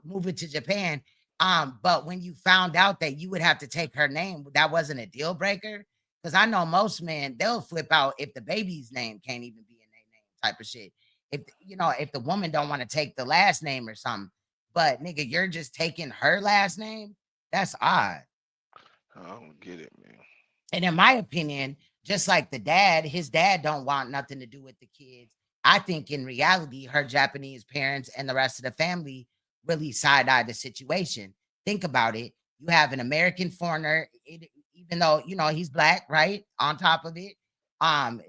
Moving to Japan. But when you found out that you would have to take her name, that wasn't a deal breaker. Because I know most men, they'll flip out if the baby's name can't even be in their name, type of shit. If you know, if the woman don't want to take the last name or something, but nigga, you're just taking her last name. That's odd. I don't get it, man. And in my opinion, just like the dad, his dad don't want nothing to do with the kids. I think in reality, her Japanese parents and the rest of the family really side-eyed the situation. Think about it. You have an American foreigner, even though, you know, he's black, right? On top of it,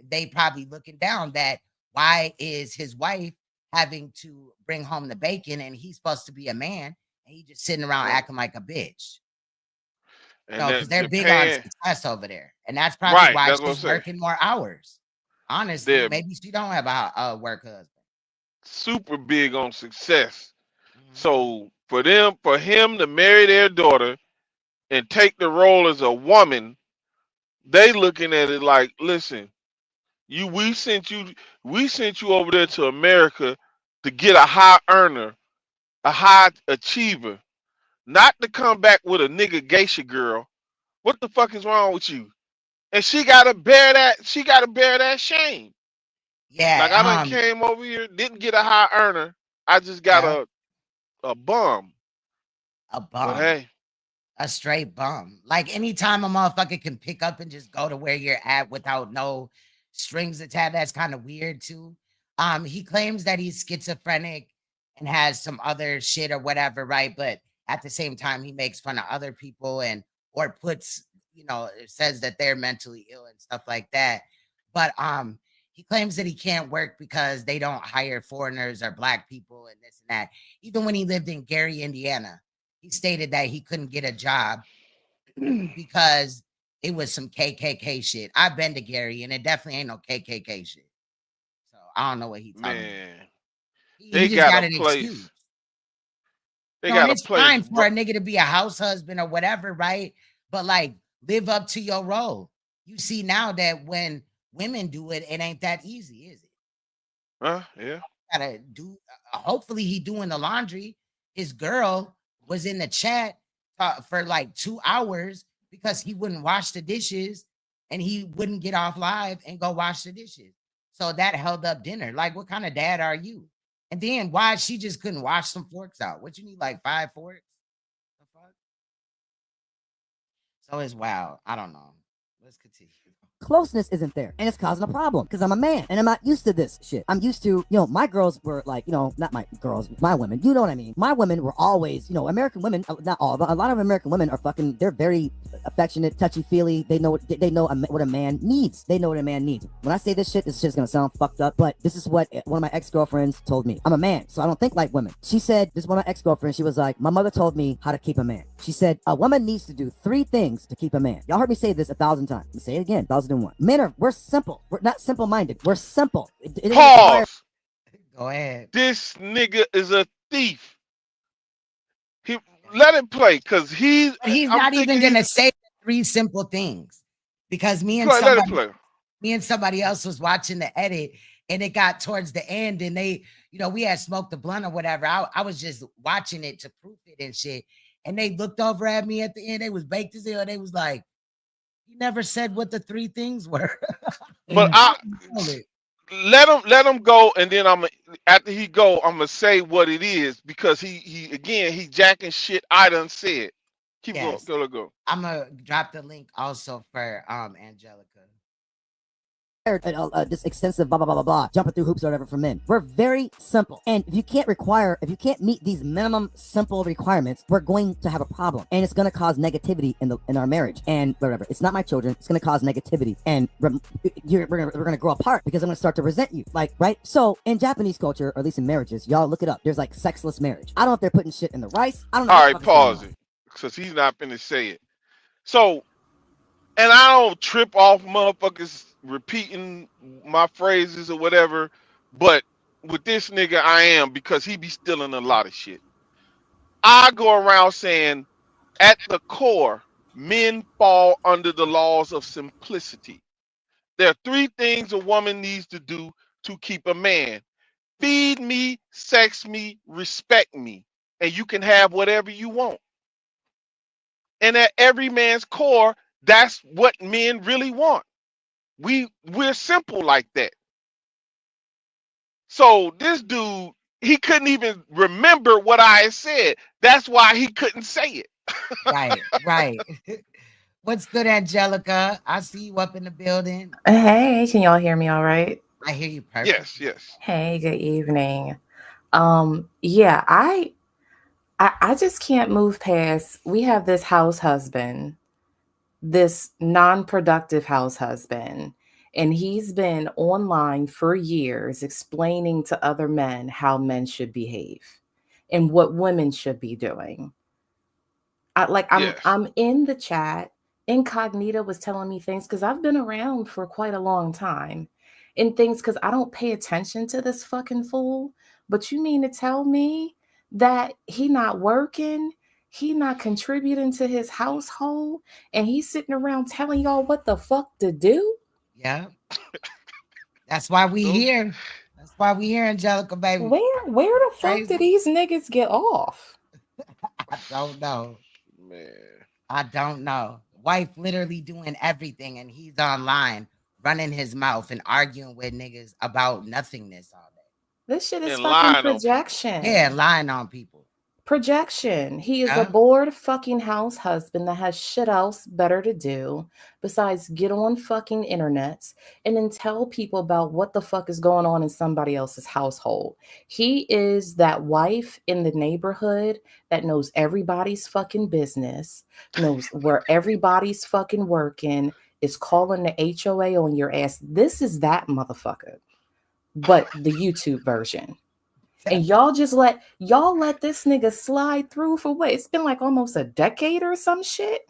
they probably looking down that why is his wife having to bring home the bacon and he's supposed to be a man and he just sitting around acting like a bitch. And No, because that they're big on Japan, success over there. And that's probably right? why That's what I'm she's saying. working more hours. Honestly, They're maybe she don't have a work husband. super big on success. Mhm. So for him to marry their daughter and take the role as a woman, they looking at it like, listen, we sent you over there to America to get a high earner, a high achiever, not to come back with a nigga geisha girl. What the fuck is wrong with you? And she gotta bear that. She gotta bear that shame. Like I done Yeah, came over here, didn't get a high earner. I just got yeah, a bum. a But bum. hey, A straight bum. Like anytime a motherfucker can pick up and just go to where you're at without no strings attached, that's kind of weird too. He claims that he's schizophrenic and has some other shit or whatever, right? But at the same time, he makes fun of other people and or puts, you know, says that they're mentally ill and stuff like that. But he claims that he can't work because they don't hire foreigners or black people and this and that. Even when he lived in Gary, Indiana, he stated that he couldn't get a job because it was some KKK shit. I've been to Gary and it definitely ain't no KKK shit. So I don't know what he talking about. man, He they just got got a an excuse. place. They No, and got a it's place. fine for a nigga to be a house husband or whatever, right? But like live up to your role. You see now that when women do it, it ain't that easy, is it? Huh? Yeah. Gotta do. Hopefully, he doing the laundry. His girl was in the chat for like 2 hours because he wouldn't wash the dishes and he wouldn't get off live and go wash the dishes. So that held up dinner. Like, what kind of dad are you? And then why she just couldn't wash some forks out? What you need, like 5 forks? The fuck? So it's wild. I don't know. Let's continue. Closeness isn't there, and it's causing a problem because I'm a man and I'm not used to this shit. I'm used to, you know, my girls were like, you know, not my girls, my women, you know what I mean? My women were always, you know, American women, not all, but a lot of American women are fucking, they're very affectionate, touchy-feely. They know what a man needs. They know what a man needs. When I say this shit's gonna sound fucked up, but this is what one of my ex-girlfriends told me. I'm a man, so I don't think like women. She said, this one of my ex-girlfriends, she was like, my mother told me how to keep a man. She said, a woman needs to do 3 things to keep a man. Y'all heard me say this 1,000 times. Let me say it again, 1,001. Men we're simple. We're not simple-minded. We're simple. It Pause. Go ahead. This nigga is a thief. He let him play because He's I'm not even thinking gonna say 3 simple things because let him play. me and somebody else was watching the edit and it got towards the end and they, you know, we had smoked the blunt or whatever. I was just watching it to proof it and shit. And they looked over at me at the end. They was baked as hell. They was like, you never said what the 3 things were. But let him go, and then after he go, I'm gonna say what it is because he jacking shit I done said. Keep Yes. going, go. I'm gonna drop the link also for Angelica. This extensive blah blah blah blah blah jumping through hoops or whatever for men. We're very simple, and if you can't meet these minimum simple requirements, we're going to have a problem, and it's going to cause negativity in our marriage and whatever. It's not my children. It's going to cause negativity, and we're going to grow apart because I'm going to start to resent you. Like, right? So in Japanese culture, or at least in marriages, y'all look it up. There's like sexless marriage. I don't know if they're putting shit in the rice. I don't know. All right, pause it because he's not finna say it. So, and I don't trip off motherfuckers repeating my phrases or whatever, but with this nigga I am because he be stealing a lot of shit. I go around saying at the core, men fall under the laws of simplicity. There are 3 things a woman needs to do to keep a man: feed me, sex me, respect me, and you can have whatever you want. And at every man's core, that's what men really want. We're simple like that. So this dude, he couldn't even remember what I had said. That's why he couldn't say it. Right. What's good, Angelica? I see you up in the building. Hey, can y'all hear me all right? I hear you perfect. Yes. Hey, good evening. Yeah, I just can't move past. We have this house husband, this non-productive house husband, and he's been online for years explaining to other men how men should behave and what women should be doing. Yes. I'm in the chat. Incognito was telling me things because I've been around for quite a long time, and things because I don't pay attention to this fucking fool. But you mean to tell me that he not working, he not contributing to his household, and he's sitting around telling y'all what the fuck to do? Yeah. That's why we Those here. That's why we here, Angelica, baby. Where the fuck Crazy. did these niggas get off? I don't know. man. I don't know. Wife literally doing everything, and he's online running his mouth and arguing with niggas about nothingness all day. This shit is And fucking lying on people. projection. Yeah, lying on people. Projection. He is a Yeah. bored fucking house husband that has shit else better to do besides get on fucking internets and then tell people about what the fuck is going on in somebody else's household. He is that wife in the neighborhood that knows everybody's fucking business, knows where everybody's fucking working, is calling the HOA on your ass. This is that motherfucker, but the YouTube version. And y'all let this nigga slide through for what? It's been like almost a decade or some shit.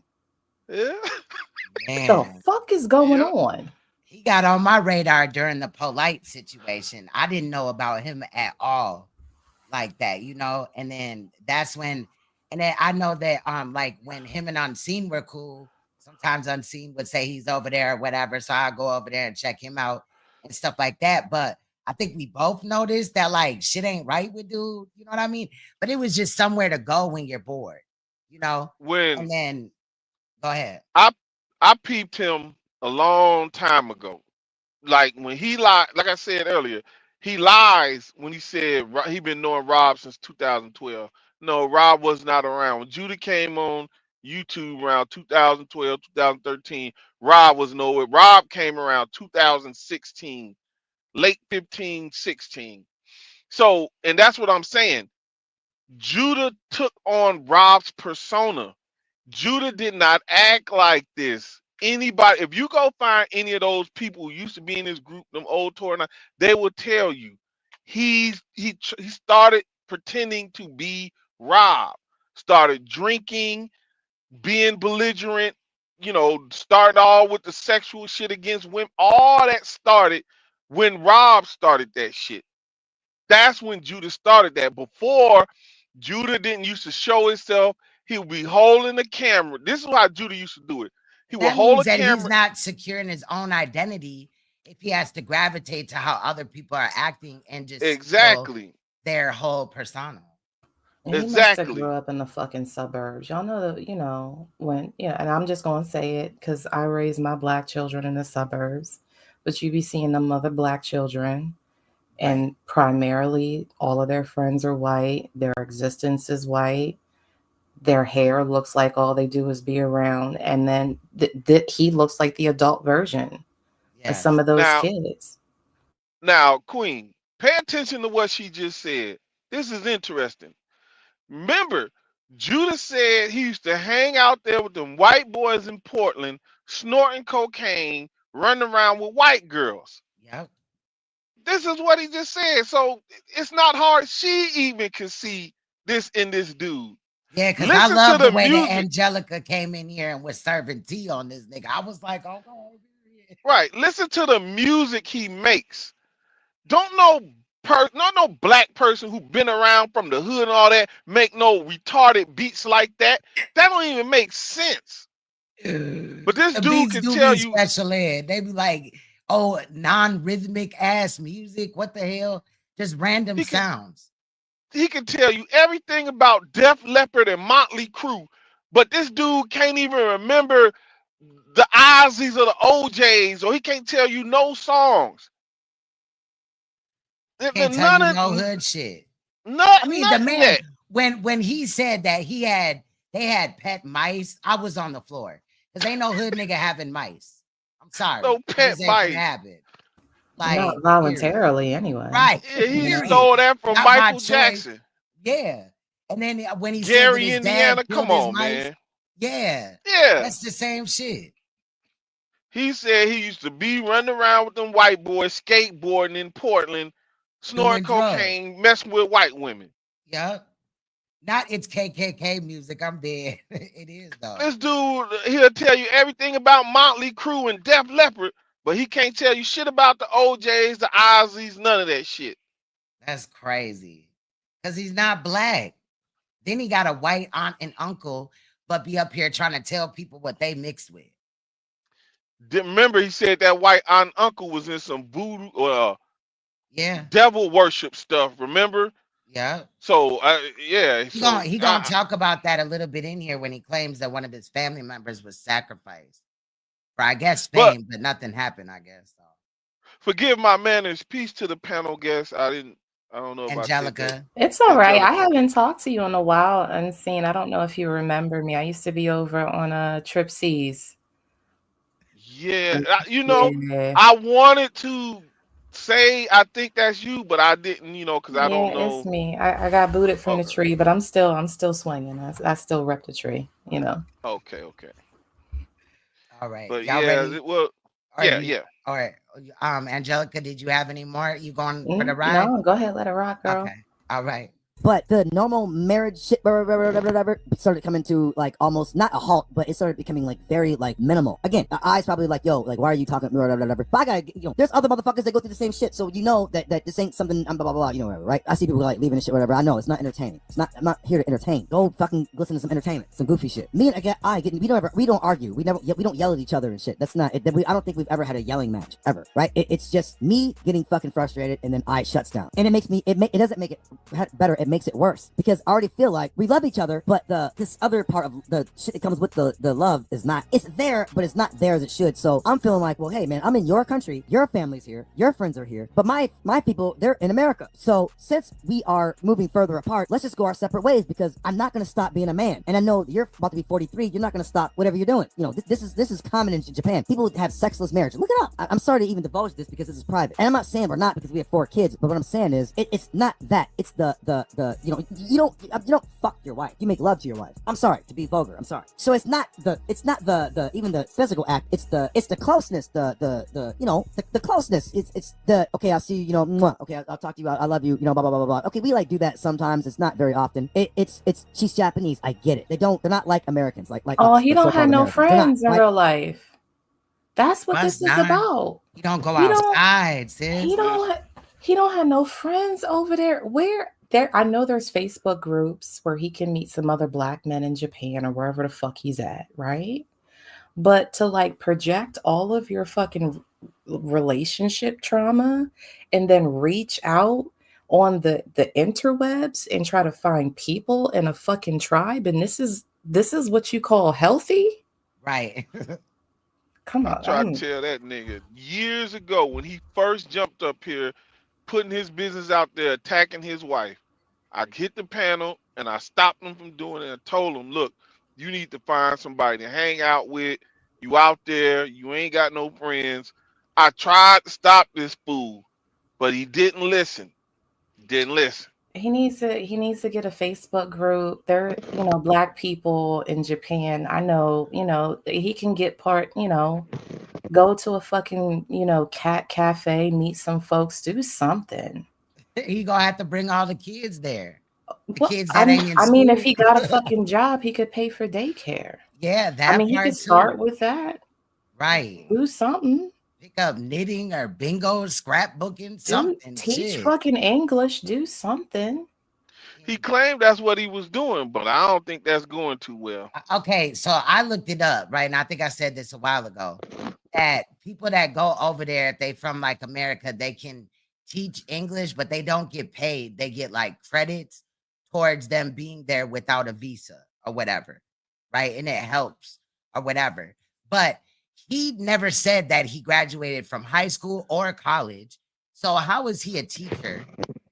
Yeah. Man, The fuck is going on? he got on my radar during the Polite situation. I didn't know about him at all like that, you know? And then that's when, and then I know that like when him and Unseen were cool, sometimes Unseen would say he's over there or whatever. So I'll go over there and check him out and stuff like that. But I think we both noticed that like shit ain't right with dude, you know what I mean? But it was just somewhere to go when you're bored, you know? When And then go ahead. I peeped him a long time ago. Like when he lied, like I said earlier, he lies when he said he been knowing Rob since 2012. No, Rob was not around. When Judah came on YouTube around 2012, 2013, Rob was nowhere. Rob came around 2016, late 15, 16. So, and that's what I'm saying. Judah took on Rob's persona. Judah did not act like this. Anybody, if you go find any of those people who used to be in this group, them old tour, they will tell you he started pretending to be Rob, started drinking, being belligerent, you know, started all with the sexual shit against women. All that started when Rob started that shit. That's when Judah started that. Before, Judah didn't used to show himself. He would be holding the camera. This is how Judah used to do it. He would That hold means a that camera. he's not secure in his own identity if he has to gravitate to how other people are acting and just Exactly their whole persona. And he must have grew up in the fucking suburbs. Y'all know that, you know, when, yeah, and I'm just going to say it because I raised my black children in the suburbs, but you be seeing them other black children, and primarily all of their friends are white. Their existence is white. Their hair looks like all they do is be around. And then he looks like the adult version of some of those kids. Now, Queen, pay attention to what she just said. This is interesting. Remember, Judah said he used to hang out there with them white boys in Portland, snorting cocaine, running around with white girls. Yep. This is what he just said. So it's not hard. She even can see this in this dude. Yeah, because I love the way that Angelica came in here and was serving tea on this nigga. I was like, oh, right. Listen to the music he makes. Don't no black person who been around from the hood and all that make no retarded beats like that. That don't even make sense. But this the dude can tell you special ed. They be like, oh, non-rhythmic ass music. What the hell? Just random sounds. He can tell you everything about Def Leppard and Motley Crue, but this dude can't even remember the Ozzies or the OJs, or he can't tell you no songs. Can't tell you no hood shit. I mean, the man when he said that they had pet mice, I was on the floor because ain't no hood nigga having mice. I'm sorry, no pet mice. Like, not voluntarily, anyway. Right? Yeah, he stole that from Michael Jackson. Yeah, And then when he said that Gary, his Indiana. dad Come killed his on, mice, man. yeah, Yeah. that's the same shit. He said he used to be running around with them white boys, skateboarding in Portland, snorting Doing drugs. cocaine, messing with white women. Yep. Not it's KKK music. I'm dead. It is though. This dude, he'll tell you everything about Motley Crue and Def Leppard, but he can't tell you shit about the OJs, the Ozzies, none of that shit. That's crazy. Because he's not black. Then he got a white aunt and uncle, but be up here trying to tell people what they mixed with. Remember, he said that white aunt and uncle was in some voodoo or Yeah. devil worship stuff. Remember? Yeah. So yeah. He gonna talk about that a little bit in here when he claims that one of his family members was sacrificed for, I guess, fame, but nothing happened. I guess so. Forgive my manners. Peace to the panel guests. I don't know about Angelica. It's all right. I haven't talked to you in a while, Unseen. I don't know if you remember me. I used to be over on Trip C's. Yeah, I wanted to say I think that's you, but I didn't, because I don't know. It's me. I got booted from the tree, but I'm still swinging. I still rep the tree, Okay. All right. But y'all ready? Yeah. All right. Angelica, did you have any more? You going for the ride? No, go ahead, let it rock, girl. Okay. All right. But the normal marriage shit started coming to like almost not a halt, but it started becoming like very like minimal. Again, I's probably like, yo, like why are you talking? But I gotta, there's other motherfuckers that go through the same shit, so that this ain't something blah blah blah, whatever, right? I see people like leaving and shit, whatever. I know it's not entertaining. I'm not here to entertain. Go fucking listen to some entertainment, some goofy shit. Me and we don't argue. We don't yell at each other and shit. That's not it. I don't think we've ever had a yelling match ever, right? It's just me getting fucking frustrated, and then I shuts down, and it doesn't make it better. It makes it worse because I already feel like we love each other, but this other part of the shit that comes with the love is not. It's there, but it's not there as it should. So I'm feeling like, well, hey man, I'm in your country, your family's here, your friends are here, but my people, they're in America. So since we are moving further apart, let's just go our separate ways because I'm not going to stop being a man. And I know you're about to be 43. You're not going to stop whatever you're doing. This is common in Japan. People have sexless marriage. Look it up. I'm sorry to even divulge this because this is private, and I'm not saying we're not because we have 4 kids. But what I'm saying is, it's not that. It's the you don't fuck your wife. You make love to your wife. I'm sorry to be vulgar. I'm sorry. So it's not the even the physical act. It's the closeness. The closeness. It's the okay. I'll see you. Mwah. Okay, I'll talk to you. I love you. Blah blah blah blah blah. Okay, we like do that sometimes. It's not very often. It's she's Japanese. I get it. They're not like Americans. Like oh, he don't have no friends in real life. That's what this is about. You don't go outside, sis. He don't have no friends over there. Where there? I know there's Facebook groups where he can meet some other black men in Japan or wherever the fuck he's at, right? But to like project all of your fucking relationship trauma and then reach out on the interwebs and try to find people in a fucking tribe, and this is what you call healthy, right? Come on. I tried to tell that nigga years ago when he first jumped up here, putting his business out there, attacking his wife. I hit the panel and I stopped him from doing it and told him, look, you need to find somebody to hang out with. You out there, you ain't got no friends. I tried to stop this fool, but he didn't listen. He needs to get a Facebook group. There, black people in Japan. I know, he can get go to a fucking, cat cafe, meet some folks, do something. He gonna have to bring all the kids there. Kids that ain't in school. I mean, if he got a fucking job, he could pay for daycare. Yeah, that he could start with that. Right. Do something. Pick up knitting or bingo, scrapbooking, something. Teach fucking English. Do something. He claimed that's what he was doing, but I don't think that's going too well. Okay, so I looked it up, right? And I think I said this a while ago, that people that go over there, if they from like America, they can teach English, but they don't get paid. They get like credits towards them being there without a visa or whatever, right? And it helps or whatever. But he never said that he graduated from high school or college. So how is he a teacher,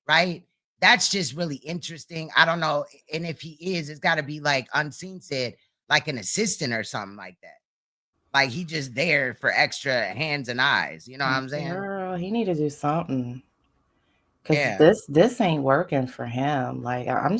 right? That's just really interesting. I don't know. And if he is, it's got to be like Unseen said, like an assistant or something like that. Like he just there for extra hands and eyes. You know what I'm saying? Girl, he need to do something. Cause Yeah. this ain't working for him. Like I'm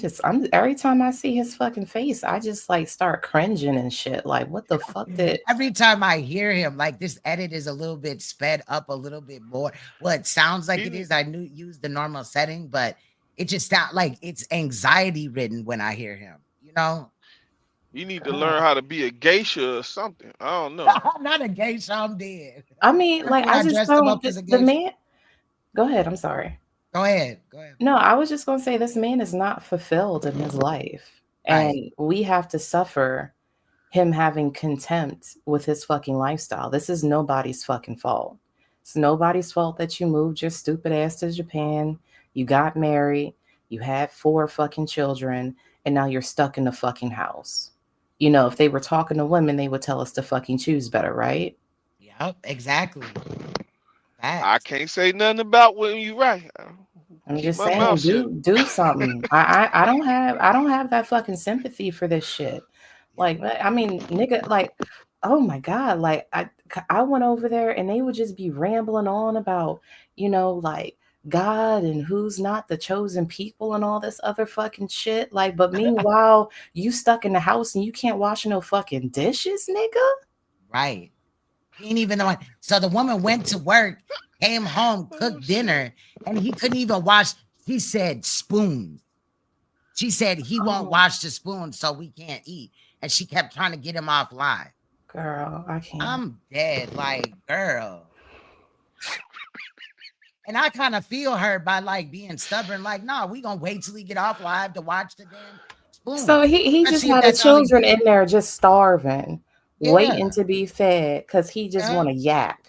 every time I see his fucking face, I just like start cringing and shit. Like what the fuck did Every time I hear him, like this edit is a little bit sped up a little bit more. Well, it sounds like it He is. I knew use the normal setting, but it just sounds like it's anxiety ridden when I hear him, you know? you need to learn how to be a geisha or something. I don't know. I'm not a geisha, I'm dead. I mean, like Remember when I I just dressed him don't up as a the geisha? man go ahead, I'm sorry. Go ahead. Go ahead. No, I was just gonna say this man is not fulfilled in his life. Right. And we have to suffer him having contempt with his fucking lifestyle. This is nobody's fucking fault. It's nobody's fault that you moved your stupid ass to Japan, you got married, you had 4 fucking children, and now you're stuck in the fucking house. You know, if they were talking to women, they would tell us to fucking choose better, right? Yep, exactly. I Facts. can't say nothing about when you right. I'm Keep just my mouth saying, shut. do something. I don't have that fucking sympathy for this shit. Like, I mean, nigga, like, oh my God, like I went over there and they would just be rambling on about, you know, like God and who's not the chosen people and all this other fucking shit. Like, but meanwhile, you stuck in the house and you can't wash no fucking dishes, nigga. Right. He ain't even the one. So the woman went to work, came home, Oh cooked shit. dinner, and he couldn't even wash. He said spoons. She said he won't Oh, wash the spoons, so we can't eat. And she kept trying to get him off live. girl, I can't. I'm dead, like, girl. And I kind of feel her by like being stubborn, like, no, we gonna wait till he get off live to watch the damn So spoon. he just Especially if had the that's all he children do. in there just starving, waiting Yeah, to be fed because he just yeah, want to yap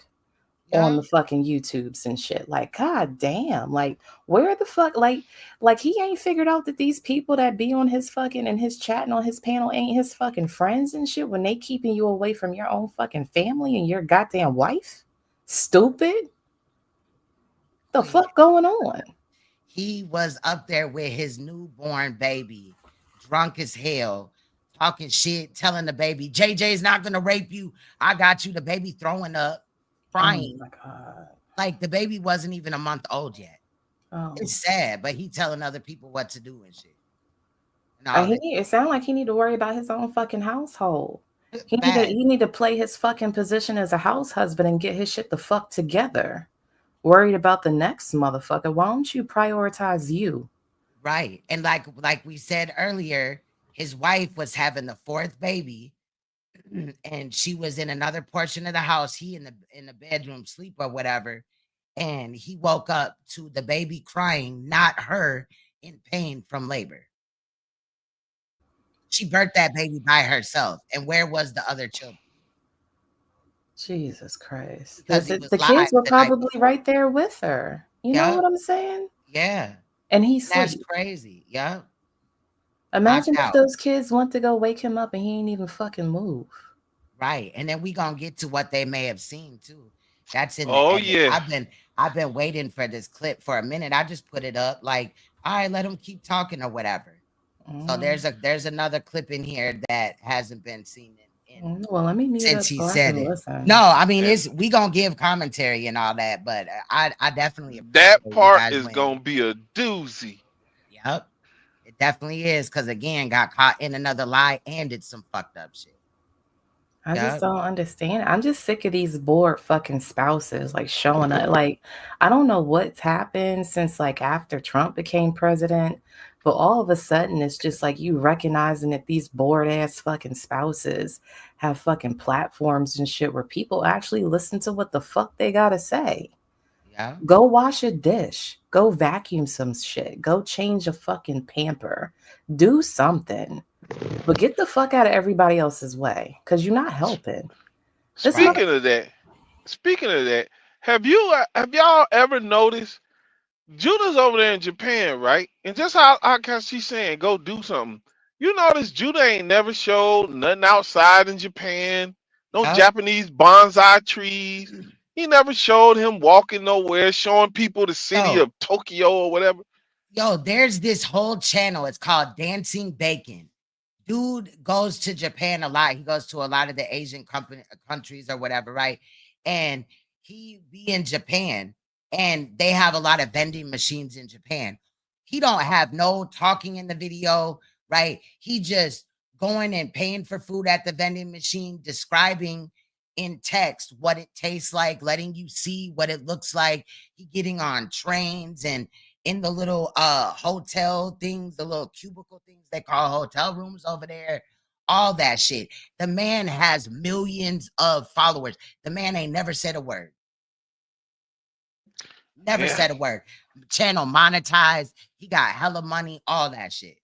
on yeah. the fucking YouTubes and shit. Like, god damn, like where the fuck, like he ain't figured out that these people that be on his fucking and his chatting on his panel ain't his fucking friends and shit when they keeping you away from your own fucking family and your goddamn wife. Stupid. The Queen, fuck going on? he was up there with his newborn baby, drunk as hell, talking shit, telling the baby, JJ's not gonna rape you. I got you. The baby throwing up, Oh crying. my god. Like the baby wasn't even a month old yet. Oh. It's sad, but he telling other people what to do and shit. And And all that. it sounds like he need to worry about his own fucking household. Bad. He need to play his fucking position as a house husband and get his shit the fuck together. Worried about the next motherfucker. Why don't you prioritize you? Right. And like we said earlier, his wife was having the 4th baby and she was in another portion of the house, he in the bedroom sleep or whatever, and he woke up to the baby crying, not her, in pain from labor. She birthed that baby by herself, and where was the other children? Jesus Christ. Because he was The live kids were the night probably before. right there with her. You know Yep. what I'm saying? Yeah. And he That's sleep. crazy. Yep. Imagine Knocked if out. those kids went to go wake him up and he ain't even fucking move. Right. And then we gonna get to what they may have seen too. That's in the Oh edit. yeah. I've been waiting for this clip for a minute. I just put it up like, all right, let them keep talking or whatever. So there's another clip in here that hasn't been seen in Well, let me mute since up he so I said can it. listen. No, I mean And it's we gonna give commentary and all that, but I definitely that appreciate you part guys is weighing in. gonna be a doozy. Yep. It definitely is because again, got caught in another lie and did some fucked up shit. I just Yep. don't understand. I'm just sick of these bored fucking spouses like showing up. Like, I don't know what's happened since like after Trump became president, but all of a sudden it's just like you recognizing that these bored ass fucking spouses have fucking platforms and shit where people actually listen to what the fuck they gotta say. Yeah. Go wash a dish. Go vacuum some shit. Go change a fucking pamper. Do something. But get the fuck out of everybody else's way because you're not helping. This Right. Speaking of that, have y'all ever noticed Judah's over there in Japan, right? And just how she's saying go do something. You notice Judah ain't never showed nothing outside in Japan, no Yep. Japanese bonsai trees. He never showed him walking nowhere, showing people the city Yo, of Tokyo or whatever. yo, there's this whole channel. It's called Dancing Bacon. Dude goes to Japan a lot. He goes to a lot of the Asian countries or whatever, right? And he be in Japan and they have a lot of vending machines in Japan. He don't have no talking in the video, right? He just going and paying for food at the vending machine, describing in text what it tastes like, letting you see what it looks like. He getting on trains and in the little hotel things, the little cubicle things they call hotel rooms over there, all that shit. The man has millions of followers. The man ain't never said a word. Never said a word. Channel monetized. He got hella money, all that shit.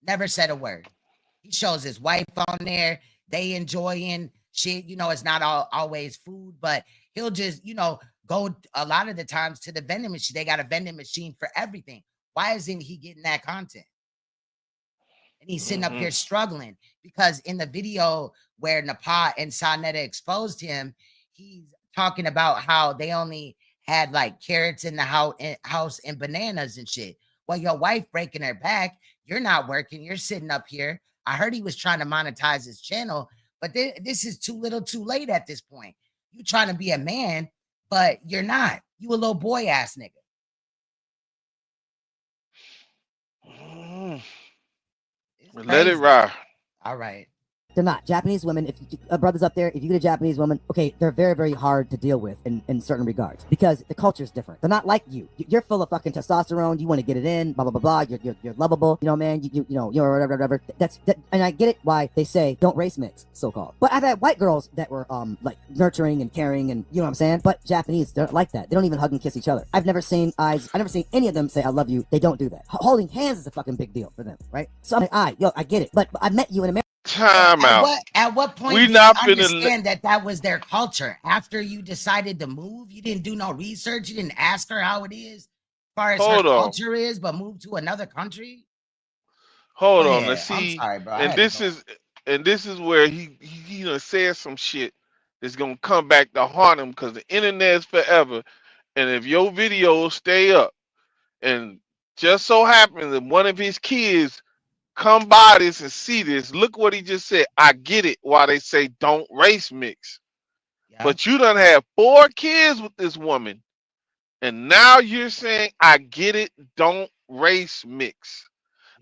Never said a word. He shows his wife on there. They enjoying shit. You know, it's not always food, but he'll just, you know, go a lot of the times to the vending machine. They got a vending machine for everything. Why isn't he getting that content? And he's sitting up here struggling because in the video where Napa and Sonetta exposed him, he's talking about how they only had like carrots in the house and bananas and shit. Well, your wife breaking her back, you're not working, you're sitting up here. I heard he was trying to monetize his channel, but this is too little too late at this point. You trying to be a man, but you're not. You a little boy ass nigga. Let it ride. All right. They're not. Japanese women, if brothers up there, if you get a Japanese woman, okay, they're very, very hard to deal with in certain regards because the culture is different. They're not like you. You're full of fucking testosterone. You want to get it in, blah, blah, blah, blah. You're lovable. You know, man, you know, you're whatever. And I get it why they say don't race mix, so-called. But I've had white girls that were like nurturing and caring and, you know what I'm saying? But Japanese, they're not like that. They don't even hug and kiss each other. I've never seen any of them say I love you. They don't do that. Holding hands is a fucking big deal for them, right? So I'm like, I get it. But I met you in America. Time out. At what point we did not you understand that was their culture? After you decided to move, you didn't do no research. You didn't ask her how it is, as far as her culture is, but move to another country. Hold on. Let's see. I'm sorry, bro. And this is where he done said some shit that's gonna come back to haunt him because the internet is forever. And if your videos stay up, and just so happens that one of his kids come by this and see this, look what he just said. I get it why they say don't race mix. Yeah. But you done have 4 kids with this woman. And now you're saying, I get it, don't race mix.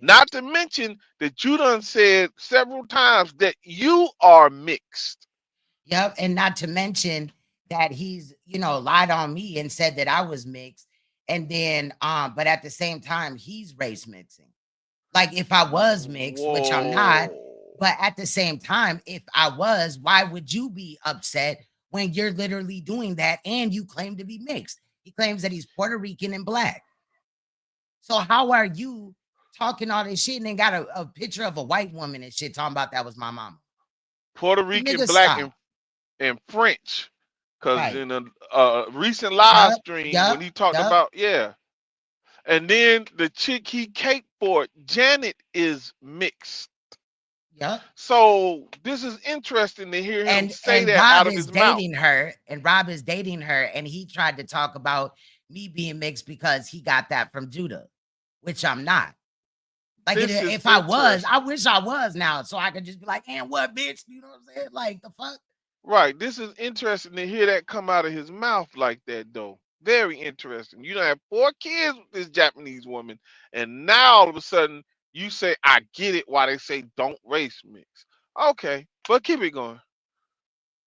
Yeah. Not to mention that you done said several times that you are mixed. Yep. And not to mention that he's, you know, lied on me and said that I was mixed. And then, but at the same time, he's race mixing. Like if I was mixed, which I'm not, but at the same time, if I was, why would you be upset when you're literally doing that and you claim to be mixed? He claims that he's Puerto Rican and black. So how are you talking all this shit and then got a picture of a white woman and shit talking about that was my mama? Puerto Rican, black, and French. Because in a recent live stream, when he talked about, and then the chick he caked for, Janet, is mixed. Yeah. So this is interesting to hear him say that out of his mouth. Rob is dating her, and he tried to talk about me being mixed because he got that from Judah, which I'm not. Like if I was, I wish I was now, so I could just be like, "And what, bitch?" You know what I'm saying? Like the fuck. Right. This is interesting to hear that come out of his mouth like that, though. Very interesting. You don't have 4 kids with this Japanese woman, and now all of a sudden you say, I get it why they say don't race mix. Okay, but keep it going.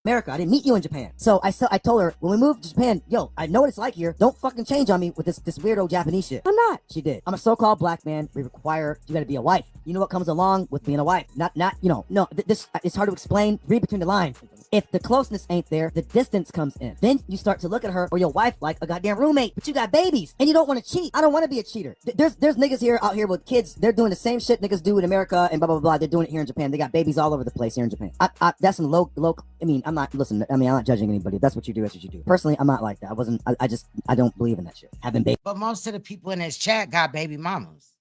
America, I didn't meet you in Japan. So I told her, when we moved to Japan, yo, I know what it's like here. Don't fucking change on me with this weirdo Japanese shit. I'm not. She did. I'm a so-called black man. We require, you gotta be a wife. You know what comes along with being a wife? Not, you know, no, this, it's hard to explain. Read between the lines. If the closeness ain't there, the distance comes in. Then you start to look at her or your wife like a goddamn roommate, but you got babies and you don't want to cheat. I don't want to be a cheater. There's niggas out here with kids. They're doing the same shit niggas do in America and blah, blah, blah. They're doing it here in Japan. They got babies all over the place here in Japan. That's some low, I mean, I'm not judging anybody. If that's what you do, that's what you do. Personally, I'm not like that. I don't believe in that shit. Having babies. But most of the people in this chat got baby mamas.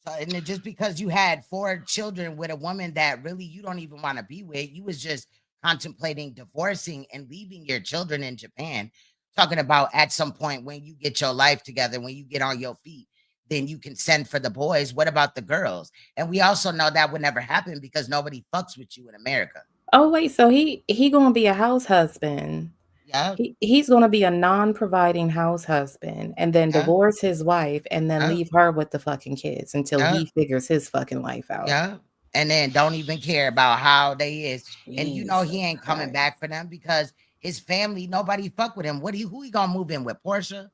So, and just because you had 4 children with a woman that really you don't even want to be with, you was just contemplating divorcing and leaving your children in Japan, talking about at some point when you get your life together, when you get on your feet, then you can send for the boys. What about the girls? And we also know that would never happen because nobody fucks with you in America. Oh, wait, so he gonna be a house husband. Yeah. He's going to be a non-providing house husband and then Yeah. divorce his wife and then Yeah. leave her with the fucking kids until Yeah. he figures his fucking life out. Yeah. And then don't even care about how they is. And you know he Jesus ain't coming Christ. back for them because his family, nobody fuck with him. Who he gonna move in with? Portia?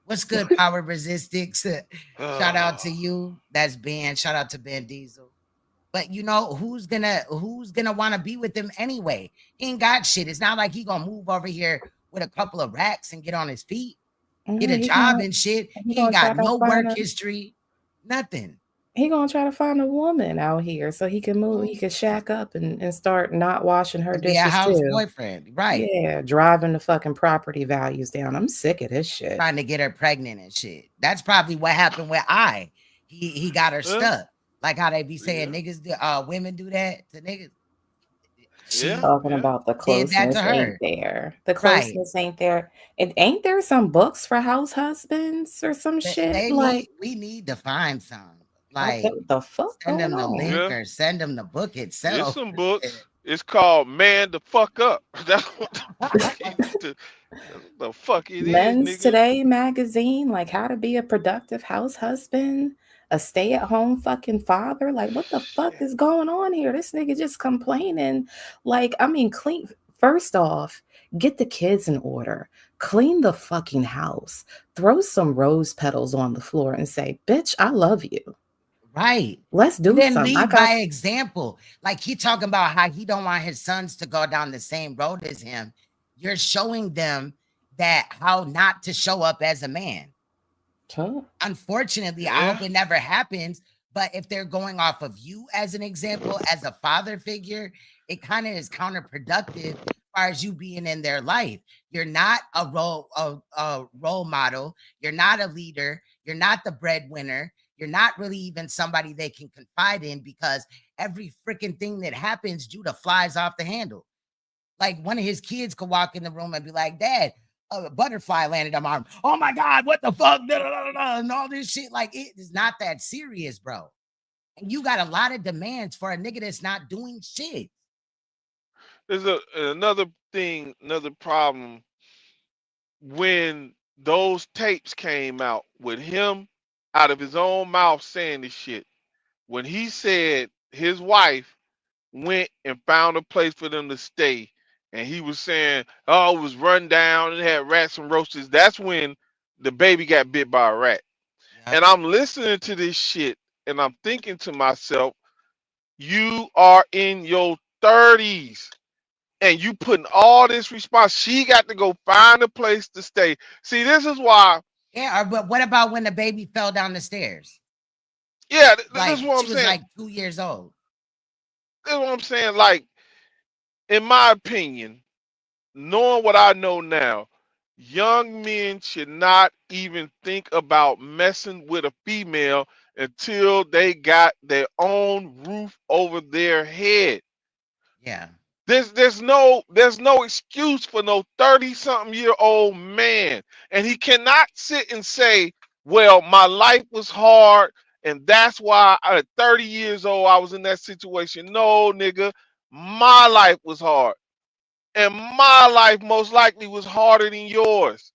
What's good, Power Resistance? Shout out to you. That's Ben. Shout out to Ben Diesel. But you know who's gonna want to be with him anyway? He ain't got shit. It's not like he gonna move over here with a couple of racks and get on his feet, get a He job gonna, and shit. he He ain't gonna try got to no find work a history, nothing. he gonna try to find a woman out here so he can move. He can shack up and start not washing her And be a dishes house too. boyfriend, right? Yeah, driving the fucking property values down. I'm sick of this shit. Trying to get her pregnant and shit. That's probably what happened with he got her stuck. Like how they be saying niggas do, women do that to niggas. She Talking about the did that closeness to ain't her. there. The Right. closeness ain't there. And ain't there some books for house husbands or some shit? Like, We need to find some. okay, Like what the fuck send going them the on? link or send them the book It's itself. some books. It's called Man the Fuck Up. That's what the fuck it is, Men's nigga. Today magazine, like how to be a productive house husband, a stay-at-home fucking father. Like, what the fuck is going on here? This nigga just complaining. Like, I mean, clean. First off, get the kids in order. Clean the fucking house. Throw some rose petals on the floor and say, bitch, I love you. Right. Let's do And then something. lead by example. Like he talking about how he don't want his sons to go down the same road as him. You're showing them that how not to show up as a man. Unfortunately, I hope it never happens. But if they're going off of you as an example, as a father figure, it kind of is counterproductive as far as you being in their life. You're not a role model. You're not a leader. You're not the breadwinner. You're not really even somebody they can confide in because every freaking thing that happens, Judah flies off the handle. Like one of his kids could walk in the room and be like, Dad, a butterfly landed on my arm. Oh my God, what the fuck? And all this shit. Like, it is not that serious, bro. And you got a lot of demands for a nigga that's not doing shit. There's another thing, another problem. When those tapes came out with him out of his own mouth saying this shit, when he said his wife went and found a place for them to stay, and he was saying, oh, it was run down and had rats and roaches, that's when the baby got bit by a rat. Yep. And I'm listening to this shit and I'm thinking to myself, you are in your 30s and you putting all this response. She got to go find a place to stay. See, this is why. Yeah, but what about when the baby fell down the stairs? Yeah, Like, this is what I'm she was saying. like 2 years old. This is what I'm saying. Like, in my opinion, knowing what I know now, young men should not even think about messing with a female until they got their own roof over their head. Yeah. There's no excuse for no 30-something-year-old man. And he cannot sit and say, well, my life was hard, and that's why at 30 years old I was in that situation. No, nigga, my life was hard. And my life most likely was harder than yours.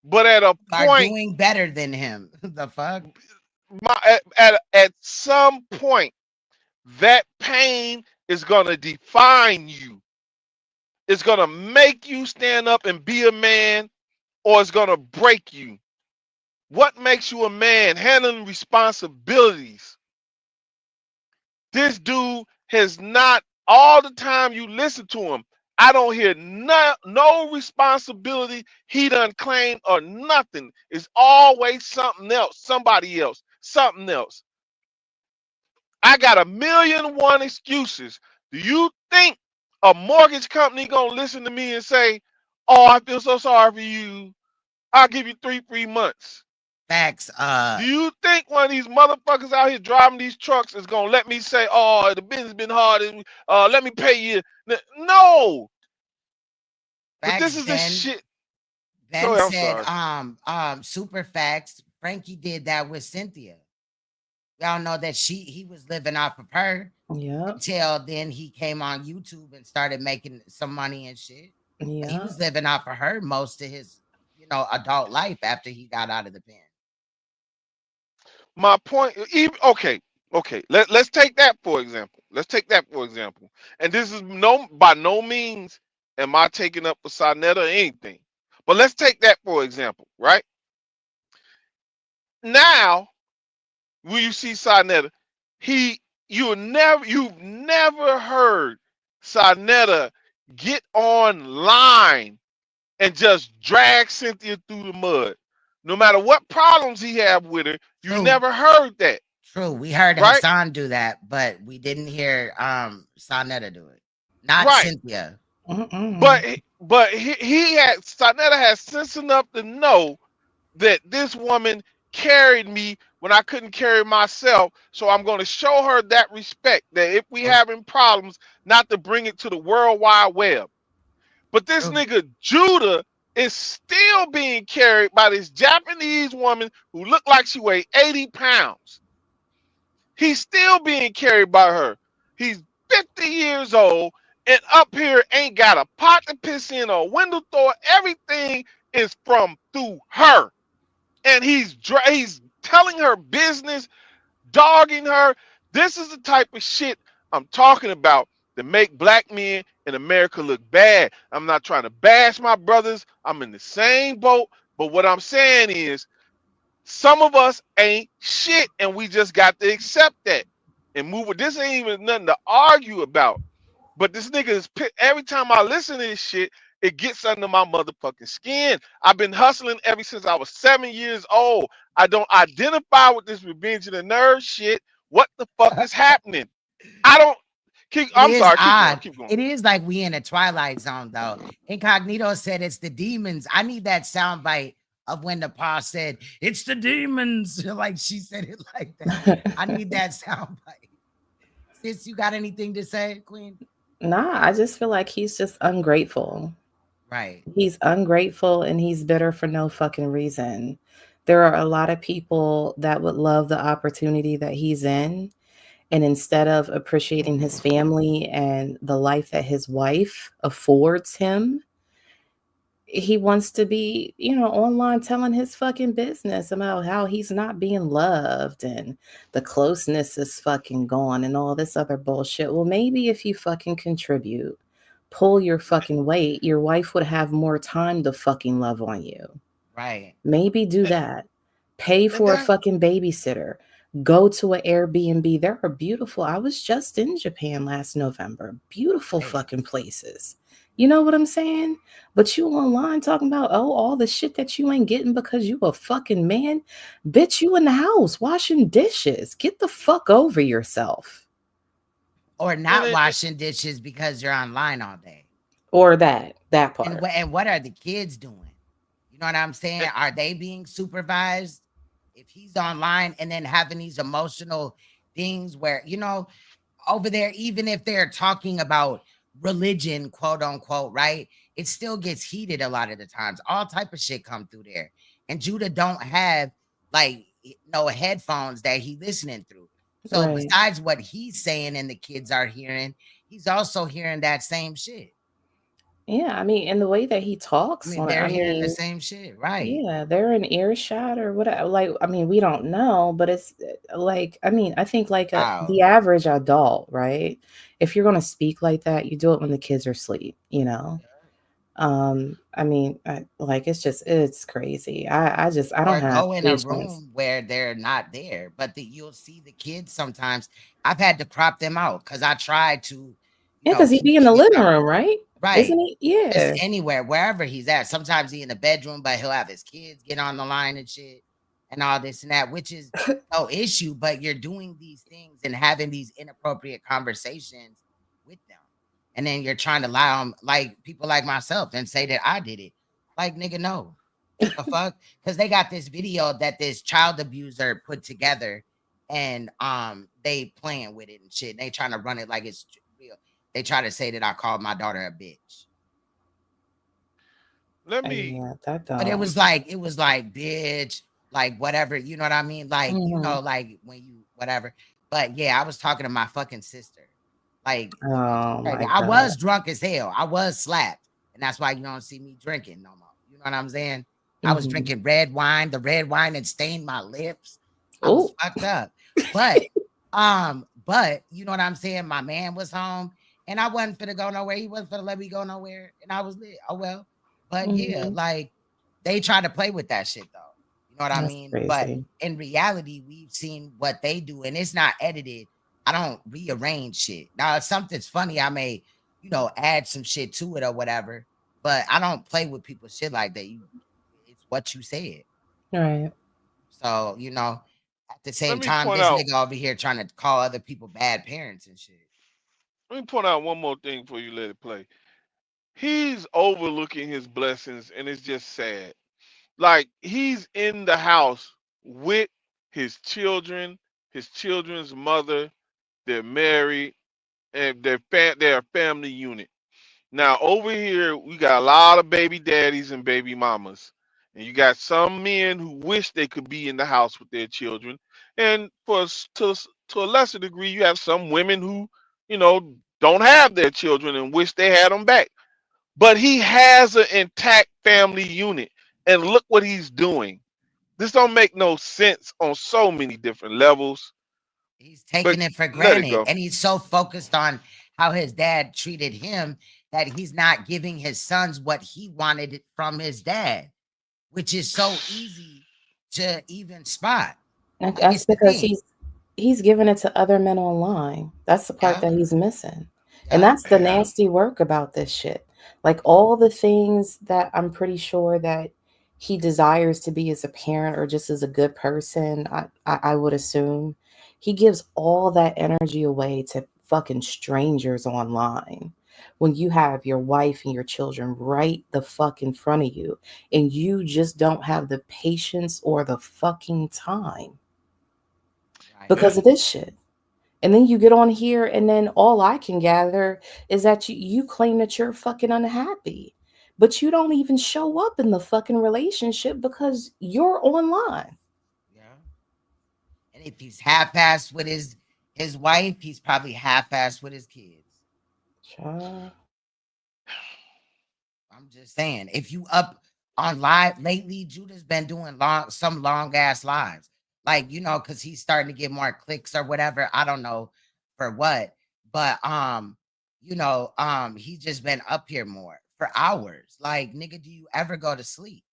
But at a Are point, doing better than him. The fuck? At some point, that pain is gonna define you. It's gonna make you stand up and be a man, or it's gonna break you. What makes you a man? Handling responsibilities. This dude has not, all the time you listen to him, I don't hear no responsibility he done claimed or nothing. It's always something else, somebody else, something else. I got 1,000,001 excuses. Do you think a mortgage company gonna listen to me and say, oh, I feel so sorry for you, I'll give you 3 free months? Facts. Do you think one of these motherfuckers out here driving these trucks is gonna let me say, oh, the business been hard, let me pay you? No. But this is the shit. Ben Go ahead, said, sorry. super facts. Frankie did that with Cynthia. Y'all know that he was living off of her. Yeah. Until then he came on YouTube and started making some money and shit. He Yeah. was living off of her most of his, adult life after he got out of the pen. My point, even okay, let's take that for example. Let's take that for example. And this is by no means am I taking up for Sonetta or anything. But let's take that for example, right? Now, when you see Sonetta, you've never heard Sonetta get online and just drag Cynthia through the mud. No matter what problems he have with her, you True. never heard that. True. We heard Right? Hassan do that, but we didn't hear Sonetta do it. Not Right. Cynthia. But he had Sonetta has sense enough to know that this woman carried me when I couldn't carry myself. So I'm going to show her that respect, that if we having problems, not to bring it to the World Wide Web. But this nigga Judah is still being carried by this Japanese woman who looked like she weighed 80 pounds. He's still being carried by her. He's 50 years old and up here ain't got a pot to piss in or a window thrower. Everything is from through her. And he's telling her business, dogging her. This is the type of shit I'm talking about that make black men in America look bad. I'm not trying to bash my brothers. I'm in the same boat. But what I'm saying is some of us ain't shit and we just got to accept that and move it. This ain't even nothing to argue about. But this nigga is every time I listen to this shit, it gets under my motherfucking skin. I've been hustling ever since I was 7 years old. I don't identify with this revenge of the nerd shit. What the fuck is happening? I don't. I'm sorry. Keep going. It is like we in a twilight zone, though. Incognito said it's the demons. I need that soundbite of when the pa said it's the demons. Like she said it like that. I need that soundbite. Sis, you got anything to say, Queen? Nah, I just feel like he's just ungrateful. Right. He's ungrateful and he's bitter for no fucking reason. There are a lot of people that would love the opportunity that he's in. And instead of appreciating his family and the life that his wife affords him, he wants to be, online telling his fucking business about how he's not being loved and the closeness is fucking gone and all this other bullshit. Well, maybe if you fucking contribute, pull your fucking weight, your wife would have more time to fucking love on you. Right. Maybe do that. Pay for a fucking babysitter. Go to an Airbnb. There are beautiful. I was just in Japan last November. Beautiful fucking places. You know what I'm saying? But you online talking about, all the shit that you ain't getting because you a fucking man. Bitch, you in the house washing dishes. Get the fuck over yourself. Or not washing dishes because you're online all day. Or that part. And what are the kids doing? You know what I'm saying? Are they being supervised? If he's online and then having these emotional things where, over there, even if they're talking about religion, quote unquote, right? It still gets heated a lot of the times. All type of shit come through there. And Judah don't have like no headphones that he listening through. So besides what he's saying and the kids are hearing, he's also hearing that same shit. Yeah, I mean, and the way that he talks, they're hearing the same shit, right? Yeah, they're in earshot or whatever. Like, we don't know, but it's like, I think like the average adult, right? If you're gonna speak like that, you do it when the kids are asleep, it's crazy. I don't have go in a room where they're not there, but you'll see the kids sometimes. I've had to crop them out because I tried to. Because he'd be in the living room, right? Right. Isn't he? Yeah. Just anywhere, wherever he's at. Sometimes he in the bedroom, but he'll have his kids get on the line and shit and all this and that, which is no issue. But you're doing these things and having these inappropriate conversations with them. And then you're trying to lie on like people like myself and say that I did it. Like, nigga, no. The fuck? Because they got this video that this child abuser put together and they playing with it and shit. And they trying to run it like it's real. They try to say that I called my daughter a bitch. But it was like, bitch, like whatever, you know what I mean? Like, like when you, whatever. But yeah, I was talking to my fucking sister. Like, I was drunk as hell. I was slapped. And that's why you don't see me drinking no more. You know what I'm saying? I was Mhm. drinking red wine. The red wine had stained my lips. I was Ooh. fucked up. But you know what I'm saying? My man was home and I wasn't finna go nowhere. He wasn't finna let me go nowhere. And I was lit. Oh well. But yeah, Mhm. like they try to play with that shit though. You know what I That's mean? But crazy. in reality, we've seen what they do, and it's not edited. I don't rearrange shit. Now, if something's funny, I may, add some shit to it or whatever. But I don't play with people's shit like that. It's what you said. Right. So, at the Let same me time, point this out. nigga over here trying to call other people bad parents and shit. Let me point out one more thing before you let it play. He's overlooking his blessings, and it's just sad. Like he's in the house with his children, his children's mother. They're married, and they're a family unit. Now over here, we got a lot of baby daddies and baby mamas, and you got some men who wish they could be in the house with their children, and to a lesser degree, you have some women who, don't have their children and wish they had them back. But he has an intact family unit, and look what he's doing. This don't make no sense on so many different levels. He's But taking it for let it granted. go. And he's so focused on how his dad treated him that he's not giving his sons what he wanted from his dad, which is so easy to even spot. And Like that's it's the because thing. he's giving it to other men online. That's the part Yeah. that he's missing. And Yeah. that's the Yeah. nasty work about this shit. Like all the things that I'm pretty sure that he desires to be as a parent or just as a good person, I would assume. He gives all that energy away to fucking strangers online. When you have your wife and your children right the fuck in front of you, and you just don't have the patience or the fucking time Right. because Yeah. of this shit. And then you get on here, and then all I can gather is that you claim that you're fucking unhappy, but you don't even show up in the fucking relationship because you're online. Yeah. And if he's half-assed with his wife, he's probably half-assed with his kids. Child. I'm just saying, if you up on live lately, Judah's been doing some long ass lives, like because he's starting to get more clicks or whatever. I don't know for what, but he's just been up here more for hours. Like, nigga, do you ever go to sleep?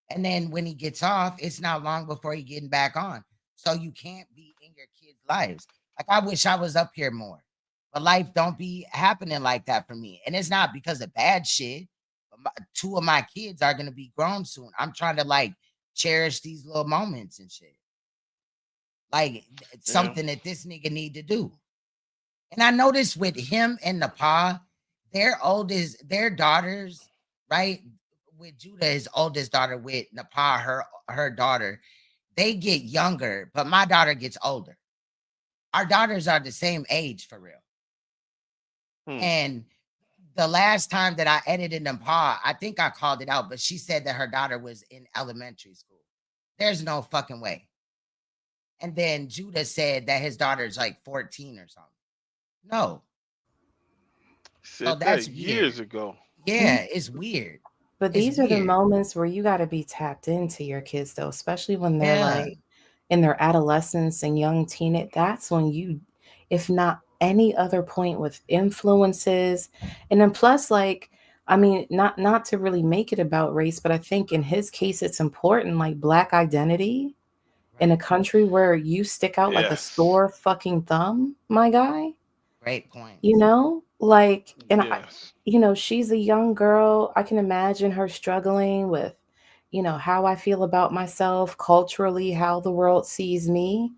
And then when he gets off, it's not long before he getting back on. So you can't be in your kids' lives. Like I wish I was up here more. But life don't be happening like that for me. And it's not because of bad shit. Two of my kids are gonna be grown soon. I'm trying to like cherish these little moments and shit. Like it's Yeah. something that this nigga need to do. And I noticed with him and Nepal, their daughters, right? With Judah, his oldest daughter, with Nepal, her daughter, they get younger, but my daughter gets older. Our daughters are the same age for real. Hmm. And the last time that I edited Nepal, I think I called it out, but she said that her daughter was in elementary school. There's no fucking way. And then Judah said that his daughter's like 14 or something. No. So Said that that's weird. years ago. Yeah, it's weird. But It's these are the weird. moments where you got to be tapped into your kids, though, especially when they're Yeah. like in their adolescence and young teenage. That's when you, if not any other point with influences, and then plus, like, I mean, not to really make it about race, but I think in his case, it's important, like Black identity in a Right. country where you stick out like a Yes. sore fucking thumb, my guy. Great point. Like, and Yes. she's a young girl. I can imagine her struggling with, how I feel about myself culturally, how the world sees me.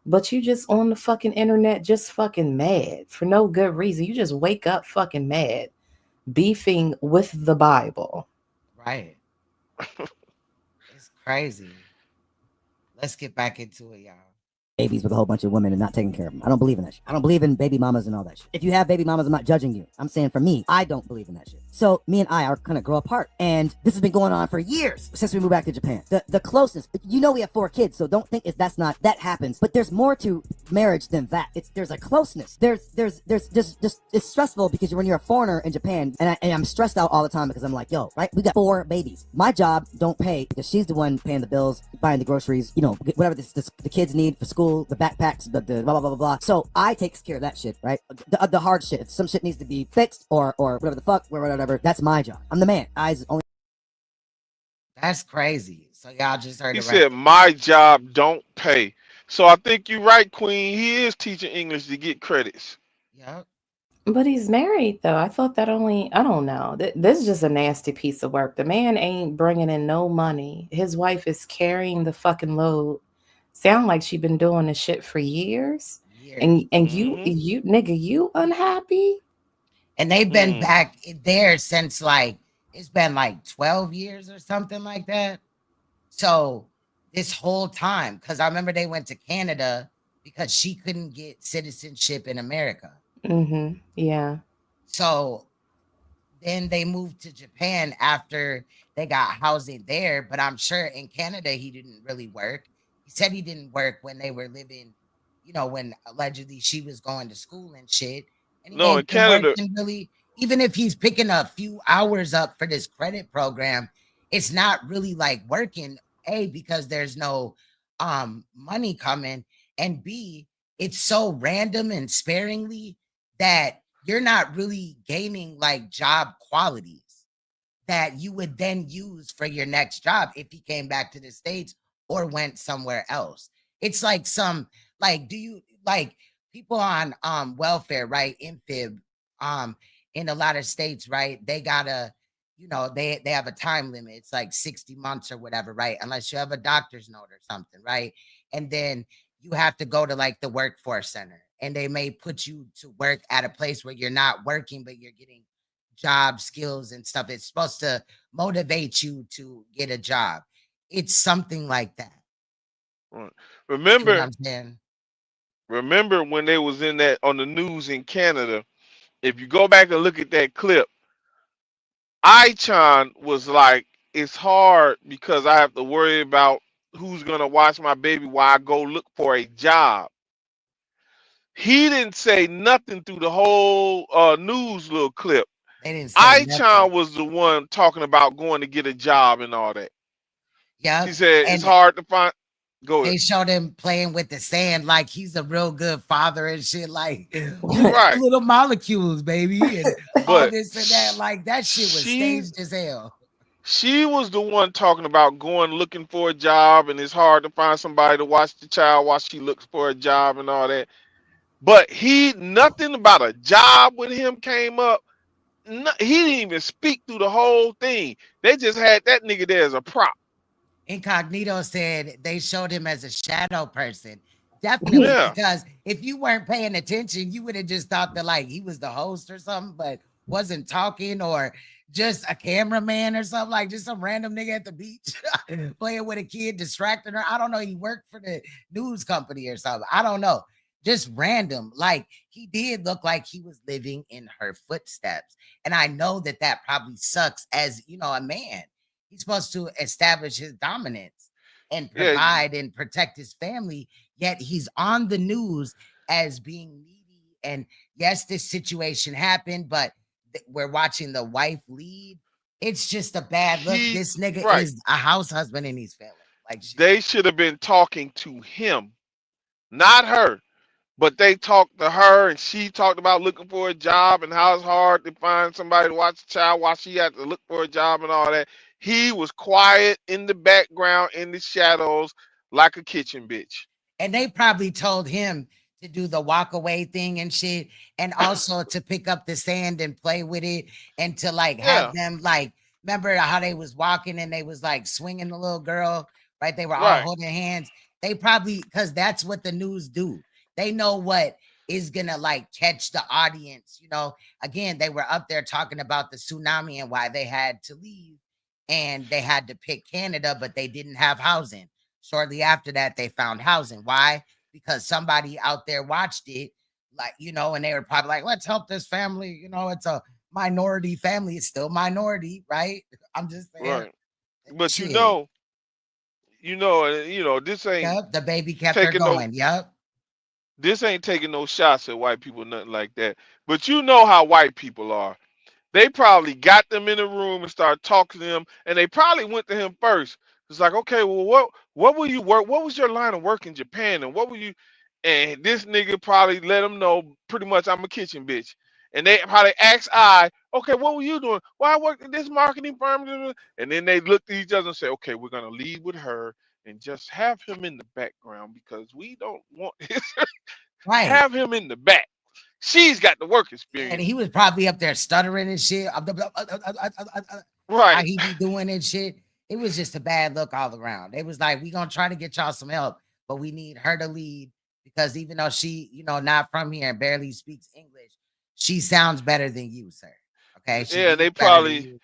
But you just on the fucking internet, just fucking mad for no good reason. You just wake up fucking mad, beefing with the Bible. Right. It's crazy. Let's get back into it, y'all. babies with a whole bunch of women and not taking care of them. I don't believe in that shit. I don't believe in baby mamas and all that shit. If you have baby mamas, I'm not judging you. I'm saying for me, I don't believe in that shit. So me and I are gonna grow apart. And this has been going on for years since we moved back to Japan. The closeness, we have 4 kids, so don't think that happens. But there's more to marriage than that. There's a closeness. There's just it's stressful because when you're a foreigner in Japan, and I'm stressed out all the time because I'm like, yo, right? We got 4 babies. My job don't pay because she's the one paying the bills, buying the groceries, whatever the kids need for school, the backpacks, the blah blah blah blah. So I takes care of that shit, right? The hard shit. If some shit needs to be fixed or whatever the fuck, whatever, that's my job. I'm the man. Eyes only. That's crazy. So y'all just heard He it said, right. "My job don't pay." So I think you're right, Queen. He is teaching English to get credits. Yep. But he's married though. I thought that I don't know. This is just a nasty piece of work. The man ain't bringing in no money. His wife is carrying the fucking load. Sound like she been doing this shit for years. And you nigga, you unhappy? And they've been back there since it's been 12 years or something like that. So this whole time, because I remember they went to Canada because she couldn't get citizenship in America. Mm-hmm. Yeah. So then they moved to Japan after they got housing there. But I'm sure in Canada, he didn't really work. He said he didn't work when they were living, when allegedly she was going to school and shit. And he No, in ain't been Canada, working really. Even if he's picking a few hours up for this credit program, it's not really working. A, because there's no money coming. And B, it's so random and sparingly that you're not really gaining job qualities that you would then use for your next job if he came back to the States or went somewhere else. It's do you people on welfare, right? Infib, in a lot of states, right? They gotta, they have a time limit. It's 60 months or whatever, right? Unless you have a doctor's note or something, right? And then you have to go to the workforce center, and they may put you to work at a place where you're not working, but you're getting job skills and stuff. It's supposed to motivate you to get a job. It's something like that. right. You know what I'm saying? Remember when they was in that on the news in Canada? If you go back and look at that clip, Ichan was like, "It's hard because I have to worry about who's gonna watch my baby while I go look for a job." He didn't say nothing through the whole news little clip. They didn't say Ichan nothing. was the one talking about going to get a job and all that. Yeah. He said it's And hard to find. Go ahead. they showed him playing with the sand like he's a real good father and shit. Right. Little molecules, baby, and all But this and that. That shit was she staged as hell. she was the one talking about going looking for a job, and it's hard to find somebody to watch the child while she looks for a job and all that. But nothing about a job with him came up. No, he didn't even speak through the whole thing. They just had that nigga there as a prop. Incognito said they showed him as a shadow person. Definitely, Yeah. because if you weren't paying attention, you would have just thought that he was the host or something, but wasn't talking, or just a cameraman or something, just some random nigga at the beach playing with a kid, distracting her. I don't know. He worked for the news company or something. I don't know. Just random. He did look like he was living in her footsteps. And I know that probably sucks as, a man. He's supposed to establish his dominance and Yeah. provide and protect his family. Yet he's on the news as being needy. And yes, this situation happened, but we're watching the wife lead. It's just a bad look. This nigga Right. is a house husband and he's failing. They should have been talking to him, not her. But they talked to her, and she talked about looking for a job and how it's hard to find somebody to watch the child while she had to look for a job and all that. He was quiet in the background, in the shadows, like a kitchen bitch. And they probably told him to do the walk away thing and shit, and also to pick up the sand and play with it, and to have them remember how they was walking and they was swinging the little girl, right? They were all holding hands. They probably, because that's what the news do. They know what is gonna catch the audience. Again, they were up there talking about the tsunami and why they had to leave, and they had to pick Canada, but they didn't have housing. Shortly after that, they found housing. Why? because somebody out there watched it, like, you know, and they were probably like, let's help this family. You know, it's a minority family. It's still minority, right? I'm just saying. Right. But Shit. this ain't Yep, the baby kept her taking no going. Yep. this ain't taking no shots at white people, nothing like that. But you know how white people are. They probably got them in the room and started talking to them, and they probably went to him first. It's like, okay, well, what will you work? What was your line of work in Japan, and what will you? And this nigga probably let them know pretty much I'm a kitchen bitch. And they probably asked okay, what were you doing? Well, I worked at this marketing firm. And then they looked at each other and said, okay, we're gonna lead with her and just have him in the background because we don't want Right. have him in the back. She's got the work experience. And he was probably up there stuttering and shit. Right. How he be doing and shit. It was just a bad look all around. It was like, we gonna try to get y'all some help, but we need her to lead because even though she, you know, not from here and barely speaks English, she sounds better than you, sir. Okay. Yeah, they probably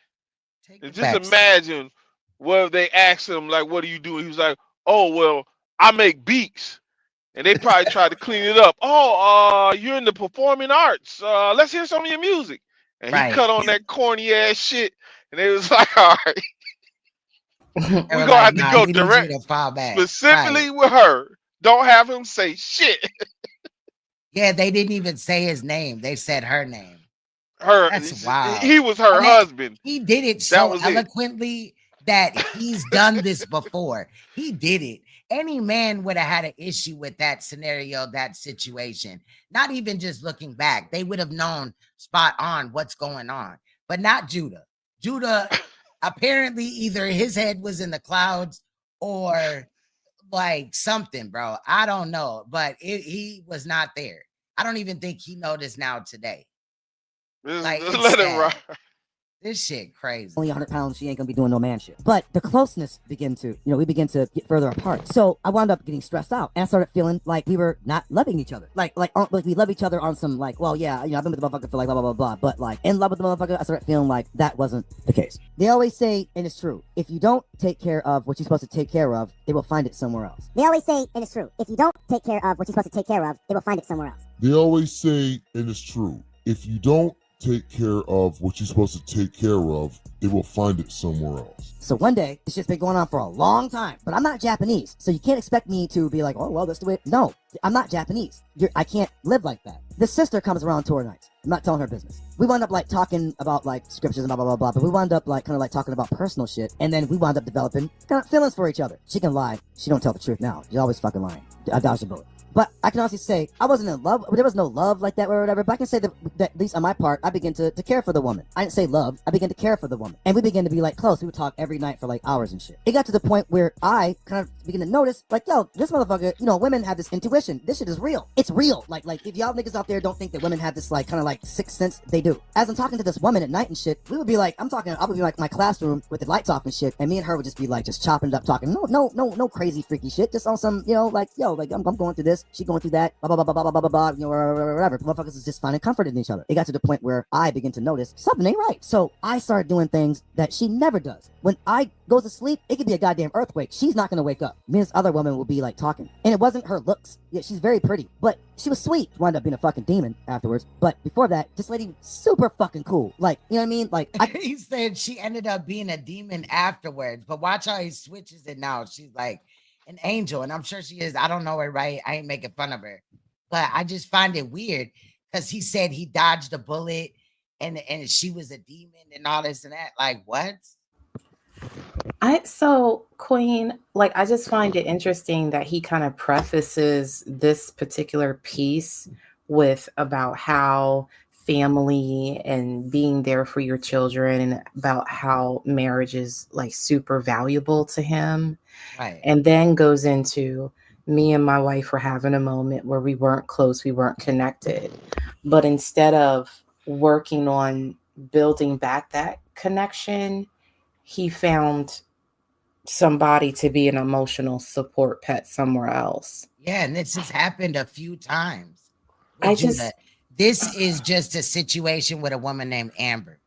just imagine what if they asked him, like, what do you do? He was like, oh, well, I make beats. And they probably tried to clean it up. Oh, you're in the performing arts. Let's hear some of your music. And he cut on that corny ass shit. And they was like, all right. We're going to have to go direct specifically with her. Don't have him say shit. Yeah, they didn't even say his name. They said her name. Her. That's wild. He was her husband. He did it so eloquently that he's done this before. He did it. Any man would have had an issue with that scenario, that situation. Not even just looking back. They would have known spot on what's going on. But not Judah. Judah, apparently either his head was in the clouds or like something, bro. I don't know. But he was not there. I don't even think he noticed now today. Like, let it rock. This shit crazy. Only 100 pounds, she ain't gonna be doing no man shit. But the closeness we begin to get further apart. So I wound up getting stressed out, and I started feeling like we were not loving each other. Like we love each other on some like, well, yeah, you know, I've been with the motherfucker for like blah blah blah blah. But like in love with the motherfucker, I started feeling like that wasn't the case. They always say, and it's true, if you don't take care of what you're supposed to take care of, they will find it somewhere else. They always say, and it's true, if you don't take care of what you're supposed to take care of, they will find it somewhere else. They always say, and it's true, if you don't take care of what you're supposed to take care of, they will find it somewhere else. So one day, it's just been going on for a long time, but I'm not Japanese, so you can't expect me to be like, oh, well, that's the way. No, I'm not Japanese. I can't live like that. The sister comes around tour nights. I'm not telling her business. We wound up like talking about like scriptures and blah, blah, blah, blah, but we wound up like kind of like talking about personal shit, and then we wound up developing kind of feelings for each other. She can lie. She don't tell the truth now. She's always fucking lying. I dodged a bullet. But I can honestly say I wasn't in love. There was no love like that or whatever. But I can say that at least on my part, I began to care for the woman. I didn't say love. I began to care for the woman. And we began to be like close. We would talk every night for like hours and shit. It got to the point where I kind of began to notice like, yo, this motherfucker, you know, women have this intuition. This shit is real. It's real. Like if y'all niggas out there don't think that women have this like kind of like sixth sense, they do. As I'm talking to this woman at night and shit, we would be like, I would be like my classroom with the lights off and shit. And me and her would just be like just chopping it up, talking. No crazy freaky shit. Just on some, you know, like, yo, like I'm going through this. She going through that. Blah, blah, blah, blah, blah, blah, blah, you know, whatever. Motherfuckers is just finding comfort in each other. It got to the point where I begin to notice something ain't right. So I started doing things that she never does. When I goes to sleep, it could be a goddamn earthquake. She's not going to wake up. Me and this other woman will be like talking. And it wasn't her looks. Yeah, she's very pretty, but she was sweet. She wound up being a fucking demon afterwards. But before that, this lady super fucking cool. Like, you know what I mean? Like, he said she ended up being a demon afterwards, but watch how he switches it now. She's like an angel, and I'm sure she is. I don't know her, right? I ain't making fun of her. But I just find it weird because he said he dodged a bullet and she was a demon and all this and that. Like, what? So Queen, like, I just find it interesting that he kind of prefaces this particular piece with about how family and being there for your children and about how marriage is like super valuable to him. Right. And then goes into me and my wife were having a moment where we weren't close, we weren't connected. But instead of working on building back that connection, he found somebody to be an emotional support pet somewhere else. Yeah, and this has happened a few times. This is just a situation with a woman named Amber.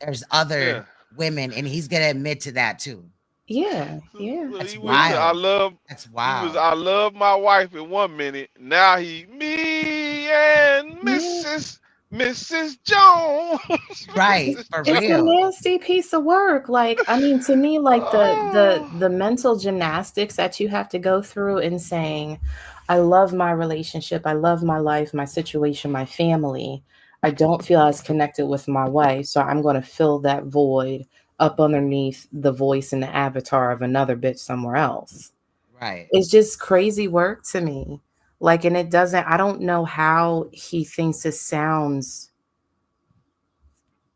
There's other women, and he's gonna admit to that too. Yeah, yeah. That's He was wild. That's wild. I love my wife in 1 minute. Now he me and Yeah. Mrs. Jones. Right, Mrs. for It's a real. nasty piece of work. Like, I mean, to me, like the mental gymnastics that you have to go through in saying, I love my relationship, I love my life, my situation, my family. I don't feel as connected with my wife, so I'm going to fill that void up underneath the voice and the avatar of another bitch somewhere else. Right. It's just crazy work to me. Like, and it doesn't, I don't know how he thinks it sounds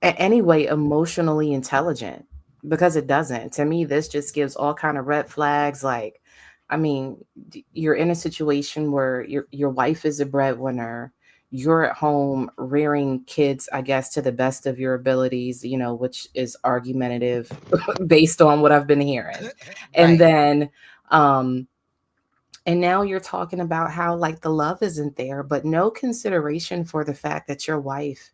anyway emotionally intelligent, because it doesn't. To me, this just gives all kind of red flags. Like, I mean, you're in a situation where your wife is a breadwinner, you're at home rearing kids, I guess, to the best of your abilities, you know, which is argumentative based on what I've been hearing. And Right. then and now you're talking about how like the love isn't there, but no consideration for the fact that your wife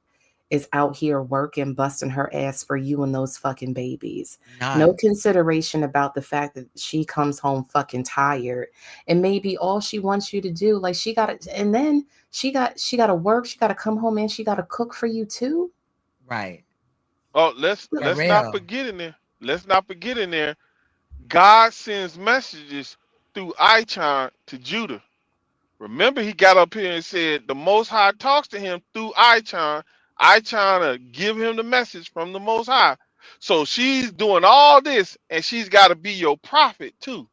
is out here working, busting her ass for you and those fucking babies. No None. consideration about the fact that she comes home fucking tired. And maybe all she wants you to do, like she got to, and then she got to work, she got to come home and she got to cook for you too. Right. Oh, For let's not real. forget in there. Let's not forget in there. God sends messages through Ichon to Judah. Remember, he got up here and said the Most High talks to him through Ichon. Ichon to give him the message from the Most High. So she's doing all this, and she's got to be your prophet too.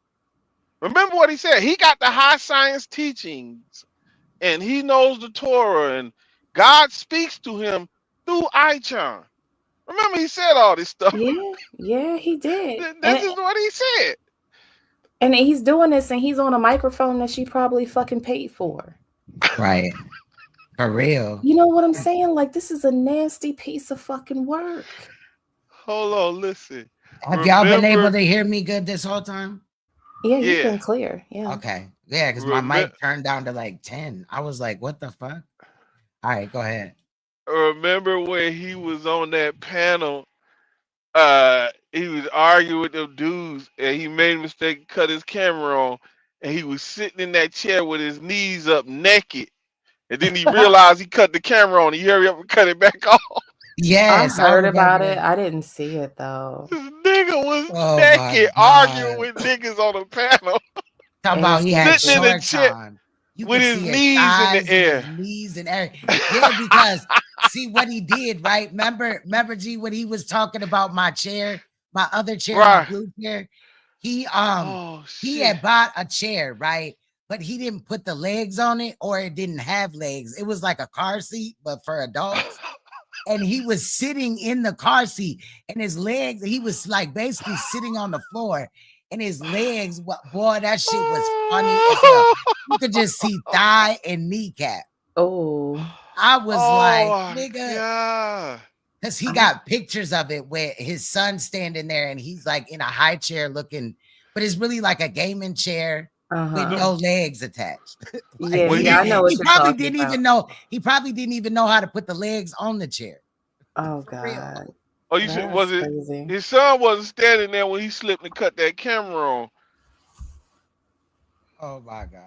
Remember what he said? He got the high science teachings, and he knows the Torah, and God speaks to him through Ichon. Remember, he said all this stuff. Yeah, yeah, he did. This is what he said. And he's doing this and he's on a microphone that she probably fucking paid for. Right. For real. You know what I'm saying? Like, this is a nasty piece of fucking work. Hold on, listen. Have y'all been able to hear me good this whole time? Yeah, you've been clear. Yeah. Okay. Yeah, because my mic turned down to like 10. I was like, what the fuck? All right, go ahead. Remember when he was on that panel, he was arguing with them dudes and he made a mistake and cut his camera on, and he was sitting in that chair with his knees up naked, and then he realized he cut the camera on. He hurry up and cut it back off. Yes, I heard about it. I didn't see it though. This nigga was naked arguing with niggas on the panel. Talk about he had sitting in a shorts chair on. You with could his see knees in the air. his knees and everything. Yeah, because see what he did, right? Remember, G, when he was talking about my chair, my other chair, my blue chair. He had bought a chair, right? But he didn't put the legs on it, or it didn't have legs. It was like a car seat, but for adults. And he was sitting in the car seat, and his legs, he was like basically sitting on the floor. And his legs, boy, that shit was funny as hell. You could just see thigh and kneecap. Oh, I was like, nigga, because he got pictures of it where his son's standing there and he's like in a high chair looking, but it's really like a gaming chair with no legs attached. Like, yeah, I know what he you're probably talking didn't about. even know. He probably didn't even know how to put the legs on the chair. Oh God. Oh, you should, was it crazy. His son wasn't standing there when he slipped and cut that camera on? Oh my God.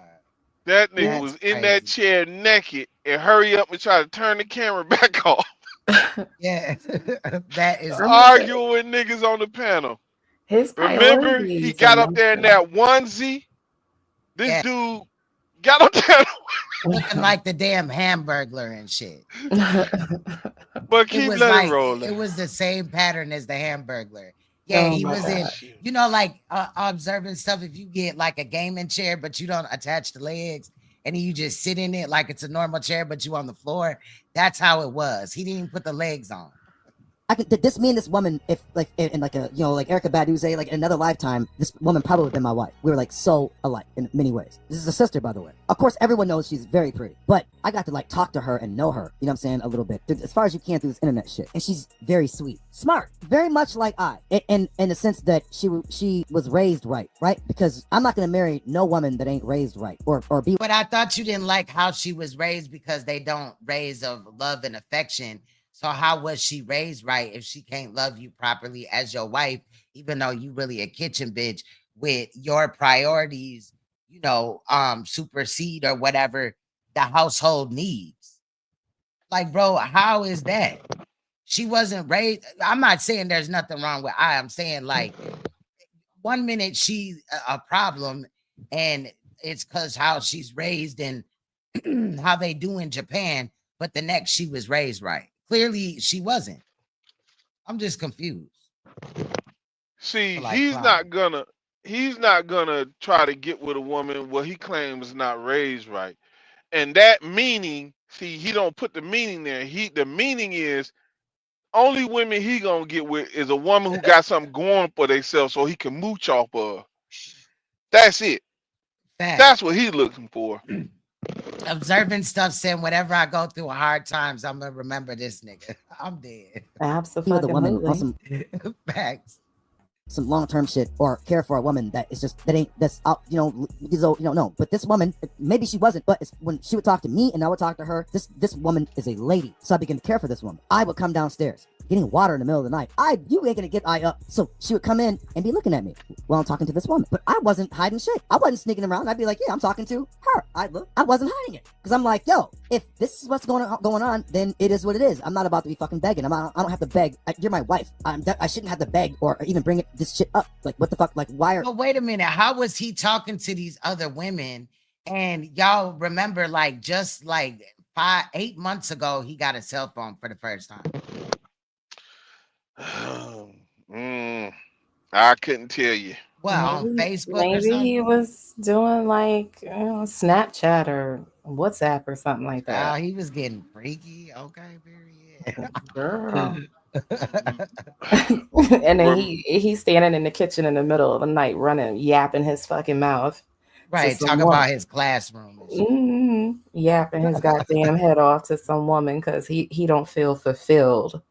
That nigga was in that chair naked and hurry up and try to turn the camera back off. Yeah, that is arguing with niggas on the panel. Remember, he got up there in that onesie. This dude got up there looking like the damn Hamburglar and shit. But keep letting rolling. It was the same pattern as the Hamburglar. Yeah, he was in, you know, like observing stuff. If you get like a gaming chair, but you don't attach the legs, and you just sit in it like it's a normal chair, but you on the floor. That's how it was. He didn't put the legs on. Did this me and this woman, if like in like a, you know, like Erykah Badu say, like in another lifetime, this woman probably would have been my wife. We were like so alike in many ways. This is a sister, by the way. Of course, everyone knows she's very pretty, but I got to like talk to her and know her, you know what I'm saying, a little bit, as far as you can through this internet shit. And she's very sweet, smart, very much like I, in the sense that she was raised right? Because I'm not gonna marry no woman that ain't raised right or be. But I thought you didn't like how she was raised because they don't raise of love and affection. So how was she raised right if she can't love you properly as your wife, even though you really a kitchen bitch with your priorities, supersede or whatever the household needs. Like, bro, how is that? She wasn't raised. I'm not saying there's nothing wrong with I'm saying like 1 minute she's a problem and it's because how she's raised and how they do in Japan, but the next she was raised right. Clearly she wasn't. I'm just confused. See, Like he's not gonna try to get with a woman where he claims is not raised right. And that meaning, see, he don't put the meaning there. The meaning is only women he gonna get with is a woman who got something going for themselves so he can mooch off of. That's it. That's what he's looking for. Observing stuff saying whatever I go through hard times, I'm gonna remember this nigga. I'm dead. Absolutely. With a woman on some facts, some long-term shit, or care for a woman that is just that's out, no. But this woman, maybe she wasn't, but when she would talk to me and I would talk to her, this woman is a lady. So I began to care for this woman. I would come downstairs getting water in the middle of the night. You ain't gonna get up. So she would come in and be looking at me while I'm talking to this woman. But I wasn't hiding shit. I wasn't sneaking around. I'd be like, yeah, I'm talking to her. I wasn't hiding it. Because I'm like, yo, if this is what's going on, then it is what it is. I'm not about to be fucking begging. I don't have to beg. You're my wife. I shouldn't have to beg or even bring this shit up. Like, what the fuck? Like, why are... But wait a minute. How was he talking to these other women? And y'all remember, like, just like 8 months ago, he got a cell phone for the first time. I couldn't tell you. Well, on Facebook maybe or something? he was doing like Snapchat or WhatsApp or something like that. Oh, he was getting freaky. Okay, period. Girl. And then he's standing in the kitchen in the middle of the night running, yapping his fucking mouth. Right, talking about his classroom. Yapping his goddamn head off to some woman because he don't feel fulfilled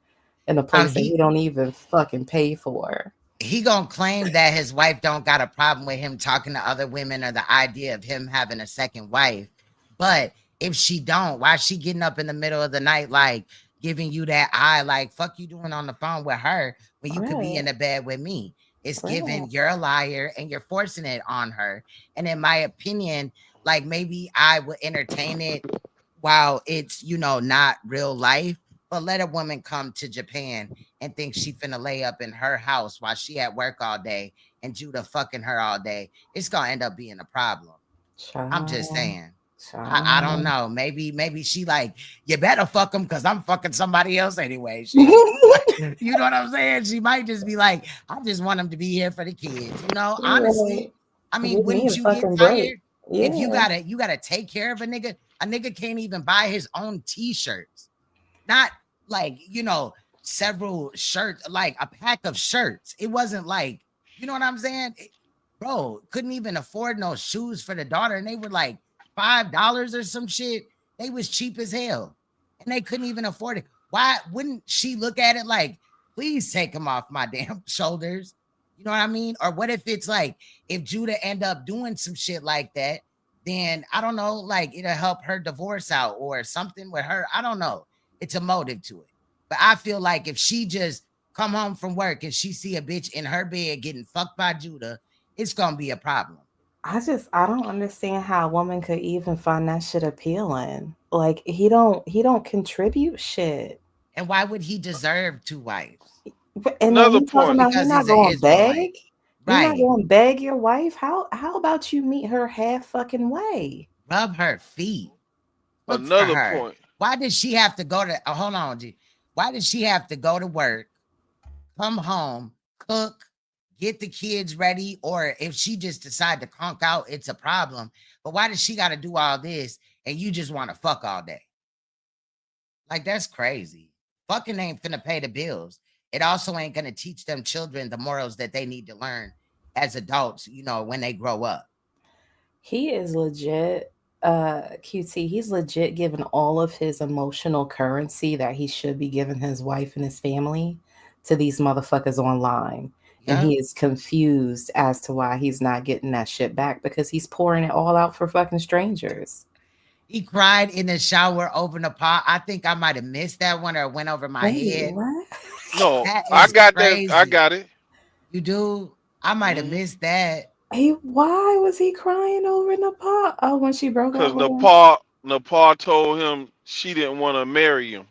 in a place that he don't even fucking pay for. He gonna claim that his wife don't got a problem with him talking to other women or the idea of him having a second wife. But if she don't, why is she getting up in the middle of the night, like giving you that eye, like, fuck you doing on the phone with her when you could be in the bed with me? It's giving you're a liar and you're forcing it on her. And in my opinion, like, maybe I would entertain it while it's, not real life. But let a woman come to Japan and think she finna lay up in her house while she at work all day and Judah fucking her all day. It's gonna end up being a problem. I'm just saying. I don't know. Maybe she like, you better fuck him because I'm fucking somebody else anyway. You know what I'm saying? She might just be like, I just want him to be here for the kids. Honestly, I mean, wouldn't you get tired? If you gotta take care of a nigga can't even buy his own t-shirts. Not like, several shirts, like a pack of shirts. It wasn't like, you know what I'm saying? Bro, couldn't even afford no shoes for the daughter. And they were like $5 or some shit. They was cheap as hell. And they couldn't even afford it. Why wouldn't she look at it like, please take them off my damn shoulders? You know what I mean? Or what if it's like, if Judah end up doing some shit like that, then I don't know, like it'll help her divorce out or something with her. I don't know. It's a motive to it. But I feel like if she just come home from work and she see a bitch in her bed getting fucked by Judah, it's gonna be a problem. I don't understand how a woman could even find that shit appealing. Like he don't contribute shit. And why would he deserve two wives? And another point, you're not going to beg. You're not going to beg your wife. How about you meet her half fucking way? Rub her feet. Look another for her. point. Why did she have to go to? Hold on, G. Why did she have to go to work, come home, cook, get the kids ready, or if she just decide to conk out, it's a problem. But why does she got to do all this and you just want to fuck all day? Like, that's crazy. Fucking ain't finna pay the bills. It also ain't gonna teach them children the morals that they need to learn as adults, when they grow up. He is legit. QT, he's legit giving all of his emotional currency that he should be giving his wife and his family to these motherfuckers online. And he is confused as to why he's not getting that shit back because he's pouring it all out for fucking strangers. He cried in the shower over the pot. I think I might have missed that one or it went over my head. What? No, I got crazy. that. I got it. You do? I might have missed that. Why was he crying over Nepal? Oh, when she broke up Because with him. Nepal told him she didn't want to marry him.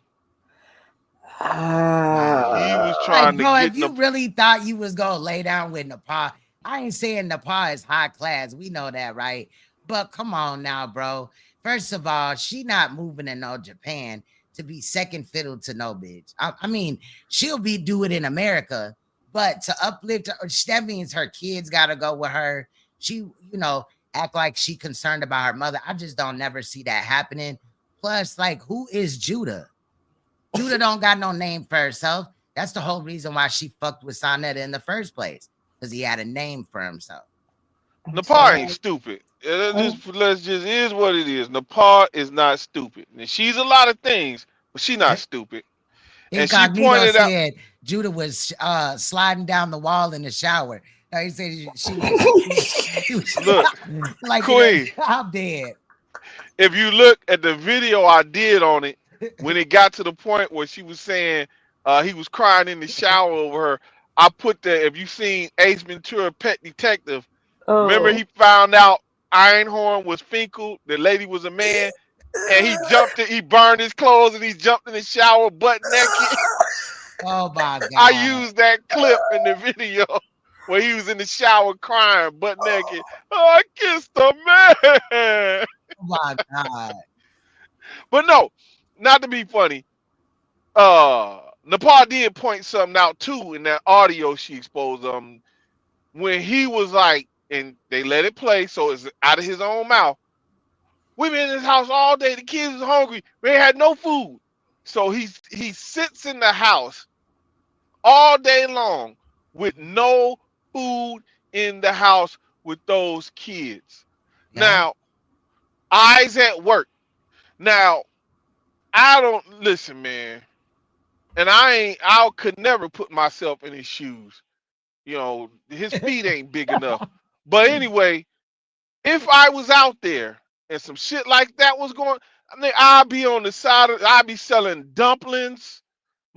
He was Like, trying to bro, get if you really thought you was gonna lay down with Nepal, I ain't saying Nepal is high class. We know that, right? But come on now, bro. First of all, she not moving to no Japan to be second fiddle to no bitch. I mean, she'll be do it in America, but to uplift her, that means her kids gotta go with her. She, act like she concerned about her mother. I just don't never see that happening. Plus, like, who is Judah? Judah don't got no name for herself. That's the whole reason why she fucked with Sonetta in the first place, because he had a name for himself. Nepal ain't stupid. Let's just is what it is. Nepal is not stupid. And she's a lot of things, but she not stupid. And she Incognito pointed out. said Judah was sliding down the wall in the shower. No, he said she was Look, like, Queen. I'm dead. If you look at the video I did on it, when it got to the point where she was saying he was crying in the shower over her, I put that. If you seen Ace Ventura, Pet Detective, remember he found out Einhorn was Finkel, the lady was a man, and he burned his clothes and he jumped in the shower butt naked. Oh my God. I used that clip in the video where he was in the shower crying butt naked. Oh, I kissed a man. Oh my God. But no, not to be funny. Nepal did point something out too in that audio she exposed when he was like, and they let it play, so it's out of his own mouth. We've been in this house all day. The kids was hungry. We ain't had no food. So he sits in the house all day long with no food in the house with those kids. Yeah. Now, eyes at work. Now, I don't listen, man. And I could never put myself in his shoes. His feet ain't big enough. But anyway, if I was out there and some shit like that was going, I'd be on the side I'd be selling dumplings,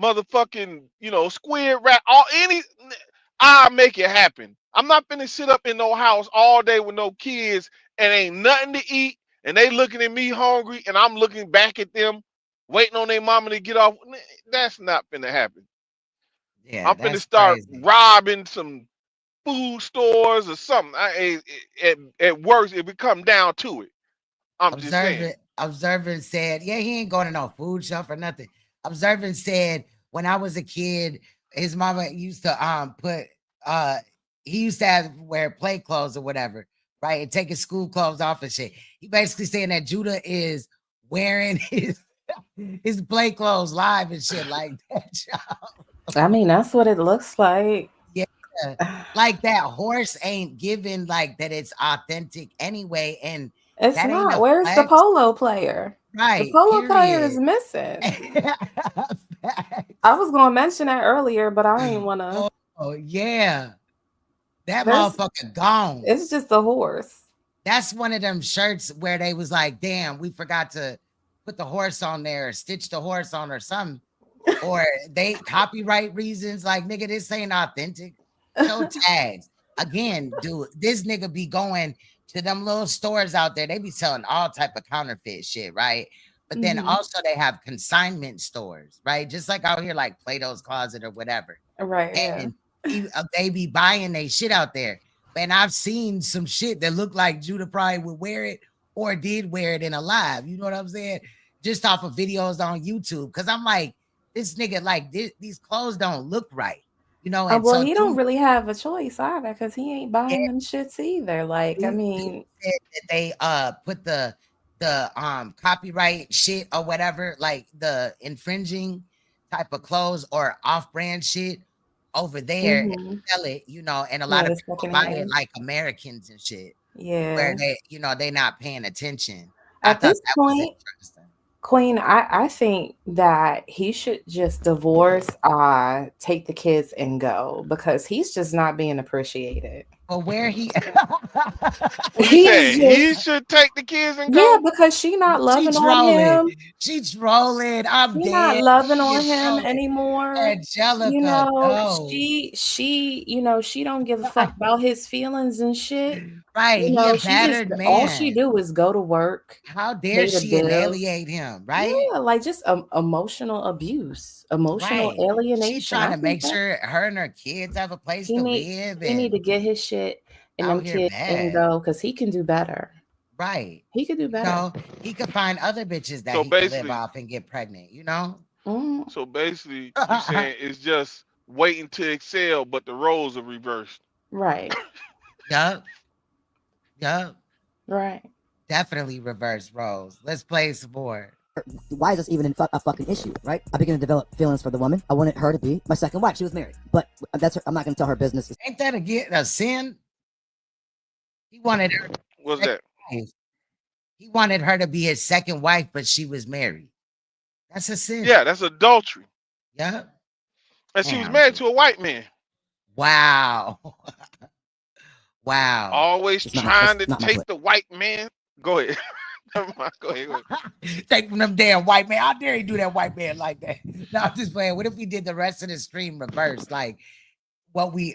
motherfucking, squid wrap, I'll make it happen. I'm not finna sit up in no house all day with no kids and ain't nothing to eat and they looking at me hungry and I'm looking back at them waiting on their mama to get off. That's not finna happen. Yeah, I'm finna start robbing some food stores or something. It works if it come down to it. I'm just saying. Observant said, yeah, he ain't going to no food shelf or nothing. Observant said, when I was a kid, his mama used to put he used to wear play clothes or whatever, right? And take his school clothes off and shit. He basically saying that Judah is wearing his play clothes live and shit like that. I mean, that's what it looks like. Yeah. Like that horse ain't given like that it's authentic anyway. And it's that not. Where's the polo player? Right. The polo player is missing. I was gonna mention that earlier, but I ain't wanna. Oh yeah. That motherfucker gone. It's just a horse. That's one of them shirts where they was like, damn, we forgot to put the horse on there or stitch the horse on or something. Or they copyright reasons, like, nigga, this ain't authentic. Show tags. Again, dude, this nigga be going to them little stores out there. They be selling all type of counterfeit shit, right? But then also they have consignment stores, right? Just like out here, like Plato's Closet or whatever. Right. And they be buying they shit out there. And I've seen some shit that looked like Judah probably would wear it or did wear it in a live. You know what I'm saying? Just off of videos on YouTube. Cause I'm like, this nigga, like these clothes don't look right. And well, he don't really have a choice either, because he ain't buying them shits either. Like, I mean, they put the copyright shit or whatever, like the infringing type of clothes or off-brand shit over there and sell it, and a lot of people buy it like Americans and shit. Yeah. Where they not paying attention. At this point, Queen, I think that he should just divorce, take the kids and go, because he's just not being appreciated. But where he He said he should take the kids and Yeah, go. because she not loving she on him. trolling. She trolling. I'm She not dead. loving She on is him trolling. anymore. Angelica, no. She don't give a fuck about his feelings and shit. Right. He a She just battered all she man. do is go to work. How dare pay the she bills. annihilate him, right? Yeah, like just emotional abuse, emotional Right. alienation. She's trying I to think make that sure her and her kids have a place he to need live he need and to get his shit and them out here kids and bad. go because he can do better. Right. He could do better. No, he could find other bitches that So he could live basically, off and get pregnant, you know? so basically, you saying it's just waiting to excel, but the roles are reversed. Right. Yup. Yup. Right. Definitely reverse roles. Let's play some more. Why is this even a fucking issue, right? I began to develop feelings for the woman. I wanted her to be my second wife. She was married, but that's her. I'm not going to tell her business. Ain't that a sin? He wanted her. What's that? Wife. He wanted her to be his second wife, but she was married. That's a sin. Yeah, that's adultery. Yep. And she was married to a white man. Wow. Wow. Always trying to take the white man. Go ahead. Never mind. Go ahead. Take from them damn white man. How dare he do that white man like that? No, I'm just playing. What if we did the rest of the stream reverse? Like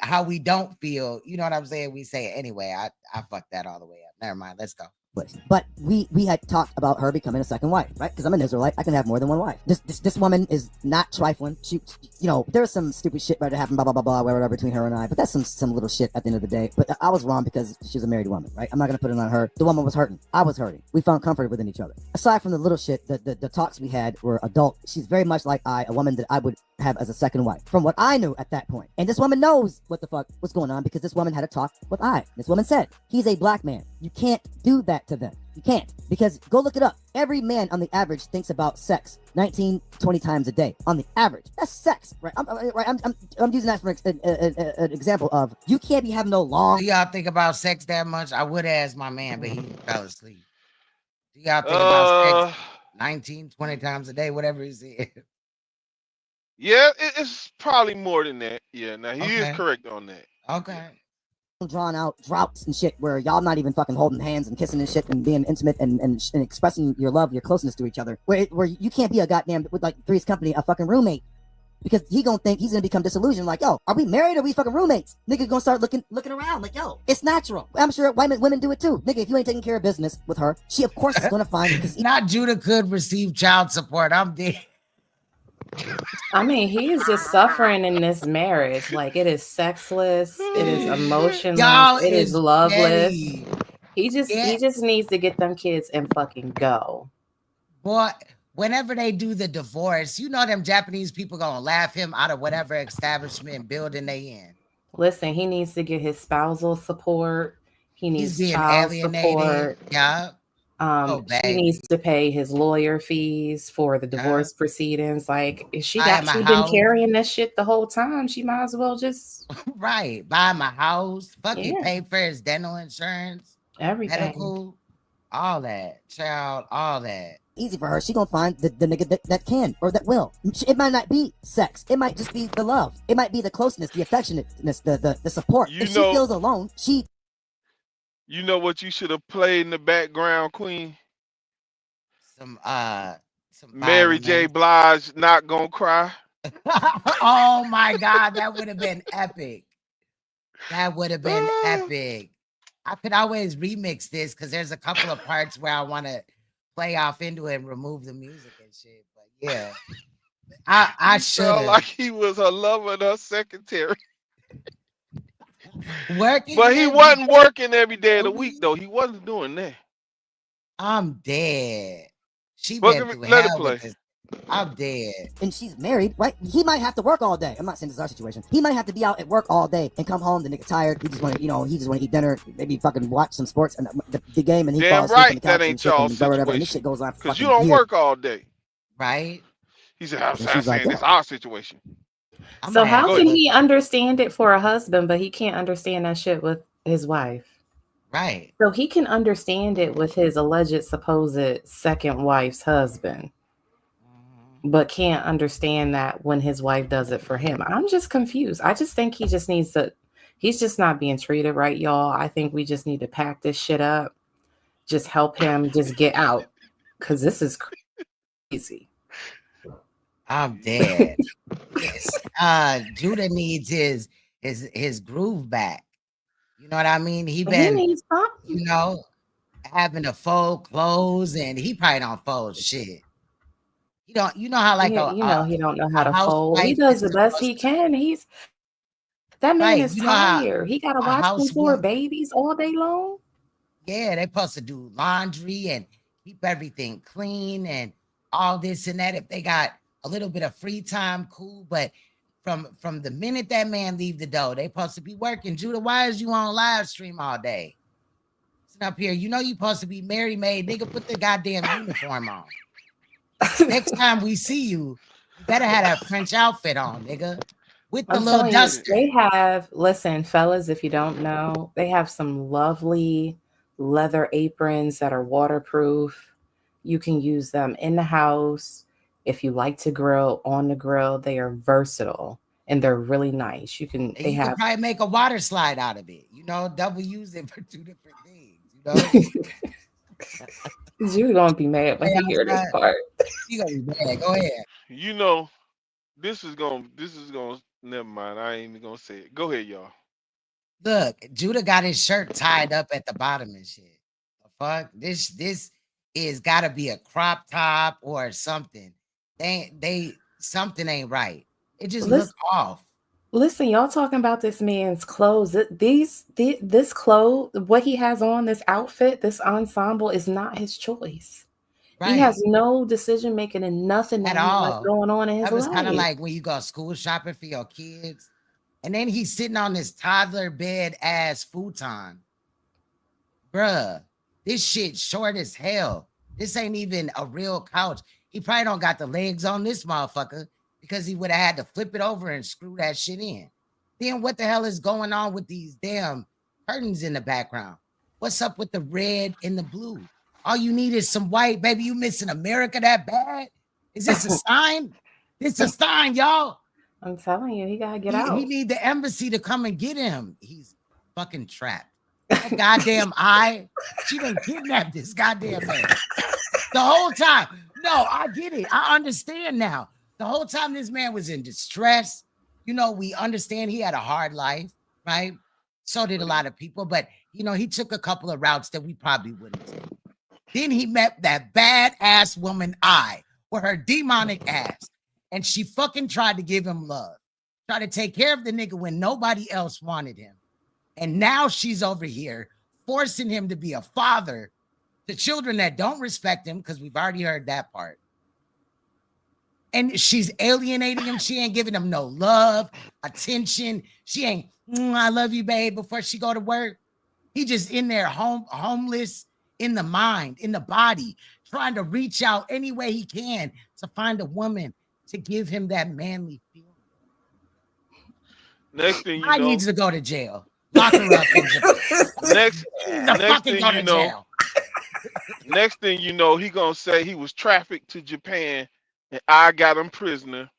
how we don't feel, you know what I'm saying? We say it anyway. I fucked that all the way up. Never mind. Let's go. But we had talked about her becoming a second wife, right? Because I'm an Israelite, I can have more than one wife. This woman is not trifling. She, there's some stupid shit about to happen, blah blah blah blah, whatever between her and I. But that's some little shit at the end of the day. But I was wrong because she's a married woman, right? I'm not gonna put it on her. The woman was hurting. I was hurting. We found comfort within each other. Aside from the little shit, the talks we had were adult. She's very much like a woman that I would have as a second wife, from what I knew at that point. And this woman knows what the fuck was going on because this woman had a talk with I. This woman said, he's a black man. You can't do that to them. You can't, because go look it up. Every man on the average thinks about sex 19, 20 times a day. On the average, that's sex, right? I'm using that for an example of you can't be having no long. Do y'all think about sex that much? I would ask my man, but he fell asleep. Do y'all think about sex 19, 20 times a day, whatever he said? Yeah, it's probably more than that. Yeah, now he is correct on that. Okay. Drawn out droughts and shit where y'all not even fucking holding hands and kissing and shit and being intimate and expressing your love, your closeness to each other. Where you can't be a goddamn, with like Three's Company, a fucking roommate. Because he gonna think he's gonna become disillusioned, like, yo, are we married or are we fucking roommates? Nigga gonna start looking around, like, yo, it's natural. I'm sure women do it too. Nigga, if you ain't taking care of business with her, she of course is gonna find it. Not Judah could receive child support. I'm dead. I mean, he is just suffering in this marriage. Like, it is sexless, it is emotionless, Y'all it is loveless. petty. He just needs to get them kids and fucking go. Boy, whenever they do the divorce, you know them Japanese people gonna laugh him out of whatever establishment building they in. Listen, he needs to get his spousal support. He needs He's being child alienated. support. Yeah. She needs to pay his lawyer fees for the divorce proceedings. Like, if she been carrying that shit the whole time, she might as well just buy him a house, fucking Yeah. pay for his dental insurance, everything. medical, all that, child, all that. Easy for her. She gonna find the nigga that can or that will. It might not be sex. It might just be the love. It might be the closeness, the affectionateness, the support. If she feels alone, You know what you should have played in the background, Queen? Some Mary J. Blige, Not Gonna Cry. Oh my God, that would have been epic. That would have been epic. I could always remix this because there's a couple of parts where I want to play off into it and remove the music and shit. But yeah, I should have. Like he was her lover and her secretary. Working, but he wasn't working every day of the week though. He wasn't doing that. I'm dead. She But been through let it hell play. with this. I'm dead. and she's married, right? He might have to work all day. I'm not saying this is our situation. He might have to be out at work all day and come home. The nigga tired. He just want to, eat dinner, maybe fucking watch some sports and the game, and he Damn falls asleep on right, the couch that ain't and shit y'all's and whatever. And this situation. shit goes on for Because you fucking don't years. work all day. Right? He said, I'm And saying she's like, this our situation. So how can he understand it for a husband, but he can't understand that shit with his wife? Right. So he can understand it with his alleged supposed second wife's husband, but can't understand that when his wife does it for him. I'm just confused. I just think he just needs to He's just not being treated right, y'all. I think we just need to pack this shit up. Just help him just get out. Cause this is crazy. I'm dead. Judah needs his groove back. You know what I mean? He needs something. you know, having to fold clothes, and he probably don't fold shit. You know how like he don't know how to fold. He housewife does is the best he can. That man right. is You know how tired. He gotta a watch them four housewoman, babies all day long. yeah, they supposed to do laundry and keep everything clean and all this and that. If they got a little bit of free time, cool. But from the minute that man leave the door, they supposed to be working. Judah, why is you on live stream all day? Sitting up here, you know you supposed to be Mary Maid. Nigga, put the goddamn uniform on. Next time we see you, you better have that French outfit on, nigga. With the I'm little telling you, duster. they have, listen, fellas, if you don't know, they have some lovely leather aprons that are waterproof. You can use them in the house. If you like to grill on the grill, they are versatile and they're really nice. You can Probably make a water slide out of it, double use it for two different things, You're gonna be mad when you hear this part. You gonna be mad. Go ahead. This is gonna never mind. I ain't even gonna say it. Go ahead, y'all. Look, Judah got his shirt tied up at the bottom and shit. The fuck? This is gotta be a crop top or something. They something ain't right. It just looks off. Listen, y'all talking about this man's clothes. This clothes, what he has on, this outfit, this ensemble is not his choice. Right. He has no decision making and nothing at all going on in his life. That was kind of like when you go school shopping for your kids, and then he's sitting on this toddler bed ass futon. Bruh, this shit short as hell. This ain't even a real couch. He probably don't got the legs on this motherfucker because he would have had to flip it over and screw that shit in. Then what the hell is going on with these damn curtains in the background? What's up with the red and the blue? All you need is some white, baby. You missing America that bad? Is this a sign? This a sign, y'all. I'm telling you, he gotta get out. He need the embassy to come and get him. He's fucking trapped. That goddamn eye. She done kidnapped this goddamn man. The whole time. No, I get it. I understand now. The whole time this man was in distress. We understand he had a hard life, right? So did a lot of people, but he took a couple of routes that we probably wouldn't take. Then he met that badass woman, with her demonic ass. And she fucking tried to give him love. Tried to take care of the nigga when nobody else wanted him. And now she's over here forcing him to be a father to children that don't respect him, because we've already heard that part. And she's alienating him. She ain't giving him no love, attention. She ain't, I love you, babe, before she go to work. He just in there homeless, in the mind, in the body, trying to reach out any way he can to find a woman to give him that manly feeling. Next thing you know, needs to go to jail. Lock her up. Next thing you know, next thing you know, he gonna say he was trafficked to Japan, and I got him prisoner,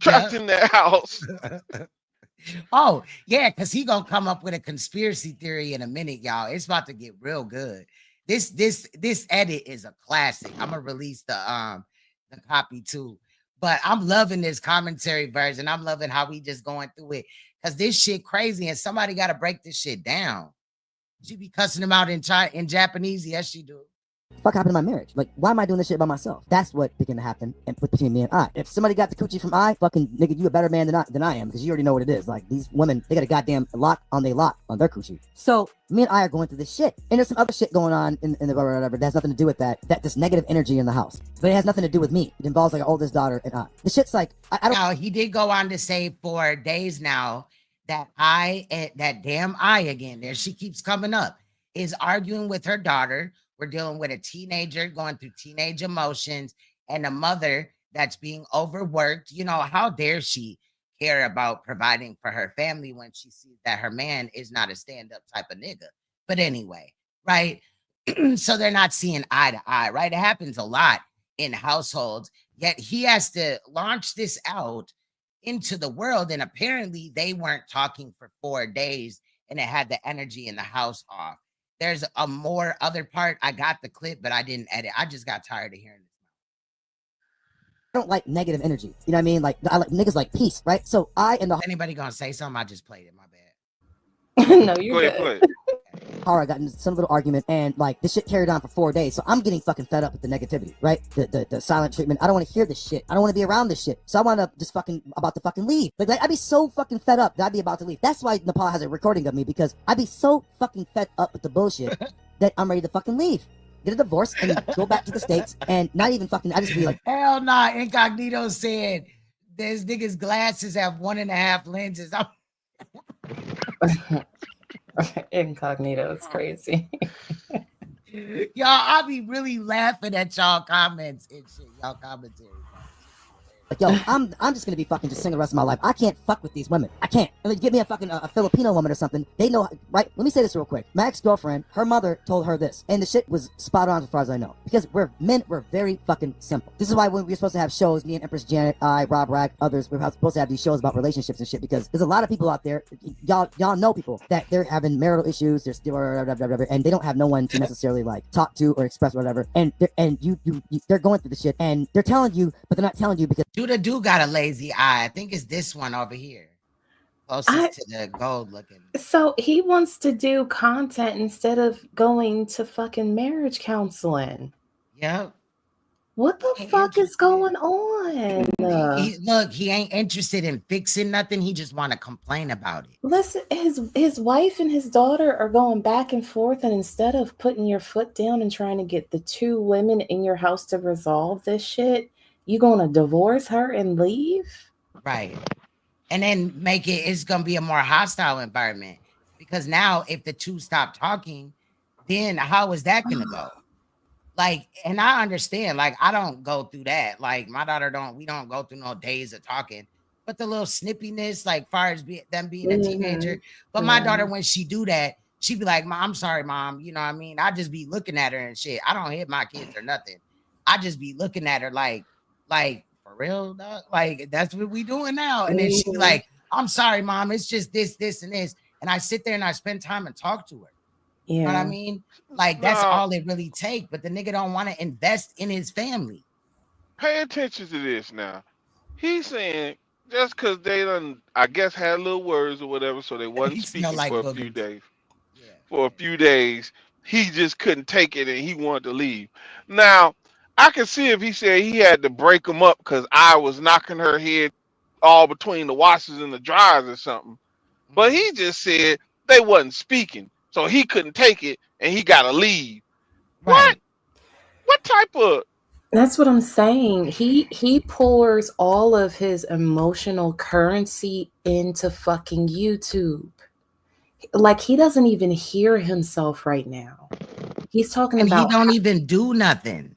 trapped in that house. Oh, yeah, because he gonna come up with a conspiracy theory in a minute, y'all. It's about to get real good. This edit is a classic. I'm gonna release the copy too. But I'm loving this commentary version. I'm loving how we just going through it, because this shit crazy, and somebody gotta break this shit down. She be cussing him out in Japanese. Yes, she do. Fuck happened to my marriage? Like, why am I doing this shit by myself? That's what began to happen and put between me and I. If somebody got the coochie from fucking nigga, you a better man than I am, because you already know what it is. Like, these women, they got a goddamn lock on their coochie. So me and I are going through this shit, and there's some other shit going on in the whatever that has nothing to do with that this negative energy in the house, but it has nothing to do with me. It involves like our oldest daughter and I. The shit's like I don't. Now, he did go on to say for days now that that damn again, there she keeps coming up, is arguing with her daughter. We're dealing with a teenager going through teenage emotions and a mother that's being overworked. How dare she care about providing for her family when she sees that her man is not a stand-up type of nigga? But anyway, right? So they're not seeing eye to eye, right? It happens a lot in households, yet he has to launch this out into the world. And apparently they weren't talking for 4 days and it had the energy in the house off. There's a more other part. I got the clip, but I didn't edit. I just got tired of hearing this. I don't like negative energy. You know what I mean? Like, I like niggas like peace, right? So anybody gonna say something? I just played it. My bad. No, you're Go good. ahead. I got into some little argument, and like this shit carried on for 4 days. So I'm getting fucking fed up with the negativity, right? The silent treatment. I don't want to hear this shit. I don't want to be around this shit. So I want to just fucking about to fucking leave. Like I'd be so fucking fed up that I'd be about to leave. That's why Nepal has a recording of me, because I'd be so fucking fed up with the bullshit that I'm ready to fucking leave. Get a divorce and go back to the States, and not even fucking, I just be like, hell nah. Incognito said this nigga's glasses have 1.5 lenses. Incognito, it's crazy. Y'all, I be really laughing at y'all comments and shit. Y'all commentary. Like, yo, I'm just gonna be fucking just singing the rest of my life. I can't fuck with these women. I can't. I mean, give me a fucking a Filipino woman or something. They know, right? Let me say this real quick. My ex-girlfriend, her mother told her this, and the shit was spot on as far as I know. Because we're very fucking simple. This is why when we're supposed to have shows, me and Empress Janet, I, Rob Rack, others, we're supposed to have these shows about relationships and shit, because there's a lot of people out there, y'all know people that they're having marital issues, they're still, and they don't have no one to necessarily like talk to or express whatever, and they're going through the shit, and they're telling you, but they're not telling you because Judah do got a lazy eye. I think it's this one over here. Closest to the gold looking. So he wants to do content instead of going to fucking marriage counseling. Yep. What the fuck is going on? Look, he ain't interested in fixing nothing. He just want to complain about it. Listen, his wife and his daughter are going back and forth, and instead of putting your foot down and trying to get the two women in your house to resolve this shit, you gonna divorce her and leave? Right. And then it's gonna be a more hostile environment, because now if the two stop talking, then how is that gonna go? Like, and I understand, like, I don't go through that. Like, my daughter we don't go through no days of talking, but the little snippiness, like far as them being a teenager. But my daughter, when she do that, she be like, I'm sorry, mom. You know what I mean? I just be looking at her and shit. I don't hit my kids or nothing. I just be looking at her like for real, dog? Like, that's what we doing now. And then she be like, I'm sorry, mom. It's just this, and this. And I sit there and I spend time and talk to her. Yeah. You know what I mean? Like, that's all it really take. But the nigga don't want to invest in his family. Pay attention to this now. He's saying just because they done, I guess, had little words or whatever, so they wasn't speaking like for a few days. Yeah. For a few days, he just couldn't take it and he wanted to leave. Now, I can see if he said he had to break them up because I was knocking her head all between the washers and the dryers or something. But he just said they wasn't speaking, so he couldn't take it and he got to leave. Right. What type of... That's what I'm saying. He pours all of his emotional currency into fucking YouTube. Like, he doesn't even hear himself right now. He's talking about... he don't even do nothing.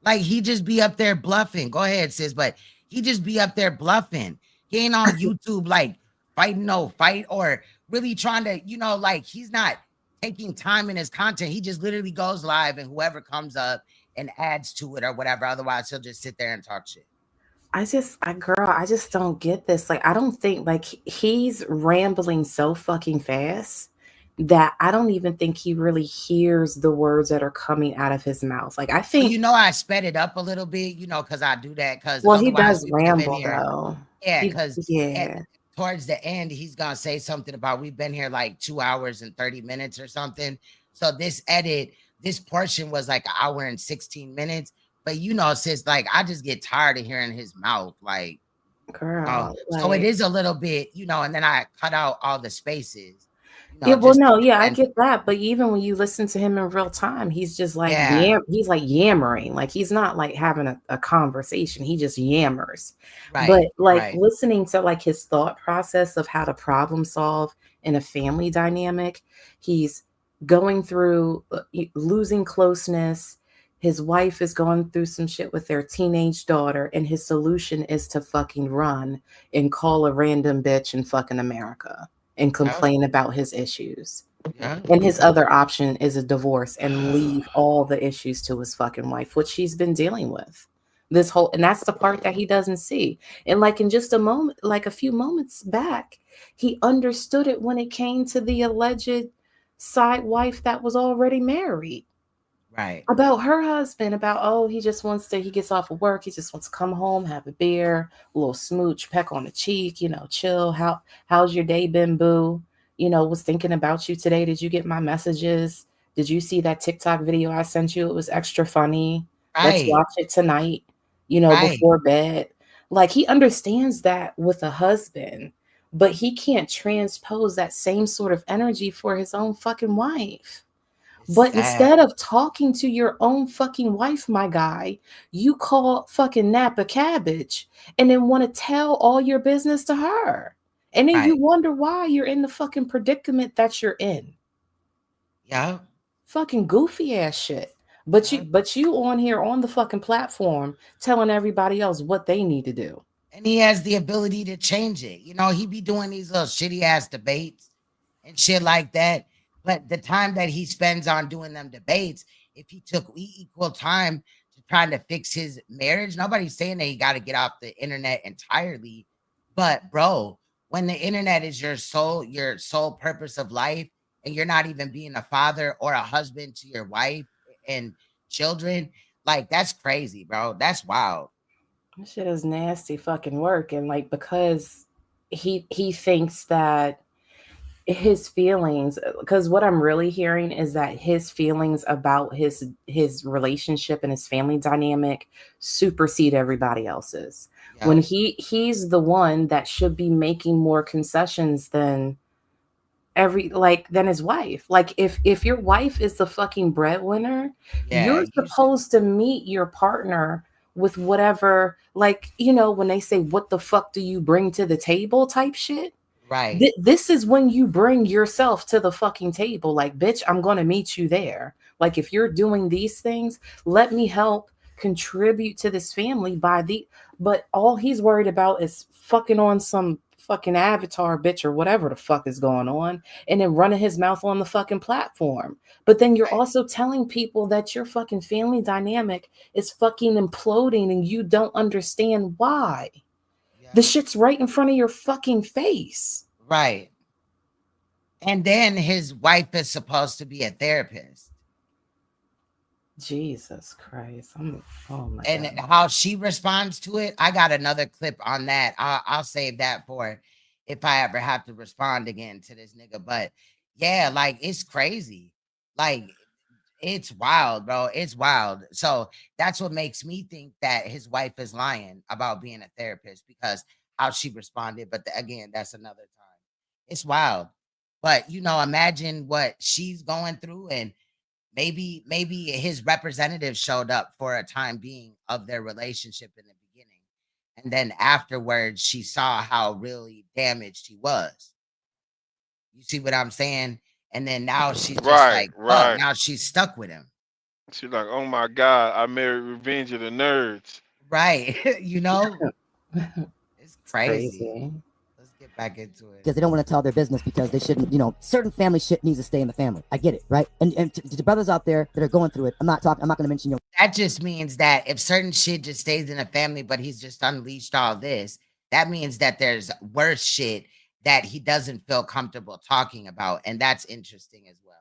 Like, he just be up there bluffing. Go ahead, sis, but he just be up there bluffing. He ain't on YouTube, like, fighting no fight or really trying to, like, he's not taking time in his content. He just literally goes live and whoever comes up and adds to it or whatever. Otherwise, he'll just sit there and talk shit. I just don't get this. Like, I don't think, like, he's rambling so fucking fast that I don't even think he really hears the words that are coming out of his mouth. Like, I think... I sped it up a little bit, because I do that. Well, he does ramble, though. Yeah, because towards the end, he's going to say something about we've been here like 2 hours and 30 minutes or something. So this portion was like 1 hour and 16 minutes. But, sis, like, I just get tired of hearing his mouth. Like, girl. So it is a little bit, and then I cut out all the spaces. I get that. But even when you listen to him in real time, he's just like, he's like yammering. Like, he's not like having a conversation. He just yammers. Right, but like listening to like his thought process of how to problem solve in a family dynamic, he's going through losing closeness. His wife is going through some shit with their teenage daughter, and his solution is to fucking run and call a random bitch in fucking America and complain about his issues. And his other option is a divorce and leave all the issues to his fucking wife, which she's been dealing with. This whole, and that's the part that he doesn't see. And like in just a moment, like a few moments back, he understood it when it came to the alleged side wife that was already married. Right. About her husband, about, oh, he just wants to, he gets off of work, he just wants to come home, have a beer, a little smooch, peck on the cheek, you know, chill. How's your day been, boo? You know, was thinking about you today. Did you get my messages? Did you see that TikTok video I sent you? It was extra funny. Let's Right. watch it tonight, you know, Right. before bed. Like, he understands that with a husband, but he can't transpose that same sort of energy for his own fucking wife. But Sad. instead of talking to your own fucking wife, my guy, you call fucking Napa Cabbage and then want to tell all your business to her. And then you Right. wonder why you're in the fucking predicament that you're in. Yeah. Fucking goofy ass shit. But Yeah. you on here on the fucking platform telling everybody else what they need to do. And he has the ability to change it. You know, he be doing these little shitty ass debates and shit like that. But the time that he spends on doing them debates, if he took equal time to trying to fix his marriage, nobody's saying that he got to get off the internet entirely. But bro, when the internet is your sole purpose of life, and you're not even being a father or a husband to your wife and children, like that's crazy, bro. That's wild. This shit is nasty fucking work. And like, because he thinks that his feelings, because what I'm really hearing is that his feelings about his relationship and his family dynamic supersede everybody else's. Yeah. When he's the one that should be making more concessions than than his wife. Like, if your wife is the fucking breadwinner, Yeah, you're you should. supposed to meet your partner with whatever, like, you know, when they say, what the fuck do you bring to the table type shit. Right. This is when you bring yourself to the fucking table. Like, bitch, I'm going to meet you there. Like, if you're doing these things, let me help contribute to this family but all he's worried about is fucking on some fucking avatar bitch or whatever the fuck is going on, and then running his mouth on the fucking platform. But then you're Right. also telling people that your fucking family dynamic is fucking imploding and you don't understand why. Yeah. The shit's right in front of your fucking face. Right. And then his wife is supposed to be a therapist. Jesus Christ. Oh my And God. how she responds to it, I got another clip on that. I'll save that for if I ever have to respond again to this nigga. But yeah, like it's crazy. Like it's wild, bro. It's wild. So that's what makes me think that his wife is lying about being a therapist, because how she responded. But again, that's another time. It's wild. But you know, imagine what she's going through, and maybe his representative showed up for a time being of their relationship in the beginning, and then afterwards she saw how really damaged he was. You see what I'm saying? And then now she's just Right, like, fuck, right. now she's stuck with him. She's like, oh my God, I married Revenge of the Nerds. Right. You know, it's crazy. Crazy. Let's get back into it. Because they don't want to tell their business because they shouldn't, you know, certain family shit needs to stay in the family. I get it, right? And to the brothers out there that are going through it, I'm not going to mention your. That just means that if certain shit just stays in the family, but he's just unleashed all this, that means that there's worse shit that he doesn't feel comfortable talking about. And that's interesting as well.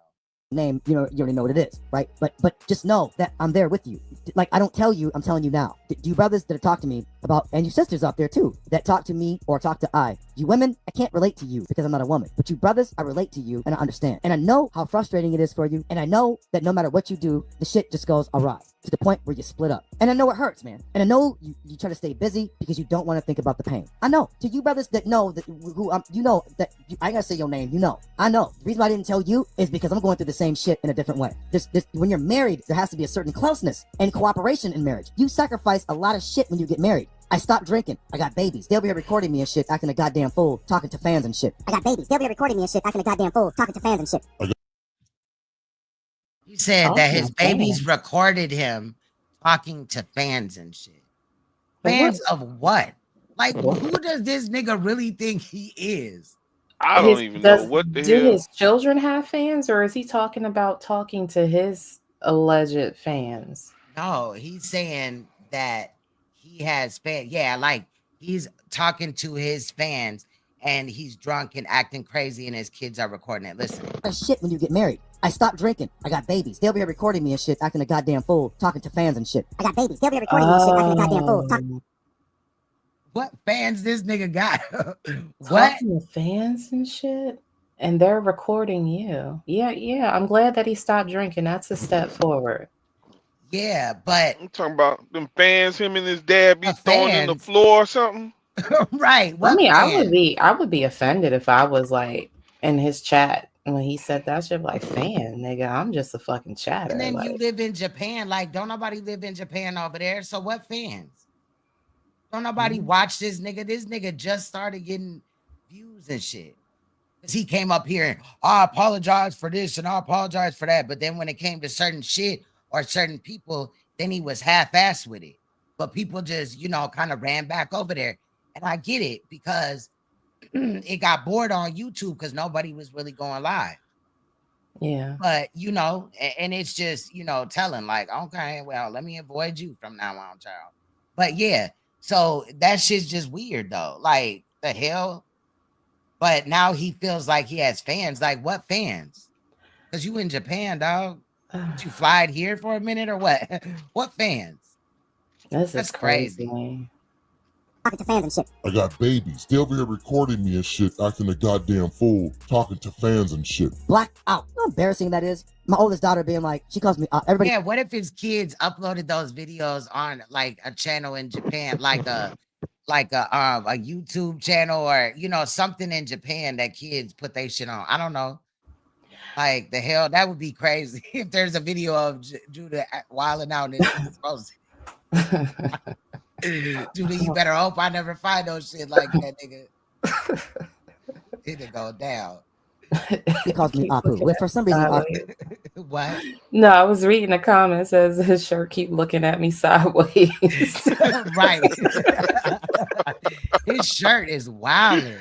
Name, you know, you already know what it is, right? But just know that I'm there with you. Like, I don't tell you, I'm telling you now. Do you brothers that talk to me about, and you sisters out there too, that talk to me or talk to I, you women, I can't relate to you because I'm not a woman, but you brothers, I relate to you and I understand. And I know how frustrating it is for you. And I know that no matter what you do, the shit just goes awry to the point where you split up. And I know it hurts, man. And I know you try to stay busy because you don't want to think about the pain. I know. To you brothers that know that you know that I gotta say your name. You know. I know. The reason why I didn't tell you is because I'm going through the same shit in a different way. When you're married, there has to be a certain closeness and cooperation in marriage. You sacrifice a lot of shit when you get married. I stopped drinking. I got babies. They'll be here recording me and shit, acting a goddamn fool, talking to fans and shit. I got babies. They'll be here recording me and shit, acting a goddamn fool, talking to fans and shit. He said that his my babies God. recorded him talking to fans and shit. Fans of what? Like, who does this nigga really think he is? I don't even know what the Do hell. his children have fans, or is he talking about talking to his alleged fans? No, he's saying that he has fans. Yeah, like he's talking to his fans and he's drunk and acting crazy and his kids are recording it. Listen. That's shit when you get married. I stopped drinking. I got babies. They'll be here recording me and shit, acting a goddamn fool, talking to fans and shit. I got babies. They'll be recording me and shit, acting a goddamn fool. What fans this nigga got? What? Talking to fans and shit? And they're recording you. Yeah. I'm glad that he stopped drinking. That's a step forward. Yeah, but I'm talking about them fans, him and his dad be thrown in the floor or something. Right. I mean, I would be offended if I was like in his chat when he said that shit, like, fan, nigga, I'm just a fucking chatter. And then like, you live in Japan. Like, don't nobody live in Japan over there. So what fans? Don't nobody watch this nigga. This nigga just started getting views and shit. Because he came up here and I apologize for this and I apologize for that. But then when it came to certain shit or certain people, then he was half-assed with it. But people just, you know, kind of ran back over there. And I get it because it got bored on YouTube because nobody was really going live. Yeah. But, you know, and it's just, you know, telling like, okay, well, let me avoid you from now on, child. But yeah, so that shit's just weird though. Like, the hell? But now he feels like he has fans. Like, what fans? Because you in Japan, dog. Did you fly here for a minute or what? What fans? That's crazy. Talking to fans and shit. I got babies. They'll be here recording me and shit, acting a goddamn fool, talking to fans and shit. Black out. How embarrassing that is. My oldest daughter being like, she calls me, everybody. Yeah, what if his kids uploaded those videos on like a channel in Japan, like a YouTube channel or, you know, something in Japan that kids put their shit on. I don't know. Like, the hell, that would be crazy if there's a video of Judah wilding out and it's supposed to. Judah, you better hope I never find no shit like that, nigga. It'll go down. He calls me Apu. Well, for some reason, what? No, I was reading a comment. It says his shirt keep looking at me sideways. Right. His shirt is wilding.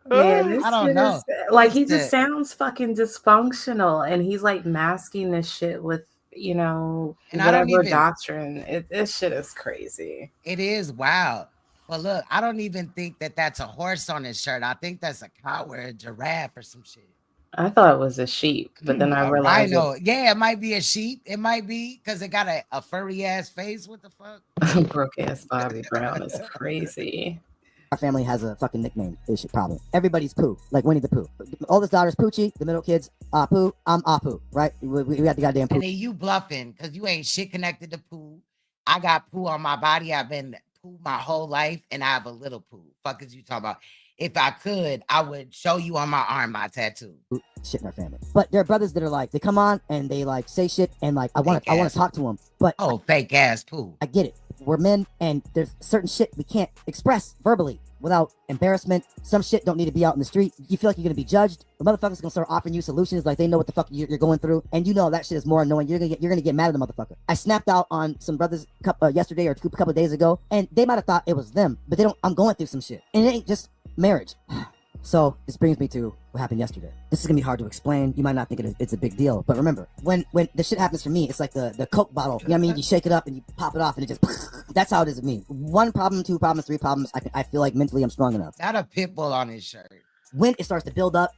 Man, I don't know. Like, he just sounds fucking dysfunctional, and he's like masking this shit with, you know, and whatever doctrine. This shit is crazy. It is wild. But look, I don't even think that that's a horse on his shirt. I think that's a cow or a giraffe or some shit. I thought it was a sheep, but then I realized. Yeah, it might be a sheep. It might be because it got a furry ass face. What the fuck? Broke ass Bobby Brown is crazy. Our family has a fucking nickname issue problem. Everybody's Pooh, like Winnie the Pooh. The oldest daughter's Poochie, the middle kid's Apu. I'm Apu, right? We got the goddamn Pooh. And then you bluffing because you ain't shit connected to Pooh. I got Pooh on my body. I've been Pooh my whole life, and I have a little Pooh. Fuck is you talking about? If I could, I would show you on my arm my tattoo. Shit in our family. But there are brothers that are like, they come on and they like say shit and like I want to talk to them. But fake ass Pooh. I get it. We're men and there's certain shit we can't express verbally without embarrassment. Some shit don't need to be out in the street. You feel like you're gonna be judged. The motherfucker's gonna start offering you solutions like they know what the fuck you're going through, and you know that shit is more annoying. You're gonna get mad at the motherfucker. I snapped out on some brothers yesterday or a couple of days ago, and they might have thought it was them, but they don't. I'm going through some shit, and it ain't just marriage. So this brings me to what happened yesterday. This is gonna be hard to explain. You might not think it's a big deal, but remember, when the shit happens for me, it's like the Coke bottle. You know what I mean? You shake it up and you pop it off, and it just that's how it is with me. 1 problem, 2 problems, 3 problems. I feel like mentally I'm strong enough. Got a pit bull on his shirt. When it starts to build up,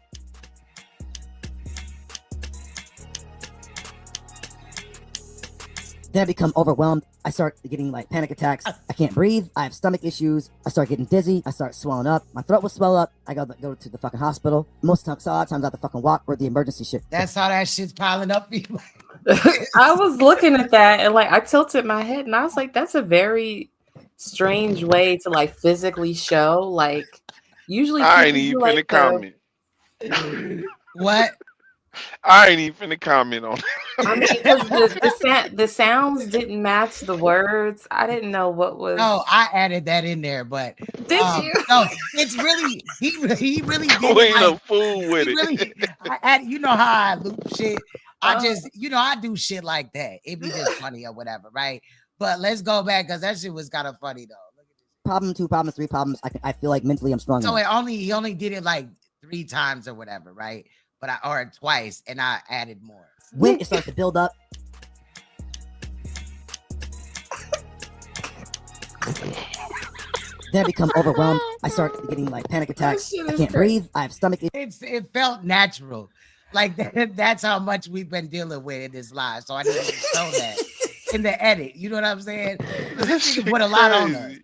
then I become overwhelmed. I start getting like panic attacks. I can't breathe. I have stomach issues. I start getting dizzy. I start swelling up. My throat will swell up. I go to the fucking hospital. Most times, a lot of times I have to fucking walk or the emergency shit. That's how that shit's piling up. I was looking at that and like I tilted my head and I was like, that's a very strange way to like physically show. Like, usually I ain't even finna comment. What? I ain't even finna comment on it. I mean, because the sounds didn't match the words. I didn't know what was. No, I added that in there, but did you? No, it's really he really did. Queen a fool with it. Really, you know how I loop shit. I just, you know, I do shit like that. It'd be just funny or whatever, right? But let's go back because that shit was kind of funny though. Problem, 2 problems, 3 problems. I feel like mentally I'm strong. So he only did it like 3 times or whatever, right? But or twice, and I added more. When it starts to build up, Then I become overwhelmed. I start getting like panic attacks. I can't breathe. I have stomach issues. It felt natural. Like that's how much we've been dealing with in this live. So I didn't even show that in the edit. You know what I'm saying? This nigga put a lot on us.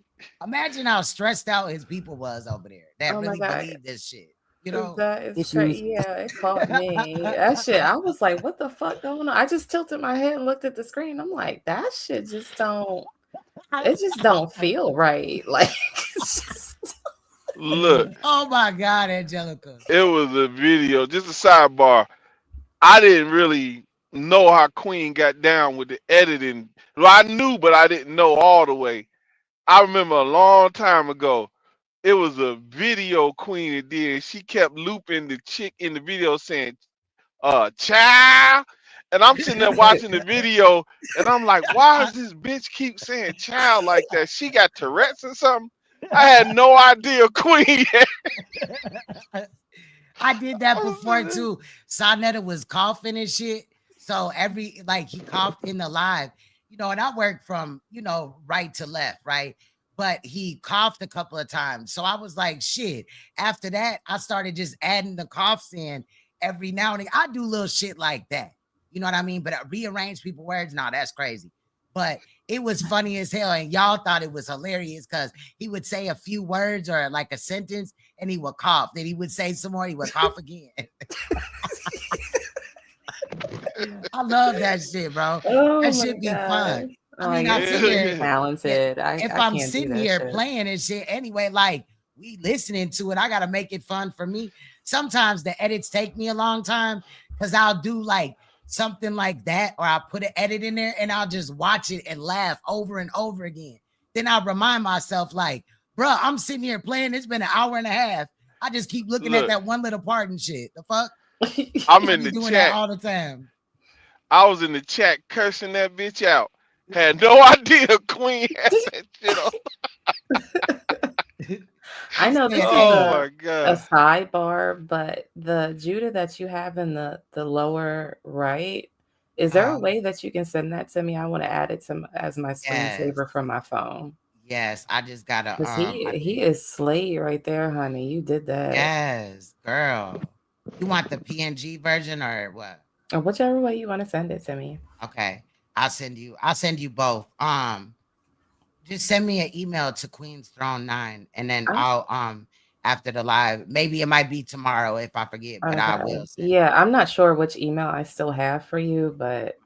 Imagine how stressed out his people was over there that really believed this shit. You know, that is crazy. Yeah, it caught me. That shit, I was like, what the fuck going on? I just tilted my head and looked at the screen. I'm like, that shit just don't, it just don't feel right. Like, look. Oh my God, Angelica. It was a video, just a sidebar. I didn't really know how Queen got down with the editing. Well, I knew, but I didn't know all the way. I remember a long time ago, it was a video Queen did. She kept looping the chick in the video saying, child. And I'm sitting there watching the video, and I'm like, why does this bitch keep saying child like that? She got Tourette's or something? I had no idea Queen had. I did that before too. Sonetta was coughing and shit. So he coughed in the live, you know, and I work from, you know, right to left, right? But he coughed a couple of times. So I was like, shit. After that, I started just adding the coughs in every now and then. I do little shit like that. You know what I mean? But I rearrange people's words. No, that's crazy. But it was funny as hell. And y'all thought it was hilarious because he would say a few words or like a sentence and he would cough. Then he would say some more. He would cough again. I love that shit, bro. That should be fun. I mean, I'm sitting here talented. If I'm sitting here playing and shit anyway, like we listening to it, I gotta make it fun for me. Sometimes the edits take me a long time because I'll do like something like that, or I'll put an edit in there and I'll just watch it and laugh over and over again. Then I'll remind myself, like, bro, I'm sitting here playing. It's been an hour and a half. I just keep looking at that one little part and shit. The fuck? I'm in the doing chat that all the time. I was in the chat cursing that bitch out. Had no idea Queen had that shit on. I know this is my God. a sidebar, but the Judah that you have in the lower right, is there a way that you can send that to me? I want to add it to as my screensaver from my phone. Yes, I just gotta. He is Slade right there, honey. You did that. Yes, girl. You want the PNG version or what? Or whichever way you want to send it to me. Okay, I'll send you both. Just send me an email to QueensThrone9, and then I'll after the live, maybe it might be tomorrow if I forget, but I will. Yeah, I'm not sure which email I still have for you, but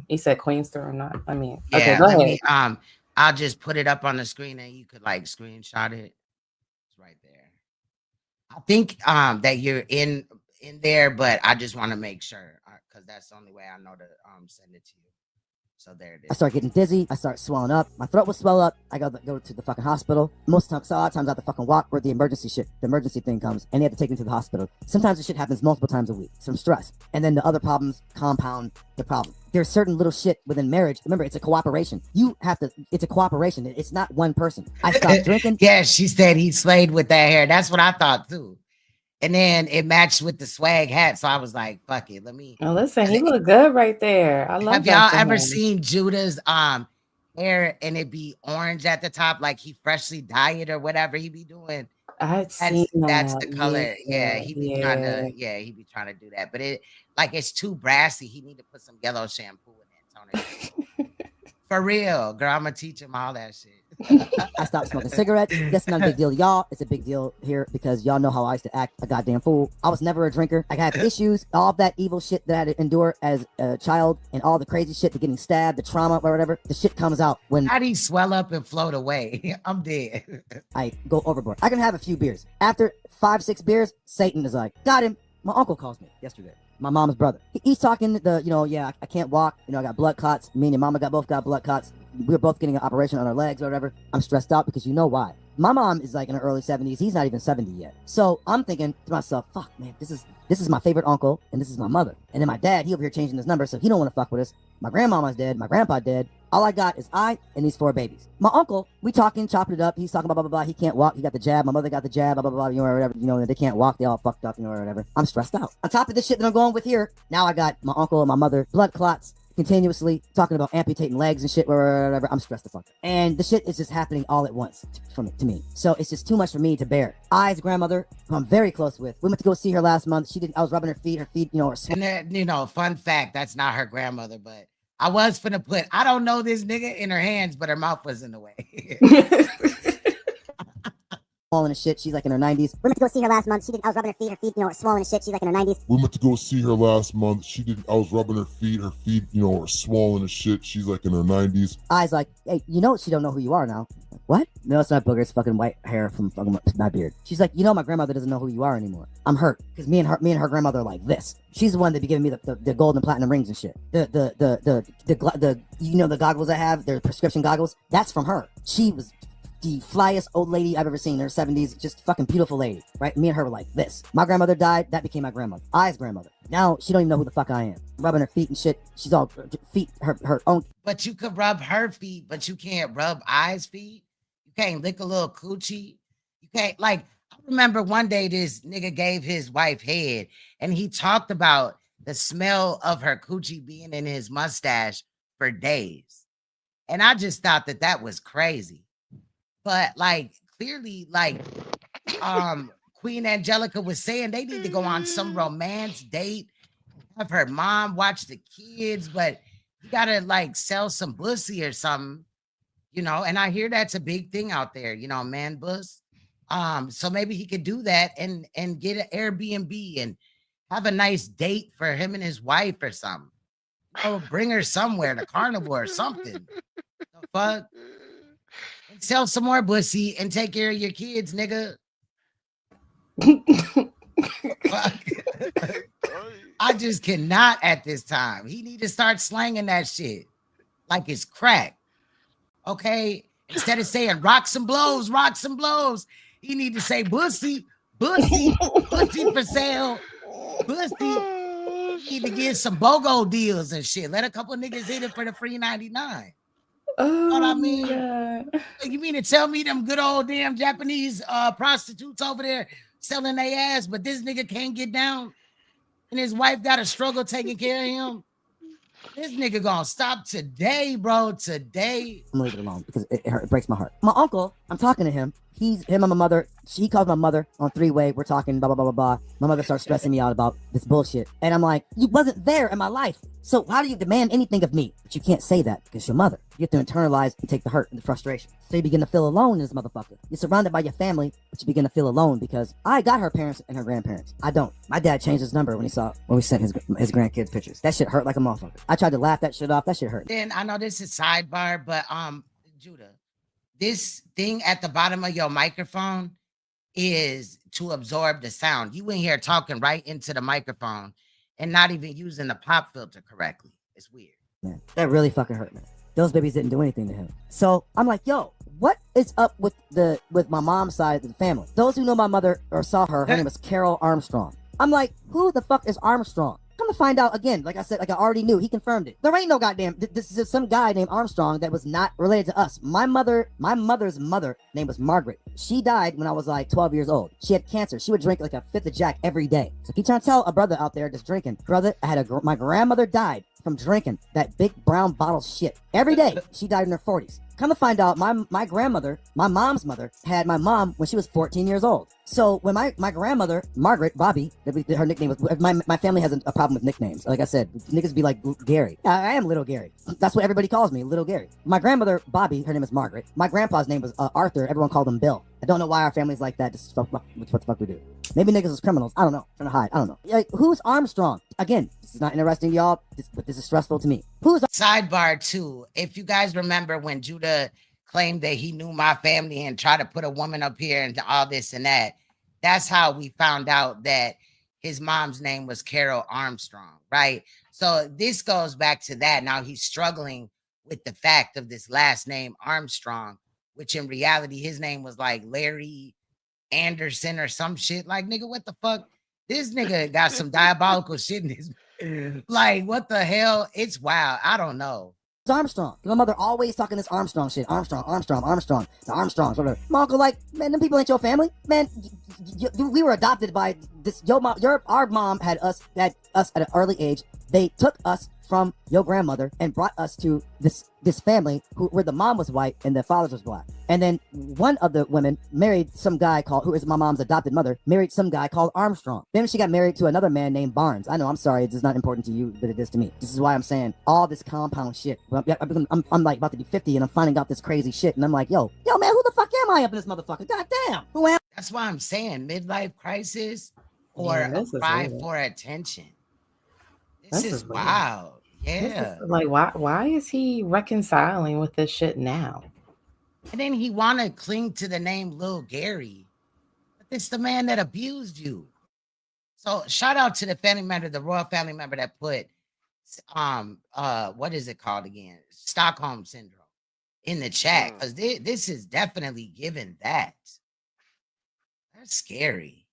you said QueensThrone9. I mean, yeah, okay, go ahead. I'll just put it up on the screen and you could like screenshot it. It's right there. I think that you're in there, but I just want to make sure because that's the only way I know to send it to you. So there it is. I start getting dizzy. I start swelling up. My throat will swell up. I go to the fucking hospital. Most times, a lot of times I have to fucking walk where the emergency thing comes, and they have to take me to the hospital. Sometimes the shit happens multiple times a week. Some stress, and then the other problems compound the problem. There's certain little shit within marriage. Remember, it's a cooperation. It's a cooperation. It's not one person. I stopped drinking. Yeah, she said he slayed with that hair. That's what I thought too. And then it matched with the swag hat. So I was like, fuck it. Let me. Oh, listen, he look good right there. I love Have y'all ever seen Judah's hair and it be orange at the top, like he freshly dyed or whatever he be doing? I've seen that's the color. Yeah, he be trying to do that. But it's too brassy. He need to put some yellow shampoo in it. For real, girl. I'm gonna teach him all that shit. I stopped smoking cigarettes. That's not a big deal, y'all. It's a big deal here because y'all know how I used to act a goddamn fool. I was never a drinker. I had issues, all that evil shit that I had to endure as a child, and all the crazy shit, the getting stabbed, the trauma, or whatever. The shit comes out when how do you swell up and float away? I'm dead. I go overboard. I can have a few beers. After 5-6 beers, Satan is like, got him. My uncle calls me yesterday. My mom's brother. He's talking I can't walk. I got blood clots. Me and your mama both got blood clots. We were both getting an operation on our legs or whatever. I'm stressed out because you know why. My mom is like in her early 70s. He's not even 70 yet. So I'm thinking to myself, fuck, man, this is my favorite uncle and this is my mother. And then my dad, he over here changing his number, so he don't want to fuck with us. My grandmama's dead. My grandpa dead. All I got is I and these 4 babies. My uncle, we talking, chopping it up. He's talking about blah, blah, blah. He can't walk. He got the jab. My mother got the jab, blah, blah, blah, or whatever. They can't walk. They all fucked up, or whatever. I'm stressed out. On top of this shit that I'm going with here, now I got my uncle and my mother, blood clots, continuously talking about amputating legs and shit, whatever. I'm stressed the fuck out. And the shit is just happening all at once to me. So it's just too much for me to bear. I's grandmother, who I'm very close with, we went to go see her last month. I was rubbing her feet, you know, and then, you know, fun fact, that's not her grandmother, but I was finna put, I don't know this nigga in her hands, but her mouth was in the way. swollen as shit. She's like in her 90s. We went to go see her last month. Her feet, you know, are swollen as shit. She's like in her 90s. We went to go see her last month. I was rubbing her feet, you know, are swollen as shit. She's like in her 90s. I's like, hey, you know she don't know who you are now. Like, what? No, it's not booger. It's fucking white hair from fucking my beard. She's like, you know my grandmother doesn't know who you are anymore. I'm hurt because me and her grandmother are like this. She's the one that be giving me the gold and platinum rings and shit. The you know the goggles I have, they're prescription goggles. That's from her. She was the flyest old lady I've ever seen in her 70s. Just fucking beautiful lady, right? Me and her were like this. My grandmother died. That became my grandmother. I's grandmother. Now she don't even know who the fuck I am. Rubbing her feet and shit. She's all feet, her own. But you could rub her feet, but you can't rub I's feet. You can't lick a little coochie. You can't, like, I remember one day this nigga gave his wife head and he talked about the smell of her coochie being in his mustache for days. And I just thought that was crazy. But like clearly, like Queen Angelica was saying, they need to go on some romance date, have her mom watch the kids, but you gotta like sell some pussy or something, you know. And I hear that's a big thing out there, you know, man bus. So maybe he could do that and get an Airbnb and have a nice date for him and his wife or something. Oh, bring her somewhere to Carnival or something. The fuck? And sell some more pussy and take care of your kids, nigga. I just cannot at this time. He need to start slanging that shit like it's crack. Okay? Instead of saying rock some blows, he need to say pussy for sale. Pussy. He need to get some BOGO deals and shit. Let a couple niggas hit it for the free 99. Oh, you know what I mean? God. You mean to tell me them good old damn Japanese prostitutes over there selling their ass, but this nigga can't get down and his wife got to struggle taking care of him? This nigga gonna stop today, bro. Today. I'm gonna leave it alone because it breaks my heart. My uncle, I'm talking to him. Him and my mother, he calls my mother on three-way. We're talking, blah, blah, blah, blah, blah. My mother starts stressing me out about this bullshit. And I'm like, you wasn't there in my life. So how do you demand anything of me? But you can't say that because your mother. You have to internalize and take the hurt and the frustration. So you begin to feel alone in this motherfucker. You're surrounded by your family, but you begin to feel alone because I got her parents and her grandparents. I don't. My dad changed his number when we sent his grandkids pictures. That shit hurt like a motherfucker. I tried to laugh that shit off. That shit hurt. Then I know this is sidebar, but Judah, this thing at the bottom of your microphone is to absorb the sound. You in here talking right into the microphone and not even using the pop filter correctly. It's weird. Man, that really fucking hurt me. Those babies didn't do anything to him. So I'm like, yo, what is up with my mom's side of the family? Those who know my mother or saw her name was Carol Armstrong. I'm like, who the fuck is Armstrong? Come to find out again, like I said, like I already knew, he confirmed it. There ain't no goddamn, this is some guy named Armstrong that was not related to us. My mother's mother name was Margaret. She died when I was like 12 years old. She had cancer. She would drink like a fifth of Jack every day. So if you trying to tell a brother out there that's drinking, brother, my grandmother died from drinking that big brown bottle shit every day. She died in her 40s. Come to find out, my grandmother, my mom's mother, had my mom when she was 14 years old. So when my grandmother, Margaret, Bobby, her nickname was, my family has a problem with nicknames. Like I said, niggas be like Gary. I am Little Gary. That's what everybody calls me, Little Gary. My grandmother, Bobby, her name is Margaret. My grandpa's name was Arthur. Everyone called him Bill. I don't know why our family's like that. This is what the fuck we do. Maybe niggas is criminals. I don't know. Trying to hide. I don't know. Like, who's Armstrong? Again, this is not interesting, y'all, but this is stressful to me. Who's sidebar too? If you guys remember when Judah claimed that he knew my family and tried to put a woman up here and all this and that, that's how we found out that his mom's name was Carol Armstrong, right? So this goes back to that. Now he's struggling with the fact of this last name Armstrong, which in reality his name was like Larry Anderson or some shit. Like, nigga, what the fuck? This nigga got some diabolical shit in his like, what the hell? It's wild. I don't know. Armstrong? My mother always talking this Armstrong shit. Armstrong. The Armstrongs, whatever. My uncle like, man, them people ain't your family. Man, we were adopted by this. Our mom had us at an early age. They took us from your grandmother and brought us to this family where the mom was white and the father was black. And then one of the women married some guy who is my mom's adopted mother, married some guy called Armstrong. Then she got married to another man named Barnes. I know, I'm sorry, it's not important to you, but it is to me. This is why I'm saying all this compound shit. I'm like about to be 50 and I'm finding out this crazy shit. And I'm like, yo, man, who the fuck am I up in this motherfucker? God damn. Who am I? That's why I'm saying midlife crisis or a cry for attention. This is wild. Yeah. Like, why is he reconciling with this shit now? And then he want to cling to the name Lil Gary. But it's the man that abused you. So shout out to the family member, the royal family member that put, what is it called again? Stockholm Syndrome in the chat. Because this is definitely given that. That's scary.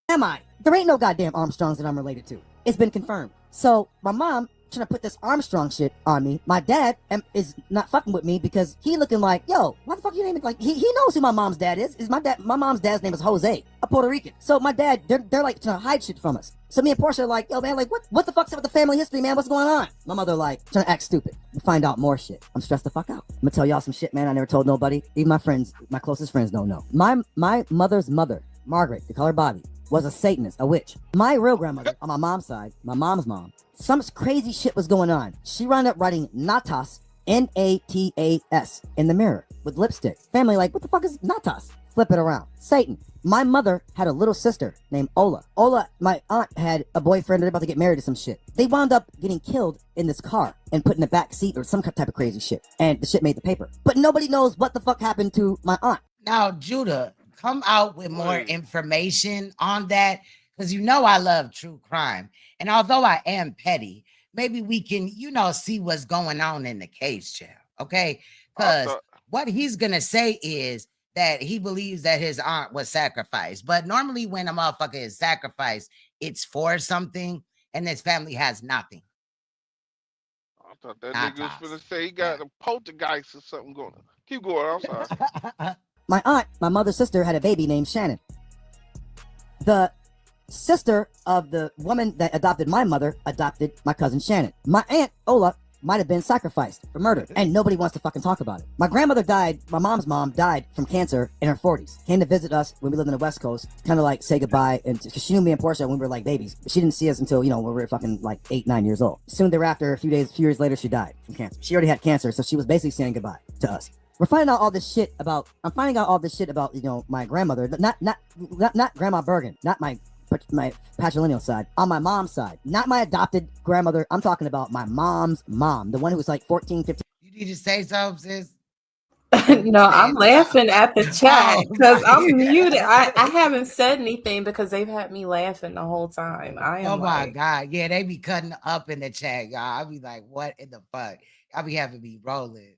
Am I? There ain't no goddamn Armstrongs that I'm related to. It's been confirmed. So my mom trying to put this Armstrong shit on me. My dad is not fucking with me because he looking like, yo, why the fuck you name it? Like he knows who my mom's dad is. My mom's dad's name is Jose, a Puerto Rican. So my dad, they're like trying to hide shit from us. So me and Portia are like, yo man, like what the fuck's up with the family history, man? What's going on? My mother like trying to act stupid. We find out more shit. I'm stressed the fuck out. I'm gonna tell y'all some shit, man. I never told nobody. Even my friends, my closest friends don't know. My mother's mother, Margaret, they call her Bobby, was a Satanist, a witch. My real grandmother on my mom's side, my mom's mom, some crazy shit was going on. She wound up writing Natas, Natas, in the mirror with lipstick. Family like, what the fuck is Natas? Flip it around. Satan. My mother had a little sister named Ola. Ola, my aunt, had a boyfriend. They're about to get married to some shit. They wound up getting killed in this car and put in the back seat or some type of crazy shit. And the shit made the paper. But nobody knows what the fuck happened to my aunt. Now, Judah, come out with more information on that, because I love true crime. And although I am petty, maybe we can, see what's going on in the case, child. Okay? Because what he's going to say is that he believes that his aunt was sacrificed. But normally when a motherfucker is sacrificed, it's for something, and his family has nothing. I thought that nigga was gonna say he got a poltergeist or something going on. Keep going, I'm sorry. My aunt, my mother's sister, had a baby named Shannon. The sister of the woman that adopted my mother adopted my cousin Shannon. My aunt, Ola, might have been sacrificed for murder, and nobody wants to fucking talk about it. My grandmother died, my mom's mom died from cancer in her 40s. Came to visit us when we lived in the West Coast, kind of like say goodbye, and because she knew me and Portia when we were like babies. She didn't see us until, when we were fucking like 8, 9 years old. Soon thereafter, a few years later, she died from cancer. She already had cancer, so she was basically saying goodbye to us. I'm finding out all this shit about, my grandmother, not Grandma Bergen, not my patrilineal side, on my mom's side, not my adopted grandmother. I'm talking about my mom's mom, the one who was like 14, 15. You need to say something, sis? No, I'm laughing at the chat because I'm muted. I haven't said anything because they've had me laughing the whole time. Oh my God. Yeah, they be cutting up in the chat, y'all. I'll be like, what in the fuck? I'll be having me rolling.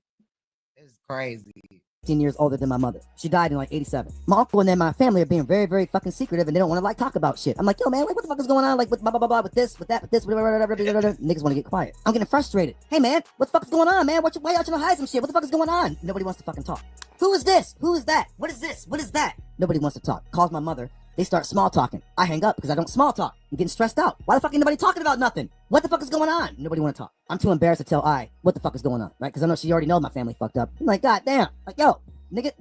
It's crazy. 15 years older than my mother. She died in like 87. My uncle and then my family are being very, very fucking secretive, and they don't want to like talk about shit. I'm like, yo, man, like what the fuck is going on? Like with blah blah blah blah, with this, with that, with this, whatever. Niggas want to get quiet. I'm getting frustrated. Hey man, what the fuck is going on, man? Why y'all trying to hide some shit? What the fuck is going on? Nobody wants to fucking talk. Who is this? Who is that? What is this? What is that? Nobody wants to talk. Calls my mother. They start small talking. I hang up because I don't small talk. I'm getting stressed out. Why the fuck ain't nobody talking about nothing? What the fuck is going on? Nobody want to talk. I'm too embarrassed to tell what the fuck is going on, right? Because I know she already knows my family fucked up. I'm like, God damn. Like, yo, nigga,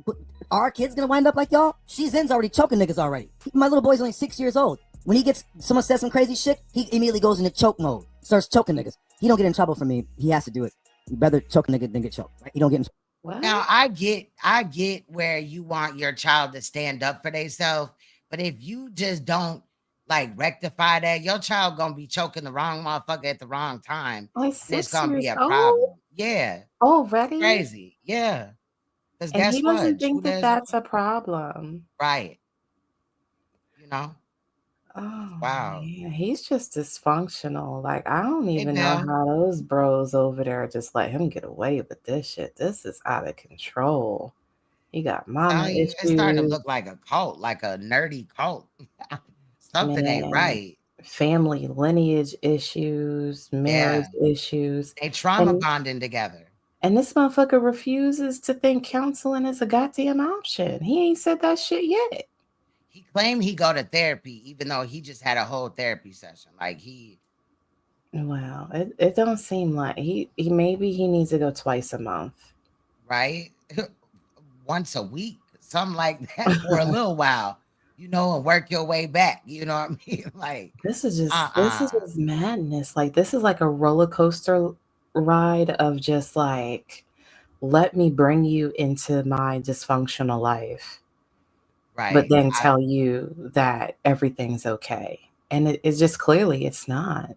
are our kids gonna wind up like y'all? She's already choking niggas already. My little boy's only 6 years old. When someone says some crazy shit, he immediately goes into choke mode. Starts choking niggas. He don't get in trouble from me. He has to do it. You better choke a nigga than get choked, right? He don't get in trouble. What? Now, I get where you want your child to stand up for themselves, but if you just don't like rectify that, your child gonna be choking the wrong motherfucker at the wrong time. It's gonna be a problem. Yeah. Already? Crazy. Yeah. Because And guess he what? doesn't think that that's a problem. Right. Oh, wow. Man. He's just dysfunctional. Like, I don't even know how those bros over there just let him get away with this shit. This is out of control. He got mama issues. It's starting to look like a cult, like a nerdy cult. Something ain't right. Family lineage issues, marriage issues. They trauma bonding together. And this motherfucker refuses to think counseling is a goddamn option. He ain't said that shit yet. He claimed he go to therapy, even though he just had a whole therapy session. Like Well, it don't seem like he maybe he needs to go twice a month. Right? Once a week, something like that for a little while, and work your way back. You know what I mean? Like, This is just madness. Like this is like a roller coaster ride of just like, let me bring you into my dysfunctional life, but right. then tell you that everything's okay. And it's just clearly it's not.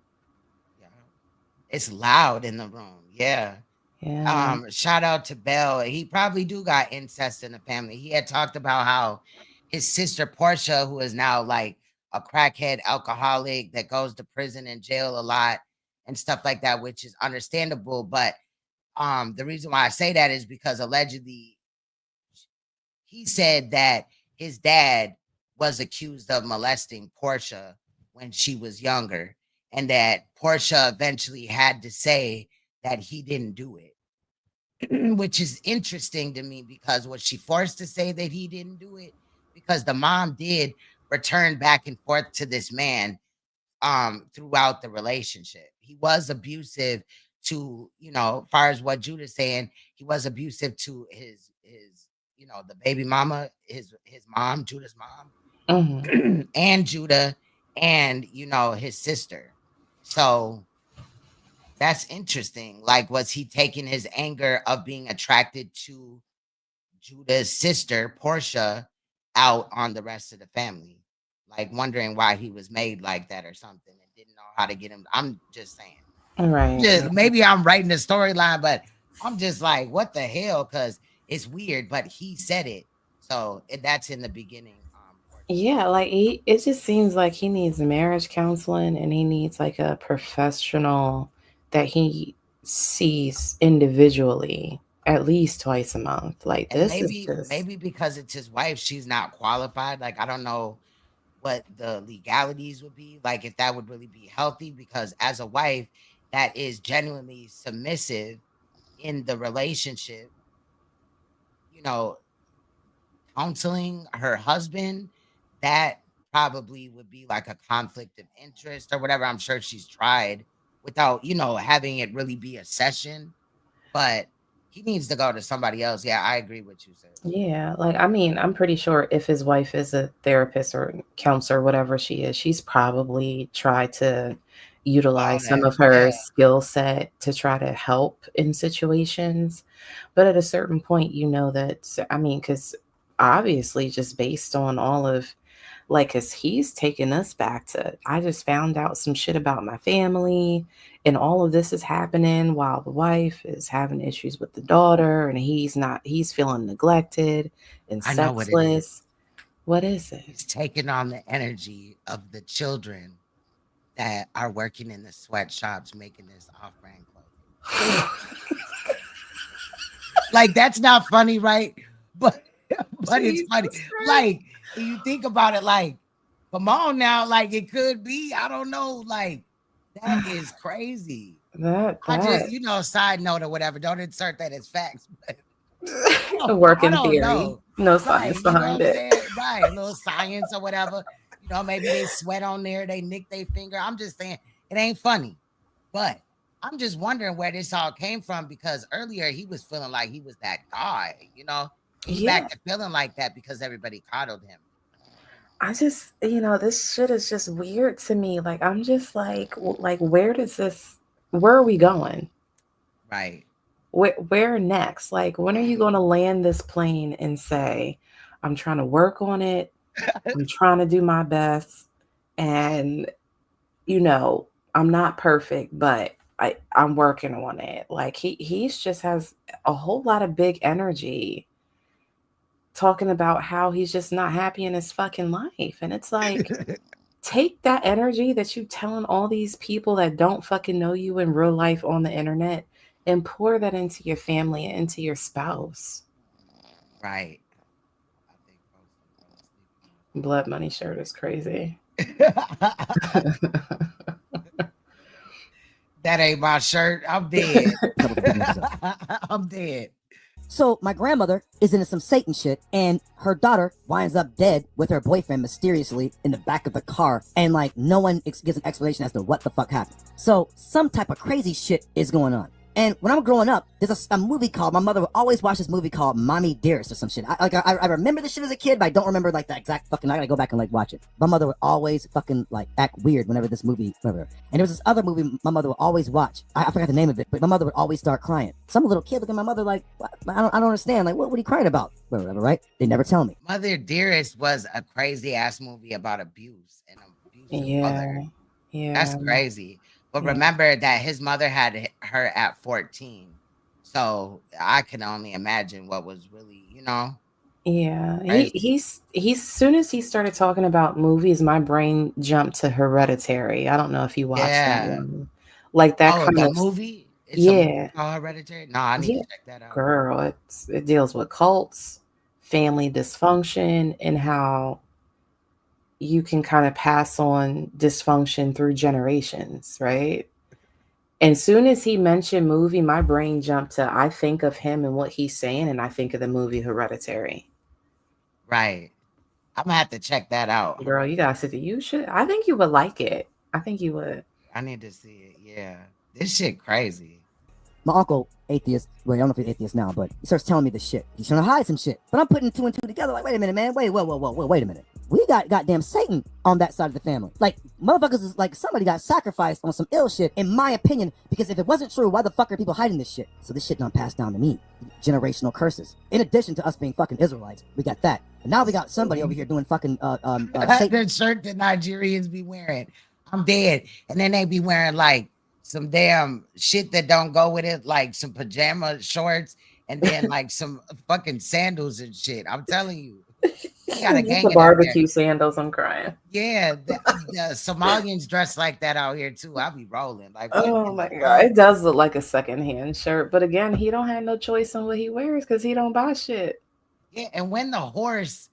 It's loud in the room. Yeah. Yeah. Shout out to Bell. He probably do got incest in the family. He had talked about how his sister Portia, who is now like a crackhead alcoholic that goes to prison and jail a lot and stuff like that, which is understandable. But the reason why I say that is because allegedly he said that his dad was accused of molesting Portia when she was younger, and that Portia eventually had to say that he didn't do it, which is interesting to me because was she forced to say that he didn't do it? Because the mom did return back and forth to this man throughout the relationship. He was abusive to, as far as what Judah's saying, he was abusive to his the baby mama, his mom, Judah's mom, and Judah, and his sister. So that's interesting. Like, was he taking his anger of being attracted to Judah's sister, Portia, out on the rest of the family? Like, wondering why he was made like that or something and didn't know how to get him. I'm just saying. Right. Maybe I'm writing the storyline, but I'm just like, what the hell? Because it's weird, but he said it. So that's in the beginning. Yeah, like it just seems like he needs marriage counseling and he needs like a professional that he sees individually at least twice a month. Like And this is just maybe because it's his wife, she's not qualified. Like, I don't know what the legalities would be, like if that would really be healthy, because as a wife that is genuinely submissive in the relationship, counseling her husband, that probably would be like a conflict of interest or whatever. I'm sure she's tried without, having it really be a session, but he needs to go to somebody else. Yeah, I agree with you, sir. yeah, like I mean, I'm pretty sure if his wife is a therapist or counselor, whatever she is, she's probably tried to utilize some of her skill set to try to help in situations. But at a certain point, I mean, because obviously, just based on all of like, because he's taken us back to, I just found out some shit about my family, and all of this is happening while the wife is having issues with the daughter, and he's feeling neglected and I know what it is. sexless. What is it? He's taking on the energy of the children that are working in the sweatshops making this off-brand clothing. Like, that's not funny, right? But it's funny. Like, you think about it, like, come on now, like it could be. I don't know. Like, that is crazy. I just, side note or whatever. Don't insert that as facts. But a working theory. Know. No science behind it. Right. A little science or whatever. Maybe they sweat on there, they nick their finger. I'm just saying it ain't funny. But I'm just wondering where this all came from, because earlier he was feeling like he was that guy, He's back to feeling like that because everybody coddled him. I just, this shit is just weird to me. Like, I'm just like, where are we going? Right. Where next? Like, when are you going to land this plane and say, I'm trying to work on it. I'm trying to do my best. And, I'm not perfect, but I'm working on it. Like, he's just has a whole lot of big energy talking about how he's just not happy in his fucking life. And it's like, take that energy that you telling all these people that don't fucking know you in real life on the internet and pour that into your family and into your spouse. Right. Blood Money shirt is crazy. That ain't my shirt. I'm dead. I'm dead. So my grandmother is into some Satan shit, and her daughter winds up dead with her boyfriend mysteriously in the back of the car, and like no one gives an explanation as to what the fuck happened. So some type of crazy shit is going on. And when I'm growing up, there's a movie called, my mother would always watch this movie called Mommy Dearest or some shit. I remember this shit as a kid, but I don't remember like the exact fucking, I gotta go back and like watch it. My mother would always fucking like act weird whenever this movie, whatever. And there was this other movie my mother would always watch. I forgot the name of it, but my mother would always start crying. Some little kid looking at my mother like, I don't understand. Like, what are you crying about? Whatever, right? They never tell me. Mother Dearest was a crazy ass movie about abuse and abusive mother. Yeah. That's crazy. But remember that his mother had her at 14. So I can only imagine what was really, you know. Yeah. Crazy. He's soon as he started talking about movies, my brain jumped to Hereditary. I don't know if you watched that one. Like that kind the of movie? It's yeah. a movie called Hereditary? No, I need to check that out. Girl, it deals with cults, family dysfunction, and how you can kind of pass on dysfunction through generations, right? And soon as he mentioned movie, my brain jumped to, I think of him and what he's saying, and I think of the movie Hereditary. Right. I'm gonna have to check that out. Girl, you gotta see it. You should. I think you would like it. I think you would. I need to see it. Yeah. This shit crazy. My uncle, atheist, well, I don't know if he's atheist now, but he starts telling me this shit. He's trying to hide some shit. But I'm putting two and two together like, wait a minute, man. Wait a minute. We got goddamn Satan on that side of the family. Like, motherfuckers is like somebody got sacrificed on some ill shit, in my opinion, because if it wasn't true, why the fuck are people hiding this shit? So this shit not passed down to me. Generational curses. In addition to us being fucking Israelites, we got that. And now we got somebody over here doing fucking Satan. The shirt that Nigerians be wearing. I'm dead. And then they be wearing like some damn shit that don't go with it, like some pajama shorts and then like some fucking sandals and shit. I'm telling you. They got a gang the barbecue sandals, I'm crying. Yeah, the Somalians dress like that out here too. I'll be rolling. Like, oh my God. It does look like a secondhand shirt. But again, he don't have no choice on what he wears because he don't buy shit. Yeah, and when the horse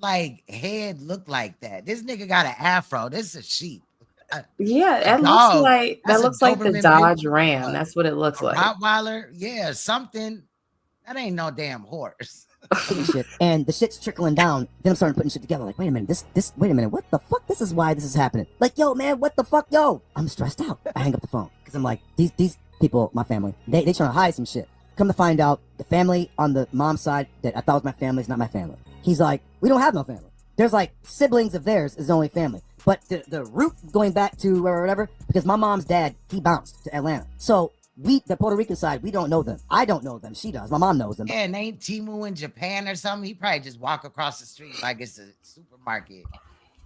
like head looked like that, this nigga got an afro. This is a sheep. Yeah, it looks like the Dodge Ram. That's what it looks like. Rottweiler, yeah, something. That ain't no damn horse. Shit. And the shit's trickling down. Then I'm starting putting shit together. Like, wait a minute, wait a minute, what the fuck? This is why this is happening. Like, yo, man, what the fuck, yo? I'm stressed out. I hang up the phone because I'm like, these people, my family, they trying to hide some shit. Come to find out, the family on the mom's side that I thought was my family is not my family. He's like, we don't have no family. There's like siblings of theirs is the only family. But the root going back to whatever, because my mom's dad, he bounced to Atlanta. So the Puerto Rican side, we don't know them. I don't know them. She does. My mom knows them. Yeah, and ain't Timu in Japan or something? He probably just walk across the street like it's a supermarket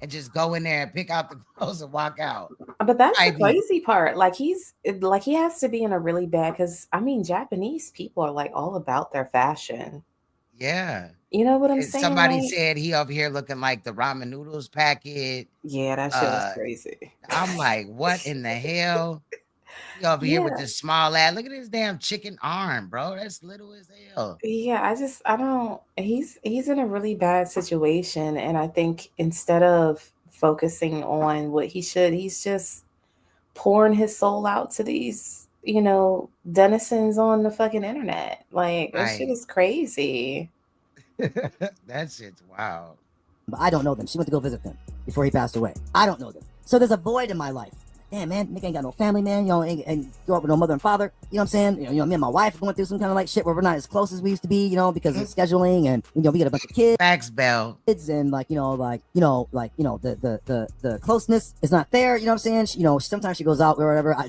and just go in there and pick out the clothes and walk out. But that's the crazy part. Like he has to be in a really bad, because I mean, Japanese people are like all about their fashion. Yeah. You know what I'm saying? Somebody said he over here looking like the ramen noodles packet. Yeah, that shit was crazy. I'm like, what in the hell? He over here with this small ass. Look at his damn chicken arm, bro. That's little as hell. Yeah, I don't. He's in a really bad situation, and I think instead of focusing on what he should, he's just pouring his soul out to these, denizens on the fucking internet. Like, that shit is crazy. That shit's wild. But I don't know them. She went to go visit them before he passed away. I don't know them. So there's a void in my life. Damn, man, nigga ain't got no family, man. And grow up with no mother and father. You know what I'm saying? Me and my wife are going through some kind of like shit where we're not as close as we used to be, because of scheduling, and we got a bunch of kids. Facts, Bell. Kids, and the closeness is not there. You know what I'm saying? Sometimes she goes out or whatever. I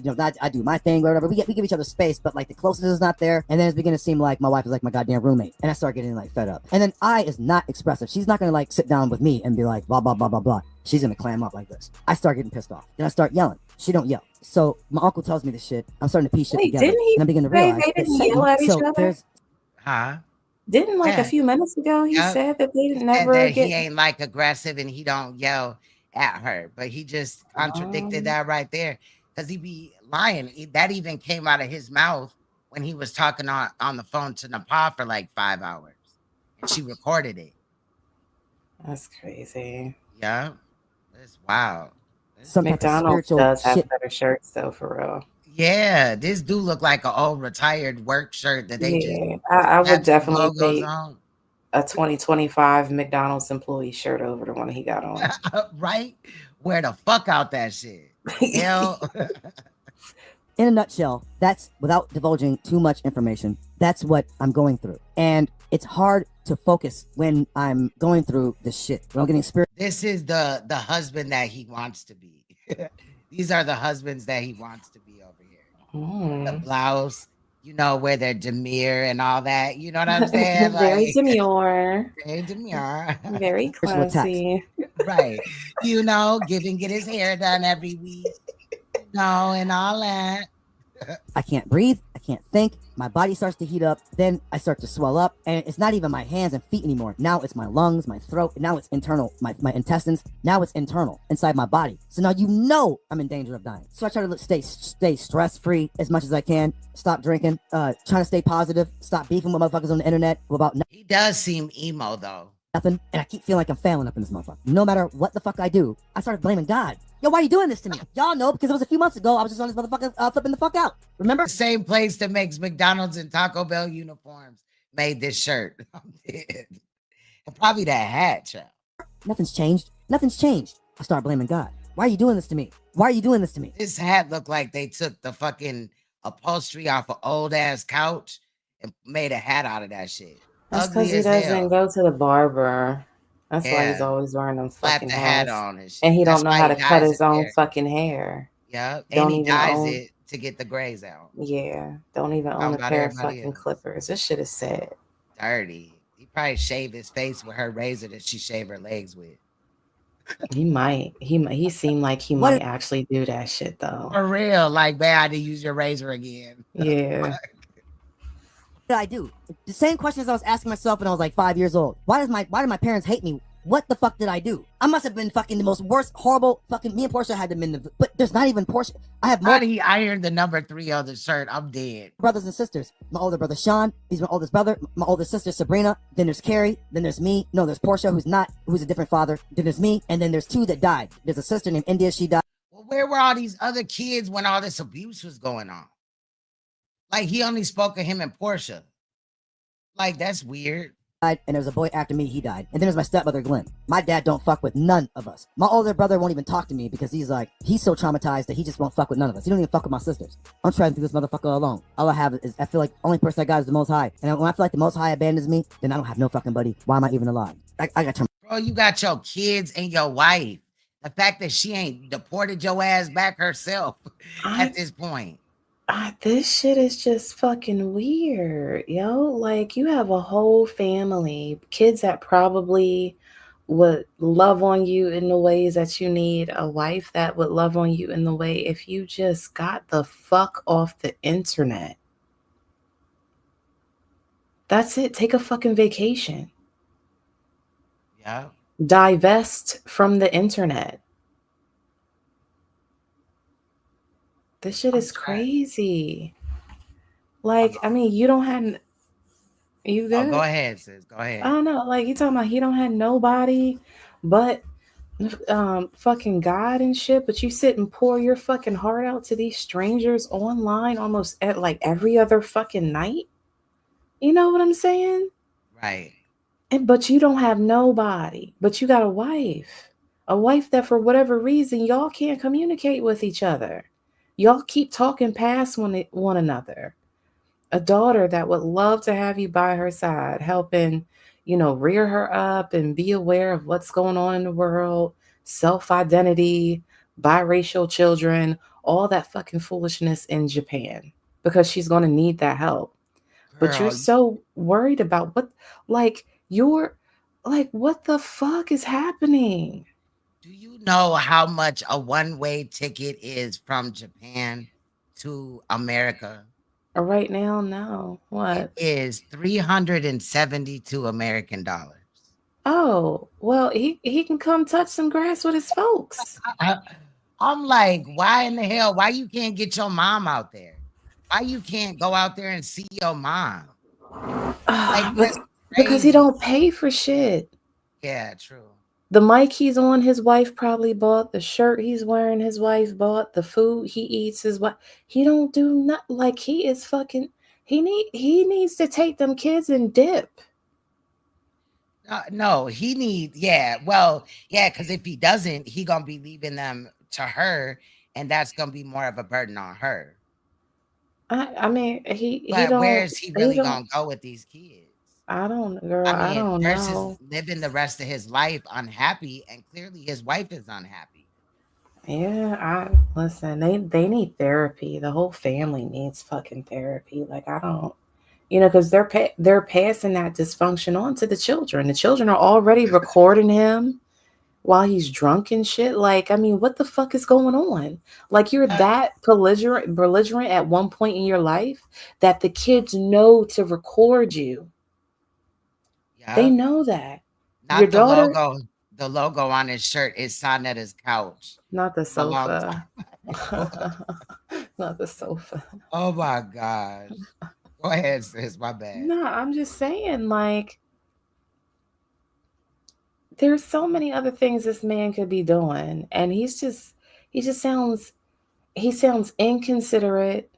do my thing or whatever. We give each other space, but like the closeness is not there. And then it's beginning to seem like my wife is like my goddamn roommate, and I start getting like fed up. And then I is not expressive. She's not gonna like sit down with me and be like blah blah blah blah blah. She's gonna clam up like this. I start getting pissed off. Then I start yelling. She don't yell. So my uncle tells me this shit. I'm starting to piece shit together. Didn't he? And I'm beginning to realize they didn't yell at each other? Huh? Didn't a few minutes ago he said that they never that he ain't like aggressive and he don't yell at her, but he just contradicted that right there because he be lying. That even came out of his mouth when he was talking on the phone to Nepal for like 5 hours, and she recorded it. That's crazy. Yeah, it's wild. Some McDonald's does have better shirts though, for real. Yeah, this do look like an old retired work shirt that they just Yeah, I would slapped some definitely logos take on. a 2025 McDonald's employee shirt over the one he got on. Right? Wear the fuck out that shit. Hell. In a nutshell, that's without divulging too much information. That's what I'm going through. And it's hard to focus when I'm going through this shit. When I'm getting spirit. This is the husband that he wants to be. These are the husbands that he wants to be over here. The blouse, you know, where they're demure and all that. You know what I'm saying? Very Like demure. very demure. Very classy. Right. You know, get his hair done every week. You know, and all that. I can't breathe. I can't think. My body starts to heat up. Then I start to swell up. And it's not even my hands and feet anymore. Now it's my lungs, my throat. Now it's internal, my intestines. Now it's internal inside my body. So now you know I'm in danger of dying. So I try to stay stress-free as much as I can. Stop drinking. Trying to stay positive. Stop beefing with motherfuckers on the internet about He does seem emo though. nothing. And I keep feeling like I'm failing up in this motherfucker. No matter what the fuck I do, I started blaming God. Yo, why are you doing this to me? Y'all know because it was a few months ago. I was just on this motherfucker flipping the fuck out. Remember? The same place that makes McDonald's and Taco Bell uniforms made this shirt. I'm dead. And probably that hat, child. Nothing's changed. Nothing's changed. I start blaming God. Why are you doing this to me? Why are you doing this to me? This hat looked like they took the fucking upholstery off an old ass couch and made a hat out of that shit. That's Ugly because he as doesn't hell. go to the barber. That's why he's Yeah. always wearing them Slap fucking the hat hats. on and shit. And he That's don't know why how he to cut dyes his his own hair. fucking hair. Yeah. And Don't he even dyes own. it to get the grays out. Yeah, don't even Talking own a about pair of everybody fucking else. clippers. This shit is sad. Dirty. He probably shaved his face with her razor that she shaved her legs with. He might. He seemed like he What might actually do that shit though. For real. Like, man, I had to use your razor again. Yeah. What did I do? The same questions I was asking myself when I was like 5 years old. Why did my parents hate me? What the fuck did I do? I must have been fucking the most worst, horrible fucking. Me and Portia had them in the. But there's not even Portia. I have more How did he iron the number 3 on the shirt? I'm dead. brothers and sisters. My older brother Sean, he's my oldest brother. My older sister Sabrina. Then there's Carrie. Then there's me. No, there's Portia, who's a different father. Then there's me, and then there's 2 that died. There's a sister named India. She died. Well, where were all these other kids when all this abuse was going on? Like, he only spoke of him and Portia. Like, that's weird. And there's a boy after me, he died. And then there's my stepmother Glenn. My dad don't fuck with none of us. My older brother won't even talk to me because he's so traumatized that he just won't fuck with none of us. He don't even fuck with my sisters. I'm trying to do this motherfucker alone. All I have is, I feel like only person I got is the Most High. And when I feel like the Most High abandons me, then I don't have no fucking buddy. Why am I even alive? I got to. Bro, you got your kids and your wife. The fact that she ain't deported your ass back herself at this point. This shit is just fucking weird, yo. Like, you have a whole family, kids that probably would love on you in the ways that you need, a wife that would love on you in the way if you just got the fuck off the internet. That's it. Take a fucking vacation. Yeah. Divest from the internet. This shit is crazy. Like, I mean, you don't have. You good? Oh, go ahead, sis. Go ahead. I don't know. Like, you talking about he don't have nobody but fucking God and shit, but you sit and pour your fucking heart out to these strangers online almost at like every other fucking night. You know what I'm saying? Right. But you don't have nobody, but you got a wife that for whatever reason y'all can't communicate with each other. Y'all keep talking past one another. A daughter that would love to have you by her side, helping, rear her up and be aware of what's going on in the world, self-identity, biracial children, all that fucking foolishness in Japan, because she's going to need that help. But you're so worried about what the fuck is happening? Do you know how much a one-way ticket is from Japan to America? Right now, no. What? It is $372 American dollars. Oh, well, he can come touch some grass with his folks. I'm like, why in the hell? Why you can't get your mom out there? Why you can't go out there and see your mom? Like, Because he don't pay for shit. Yeah, true. The mic he's on, his wife probably bought. The shirt he's wearing, his wife bought. The food he eats, his wife. He don't do not like he is fucking. He needs to take them kids and dip. No, he need, yeah, well, yeah, because if he doesn't, he gonna be leaving them to her, and that's gonna be more of a burden on her. I mean, he But don't. where is he really gonna go with these kids? I don't, girl. I I mean, don't versus know. living the rest of his life unhappy, and clearly his wife is unhappy. Yeah, listen. They need therapy. The whole family needs fucking therapy. Like I don't, because they're passing that dysfunction on to the children. The children are already recording him while he's drunk and shit. Like, I mean, what the fuck is going on? Like, you're that belligerent at one point in your life that the kids know to record you. Yeah. They know that. Not your the daughter, logo. The logo on his shirt is Sonetta's couch. not the A long sofa. time. Not the sofa. Oh my gosh. Go ahead, sis. My bad. No, I'm just saying, like, there's so many other things this man could be doing, and he sounds inconsiderate.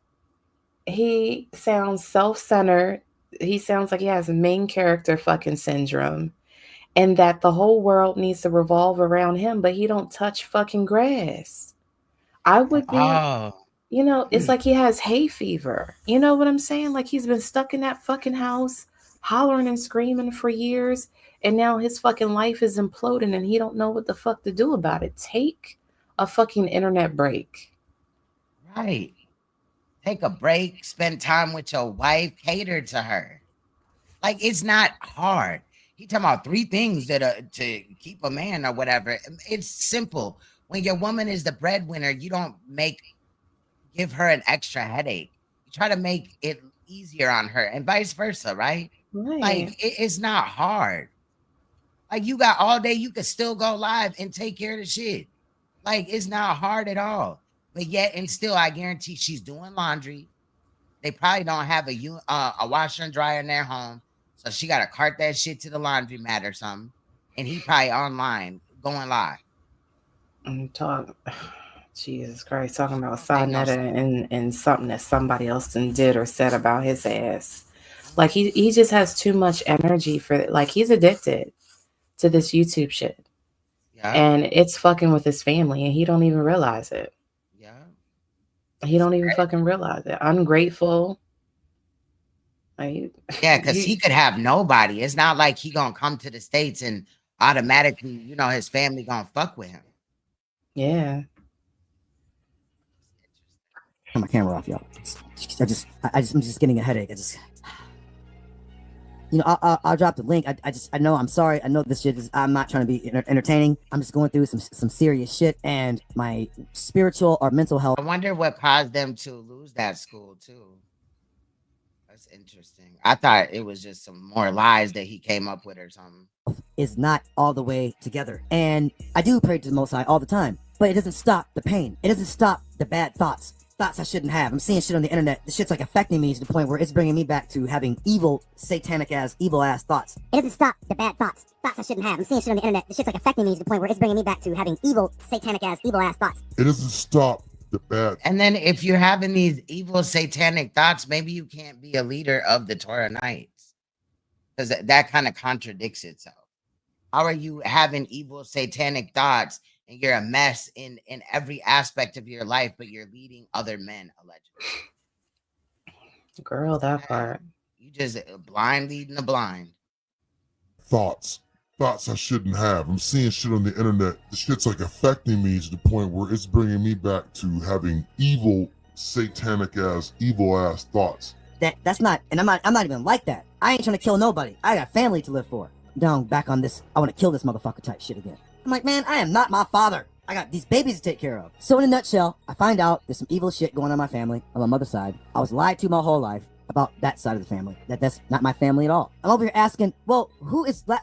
He sounds self-centered. He sounds like he has main character fucking syndrome, and that the whole world needs to revolve around him, but he don't touch fucking grass. I would be, it's like he has hay fever. You know what I'm saying? Like he's been stuck in that fucking house, hollering and screaming for years, and now his fucking life is imploding and he don't know what the fuck to do about it. Take a fucking internet break. Right. Take a break, spend time with your wife, cater to her. Like, it's not hard. He talking about 3 things that to keep a man or whatever. It's simple. When your woman is the breadwinner, you don't give her an extra headache. You try to make it easier on her and vice versa, right? Like, it's not hard. Like, you got all day, you could still go live and take care of the shit. Like, it's not hard at all. But yet and still, I guarantee she's doing laundry. They probably don't have a washer and dryer in their home. So she got to cart that shit to the laundromat or something. And he probably online, going live. Jesus Christ, talking about Sonetta and something that somebody else did or said about his ass. Like, he just has too much energy for it. Like, he's addicted to this YouTube shit. Yeah. And it's fucking with his family, and he don't even realize it. Yeah. He don't even fucking realize it. Ungrateful. Like, yeah, because he could have nobody. It's not like he gonna come to the States and automatically, his family gonna fuck with him. Yeah. Turn my camera off, y'all. I'm just getting a headache. I'll drop the link. I know. I'm sorry. I know this shit is. I'm not trying to be entertaining. I'm just going through some serious shit, and my spiritual or mental health. I wonder what caused them to lose that school too. That's interesting. I thought it was just some more lies that he came up with or something. Is not all the way together, and I do pray to the Most High all the time, but it doesn't stop the pain. It doesn't stop the bad thoughts I shouldn't have. I'm seeing shit on the internet. This shit's like affecting me to the point where it's bringing me back to having evil, satanic ass, evil ass thoughts. It doesn't stop the bad thoughts I shouldn't have. I'm seeing shit on the internet. This shit's like affecting me to the point where it's bringing me back to having evil, satanic ass, evil ass thoughts. It doesn't stop the bad. And then if you're having these evil, satanic thoughts, maybe you can't be a leader of the Torah Knights, because that kind of contradicts itself. How are you having evil, satanic thoughts and you're a mess in every aspect of your life, but you're leading other men, allegedly? Girl, that part. You just blind leading the blind. Thoughts I shouldn't have. I'm seeing shit on the internet. The shit's like affecting me to the point where it's bringing me back to having evil, satanic ass, evil ass thoughts. That's not, and I'm not even like that. I ain't trying to kill nobody. I got family to live for. Down back on this, I want to kill this motherfucker type shit again. I'm like, man, I am not my father. I got these babies to take care of. So in a nutshell, I find out there's some evil shit going on in my family, on my mother's side. I was lied to my whole life about that side of the family. That's not my family at all. I'm over here asking, well, who is that?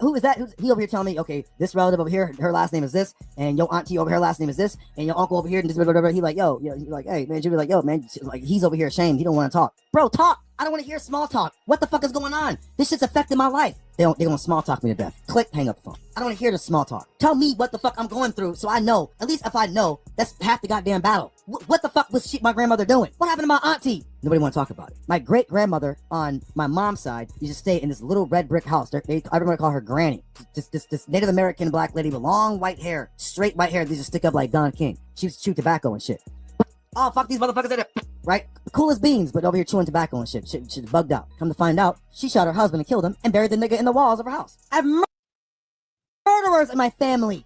He over here telling me, okay, this relative over here, her last name is this, and your auntie over here, last name is this, and your uncle over here, and this, blah, blah, blah. He like, yo, he's like, hey, man, Jimmy, like, yo, man, like, he's over here ashamed. He don't want to talk. Bro, talk. I don't want to hear small talk. What the fuck is going on? This shit's affecting my life. They gonna small talk me to death. Click, hang up the phone. I don't want to hear the small talk. Tell me what the fuck I'm going through so I know. At least if I know, that's half the goddamn battle. What the fuck was my grandmother doing? What happened to my auntie? Nobody want to talk about it. My great grandmother on my mom's side used to stay in this little red brick house. I remember to call her Granny. This Native American black lady with long white hair, straight white hair. They just stick up like Don King. She used to chew tobacco and shit. Oh, fuck these motherfuckers. Right? Cool as beans, but over here chewing tobacco and shit. Shit bugged out. Come to find out, she shot her husband and killed him and buried the nigga in the walls of her house. I have murderers in my family.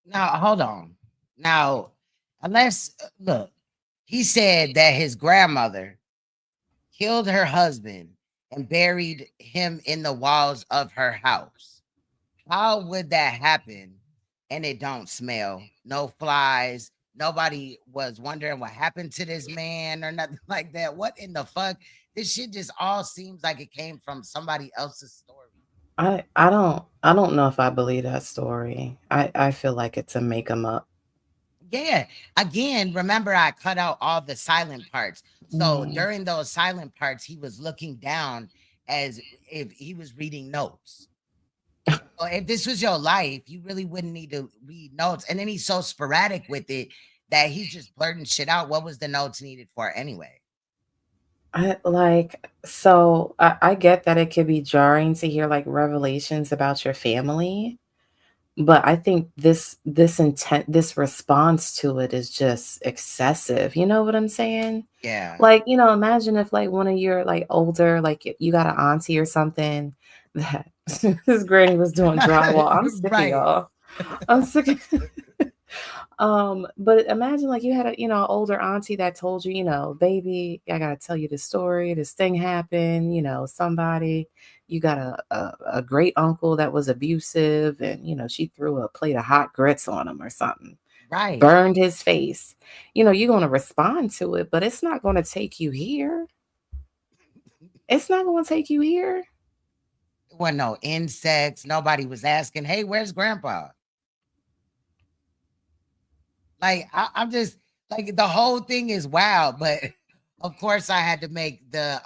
Now, hold on. Now, look, he said that his grandmother killed her husband and buried him in the walls of her house. How would that happen and it don't smell? No flies. Nobody was wondering what happened to this man or nothing like that. What in the fuck? This shit just all seems like it came from somebody else's story. I don't know if I believe that story. I feel like it's a make 'em up. Yeah. Again, remember I cut out all the silent parts. So during those silent parts, he was looking down as if he was reading notes. So if this was your life, you really wouldn't need to read notes. And then he's so sporadic with it that he's just blurting shit out. What was the notes needed for anyway? I get that it could be jarring to hear like revelations about your family, but I think this response to it is just excessive. You know what I'm saying? Yeah. Like, imagine if like one of your like older, like you got an auntie or something that his granny was doing drywall. I'm sick of y'all. I'm sick of but imagine like you had a older auntie that told you, baby, I gotta tell you this story. This thing happened, you got a great uncle that was abusive, and she threw a plate of hot grits on him or something. Right. Burned his face. You're gonna respond to it, but it's not gonna take you here. It's not gonna take you here. There wasn't no insects. Nobody was asking, hey, where's grandpa? Like, I'm just like, the whole thing is wild, but of course I had to make the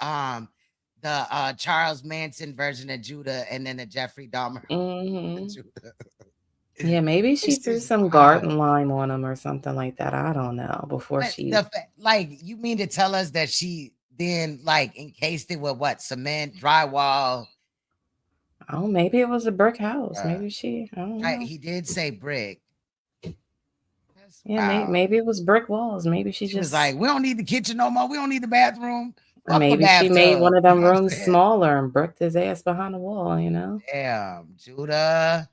Charles Manson version of Judah and then the Jeffrey Dahmer. Yeah, maybe she threw some garden lime on him or something like that. I don't know. Like, you mean to tell us that she then like encased it with what? Cement, drywall? Oh, maybe it was a brick house. Maybe I don't know. He did say brick. Yeah, maybe it was brick walls. Maybe she just was like, we don't need the kitchen no more. We don't need the bathroom. Or maybe she made one of them rooms smaller and bricked his ass behind the wall, Damn, Judah.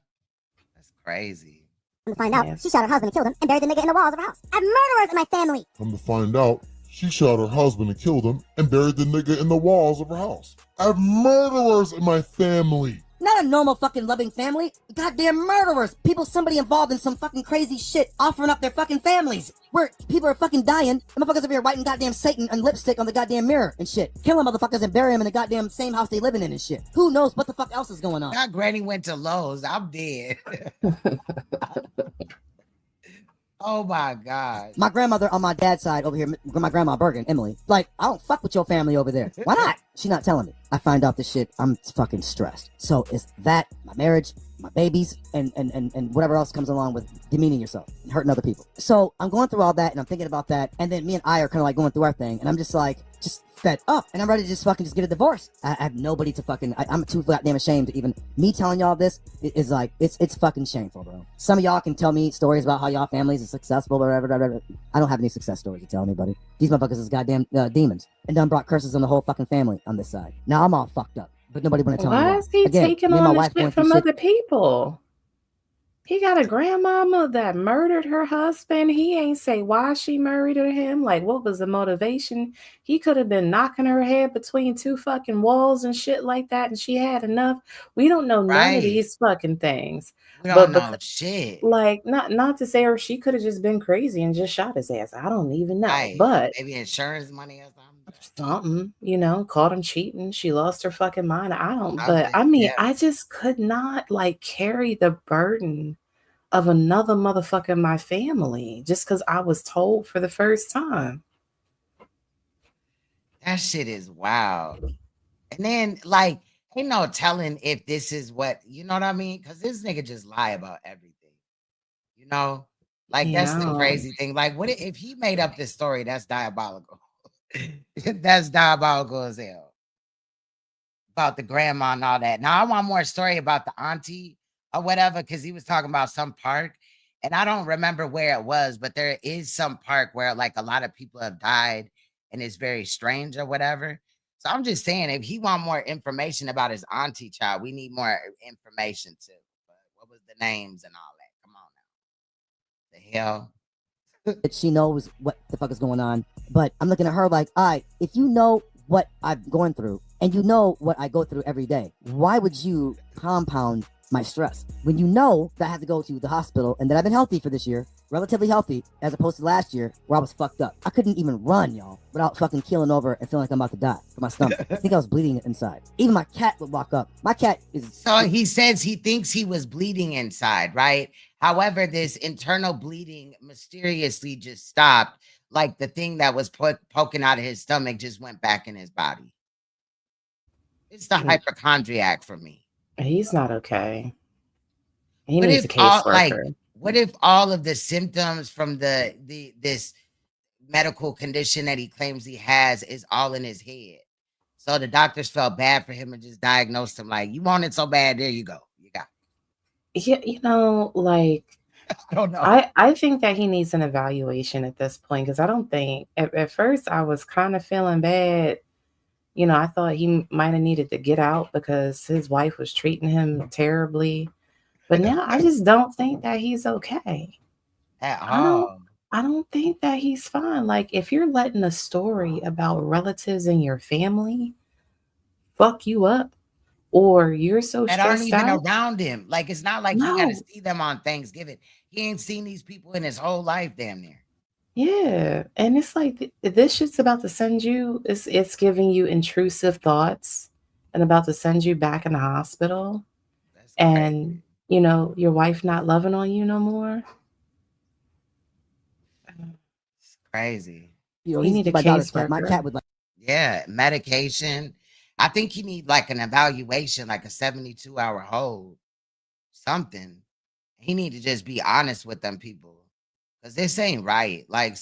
That's crazy. Come to find out, she shot her husband and killed him and buried the nigga in the walls of her house. I have murderers in my family. Come to find out, she shot her husband and killed him and buried the nigga in the walls of her house. I have murderers in my family. Not a normal fucking loving family. Goddamn murderers. Somebody involved in some fucking crazy shit offering up their fucking families. Where people are fucking dying. And motherfuckers over here writing goddamn Satan and lipstick on the goddamn mirror and shit. Killing motherfuckers and burying them in the goddamn same house they living in and shit. Who knows what the fuck else is going on? Now Granny went to Lowe's. I'm dead. Oh my God. My grandmother on my dad's side over here, my grandma Bergen, Emily, like, I don't fuck with your family over there. Why not? She's not telling me. I find out this shit, I'm fucking stressed. So it's that, my marriage, my babies, and whatever else comes along with demeaning yourself and hurting other people. So I'm going through all that and I'm thinking about that. And then me and I are kind of like going through our thing. And I'm just like, just fed up. And I'm ready to just get a divorce. I have nobody to fucking, I'm too goddamn ashamed to even, me telling y'all this is like, it's fucking shameful, bro. Some of y'all can tell me stories about how y'all families are successful or whatever. I don't have any success stories to tell anybody. These motherfuckers is goddamn demons. And done brought curses on the whole fucking family on this side. Now I'm all fucked up. But nobody want to tell me why. Is he taking on the shit from other people? He got a grandmama that murdered her husband. He ain't say why she murdered him. Like, what was the motivation? He could have been knocking her head between two fucking walls and shit like that, and she had enough. We don't know none of these fucking things. We don't know shit. Like, not to say, or she could have just been crazy and just shot his ass. I don't even know. Right. But maybe insurance money or something, caught him cheating. She lost her fucking mind. I just could not like carry the burden of another motherfucker in my family just because I was told for the first time. That shit is wild. And then, like, ain't no telling if this is what, you know what I mean? Because this nigga just lie about everything, you know? Like, that's the Yeah. crazy thing. Like, what if he made up this story? That's diabolical. That's diabolical as hell. About the grandma and all that. Now, I want more story about the auntie or whatever, because he was talking about some park. And I don't remember where it was, but there is some park where, like, a lot of people have died and it's very strange or whatever. So I'm just saying, if he want more information about his auntie child, we need more information too. But what was the names and all that? Come on now. The hell? That she knows what the fuck is going on. But I'm looking at her like, all right, if you know what I'm going through and you know what I go through every day, why would you compound my stress when you know that I have to go to the hospital and that I've been healthy for this year, relatively healthy, as opposed to last year where I was fucked up? I couldn't even run, y'all, without fucking keeling over and feeling like I'm about to die from my stomach. I think I was bleeding inside. Even my cat would walk up. My cat is... So he says he thinks he was bleeding inside, right? However, this internal bleeding mysteriously just stopped. Like the thing that was poking out of his stomach just went back in his body. It's the hypochondriac for me. He's not okay. He What needs if a all like caseworker. what if all of the symptoms from this medical condition that he claims he has is all in his head? So the doctors felt bad for him and just diagnosed him like, you want it so bad, there you go. You got it. Yeah, you know, like I don't know. I think that he needs an evaluation at this point because I don't think at first I was kind of feeling bad. You know, I thought he might have needed to get out because his wife was treating him terribly. But now I just don't think that he's okay. At I don't all. I don't think that he's fine. Like if you're letting a story about relatives in your family fuck you up or you're so That aren't stressed even out. around him. Like it's not like he got to No. see them on Thanksgiving. He ain't seen these people in his whole life damn near. Yeah, and it's like this shit's about to send you it's giving you intrusive thoughts and about to send you back in the hospital That's and crazy. you know, your wife not loving on you no more. It's crazy. You know, You he's need a my daughter's cat. My caseworker. cat would like... Yeah, medication. I think he need like an evaluation, like a 72-hour hold, something. He need to just be honest with them people, because this ain't right. Like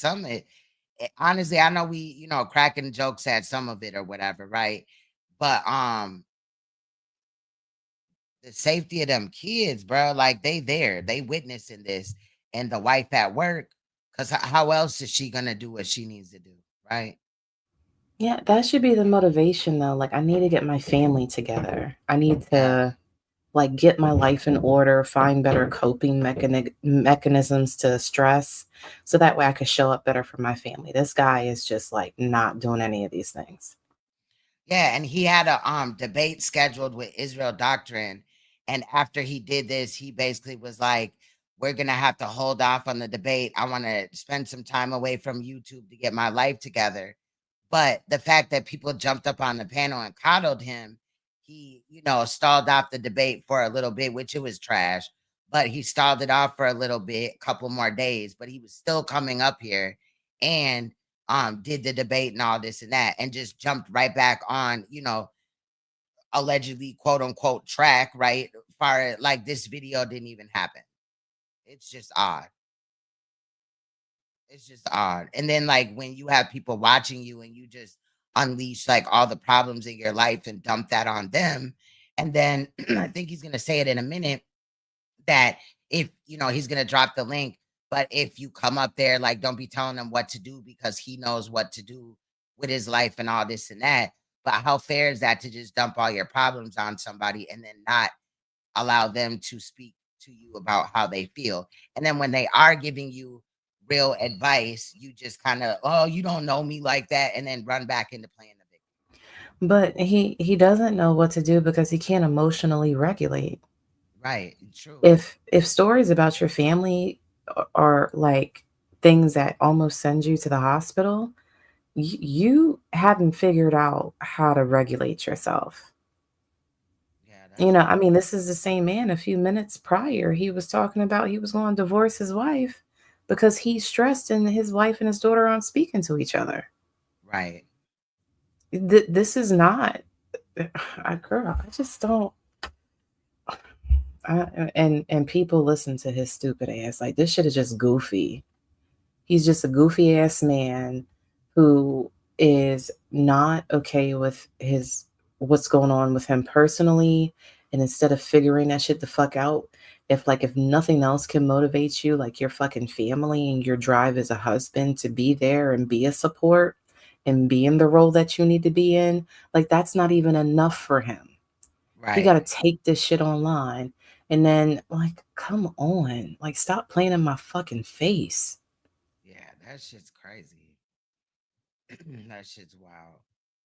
honestly, I know we, cracking jokes at some of it or whatever, right? But the safety of them kids, bro, like they witnessing this, and the wife at work, because how else is she gonna do what she needs to do, right? Yeah, that should be the motivation though. Like I need to get my family together. I need Yeah. to like get my life in order, find better coping mechanisms to stress so that way I could show up better for my family. This guy is just like not doing any of these things. Yeah, and he had a debate scheduled with Israel Doctrine, and after he did this, he basically was like, "We're gonna have to hold off on the debate. I want to spend some time away from YouTube to get my life together." But the fact that people jumped up on the panel and coddled him, he, stalled off the debate for a little bit, which it was trash. But he stalled it off for a little bit, couple more days. But he was still coming up here and did the debate and all this and that, and just jumped right back on, allegedly quote unquote track, right? Far like this video didn't even happen. It's just odd. It's just odd. And then like when you have people watching you and you just unleash like all the problems in your life and dump that on them. And then I think he's gonna say it in a minute that if he's gonna drop the link, but if you come up there, like don't be telling him what to do because he knows what to do with his life and all this and that. But how fair is that to just dump all your problems on somebody and then not allow them to speak to you about how they feel? And then when they are giving you real advice, you just kind of, oh, you don't know me like that, and then run back into playing the victim. But he doesn't know what to do because he can't emotionally regulate. Right. True. If stories about your family are like things that almost send you to the hospital, you haven't figured out how to regulate yourself. Yeah, I mean, this is the same man a few minutes prior. He was talking about he was going to divorce his wife because he's stressed and his wife and his daughter aren't speaking to each other. right. This is not, girl. I just don't. And people listen to his stupid ass. Like, this shit is just goofy. He's just a goofy ass man who is not okay with what's going on with him personally. And instead of figuring that shit the fuck out, if nothing else can motivate you, like your fucking family and your drive as a husband to be there and be a support and be in the role that you need to be in, like, that's not even enough for him. He got to take this shit online. And then, like, come on, like, stop playing in my fucking face. Yeah, that shit's crazy. That shit's wild.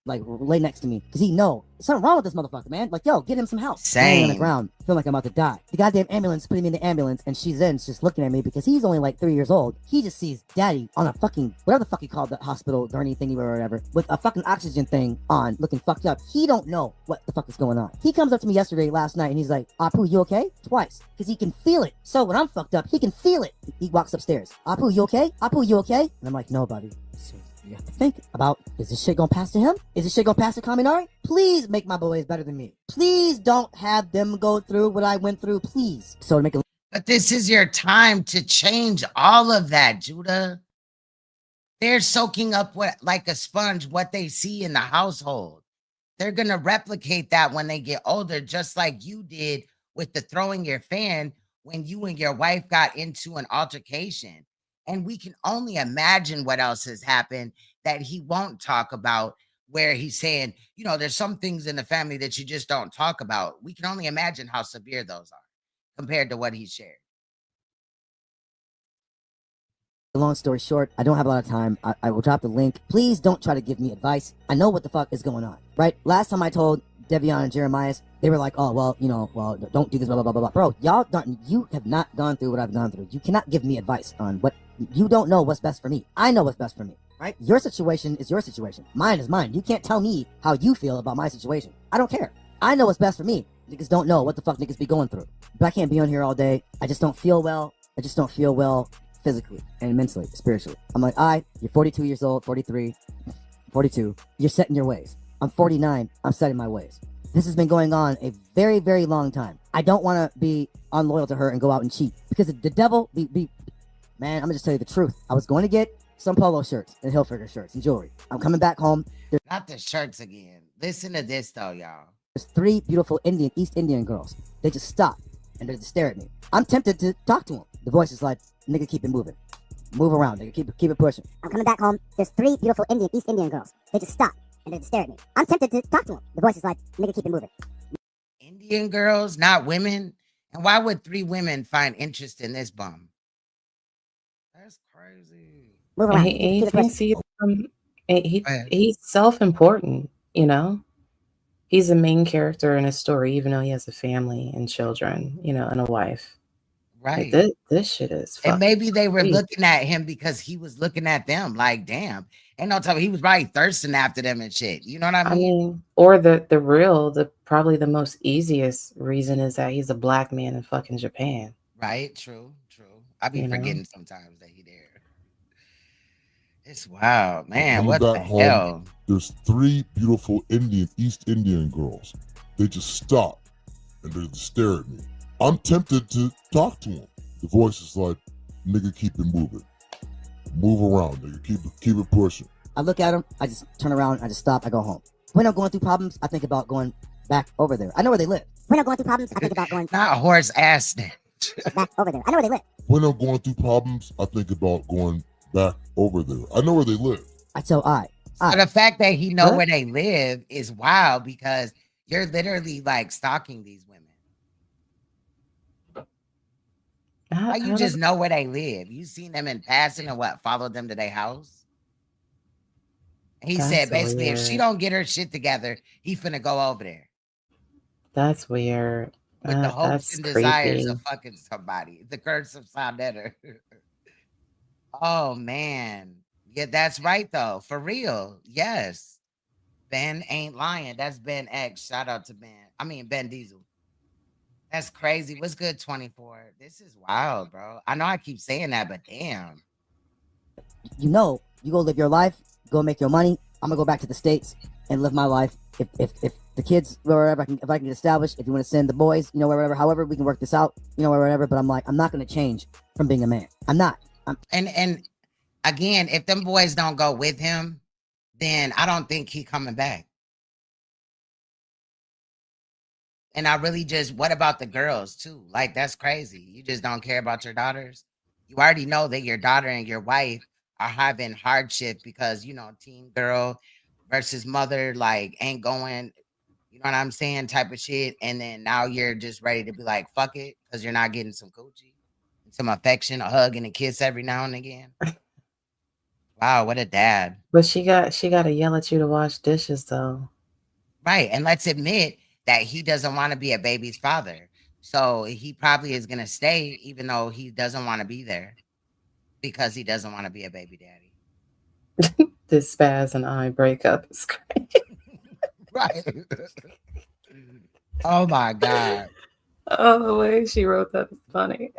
Like, lay next to me, because he know something wrong with this motherfucker, man. Like, yo, get him some help. Laying on the ground, feeling like I'm about to die. The goddamn ambulance putting me in the ambulance, and she's just looking at me because he's only like 3 years old. He just sees daddy on a fucking, whatever the fuck he called the hospital, gurney thingy or whatever, with a fucking oxygen thing on, looking fucked up. He don't know what the fuck is going on. He comes up to me last night, and he's like, Apu, you okay? Twice, because he can feel it. So when I'm fucked up, he can feel it. He walks upstairs. Apu, you okay? Apu, you okay? And I'm like, no, buddy. So you have to think about, is this shit gonna pass to him? Is this shit gonna pass to Kaminari? Please make my boys better than me. Please don't have them go through what I went through, please. So to make it. But this is your time to change all of that, Judah. They're soaking up like a sponge what they see in the household. They're gonna replicate that when they get older, just like you did with the throwing your fan when you and your wife got into an altercation. And we can only imagine what else has happened that he won't talk about, where he's saying, you know, there's some things in the family that you just don't talk about. We can only imagine how severe those are compared to what he shared. Long story short, I don't have a lot of time. I will drop the link. Please don't try to give me advice. I know what the fuck is going on, right? Last time I told Devion and Jeremiah, they were like, oh, well, you know, well, don't do this, blah, blah, blah, blah, blah. Bro, you have not gone through what I've gone through. You cannot give me advice on what, you don't know what's best for me. I know what's best for me, right? Your situation is your situation. Mine is mine. You can't tell me how you feel about my situation. I don't care. I know what's best for me. Niggas don't know what the fuck niggas be going through. But I can't be on here all day. I just don't feel well. I just don't feel well physically and mentally, spiritually. I'm like, you're 42 years old, 43, 42. You're set in your ways. I'm 49. I'm set in my ways. This has been going on a very, very long time. I don't want to be unloyal to her and go out and cheat because the devil man, I'm gonna just tell you the truth. I was going to get some polo shirts and Hilfiger shirts and jewelry. I'm coming back home. Not the shirts again. Listen to this though, y'all. There's 3 beautiful East Indian girls. They just stop and they just stare at me. I'm tempted to talk to them. The voice is like, nigga, keep it moving. Move around, nigga, keep it pushing. I'm coming back home. There's 3 beautiful East Indian girls. They just stop and they just stare at me. I'm tempted to talk to them. The voice is like, nigga, keep it moving. Indian girls, not women? And why would 3 women find interest in this bum? That's crazy. Move around. He thinks he's self-important, you know? He's the main character in a story, even though he has a family and children, you know, and a wife. Right. Like, this shit is and maybe they were looking at him because he was looking at them like, damn. Ain't no time. He was probably thirsting after them and shit. You know what I mean? Or probably the most easiest reason is that he's a black man in fucking Japan. Right. True. I be forgetting sometimes that he there. It's wild, man. What the hell? There's 3 beautiful East Indian girls. They just stop and they just stare at me. I'm tempted to talk to them. The voice is like, nigga, keep it moving. Move around, nigga. Keep it pushing. I look at them, I just turn around, I just stop, I go home. When I'm going through problems, I think about going back over there. I know where they live. When I'm going through problems, I think about going not horse ass back over there. I know where they live. When I'm going through problems, I think about going back over there. I know where they live. So the fact that he know where they live is wild because you're literally like stalking these women. How you just know where they live? You seen them in passing and what? Followed them to their house? He said basically, if she don't get her shit together, he finna go over there. That's weird. With the hopes and desires of fucking somebody. The curse of Sonetta. Oh, man. Yeah, that's right, though. For real. Yes. Ben ain't lying. That's Ben X. Shout out to Ben Diesel. That's crazy. What's good, 24? This is wild, bro. I know I keep saying that, but damn. You know, you go live your life, go make your money. I'm gonna go back to the States. and live my life. If the kids, wherever if I can establish, if you want to send the boys, wherever, however we can work this out, wherever. But I'm like, I'm not going to change from being a man. I'm not. And again, if them boys don't go with him, then I don't think he coming back. And I really what about the girls too? Like, that's crazy. You just don't care about your daughters. You already know that your daughter and your wife are having hardship because, teen girl versus mother, like, ain't going, you know what I'm saying, type of shit. And then now you're just ready to be like, fuck it, because you're not getting some coochie, some affection, a hug and a kiss every now and again. Wow, what a dad. But she got to yell at you to wash dishes, though. Right. And let's admit that he doesn't want to be a baby's father. So he probably is going to stay, even though he doesn't want to be there, because he doesn't want to be a baby daddy. This spaz and I breakup is great. Right. Oh my God. Oh, the way she wrote that is funny.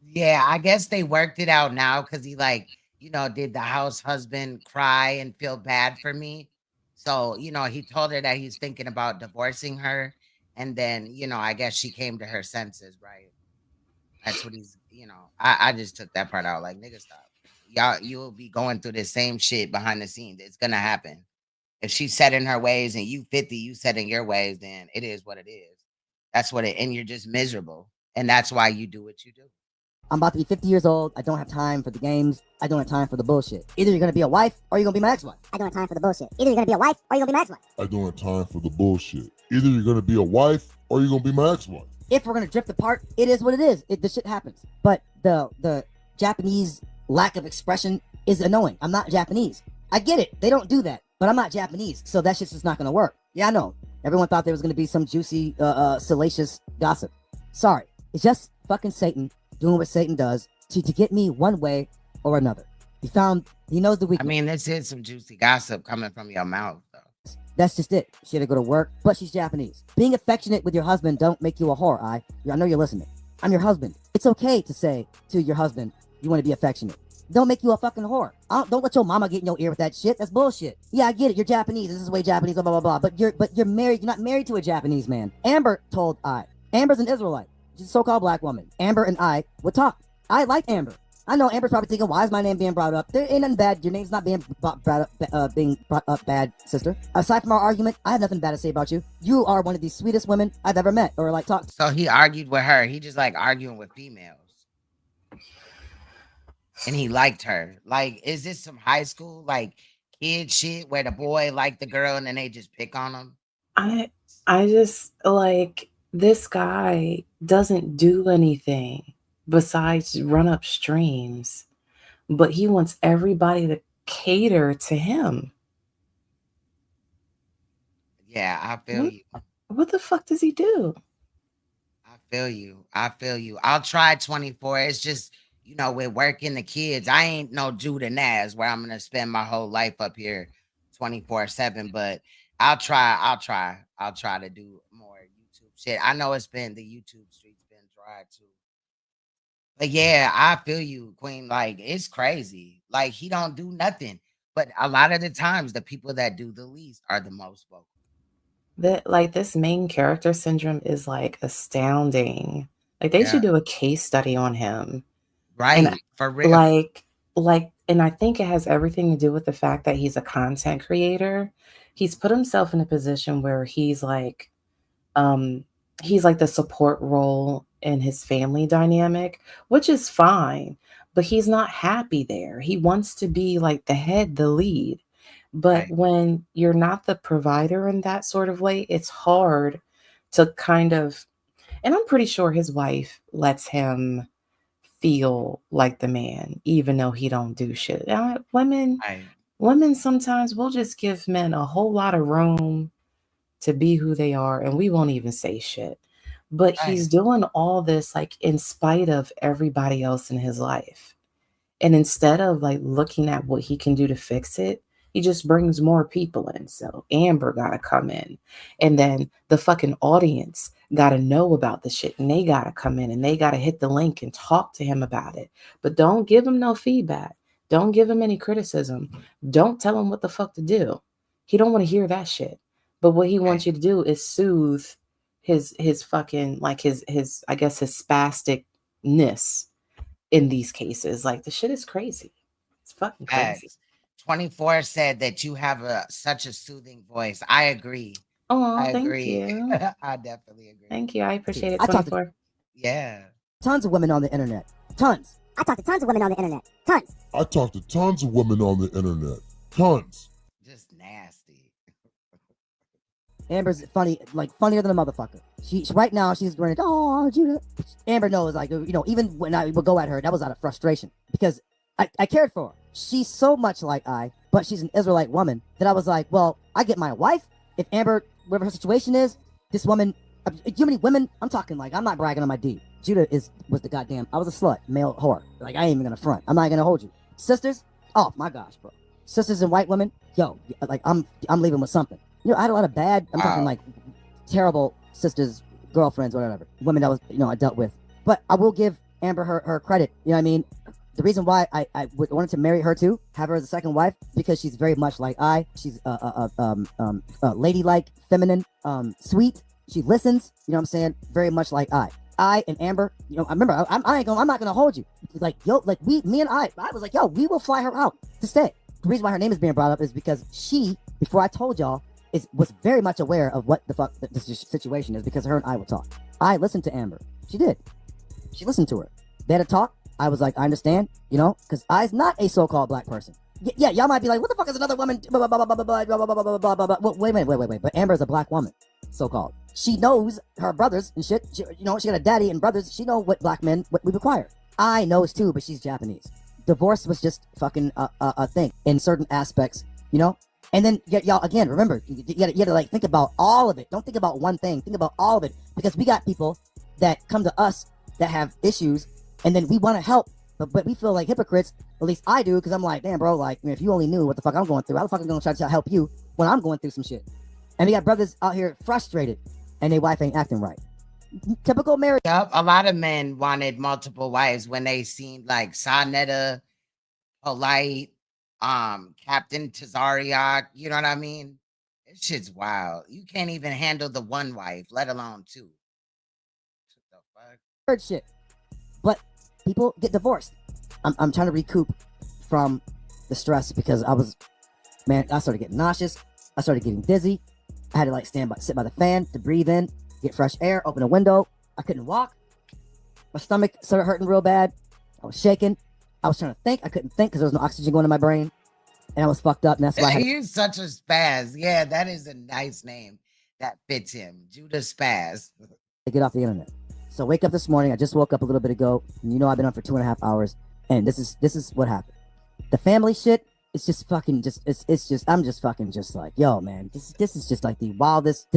Yeah, I guess they worked it out now because he, like, did the house husband cry and feel bad for me. So, he told her that he's thinking about divorcing her. And then, I guess she came to her senses, right? That's what he's, I just took that part out. Like, nigga, stop. Y'all, you'll be going through the same shit behind the scenes. It's gonna happen. If she's set in her ways and you 50, you set in your ways, then it is what it is. That's what and you're just miserable. And that's why you do what you do. I'm about to be 50 years old. I don't have time for the games. I don't have time for the bullshit. Either you're going to be a wife or you're going to be my ex-wife. I don't have time for the bullshit. Either you're gonna be a wife or you're gonna be my ex-wife. I don't have time for the bullshit. Either you're gonna be a wife or you're gonna be my ex-wife. If we're going to drift apart, it is what it is. The shit happens. But the Japanese lack of expression is annoying. I'm not Japanese. I get it. They don't do that. But I'm not Japanese. So that shit's just not going to work. Yeah, I know. Everyone thought there was going to be some juicy, salacious gossip. Sorry. It's just fucking Satan doing what Satan does to get me one way or another. He knows the weakness. I mean, this is some juicy gossip coming from your mouth, though. That's just it. She had to go to work, but she's Japanese. Being affectionate with your husband don't make you a whore. I know you're listening. I'm your husband. It's okay to say to your husband you want to be affectionate. Don't make you a fucking whore. Don't let your mama get in your ear with that shit. That's bullshit. Yeah, I get it. You're Japanese. This is the way Japanese, blah, blah, blah, blah. But you're married. You're not married to a Japanese man. Amber's an Israelite. She's a so-called black woman. Amber and I would talk. I like Amber. I know Amber's probably thinking, why is my name being brought up? There ain't nothing bad. Your name's not being brought up bad, sister. Aside from our argument, I have nothing bad to say about you. You are one of the sweetest women I've ever met or like talked to. So he argued with her. He just like arguing with females. And he liked her. Like, is this some high school, like, kid shit where the boy liked the girl and then they just pick on him? I just, like, this guy doesn't do anything besides run up streams, but he wants everybody to cater to him. Yeah, I feel you. What the fuck does he do? I feel you. I'll try 24. It's just, with work and the kids, I ain't no JUDHAH where I'm going to spend my whole life up here 24/7, but I'll try to do more YouTube shit. I know the YouTube street's been dry too. But yeah, I feel you, Queen. Like, it's crazy. Like, he don't do nothing. But a lot of the times, the people that do the least are the most vocal. This main character syndrome is, like, astounding. Like, they should do a case study on him. Right, and, for real. And I think it has everything to do with the fact that he's a content creator. He's put himself in a position where he's like the support role in his family dynamic, which is fine, but he's not happy there. He wants to be like the head, the lead. But when you're not the provider in that sort of way, it's hard to kind of, and I'm pretty sure his wife lets him feel like the man, even though he don't do shit. Women sometimes will just give men a whole lot of room to be who they are, and we won't even say shit. But he's doing all this like in spite of everybody else in his life. And instead of like looking at what he can do to fix it, he just brings more people in. So Amber gotta come in, and then the fucking audience gotta know about the shit, and they gotta come in and they gotta hit the link and talk to him about it. But don't give him no feedback. Don't give him any criticism. Don't tell him what the fuck to do. He don't want to hear that shit. But what he wants you to do is soothe his fucking, like his I guess his spasticness in these cases. Like the shit is crazy. It's fucking crazy. 24 said that you have such a soothing voice. I agree. Oh, I thank agree. you. I definitely agree. Thank you. I appreciate it. I talked 24. to Yeah. tons of women on the internet. Tons. I talk to tons of women on the internet. Tons. I talk to tons of women on the internet. Tons. Just nasty. Amber's funny, like funnier than a motherfucker. She right now she's grinning. Oh, Judah. Amber knows, like, you know, even when I would go at her, that was out of frustration because I cared for her. She's so much like but she's an Israelite woman that I was like, well, I get my wife. If Amber, whatever her situation is, this woman, you many women? I'm talking like, I'm not bragging on my D. Judah was the goddamn, I was a slut, male whore. Like, I ain't even gonna front. I'm not gonna hold you. Sisters, oh my gosh, bro. Sisters and white women, yo, like, I'm leaving with something. You know, I had a lot of bad, I'm talking like terrible sisters, girlfriends, whatever, women that was, you know, I dealt with. But I will give Amber her credit. You know what I mean? The reason why I wanted to marry her too, have her as a second wife, because she's very much like she's ladylike, feminine, sweet. She listens. You know what I'm saying? Very much like I and Amber. You know, I remember I'm not gonna hold you. Like, yo, like me and I was like, yo, we will fly her out to stay. The reason why her name is being brought up is because she, before I told y'all, was very much aware of what the fuck the situation is, because her and I would talk. I listened to Amber. She did. She listened to her. They had a talk. I was like, I understand, you know, because I's not a so-called black person. Yeah, y'all might be like, what the fuck is another woman? Blah, blah, blah, blah, blah, blah, blah, blah, blah, blah, blah. Well, wait. But Amber is a black woman, so-called. She knows her brothers and shit. She, you know, she got a daddy and brothers. She know what black men, what we require. I knows too, but she's Japanese. Divorce was just fucking a thing in certain aspects, you know? And then, y'all, again, remember, you gotta like think about all of it. Don't think about one thing. Think about all of it. Because we got people that come to us that have issues, and then we want to help, but we feel like hypocrites. At least I do, because I'm like, damn, bro, like, if you only knew what the fuck I'm going through, how the fuck am I going to try to help you when I'm going through some shit? And we got brothers out here frustrated, and their wife ain't acting right. Typical marriage. Yep, a lot of men wanted multiple wives when they seen like Sonetta, Polite, Captain Tazariak, you know what I mean? This shit's wild. You can't even handle the one wife, let alone two. What the fuck? Shit. But people get divorced. I'm trying to recoup from the stress, because I started getting nauseous. I started getting dizzy. I had to like sit by the fan to breathe in, get fresh air, open a window. I couldn't walk. My stomach started hurting real bad. I was shaking. I was trying to think. I couldn't think because there was no oxygen going to my brain, and I was fucked up. And that's why I had He's such a spaz. Yeah, that is a nice name that fits him. Judah Spaz. to get off the internet. So wake up this morning. I just woke up a little bit ago. And you know I've been on for 2.5 hours, and this is what happened. The family shit. It's just fucking I'm just fucking just like, yo, man, this is just like the wildest.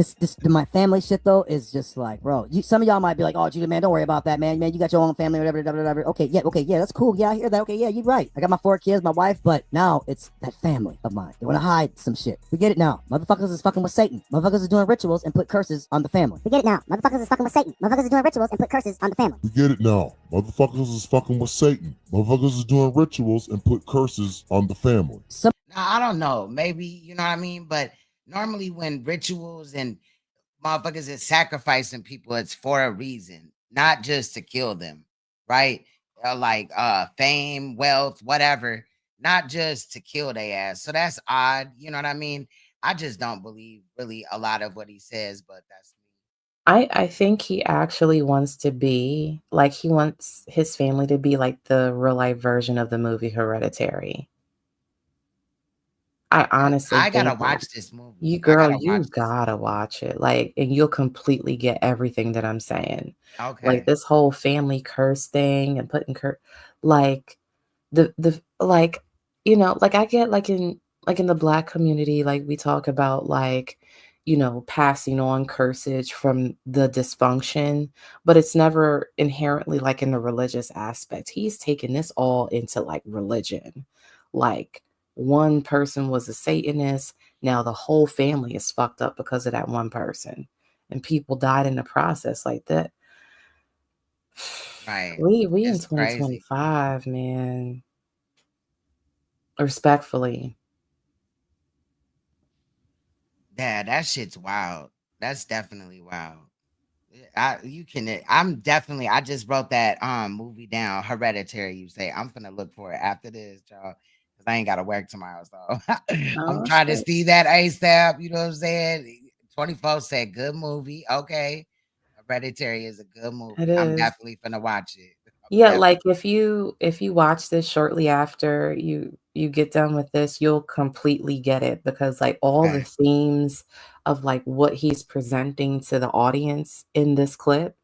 My family shit though is just like, bro, some of y'all might be like, oh, Judah, man, don't worry about that, man, you got your own family, whatever. Okay, yeah, that's cool. Yeah, I hear that. Okay, yeah, you're right. I got my 4 kids, my wife, but now it's that family of mine. They want to hide some shit. We get it now. Motherfuckers is fucking with Satan. Motherfuckers is doing rituals and put curses on the family. We get it now. Motherfuckers is fucking with Satan. Motherfuckers is doing rituals and put curses on the family. We get it now. Motherfuckers is fucking with Satan. Motherfuckers is doing rituals and put curses on the family. Now, I don't know. Maybe, you know what I mean? But normally when rituals and motherfuckers is sacrificing people, it's for a reason, not just to kill them, right? Like fame, wealth, whatever, not just to kill their ass. So that's odd. You know what I mean? I just don't believe really a lot of what he says, but that's I think he actually wants to be like, he wants his family to be like the real life version of the movie Hereditary. I honestly I gotta think watch this movie. you I gotta you watch this. gotta watch it. Like, and you'll completely get everything that I'm saying. Okay. Like this whole family curse thing and putting like the like, you know, like I get like in the Black community, like we talk about like, you know, passing on cursage from the dysfunction, but it's never inherently like in the religious aspect. He's taken this all into like religion. Like, one person was a Satanist. Now the whole family is fucked up because of that one person, and people died in the process like that. Right. We in It's crazy. 2025, man. Respectfully. Yeah, that shit's wild. That's definitely wild. I just wrote that movie down, Hereditary. You say I'm gonna look for it after this, y'all, because I ain't gotta work tomorrow. So I'm Oh trying to shit. see that ASAP. You know what I'm saying? 24 said good movie. Okay. Hereditary is a good It movie. I'm is. definitely gonna watch it. Yeah, Definitely. like if you watch this shortly after you get done with this, you'll completely get it because like all the Okay. themes of like what he's presenting to the audience in this clip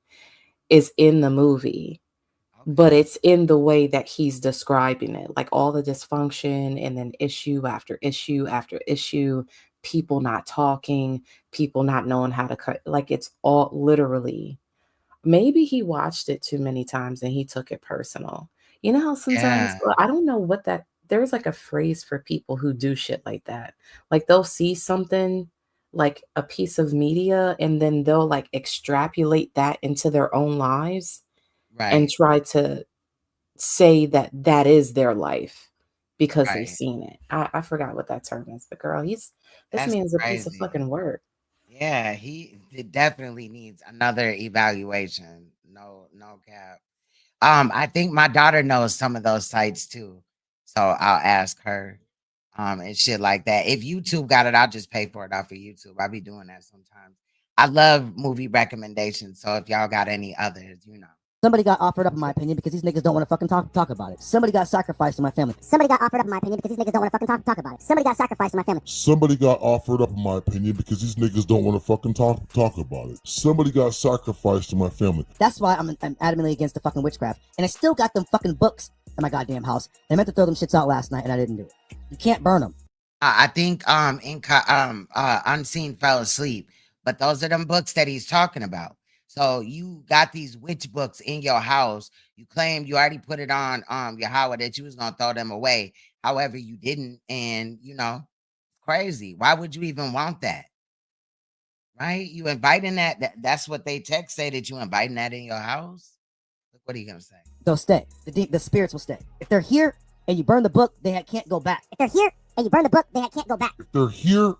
is in the movie, but Okay. it's in the way that he's describing it. Like all the dysfunction and then issue after issue after issue, people not talking, people not knowing how to cut. Like it's all literally. Maybe he watched it too many times and he took it personal. You know how sometimes, Yeah. well, I don't know what that there's like a phrase for people who do shit like that. Like they'll see something like a piece of media and then they'll like extrapolate that into their own lives and Right. try to say that that is their life because they've Right. seen it. I forgot what that term is, but girl, this That's man's a piece of crazy. fucking work. Yeah, he it definitely needs another evaluation. No, no cap. I think my daughter knows some of those sites too. So I'll ask her. And shit like that. If YouTube got it, I'll just pay for it off of YouTube. I be doing that sometimes. I love movie recommendations. So if y'all got any others, you know. Somebody got offered up in my opinion because these niggas don't want to fucking talk about it. Somebody got sacrificed in my family. Somebody got offered up, in my opinion, because these niggas don't want to fucking talk about it. Somebody got sacrificed in my family. Somebody got offered up, in my opinion, because these niggas don't want to fucking talk about it. Somebody got sacrificed to my family. That's why I'm adamantly against the fucking witchcraft. And I still got them fucking books in my goddamn house. And I meant to throw them shits out last night and I didn't do it. You can't burn them. I think Unseen fell asleep, but those are them books that he's talking about. So you got these witch books in your house. You claimed you already put it on your Howard that you was gonna throw them away. However, you didn't, and you know, crazy. Why would you even want that? Right? You inviting that's what they text say that you inviting that in your house. Look, what are you gonna say? They'll stay. The spirits will stay. If they're here and you burn the book, they can't go back. If they're here and you burn the book, they can't go back. If they're here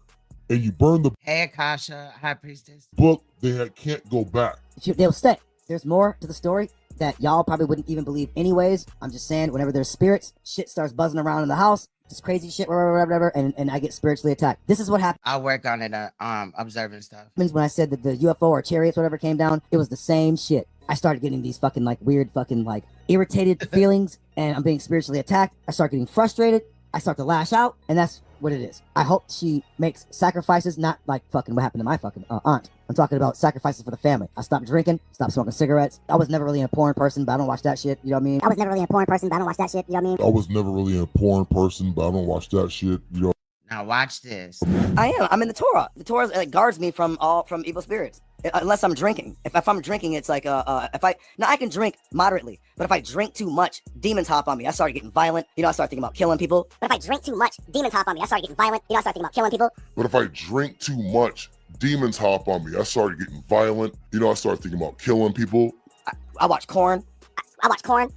and you burn the Hey, Akasha, High Priestess. book, they can't go back. They'll stay. There's more to the story that y'all probably wouldn't even believe anyways. I'm just saying, whenever there's spirits, shit starts buzzing around in the house. This crazy shit, whatever, and I get spiritually attacked. This is what happens. I'll work on it, observing stuff. When I said that the UFO or chariots, whatever came down, it was the same shit. I started getting these fucking like weird fucking like irritated feelings and I'm being spiritually attacked. I start getting frustrated. I start to lash out and that's what it is. I hope she makes sacrifices, not like fucking what happened to my fucking aunt. I'm talking about sacrifices for the family. I stopped drinking, stopped smoking cigarettes. I was never really a porn person, but I don't watch that shit. You know what I mean? I was never really a porn person, but I don't watch that shit. You know what I mean? I was never really a porn person, but I don't watch that shit. You know. Now watch this. I am. I'm in the Torah. The Torah like, guards me from evil spirits. Unless I'm drinking. If I'm drinking, it's like I can drink moderately, but if I drink too much, demons hop on me. I started getting violent. You know, I started thinking about killing people. But if I drink too much, demons hop on me. I started getting violent. You know, I started thinking about killing people. But if I drink too much, demons hop on me. I started getting violent. You know, I started thinking about killing people. I watch corn. I watch corn.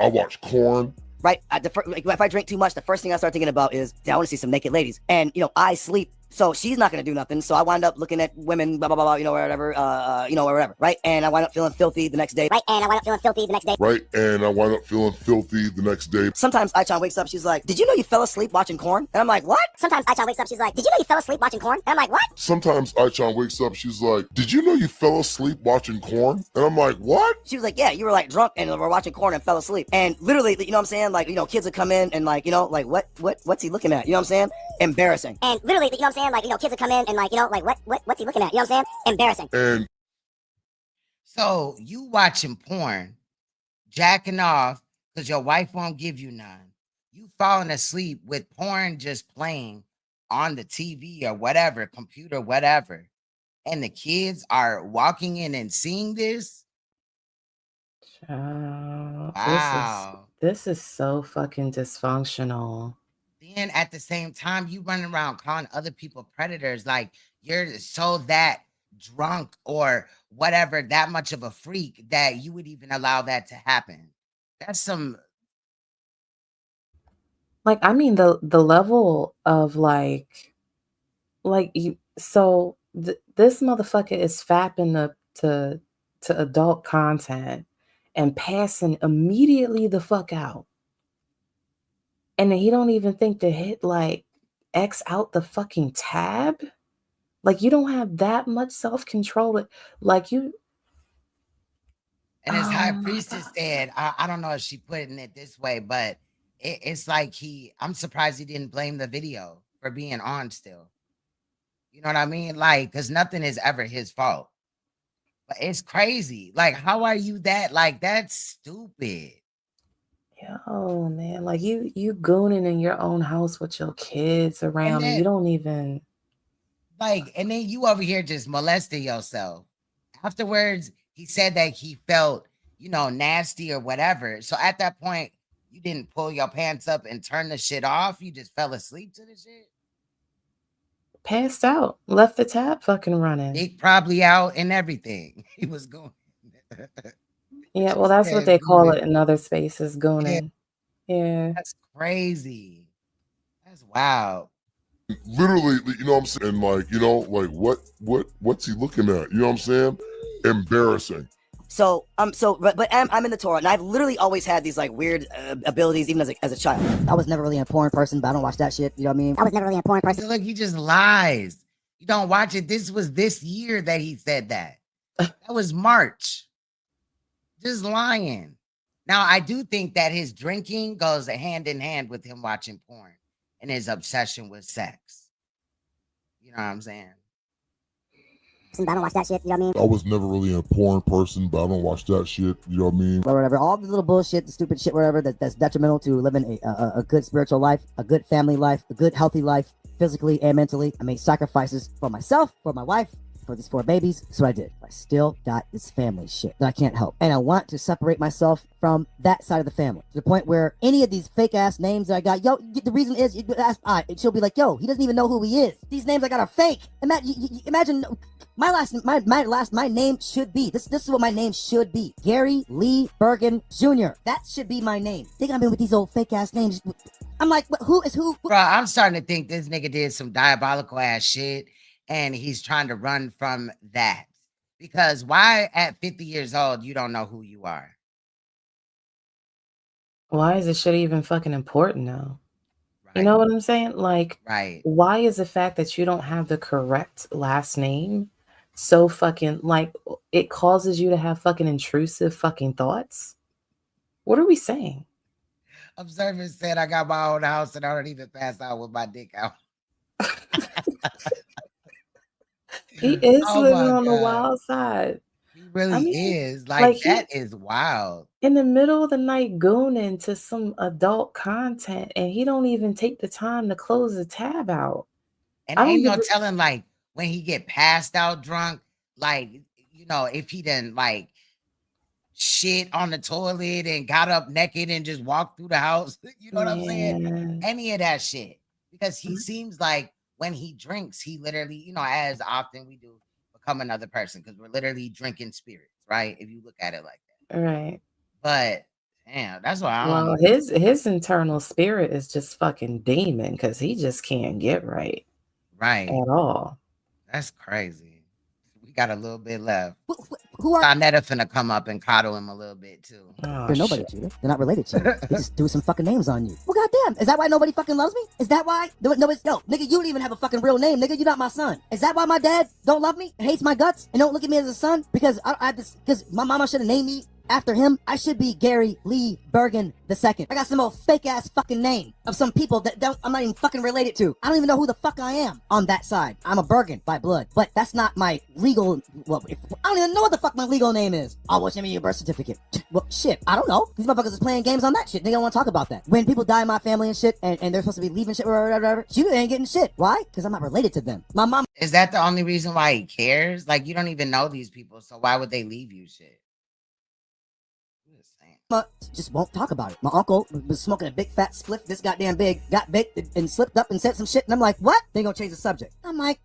I watch corn. Right? If I drink too much, the first thing I start thinking about is, I want to see some naked ladies. And, you know, I sleep. So she's not going to do nothing. So I wind up looking at women, blah, blah, blah, you know, whatever, whatever. Right? And I wind up feeling filthy the next day. Right? And I wind up feeling filthy the next day. Right? And I wind up feeling filthy the next day. Sometimes Aichan wakes up, she's like, did you know you fell asleep watching corn? And I'm like, what? Sometimes Aichan wakes up, she's like, did you know you fell asleep watching corn? And I'm like, what? Sometimes Aichan wakes up, she's like, did you know you fell asleep watching corn? And I'm like, what? She was like, yeah, you were like drunk and we're watching corn and fell asleep. And literally, you know what I'm saying? Like, you know, kids would come in and like, you know, like what's he looking at? You know what I'm saying? Embarrassing. And literally, you know what I'm saying? Like, you know, kids would come in and like, you know, like what's he looking at? You know what I'm saying? Embarrassing. And so you watching porn, jacking off because your wife won't give you none. You falling asleep with porn just playing on the TV or whatever, computer, whatever. And the kids are walking in and seeing this. Wow. This is so fucking dysfunctional. Then at the same time, you running around calling other people predators, like you're so that drunk or whatever, that much of a freak that you would even allow that to happen. That's some. Like, I mean, the level of like Like you, so this motherfucker is fapping up to adult content and passing immediately the fuck out. And then he don't even think to hit like X out the fucking tab. Like you don't have that much self-control. Like you. And his high Oh my priestess God. said, I don't know if she putting it this way, but it's like I'm surprised he didn't blame the video for being on still. You know what I mean? Like, because nothing is ever his fault. But it's crazy. Like, how are you that? Like, that's stupid. Yo, man, like you gooning in your own house with your kids around and you don't even like, and then you over here just molesting yourself. Afterwards, he said that he felt, nasty or whatever. So at that point, you didn't pull your pants up and turn the shit off. You just fell asleep to the shit. passed out, left the tab fucking running. Dick probably out and everything. He was going. Yeah, well, that's what they call it in other spaces, gooning. Yeah. That's crazy. That's wild. Literally, you know what I'm saying? And like, like what's he looking at? You know what I'm saying? Embarrassing. So but I'm in the Torah, and I've literally always had these like weird abilities, even as a child. I was never really a porn person, but I don't watch that shit. You know what I mean? I was never really a porn person. Look, he just lies. You don't watch it. This was this year that he said that. That was March. Just lying. Now, I do think that his drinking goes hand in hand with him watching porn and his obsession with sex. You know what I'm saying? I don't watch that shit, you know what I mean? I was never really a porn person, but I don't watch that shit, you know what I mean? Whatever, all the little bullshit, the stupid shit, whatever, that's detrimental to living a good spiritual life, a good family life, a good healthy life, physically and mentally. I made sacrifices for myself, for my wife, for these 4 babies. So I did. I still got this family shit that I can't help. And I want to separate myself from that side of the family to the point where any of these fake ass names that I got, the reason is, she'll be like, yo, he doesn't even know who he is. These names I got are fake. Imagine my name should be, this is what my name should be. Gary Lee Bergen Jr. That should be my name. They got me with these old fake ass names. I'm like, who is who? Bro, I'm starting to think this nigga did some diabolical ass shit and he's trying to run from that. Because why at 50 years old, you don't know who you are? Why is this shit even fucking important now? Right. You know what I'm saying? Like, right. Why is the fact that you don't have the correct last name so fucking, like, it causes you to have fucking intrusive fucking thoughts? What are we saying? Observer said, I got my own house and I don't even pass out with my dick out. He is living on the wild side. He really is. Like that is wild. In the middle of the night gooning to some adult content and he don't even take the time to close the tab out. And ain't no telling, like, when he get passed out drunk, like, if he done like shit on the toilet and got up naked and just walked through the house. You know what I'm saying? Any of that shit. Because he seems like when he drinks, he literally, as often we do, become another person because we're literally drinking spirits, right? If you look at it like that. Right. But damn, that's why I don't know. His internal spirit is just fucking demon because he just can't get right. Right. At all. That's crazy. We got a little bit left. Who are Netta finna come up and coddle him a little bit too. Oh, they're nobody, Judah. They're not related to you. They just do some fucking names on you. Well, goddamn, is that why nobody fucking loves me? Is that why? Nobody, yo, nigga, you don't even have a fucking real name, nigga. You're not my son. Is that why my dad don't love me and hates my guts and don't look at me as a son? Because because my mama should have named me after him. I should be Gary Lee Bergen II. I got some old fake ass fucking name of some people that I'm not even fucking related to. I don't even know who the fuck I am on that side. I'm a Bergen by blood, but that's not my legal. Well, I don't even know what the fuck my legal name is. Oh, what's your birth certificate? Well, shit, I don't know. These motherfuckers is playing games on that shit. They don't want to talk about that. When people die in my family and shit, and they're supposed to be leaving shit, whatever, you ain't getting shit. Why? Because I'm not related to them. My mom. Is that the only reason why he cares? Like, you don't even know these people, so why would they leave you shit? Just won't talk about it. My uncle was smoking a big fat spliff this goddamn big, got baked and slipped up and said some shit, and I'm like, what? They gonna change the subject. I'm like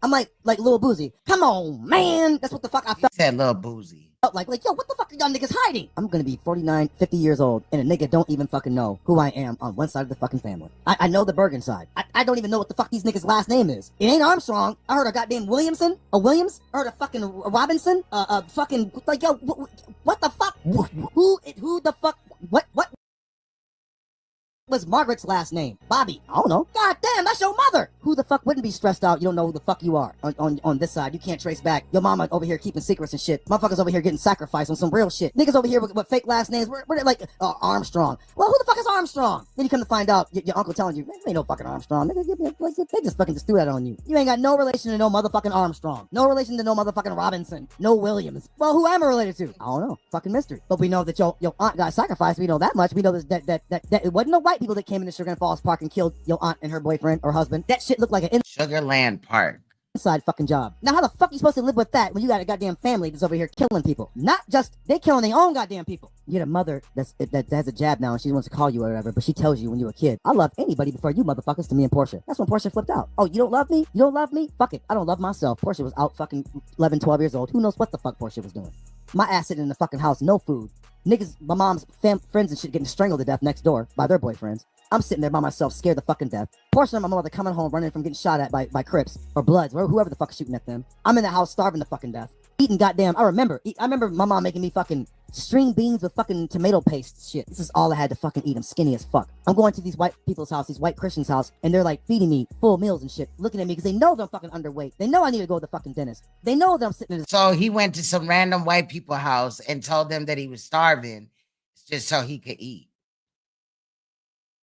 Lil Boozy. Come on, man. That's what the fuck I felt. He said Lil Boozy. Like, yo, what the fuck are y'all niggas hiding? I'm gonna be 49, 50 years old, and a nigga don't even fucking know who I am on one side of the fucking family. I know the Bergen side. I don't even know what the fuck these niggas' last name is. It ain't Armstrong. I heard a goddamn Williamson, a Williams. I heard a fucking Robinson. Fucking like, yo, what the fuck? Who the fuck? What was Margaret's last name? Bobby. I don't know. God damn, that's your mother. Who the fuck wouldn't be stressed out? You don't know who the fuck you are on this side. You can't trace back. Your mama over here keeping secrets and shit. Motherfuckers over here getting sacrificed on some real shit. Niggas over here with fake last names. We're like Armstrong. Well, who the fuck is Armstrong? Then you come to find out your uncle telling you, man, ain't no fucking Armstrong. Nigga, they just fucking just threw that on you. You ain't got no relation to no motherfucking Armstrong. No relation to no motherfucking Robinson. No Williams. Well, who am I related to? I don't know. Fucking mystery. But we know that your aunt got sacrificed. We know that much. We know that it wasn't the white people that came into Sugar Falls Park and killed your aunt and her boyfriend or husband. That shit looked like an Sugarland Park. Inside fucking job. Now how the fuck you supposed to live with that when you got a goddamn family that's over here killing people? Not just they killing their own goddamn people. You get a mother that has a jab now and she wants to call you or whatever, but she tells you when you were a kid, I love anybody before you motherfuckers to me and Portia. That's when Portia flipped out. Oh, you don't love me? You don't love me? Fuck it. I don't love myself. Portia was out fucking 11, 12 years old. Who knows what the fuck Portia was doing? My ass sitting in the fucking house, no food. Niggas, my mom's friends and shit getting strangled to death next door by their boyfriends. I'm sitting there by myself, scared to fucking death. Portia and my mother coming home, running from getting shot at by Crips or Bloods, or whoever the fuck is shooting at them. I'm in the house starving to fucking death. Eating goddamn, I remember my mom making me fucking string beans with fucking tomato paste shit. This is all I had to fucking eat. I'm skinny as fuck. I'm going to these white people's house, these white Christians' house, and they're like feeding me full meals and shit, looking at me because they know that I'm fucking underweight. They know I need to go to the fucking dentist. They know that I'm sitting in this. So he went to some random white people house and told them that he was starving just so he could eat.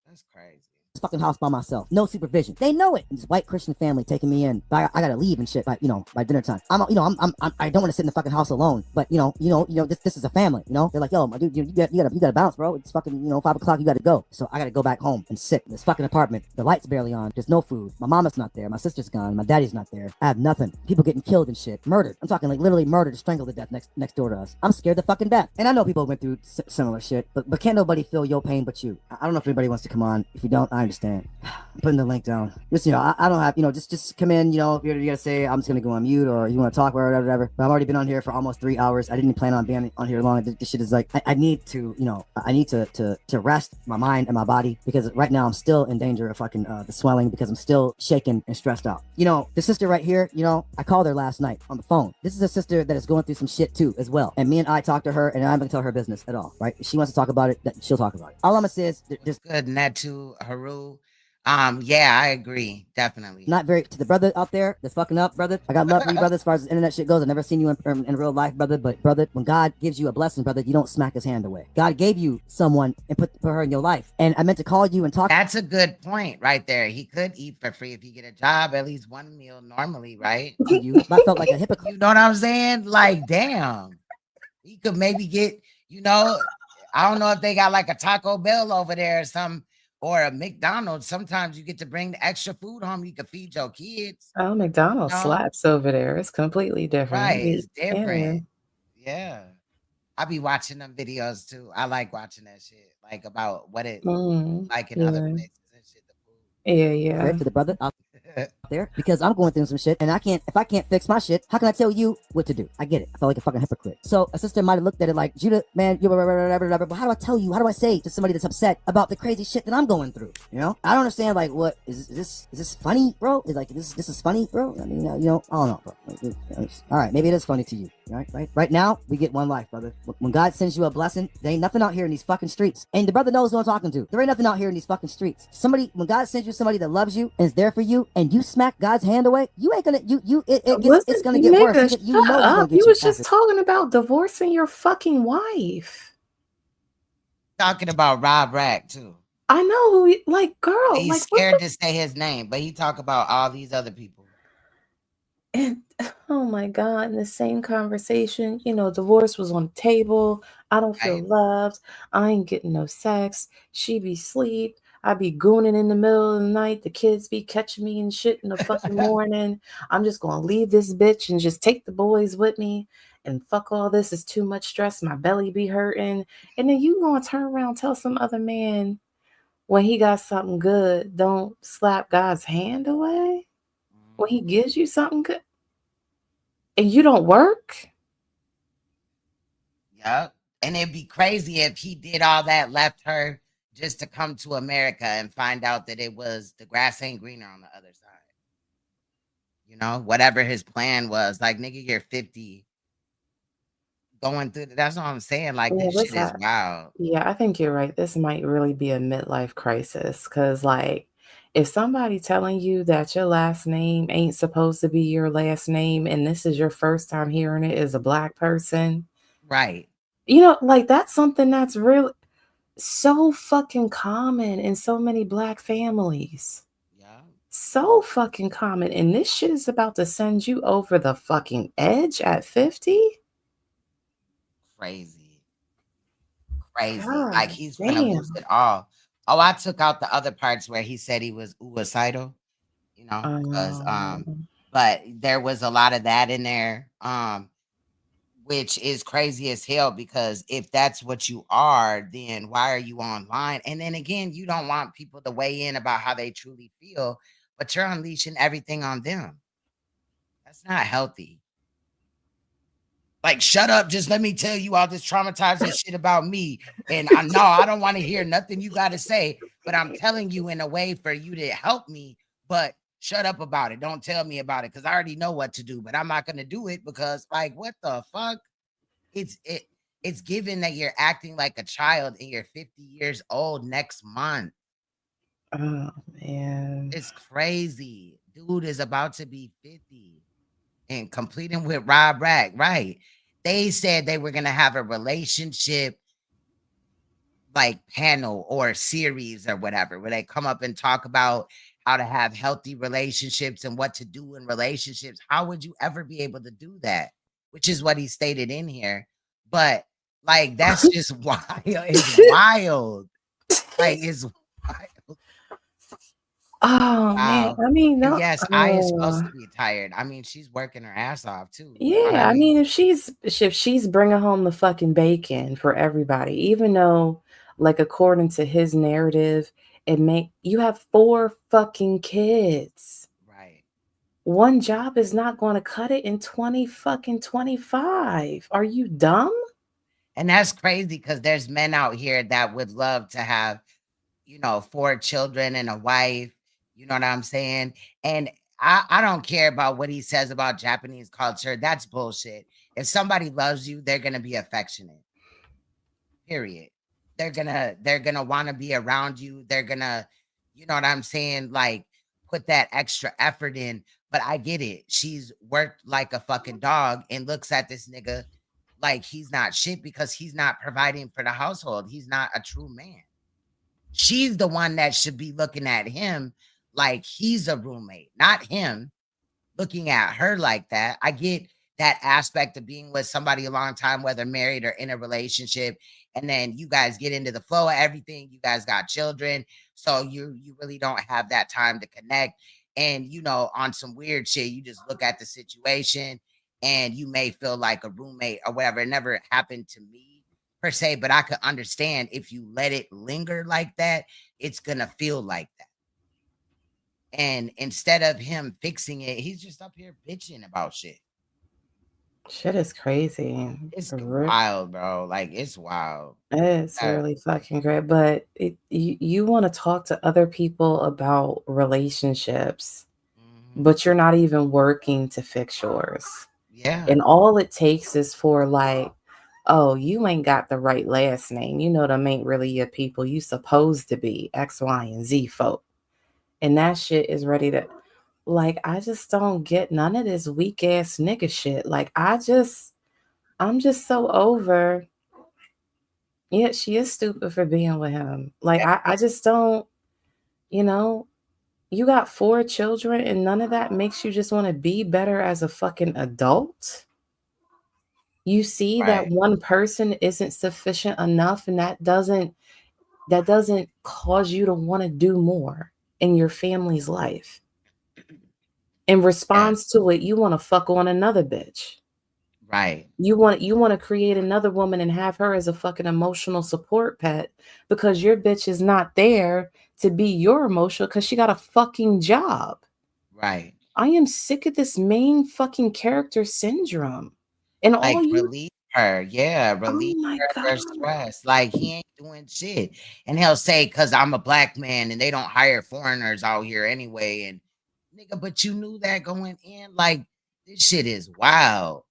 That's crazy. Fucking house by myself, no supervision. They know it. And this white Christian family taking me in, but I gotta leave and shit by dinner time. I don't want to sit in the fucking house alone. But this is a family. They're like, yo, my dude, you gotta bounce, bro. It's fucking 5 o'clock. You gotta go. So I gotta go back home and sit in this fucking apartment. The light's barely on. There's no food. My mama's not there. My sister's gone. My daddy's not there. I have nothing. People getting killed and shit, murdered. I'm talking like literally murdered, strangled to death next door to us. I'm scared to fucking death. And I know people went through similar shit, but can't nobody feel your pain but you. I don't know if anybody wants to come on. If you don't, I understand. I'm putting the link down. Just, I don't have, just come in, if you're gonna say I'm just gonna go on mute or you want to talk or whatever. But I've already been on here for almost 3 hours. I didn't plan on being on here long. This shit is like, I need to, I need to rest my mind and my body because right now I'm still in danger of fucking the swelling because I'm still shaken and stressed out. The sister right here, I called her last night on the phone. This is a sister that is going through some shit too as well. And me and I talked to her and I'm gonna tell her business at all, right? If she wants to talk about it, she'll talk about it. All I'm gonna say is there's good Natu Haru. Yeah, I agree. Definitely. Not very to the brother out there that's fucking up, brother. I got love for you, brother, as far as the internet shit goes. I've never seen you in real life, brother. But brother, when God gives you a blessing, brother, you don't smack his hand away. God gave you someone and put her in your life. And I meant to call you and talk. That's a good point right there. He could eat for free if he get a job, at least one meal normally, right? I felt like a hypocrite. You know what I'm saying? Like, damn. He could maybe get, I don't know if they got like a Taco Bell over there or something. Or a McDonald's, sometimes you get to bring the extra food home. You can feed your kids. Oh, McDonald's slaps over there. It's completely different. Right, it's different. Yeah. I be watching them videos too. I like watching that shit, like about what it like in other places and shit. Yeah. To the brother out there because I'm going through some shit and if I can't fix my shit, how can I tell you what to do? I get it. I felt like a fucking hypocrite. So a sister might have looked at it like, Judah, man, but how do I tell you? How do I say to somebody that's upset about the crazy shit that I'm going through? I don't understand. Like, what is this funny, bro? Is like this is funny, bro? I mean, I don't know, bro. All right, maybe it is funny to you. Right now, we get one life, brother. When God sends you a blessing, there ain't nothing out here in these fucking streets. And the brother knows who I'm talking to. There ain't nothing out here in these fucking streets. When God sends you somebody that loves you and is there for you, and you smack God's hand away, you ain't gonna it's gonna get worse. You was just talking about divorcing your fucking wife. Talking about Rob Rack too. I know who girl. He's scared to say his name, but he talk about all these other people. And oh my God, in the same conversation, divorce was on the table. I don't feel loved. I ain't getting no sex. She be sleep. I be gooning in the middle of the night. The kids be catching me and shit in the fucking morning. I'm just going to leave this bitch and just take the boys with me. And fuck all this. Is too much stress. My belly be hurting. And then you going to turn around and tell some other man when he got something good, don't slap God's hand away when he gives you something good. And you don't work? Yep. And it'd be crazy if he did all that, left her just to come to America and find out that it was the grass ain't greener on the other side. You know, whatever his plan was, like nigga, you're 50 going through that's what I'm saying. Like Yeah, this shit is wild. yeah, I think you're right. This might really be a midlife crisis because, like, if somebody telling you that your last name ain't supposed to be your last name and this is your first time hearing it as a Black person, Right. you know, like that's something that's really so fucking common in so many Black families. Yeah. So fucking common. And this shit is about to send you over the fucking edge at 50? Crazy. Crazy. God Like he's gonna lose damn. it all. Oh, I took out the other parts where he said he was suicidal, you know, because but there was a lot of that in there. Which is crazy as hell because if that's what you are, then why are you online? And then again, you don't want people to weigh in about how they truly feel, but you're unleashing everything on them. That's not healthy. Like, shut up. Just let me tell you all this traumatizing shit about me. And I know I don't want to hear nothing you got to say, but I'm telling you in a way for you to help me. But shut up about it. Don't tell me about it because I already know what to do, but I'm not going to do it because, like, what the fuck? It's given that you're acting like a child and you're 50 years old next month. Oh man. It's crazy. Dude is about to be 50 and completing with Rob Rack, right? They said they were gonna have a relationship like panel or series or whatever, where they come up and talk about how to have healthy relationships and what to do in relationships. How would you ever be able to do that? Which is what he stated in here. But like that's just wild. It's wild. Like it's wild. Oh man. Wow. I mean, And no. yes, I is supposed to be tired. I mean, she's working her ass off too. You know what Yeah, I I mean? mean, if she's bringing home the fucking bacon for everybody, even though, like, according to his narrative, you have 4 fucking kids. Right. One job is not going to cut it in 2025. Are you dumb? And that's crazy because there's men out here that would love to have, you know, 4 children and a wife. You know what I'm saying? And I don't care about what he says about Japanese culture. That's bullshit. If somebody loves you, they're gonna be affectionate. Period. They're gonna want to be around you. They're gonna, you know what I'm saying, like put that extra effort in. But I get it. She's worked like a fucking dog and looks at this nigga like he's not shit because he's not providing for the household. He's not a true man. She's the one that should be looking at him like he's a roommate, not him looking at her like that. I get that aspect of being with somebody a long time, whether married or in a relationship, and then you guys get into the flow of everything. You guys got children, so you really don't have that time to connect. And you know, on some weird shit, you just look at the situation, and you may feel like a roommate or whatever. It never happened to me per se, but I could understand if you let it linger like that, it's gonna feel like that. And instead of him fixing it, he's just up here bitching about shit. Shit is crazy. It's wild, bro. Like it's wild. It's really fucking great. But you want to talk to other people about relationships, but you're not even working to fix yours. Yeah. And all it takes is for like, oh, you ain't got the right last name. You know them ain't really your people. You supposed to be X, Y, and Z folk. And that shit is ready to, like, I just don't get none of this weak ass nigga shit. Like, I'm just so over. Yeah, she is stupid for being with him. Like, I just don't, you know, you got 4 children and none of that makes you just want to be better as a fucking adult. You see that one person isn't sufficient enough, and that doesn't cause you to want to do more in your family's life. In response to it, you want to fuck on another bitch. Right. You want to create another woman and have her as a fucking emotional support pet because your bitch is not there to be your emotional because she got a fucking job. Right. I am sick of this main fucking character syndrome. And like all you release her. Yeah, Oh relieve my her of her God. stress. Like he ain't doing shit. And he'll say, cause I'm a black man and they don't hire foreigners out here anyway. And nigga, but you knew that going in. Like this shit is wild.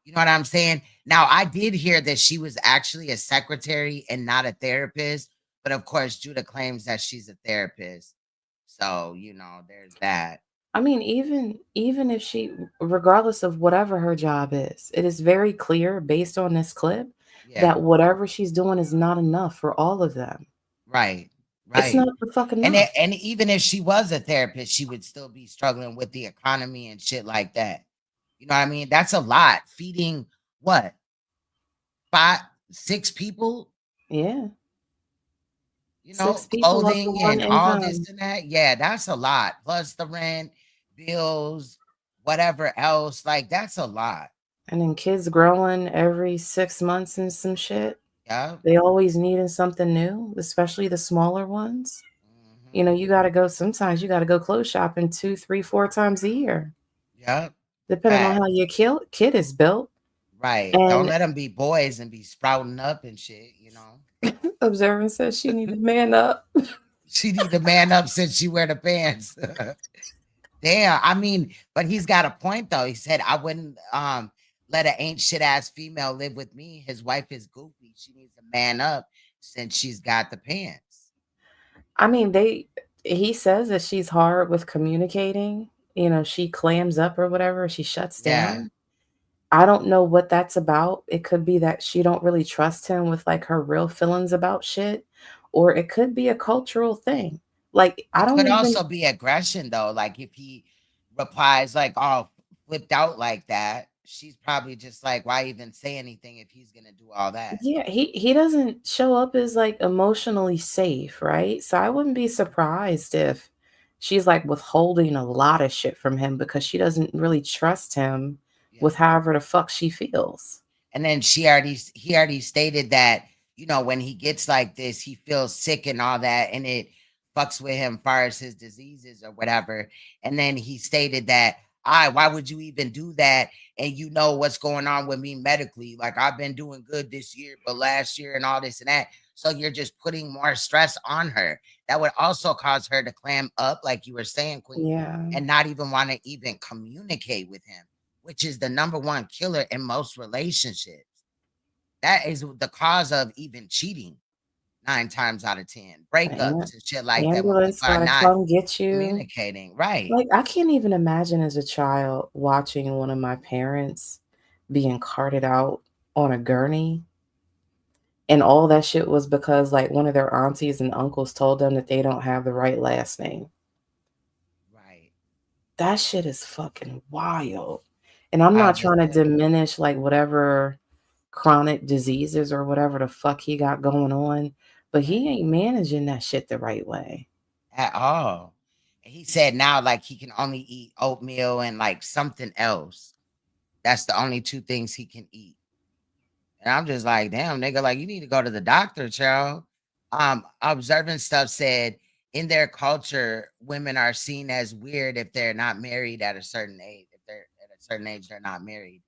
You know what I'm saying? Now I did hear that she was actually a secretary and not a therapist, but of course Judah claims that she's a therapist. So, you know, there's that. I mean, even if she, regardless of whatever her job is, it is very clear based on this clip Yeah. that whatever she's doing is not enough for all of them. Right. It's Right. not the fucking enough. And even if she was a therapist, she would still be struggling with the economy and shit like that. You know what I mean? That's a lot. Feeding what? 5, 6 people? Yeah. You 6 know, people up to clothing one and all this income. and that. Yeah, that's a lot. Plus the rent, bills, whatever else. Like that's a lot. And then kids growing every 6 months and some shit. Yeah. They always needing something new, especially the smaller ones. You know, you gotta go sometimes you gotta go clothes shopping 2, 3, 4 times a year. Yep. Depending on Fact. how your kid is built. Right. Don't And let them be boys and be sprouting up and shit, you know. Observant says she need to man up. She need to man up since she wear the pants. Damn. I mean, but he's got a point though. He said, I wouldn't let an ain't shit ass female live with me. His wife is goofy. She needs to man up since she's got the pants. I mean, he says that she's hard with communicating. You know, she clams up or whatever, she shuts Yeah. down. I don't know what that's about. It could be that she don't really trust him with like her real feelings about shit, or it could be a cultural thing. Like I It don't could even also be aggression though. Like if he replies like all flipped out like that, she's probably just like, why even say anything if he's gonna do all that? Yeah, he doesn't show up as like emotionally safe, right? So I wouldn't be surprised if she's like withholding a lot of shit from him because she doesn't really trust him with however the fuck she feels. And then he already stated that, you know, when he gets like this, he feels sick and all that, and it fucks with him far as his diseases or whatever. And then he stated that, why would you even do that? And you know what's going on with me medically. Like I've been doing good this year, but last year and all this and that. So you're just putting more stress on her. That would also cause her to clam up, like you were saying, Queen, Yeah. and not even want to even communicate with him, which is the number one killer in most relationships. That is the cause of even cheating 9 times out of 10. Breakups and shit like that when Ambulance people are gotta not come get you. communicating. Right. Like, I can't even imagine as a child watching one of my parents being carted out on a gurney. And all that shit was because like one of their aunties and uncles told them that they don't have the right last name. Right. That shit is fucking wild. And I'm not trying to diminish like whatever chronic diseases or whatever the fuck he got going on, but he ain't managing that shit the right way. At all. And he said now like he can only eat oatmeal and like something else. That's the only 2 things he can eat. And I'm just like, damn, nigga, like you need to go to the doctor, child. Observant stuff said in their culture, women are seen as weird if they're not married at a certain age. If they're at a certain age, they're not married,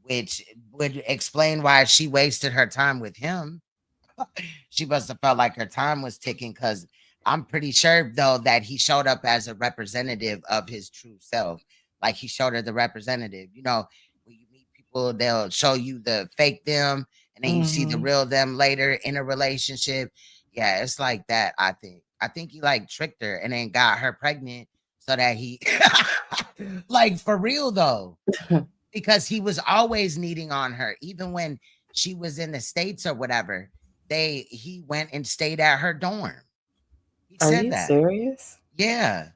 which would explain why she wasted her time with him. She must have felt like her time was ticking because I'm pretty sure though that he showed up as a representative of his true self. Like he showed her the representative. You know, when you meet people, they'll show you the fake them and then you see the real them later in a relationship. Yeah, it's like that, I think. I think he like tricked her and then got her pregnant so that he like for real though. Because he was always needing on her, even when she was in the States or whatever. He went and stayed at her dorm. He Are said you that. serious? Yeah.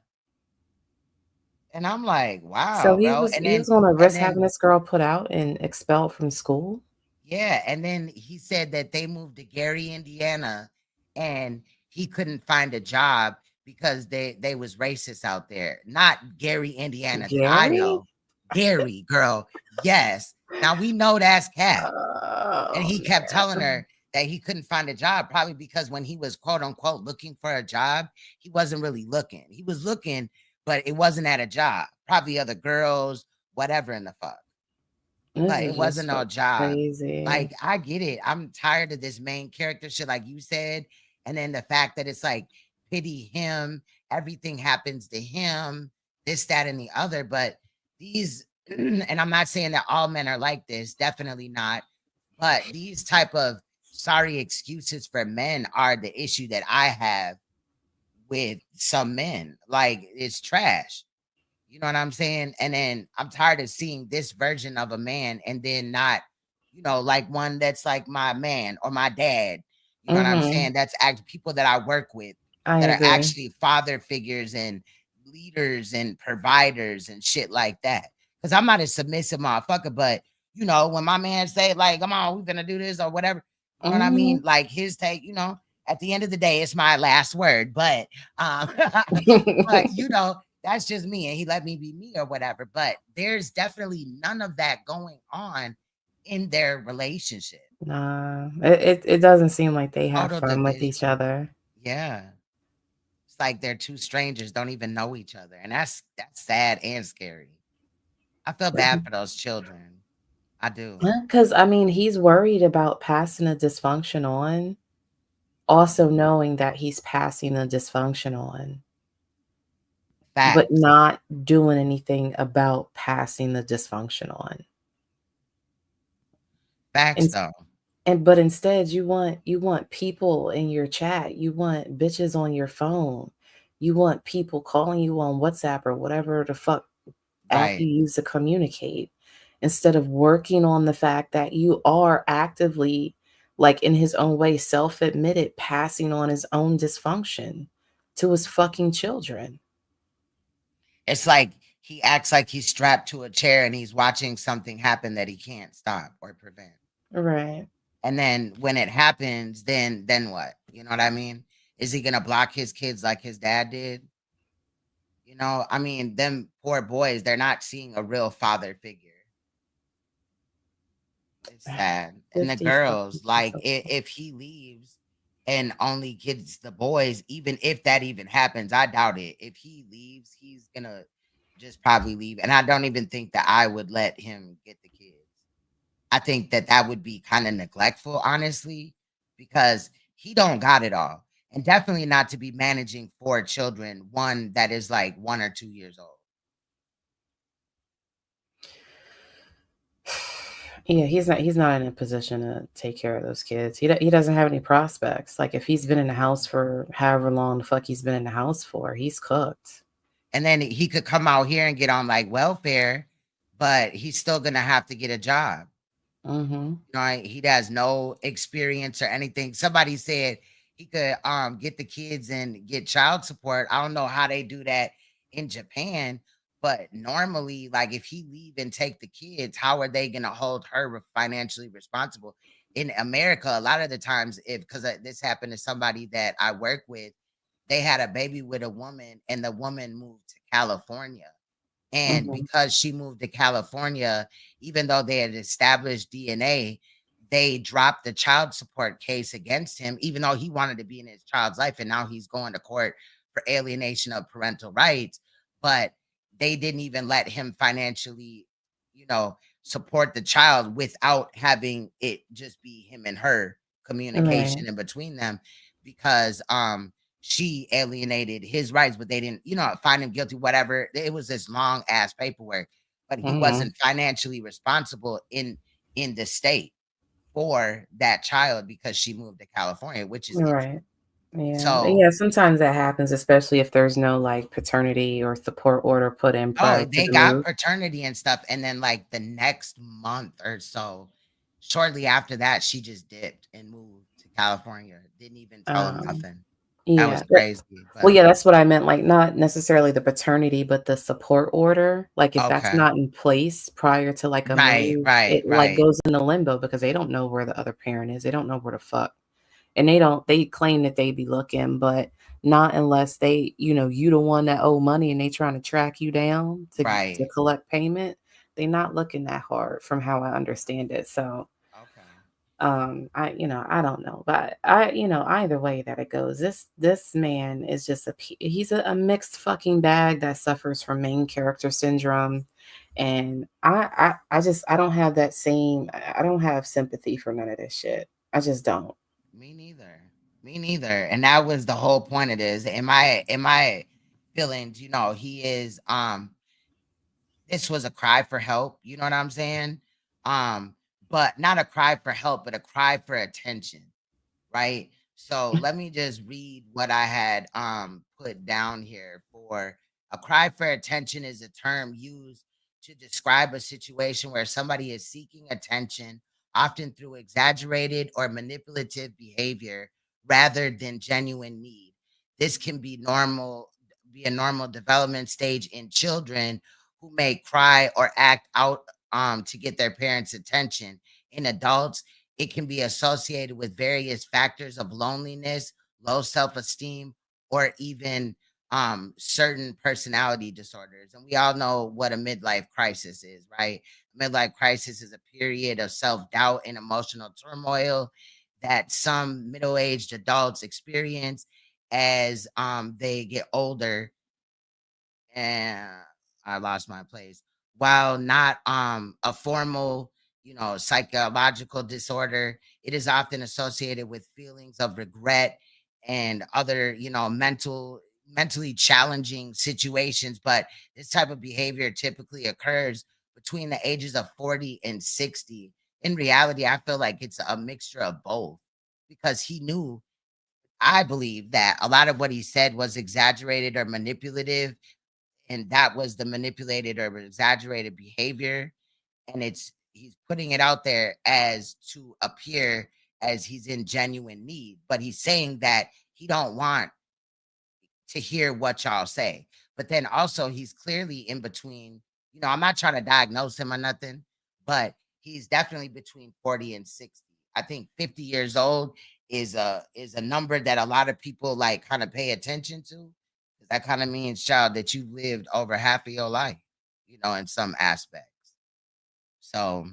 And I'm like, So wow, he bro. was And he was then gonna and risk having then this girl put out and expelled from school? yeah, and then he said that they moved to Gary, Indiana, and he couldn't find a job because they was racist out there. Not Gary, Indiana, that I Gary? know. Gary, girl. Yes. Now we know that's cat. And Oh, he kept telling man. her that he couldn't find a job, probably because when he was quote unquote looking for a job, he wasn't really looking. He was looking, but it wasn't at a job. Probably other girls, whatever in the fuck. but it is wasn't just no job. crazy. Like, I get it. I'm tired of this main character shit, like you said. And then the fact that it's like, pity him, everything happens to him, this, that, and the other. But these, and I'm not saying that all men are like this, definitely not. But these type of sorry excuses for men are the issue that I have with some men. Like, it's trash. You know what I'm saying? And then I'm tired of seeing this version of a man and then not, like one that's like my man or my dad. You know what I'm saying? That's people that I work with I that are agree. actually father figures and leaders and providers and shit like that. Because I'm not a submissive motherfucker, but when my man say like, come on, we're gonna do this or whatever, you know what I mean? Like his take, at the end of the day, it's my last word. But but that's just me, and he let me be me or whatever. But there's definitely none of that going on in their relationship. Nah, it doesn't seem like they have Total fun with each division. other. Yeah. It's like they're two strangers, don't even know each other. And that's sad and scary. I feel bad for those children. I do. Because I mean, he's worried about passing the dysfunction on, also knowing that he's passing the dysfunction on, but Facts. not doing anything about passing the dysfunction on. Facts though. But instead you want people in your chat, you want bitches on your phone, you want people calling you on WhatsApp or whatever the fuck app you use to communicate, instead of working on the fact that you are actively, like in his own way, self-admitted, passing on his own dysfunction to his fucking children. It's like he acts like he's strapped to a chair and he's watching something happen that he can't stop or prevent. Right. And then when it happens, then what? You know what I mean? Is he gonna block his kids like his dad did? I mean, them poor boys, they're not seeing a real father figure. It's sad. And the girls, like, if he leaves and only gets the boys, even if that even happens, I doubt it. If he leaves, he's gonna just probably leave. And I don't even think that I would let him get the kids. I think that would be kind of neglectful, honestly, because he don't got it all. And definitely not to be managing 4 children, one that is like 1 or 2 years old. Yeah, he's not in a position to take care of those kids. He doesn't have any prospects. Like if he's been in the house for however long the fuck he's been in the house for, he's cooked. And then he could come out here and get on like welfare, but he's still gonna have to get a job. He has no experience or anything. Somebody said he could get the kids and get child support. I don't know how they do that in Japan, but normally, like if he leave and take the kids, how are they gonna hold her financially responsible? In America, a lot of the times, because this happened to somebody that I work with, they had a baby with a woman, and the woman moved to California. And because she moved to California, even though they had established DNA, they dropped the child support case against him, even though he wanted to be in his child's life. And now he's going to court for alienation of parental rights. But they didn't even let him financially, support the child without having it just be him and her communication in between them, because she alienated his rights, but they didn't, find him guilty, whatever. It was this long ass paperwork, but he wasn't financially responsible in the state for that child because she moved to California, which is right. Yeah. So Yeah, sometimes that happens, especially if there's no like paternity or support order put in prior to they the got move. paternity and stuff, and then like the next month or so, shortly after that, she just dipped and moved to California. Didn't even tell him nothing. That was crazy. Well, yeah, that's what I meant. Like, not necessarily the paternity, but the support order. Like, if that's not in place prior to like a move, it like goes into limbo because they don't know where the other parent is. They don't know where the fuck, and they claim that they be looking, but not unless they, you the one that owe money and they trying to track you down to collect payment. They're not looking that hard, from how I understand it. So. I don't know, but either way that it goes, this man is just he's a mixed fucking bag that suffers from main character syndrome, And I just I don't have that same. I don't have sympathy for none of this shit. I just don't. Me neither. Me neither. And that was the whole point of this. In my feelings, you know, he is this was a cry for help, you know what I'm saying? But not a cry for help, but a cry for attention, right? So let me just read what I had put down here. For a cry for attention is a term used to describe a situation where somebody is seeking attention, often through exaggerated or manipulative behavior rather than genuine need. This can be a normal development stage in children who may cry or act out to get their parents' attention. In adults, it can be associated with various factors of loneliness, low self-esteem, or even certain personality disorders. And we all know what a midlife crisis is, right? Midlife crisis is a period of self-doubt and emotional turmoil that some middle-aged adults experience as they get older. And I lost my place. While not a formal, you know, psychological disorder, it is often associated with feelings of regret and other, you know, mentally challenging situations. But this type of behavior typically occurs between the ages of 40 and 60. In reality, I feel like it's a mixture of both, because he knew, I believe, that a lot of what he said was exaggerated or manipulative, and that was the manipulated or exaggerated behavior. And he's putting it out there as to appear as he's in genuine need, but he's saying that he don't want to hear what y'all say. But then also he's clearly in between, you know, I'm not trying to diagnose him or nothing, but he's definitely between 40 and 60. I think 50 years old is a number that a lot of people like kind of pay attention to. That kind of means, child, that you've lived over half of your life, you know, in some aspects. So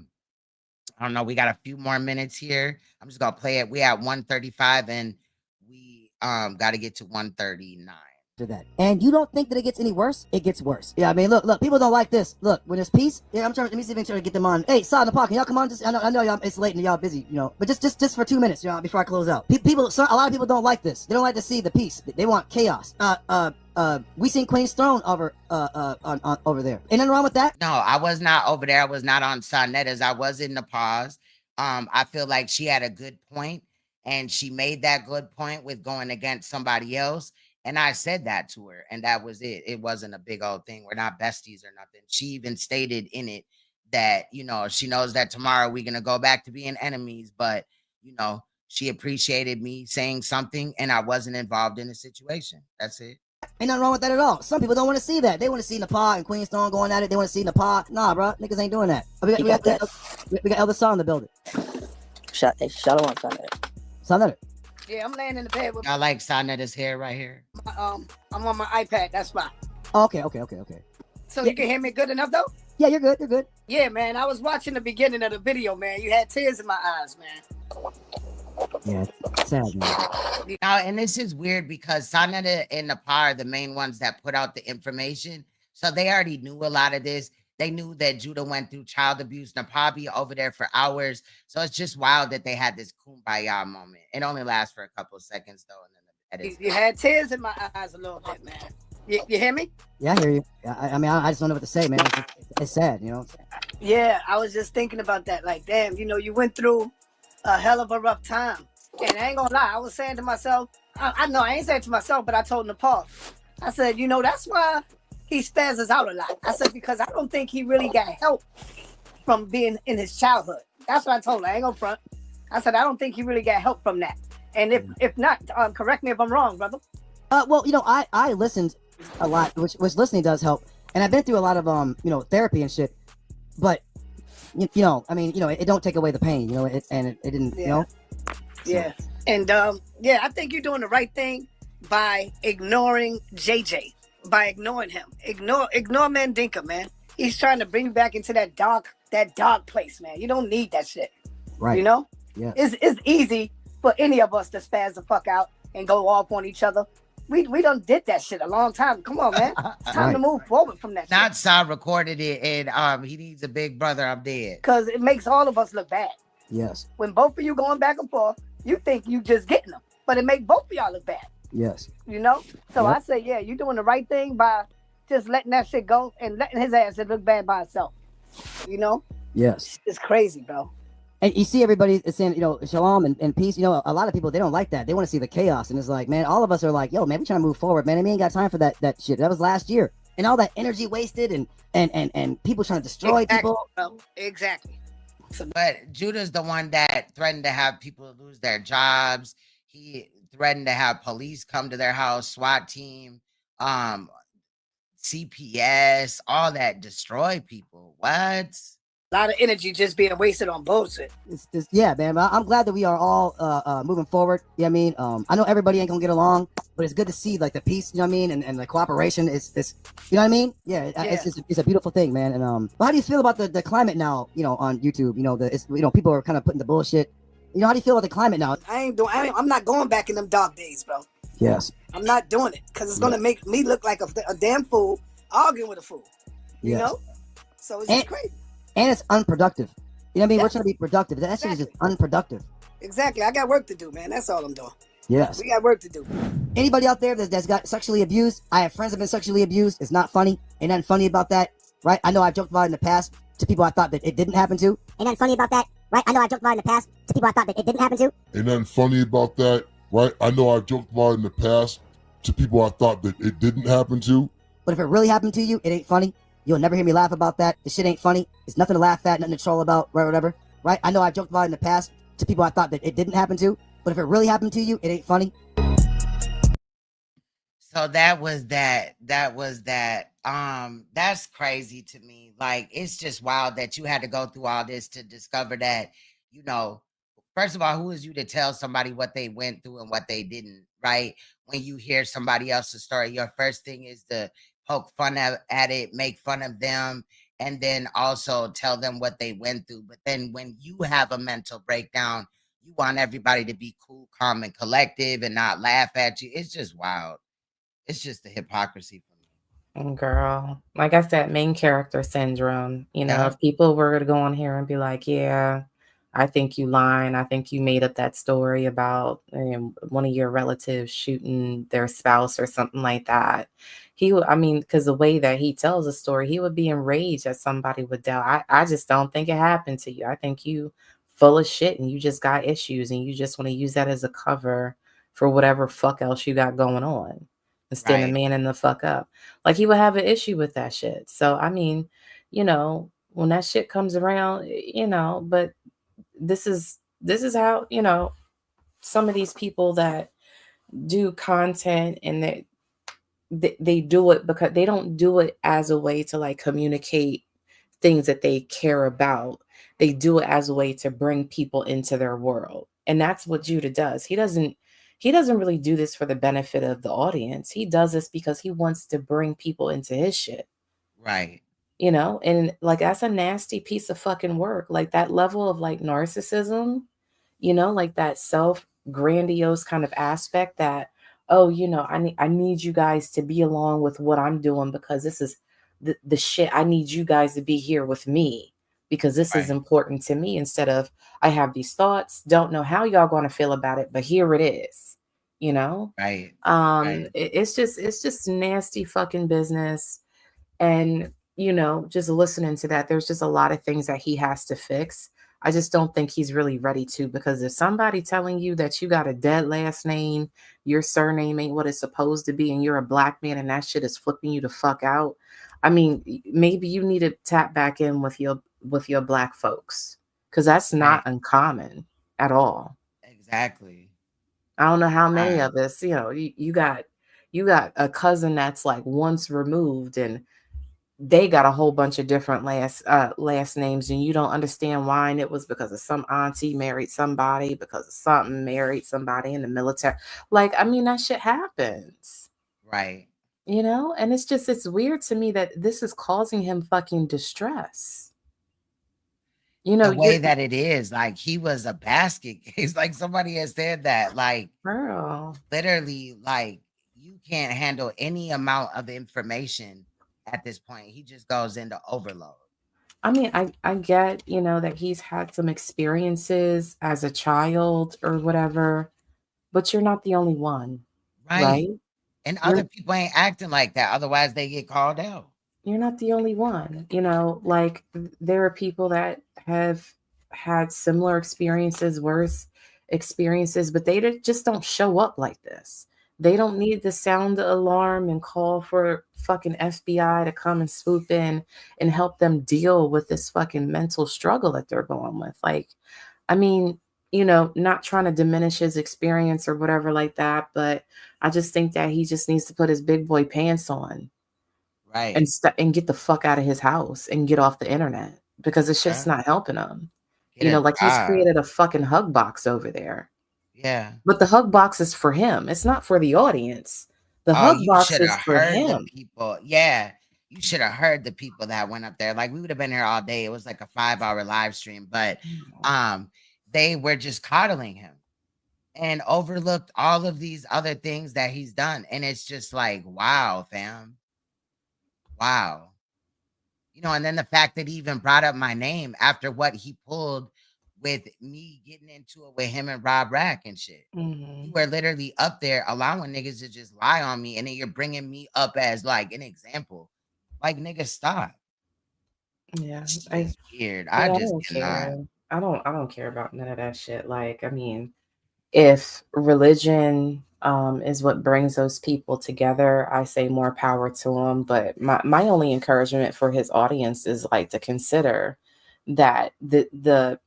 I don't know. We got a few more minutes here. I'm just gonna play it. We at 135 and we got to get to 139. To that. And you don't think that it gets any worse? It gets worse. Yeah, I mean, look, people don't like this. Look, when it's peace, yeah, I'm trying. Let me see if I can get them on. Hey, Saw in the Park, can y'all come on? Just, I know y'all. It's late and y'all busy, you know. But just for 2 minutes, you know, before I close out. A lot of people don't like this. They don't like to see the peace. They want chaos. We seen Queen's Throne over over there. Ain't nothing wrong with that. No, I was not over there. I was not on Sonetta's. I was in the pause. I feel like she had a good point, and she made that good point with going against somebody else. And I said that to her, and that was it. It wasn't a big old thing. We're not besties or nothing. She even stated in it that, you know, she knows that tomorrow we're going to go back to being enemies, but, you know, she appreciated me saying something and I wasn't involved in the situation. That's it. Ain't nothing wrong with that at all. Some people don't want to see that. They want to see Nepal and Queen's Throne going at it. They want to see Nepal. Nah, bro. Niggas ain't doing that. We got Elder Saw in the building. Shout out on Sonetta. Yeah, I'm laying in the bed with I like Sonetta's hair right here. I'm on my iPad. That's why. Okay. So you can hear me good enough though? Yeah, you're good. You're good. Yeah, man. I was watching the beginning of the video, man. You had tears in my eyes, man. Yeah, it's sad, man. Now, and this is weird because Sonetta and Nepal are the main ones that put out the information. So they already knew a lot of this. They knew that Judah went through child abuse. Nepal be over there for hours. So it's just wild that they had this kumbaya moment. It only lasts for a couple of seconds, though. And then You had tears in my eyes a little bit, man. You hear me? Yeah, I hear you. I mean, I just don't know what to say, man. It's sad, you know? Yeah, I was just thinking about that. Like, damn, you know, you went through a hell of a rough time. And I ain't gonna lie, I was saying to myself, I know I ain't saying to myself, but I told Nepal, I said, you know, that's why he spazzes out a lot. I said, because I don't think he really got help from being in his childhood. That's what I told her. I ain't gonna front. I said, I don't think he really got help from that. And if not, correct me if I'm wrong, brother. Well, you know, I listened a lot, which listening does help. And I've been through a lot of, you know, therapy and shit. But, you know, I mean, you know, it don't take away the pain, you know, it didn't, you know? Yeah. And, yeah, I think you're doing the right thing by ignoring JJ. By ignoring him. Ignore Mandinka, man. He's trying to bring you back into that dark place, man. You don't need that shit. Right. You know? Yeah. It's easy for any of us to spaz the fuck out and go off on each other. We done did that shit a long time. Come on, man. It's time to move forward from that shit. Natzarah recorded it, and he needs a big brother. I'm dead. Because it makes all of us look bad. Yes. When both of you going back and forth, you think you just getting them, but it make both of y'all look bad. Yes. You know? So I say, yeah, you doing the right thing by just letting that shit go and letting his ass look bad by itself. You know? Yes. It's crazy, bro. And you see everybody saying, you know, shalom and peace. You know, a lot of people, they don't like that. They want to see the chaos. And it's like, man, all of us are like, yo, man, we trying to move forward, man. And we ain't got time for that shit. That was last year. And all that energy wasted and people trying to destroy people. Bro. Exactly. But Judah's the one that threatened to have people lose their jobs. He threatened to have police come to their house, SWAT team, CPS, all that, destroy people. What? A lot of energy just being wasted on bullshit. It's just, yeah, man. I'm glad that we are all moving forward. You know what I mean? I know everybody ain't gonna get along, but it's good to see like the peace, you know what I mean, and the cooperation is you know what I mean? Yeah, it's a beautiful thing, man. And how do you feel about the climate now, you know, on YouTube? You know, people are kind of putting the bullshit. You know, how do you feel about the climate now? I'm not going back in them dark days, bro. Yes. I'm not doing it because it's gonna make me look like a damn fool arguing with a fool. You know? So it's just crazy. And it's unproductive. You know what I mean? We're trying to be productive. That shit is just unproductive. Exactly. I got work to do, man. That's all I'm doing. Yes. We got work to do. Anybody out there that's got sexually abused, I have friends that have been sexually abused. It's not funny. Ain't nothing funny about that, right? I know I've joked about it in the past to people I thought that it didn't happen to. Ain't nothing funny about that, right? I know I joked about it in the past to people I thought that it didn't happen to. Ain't nothing funny about that, right? I know I've joked about it in the past to people I thought that it didn't happen to. But if it really happened to you, it ain't funny. You'll never hear me laugh about that. The shit ain't funny. It's nothing to laugh at, nothing to troll about, right, whatever. Right? I know I joked about it in the past to people I thought that it didn't happen to. But if it really happened to you, it ain't funny. So that was that. That's crazy to me. Like, it's just wild that you had to go through all this to discover that, you know, first of all, who is you to tell somebody what they went through and what they didn't, right? When you hear somebody else's story, your first thing is to poke fun at it, make fun of them, and then also tell them what they went through. But then when you have a mental breakdown, you want everybody to be cool, calm, and collective and not laugh at you. It's just wild. It's just the hypocrisy for me. Girl, like I said, main character syndrome. You know, if people were to go on here and be like, yeah, I think you lying. I think you made up that story about one of your relatives shooting their spouse or something like that. He would, I mean, because the way that he tells the story, he would be enraged that somebody would doubt. I just don't think it happened to you. I think you full of shit and you just got issues and you just want to use that as a cover for whatever fuck else you got going on. Instead of manning the fuck up. Like he would have an issue with that shit. So, I mean, you know, when that shit comes around, you know, but this is how, you know, some of these people that do content and they do it because they don't do it as a way to like communicate things that they care about. They do it as a way to bring people into their world. And that's what Judah does. He doesn't really do this for the benefit of the audience. He does this because he wants to bring people into his shit. Right. You know, and like that's a nasty piece of fucking work. Like that level of like narcissism, you know, like that self-grandiose kind of aspect that, oh, you know, I need you guys to be along with what I'm doing because this is the shit. I need you guys to be here with me because this is important to me, instead of I have these thoughts, don't know how y'all going to feel about it, but here it is, you know? Right. It's just nasty fucking business. And, you know, just listening to that, there's just a lot of things that he has to fix. I just don't think he's really ready to, because if somebody telling you that you got a dead last name, your surname ain't what it's supposed to be, and you're a black man and that shit is flipping you the fuck out, I mean, maybe you need to tap back in with your black folks, because that's not uncommon at all. Exactly. I don't know how many of us, you know, you got a cousin that's like once removed and they got a whole bunch of different last names, and you don't understand why. And it was because of some auntie married somebody, because of something married somebody in the military. Like, I mean, that shit happens. Right. You know, and it's weird to me that this is causing him fucking distress. You know, the way that it is, like he was a basket case. Like somebody has said that, like, girl, literally, like you can't handle any amount of information at this point. He just goes into overload. I mean, I get, you know, that he's had some experiences as a child or whatever, but you're not the only one, right? And You're other people ain't acting like that. Otherwise, they get called out. you're not the only one. You know, like there are people that have had similar experiences, worse experiences, but just don't show up like this. They don't need to sound the alarm and call for fucking FBI to come and swoop in and help them deal with this fucking mental struggle that they're going with. Like, I mean, you know, not trying to diminish his experience or whatever like that, but I just think that he just needs to put his big boy pants on Right. and get the fuck out of his house and get off the internet because it's just not helping him. Get You know, a like he's job. created a fucking hug box over there. Yeah. But the hug box is for him. It's not for the audience. The hug You box should is have for heard the him. people. Yeah. You should have heard the people that went up there. Like we would have been here all day. It was like a 5-hour live stream, but they were just coddling him and overlooked all of these other things that he's done. And it's just like, wow, fam. Wow. You know, and then the fact that he even brought up my name after what he pulled with me getting into it with him and Rob Rack and shit. You were literally up there allowing niggas to just lie on me, and then you're bringing me up as like an example. Like, nigga, stop. Yeah, It's weird. yeah, I I just don't cannot. care. I don't care about none of that shit. Like, I mean, if religion is what brings those people together, I say more power to them. But my only encouragement for his audience is like to consider that the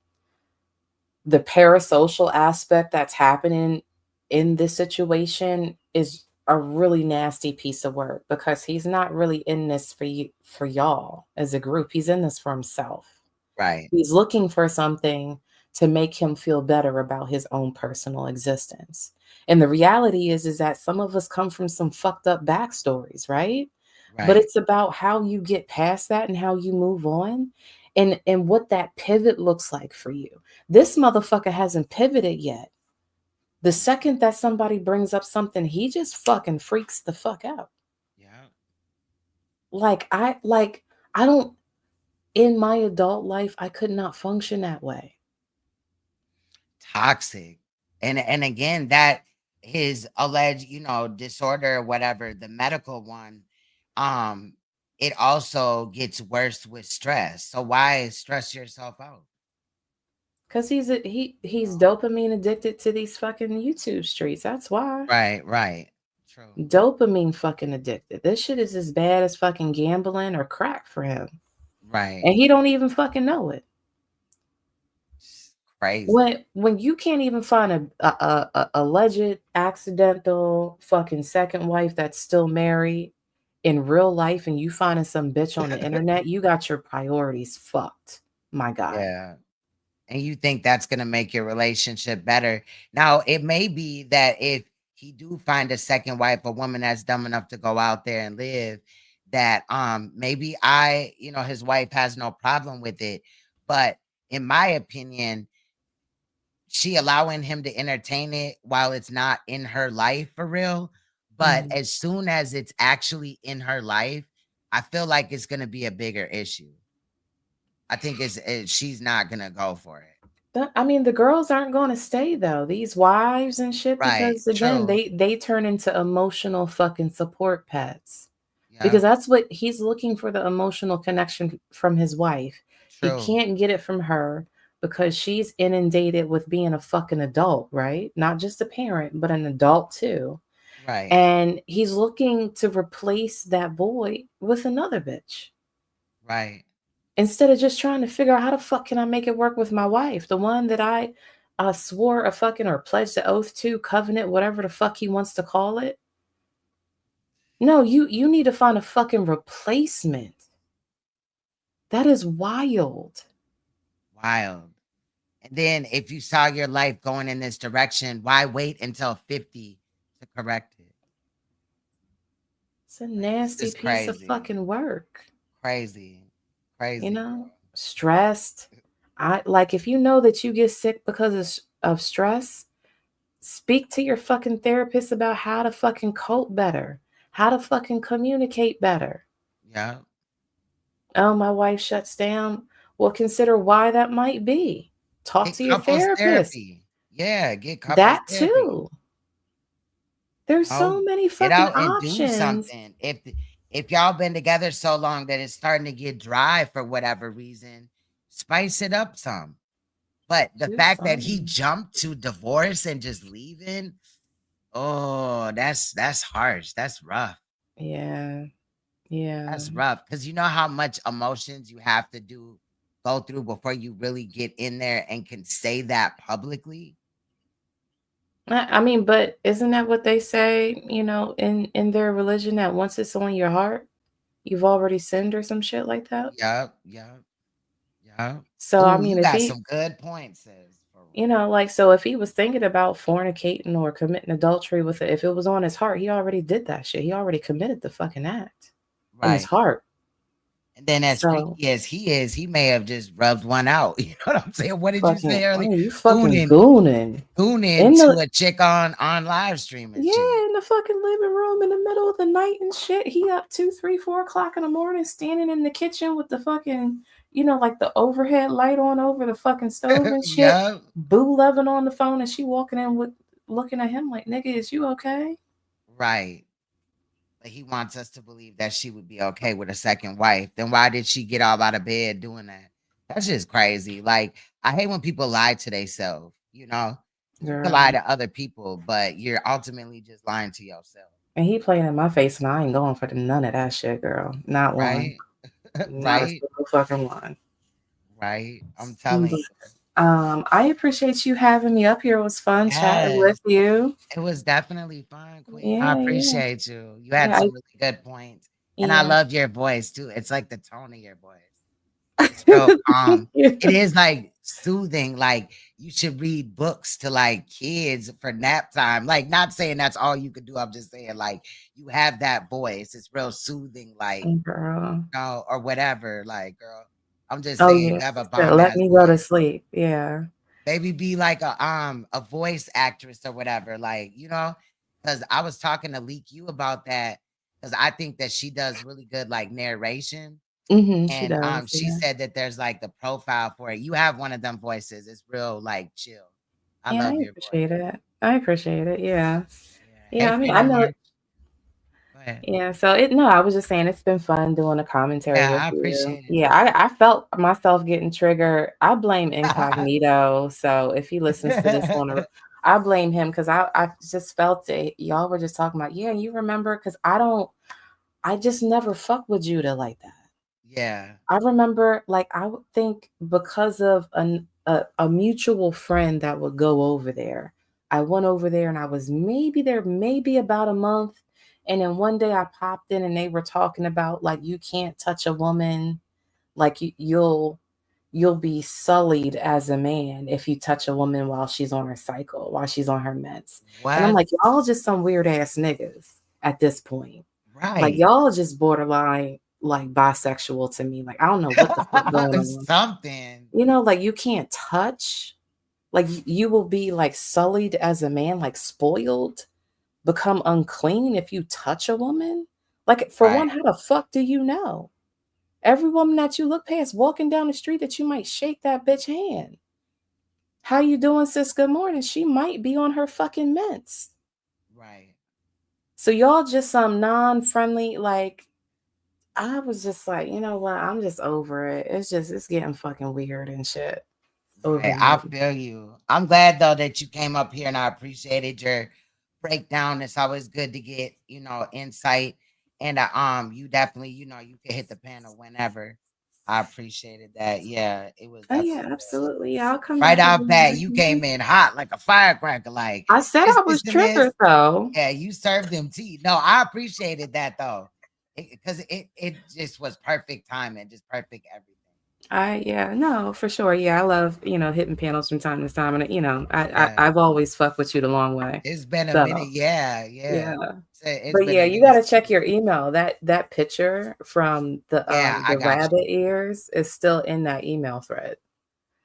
parasocial aspect that's happening in this situation is a really nasty piece of work because he's not really in this for you, for y'all as a group. He's in this for himself. Right. He's looking for something to make him feel better about his own personal existence. And the reality is that some of us come from some fucked up backstories, right? But it's about how you get past that and how you move on and what that pivot looks like for you. This motherfucker hasn't pivoted yet. The second that somebody brings up something, he just fucking freaks the fuck out. Yeah. Like I don't, in my adult life, I could not function that way. Toxic. And again, that his alleged, you know, disorder or whatever, the medical one, it also gets worse with stress. So why stress yourself out? Cause he's dopamine addicted to these fucking YouTube streets. That's why. Right. True. Dopamine fucking addicted. This shit is as bad as fucking gambling or crack for him. Right. And he don't even fucking know it. Crazy. When you can't even find a alleged accidental fucking second wife that's still married in real life and you finding some bitch on the internet, you got your priorities fucked, my guy. Yeah. And you think that's going to make your relationship better. Now, it may be that if he do find a second wife, a woman that's dumb enough to go out there and live, that maybe his wife has no problem with it. But in my opinion, she allowing him to entertain it while it's not in her life for real. But as soon as it's actually in her life, I feel like it's going to be a bigger issue. I think she's not going to go for it. I mean, the girls aren't going to stay though. These wives and shit, because again, true. they turn into emotional fucking support pets. Yeah. Because that's what he's looking for, the emotional connection from his wife. True. He can't get it from her because she's inundated with being a fucking adult, right? Not just a parent, but an adult too. Right. And he's looking to replace that void with another bitch. Right. Instead of just trying to figure out how the fuck can I make it work with my wife, the one that I swore a fucking or pledged the oath to, covenant, whatever the fuck he wants to call it. No, you need to find a fucking replacement. That is wild. Wild. And then if you saw your life going in this direction, why wait until 50 to correct it? It's a nasty piece of fucking work. Crazy. You know, stressed. If you know that you get sick because of stress, Speak to your fucking therapist about how to fucking cope better, how to fucking communicate better. Yeah. Oh, my wife shuts down. Well, consider why that might be. Talk Get to your couples therapist. therapy. Yeah, get couples That therapy. too. There's so many Get fucking out and do options. something. If y'all been together so long that it's starting to get dry for whatever reason, spice it up some. But the Do fact that he something. jumped to divorce and just leaving, oh, that's harsh. That's rough. Yeah. Yeah. That's rough. Because you know how much emotions you have to go through before you really get in there and can say that publicly. I mean, but isn't that what they say, you know, in their religion, that once it's on your heart, you've already sinned or some shit like that? Yep. So, I Oh, mean, you if got he, some good points, sis. you know, like, so if he was thinking about fornicating or committing adultery with it, if it was on his heart, he already did that shit. He already committed the fucking act in his Right. heart. And then as So, freaky as he is, he may have just rubbed one out. You know what I'm saying? What did you fucking, say earlier? oh, you fucking Gooning gooning. In to the, a chick on live stream and shit. yeah, in the fucking living room in the middle of the night and shit. He up 2, 3, 4 o'clock in the morning, standing in the kitchen with the fucking, you know, like the overhead light on over the fucking stove and shit. Yep. Boo loving on the phone, and she walking in with looking at him like, nigga, is you okay? Right. But he wants us to believe that she would be okay with a second wife. Then why did she get all out of bed doing that? That's just crazy. Like, I hate when people lie to themselves, you know? You can lie Girl. to other people, but you're ultimately just lying to yourself. And he playing in my face, and I ain't going for none of that shit, girl. Not one. Right? Not a Right? single fucking one. Right? I'm telling you. I appreciate you having me up here. It was fun chatting Yes. with you. It was definitely fun, Queen. I Yeah, yeah. appreciate you. You had Yeah, some really good points. And I yeah. love your voice too. It's like the tone of your voice. It's real calm. It is like soothing. Like you should read books to like kids for nap time. Like not saying that's all you could do. I'm just saying like you have that voice. It's real soothing, like Girl. no, or whatever. Like, girl, I'm just Oh saying yeah. you have a Sister, bomb let ass me go voice. to sleep. Yeah. Maybe be like a voice actress or whatever, like, you know, because I was talking to Leak You about that because I think that she does really good like narration. She And does. she Yeah. said that there's like the profile for it. You have one of them voices. It's real like chill. I Yeah, I love your voice. appreciate it. I appreciate it. Yeah. Yeah, Hey, I mean, I Freedom know. March. Go ahead. Yeah, so I was just saying it's been fun doing a commentary Yeah, with I you. appreciate it. Yeah, I felt myself getting triggered. I blame Incognito. So if he listens to this one, I blame him because I just felt it. Y'all were just talking about, yeah, you remember? Because I just never fuck with Judah like that. Yeah. I remember, like, I would think because of a mutual friend that would go over there. I went over there and I was maybe there, maybe about a month. And then one day I popped in and they were talking about like you can't touch a woman, like you'll be sullied as a man if you touch a woman while she's on her cycle, while she's on her meds. And I'm What? like, y'all just some weird ass niggas at this point. Like Right. y'all just borderline like bisexual to me. Like I don't know what the fuck going on. Something. You know, like you can't touch. Like you will be like sullied as a man, like spoiled, become unclean if you touch a woman. Like for one, Right. how the fuck do you know? Every woman that you look past walking down the street that you might shake that bitch hand. How you doing, sis? Good morning. She might be on her fucking meds. Right. So y'all just some non-friendly, like I was just like, you know what? I'm just over it. It's getting fucking weird and shit. Over Right. I here. feel you. I'm glad though that you came up here and I appreciated your breakdown. It's always good to get, you know, insight. And you definitely, you know, you can hit the panel whenever. I appreciated that. Yeah, it was Oh yeah, definitely absolutely. Yeah, I'll come right back out again. bat. You came in hot like a firecracker. Like I said this, I this, was and this. triggered though. Yeah, you served them tea. No, I appreciated that though, because it just was perfect timing, just perfect everything. Yeah, no, for sure. Yeah, I love, hitting panels from time to time. And Yeah. I've always fucked with you the long way. It's been a So minute. Yeah. yeah. It's But been yeah, a you minute. gotta check your email. That picture from Yeah, I the got you. rabbit ears is still in that email thread.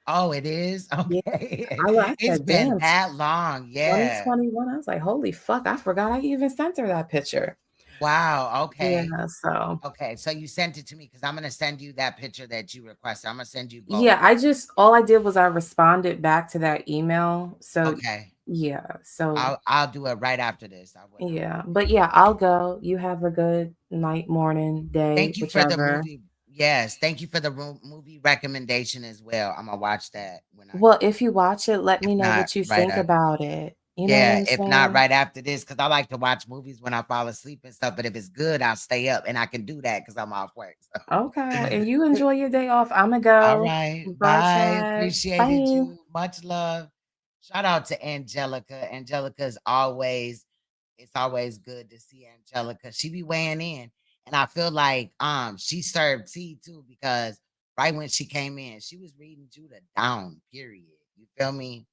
Oh, it is? Yeah. Okay. I It's said, been damn, that long. Yeah. 2021. I was like, holy fuck, I forgot I even sent her that picture. Wow. Yeah, Okay. so Okay. So you sent it to me because I'm gonna send you that picture that you requested. I'm gonna send you both. yeah, all I did was I responded back to that email. So Okay. yeah, so I'll do it right after this. I will. yeah, but yeah, I'll go. You have a good night, morning, day, Thank you for the whichever. movie. Yes, thank you for the movie recommendation as well. I'm gonna watch that when I Well, if you watch it, let if me know not what you right think after. about it. You know what Yeah, I'm if not saying? right after this, because I like to watch movies when I fall asleep and stuff. But if it's good, I'll stay up and I can do that because I'm off work. So Okay, well, and you enjoy your day off. I'ma all go. right. Bye, Bye. chat. Appreciated Bye. you. Much love. Shout out to Angelica. Angelica is always, it's always good to see Angelica. She be weighing in. And I feel like she served tea too, because right when she came in, she was reading Judah down, period. You feel me?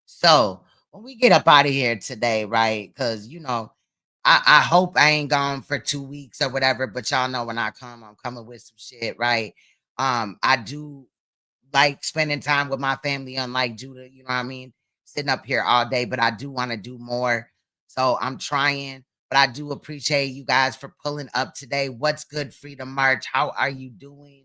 So when we get up out of here today, right? Because I hope I ain't gone for 2 weeks or whatever, but y'all know when I come, I'm coming with some shit, right? I do like spending time with my family, unlike Judah, you know what I mean? Sitting up here all day, but I do want to do more. So I'm trying, but I do appreciate you guys for pulling up today. What's good, Freedom March? How are you doing?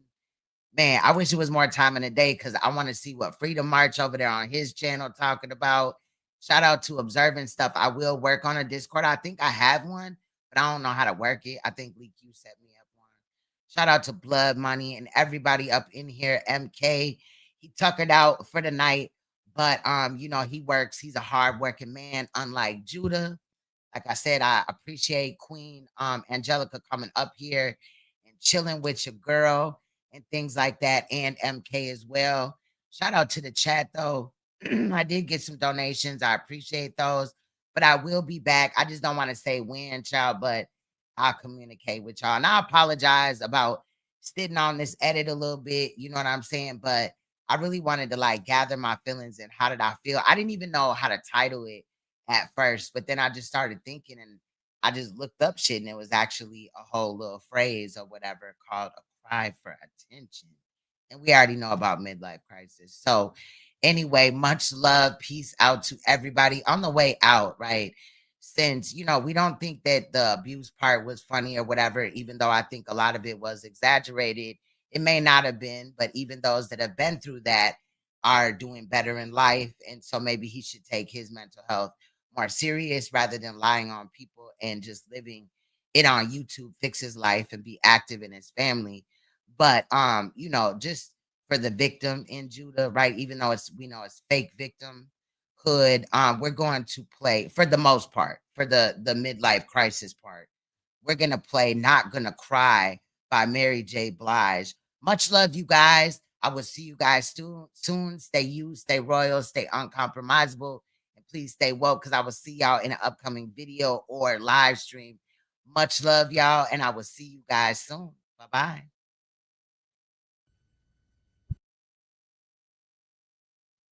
Man, I wish it was more time in the day because I want to see what Freedom March over there on his channel talking about. Shout out to Observing Stuff. I will work on a Discord. I think I have one, but I don't know how to work it. I think Leak you set me up one. Shout out to Blood Money and everybody up in here. MK, he tuckered out for the night, but he works. He's a hardworking man, unlike Judah. Like I said, I appreciate Queen Angelica coming up here and chilling with your girl and things like that, and MK as well. Shout out to the chat though. I did get some donations. I appreciate those, but I will be back. I just don't want to say when, child, but I'll communicate with y'all. And I apologize about sitting on this edit a little bit. You know what I'm saying? But I really wanted to like gather my feelings and how did I feel. I didn't even know how to title it at first, but then I just started thinking and I just looked up shit and it was actually a whole little phrase or whatever called a cry for attention. And we already know about midlife crisis. So anyway, much love, peace out to everybody on the way out, right? Since, we don't think that the abuse part was funny or whatever, even though I think a lot of it was exaggerated. It may not have been, but even those that have been through that are doing better in life. And so maybe he should take his mental health more serious rather than lying on people and just living it on YouTube, fix his life and be active in his family. But just for the victim in Judah, right? Even though we know it's fake victimhood, we're going to play for the most part, for the midlife crisis part. We're gonna play Not Gonna Cry by Mary J. Blige. Much love, you guys. I will see you guys soon. Stay you, stay royal, stay uncompromisable, and please stay woke because I will see y'all in an upcoming video or live stream. Much love, y'all, and I will see you guys soon. Bye-bye.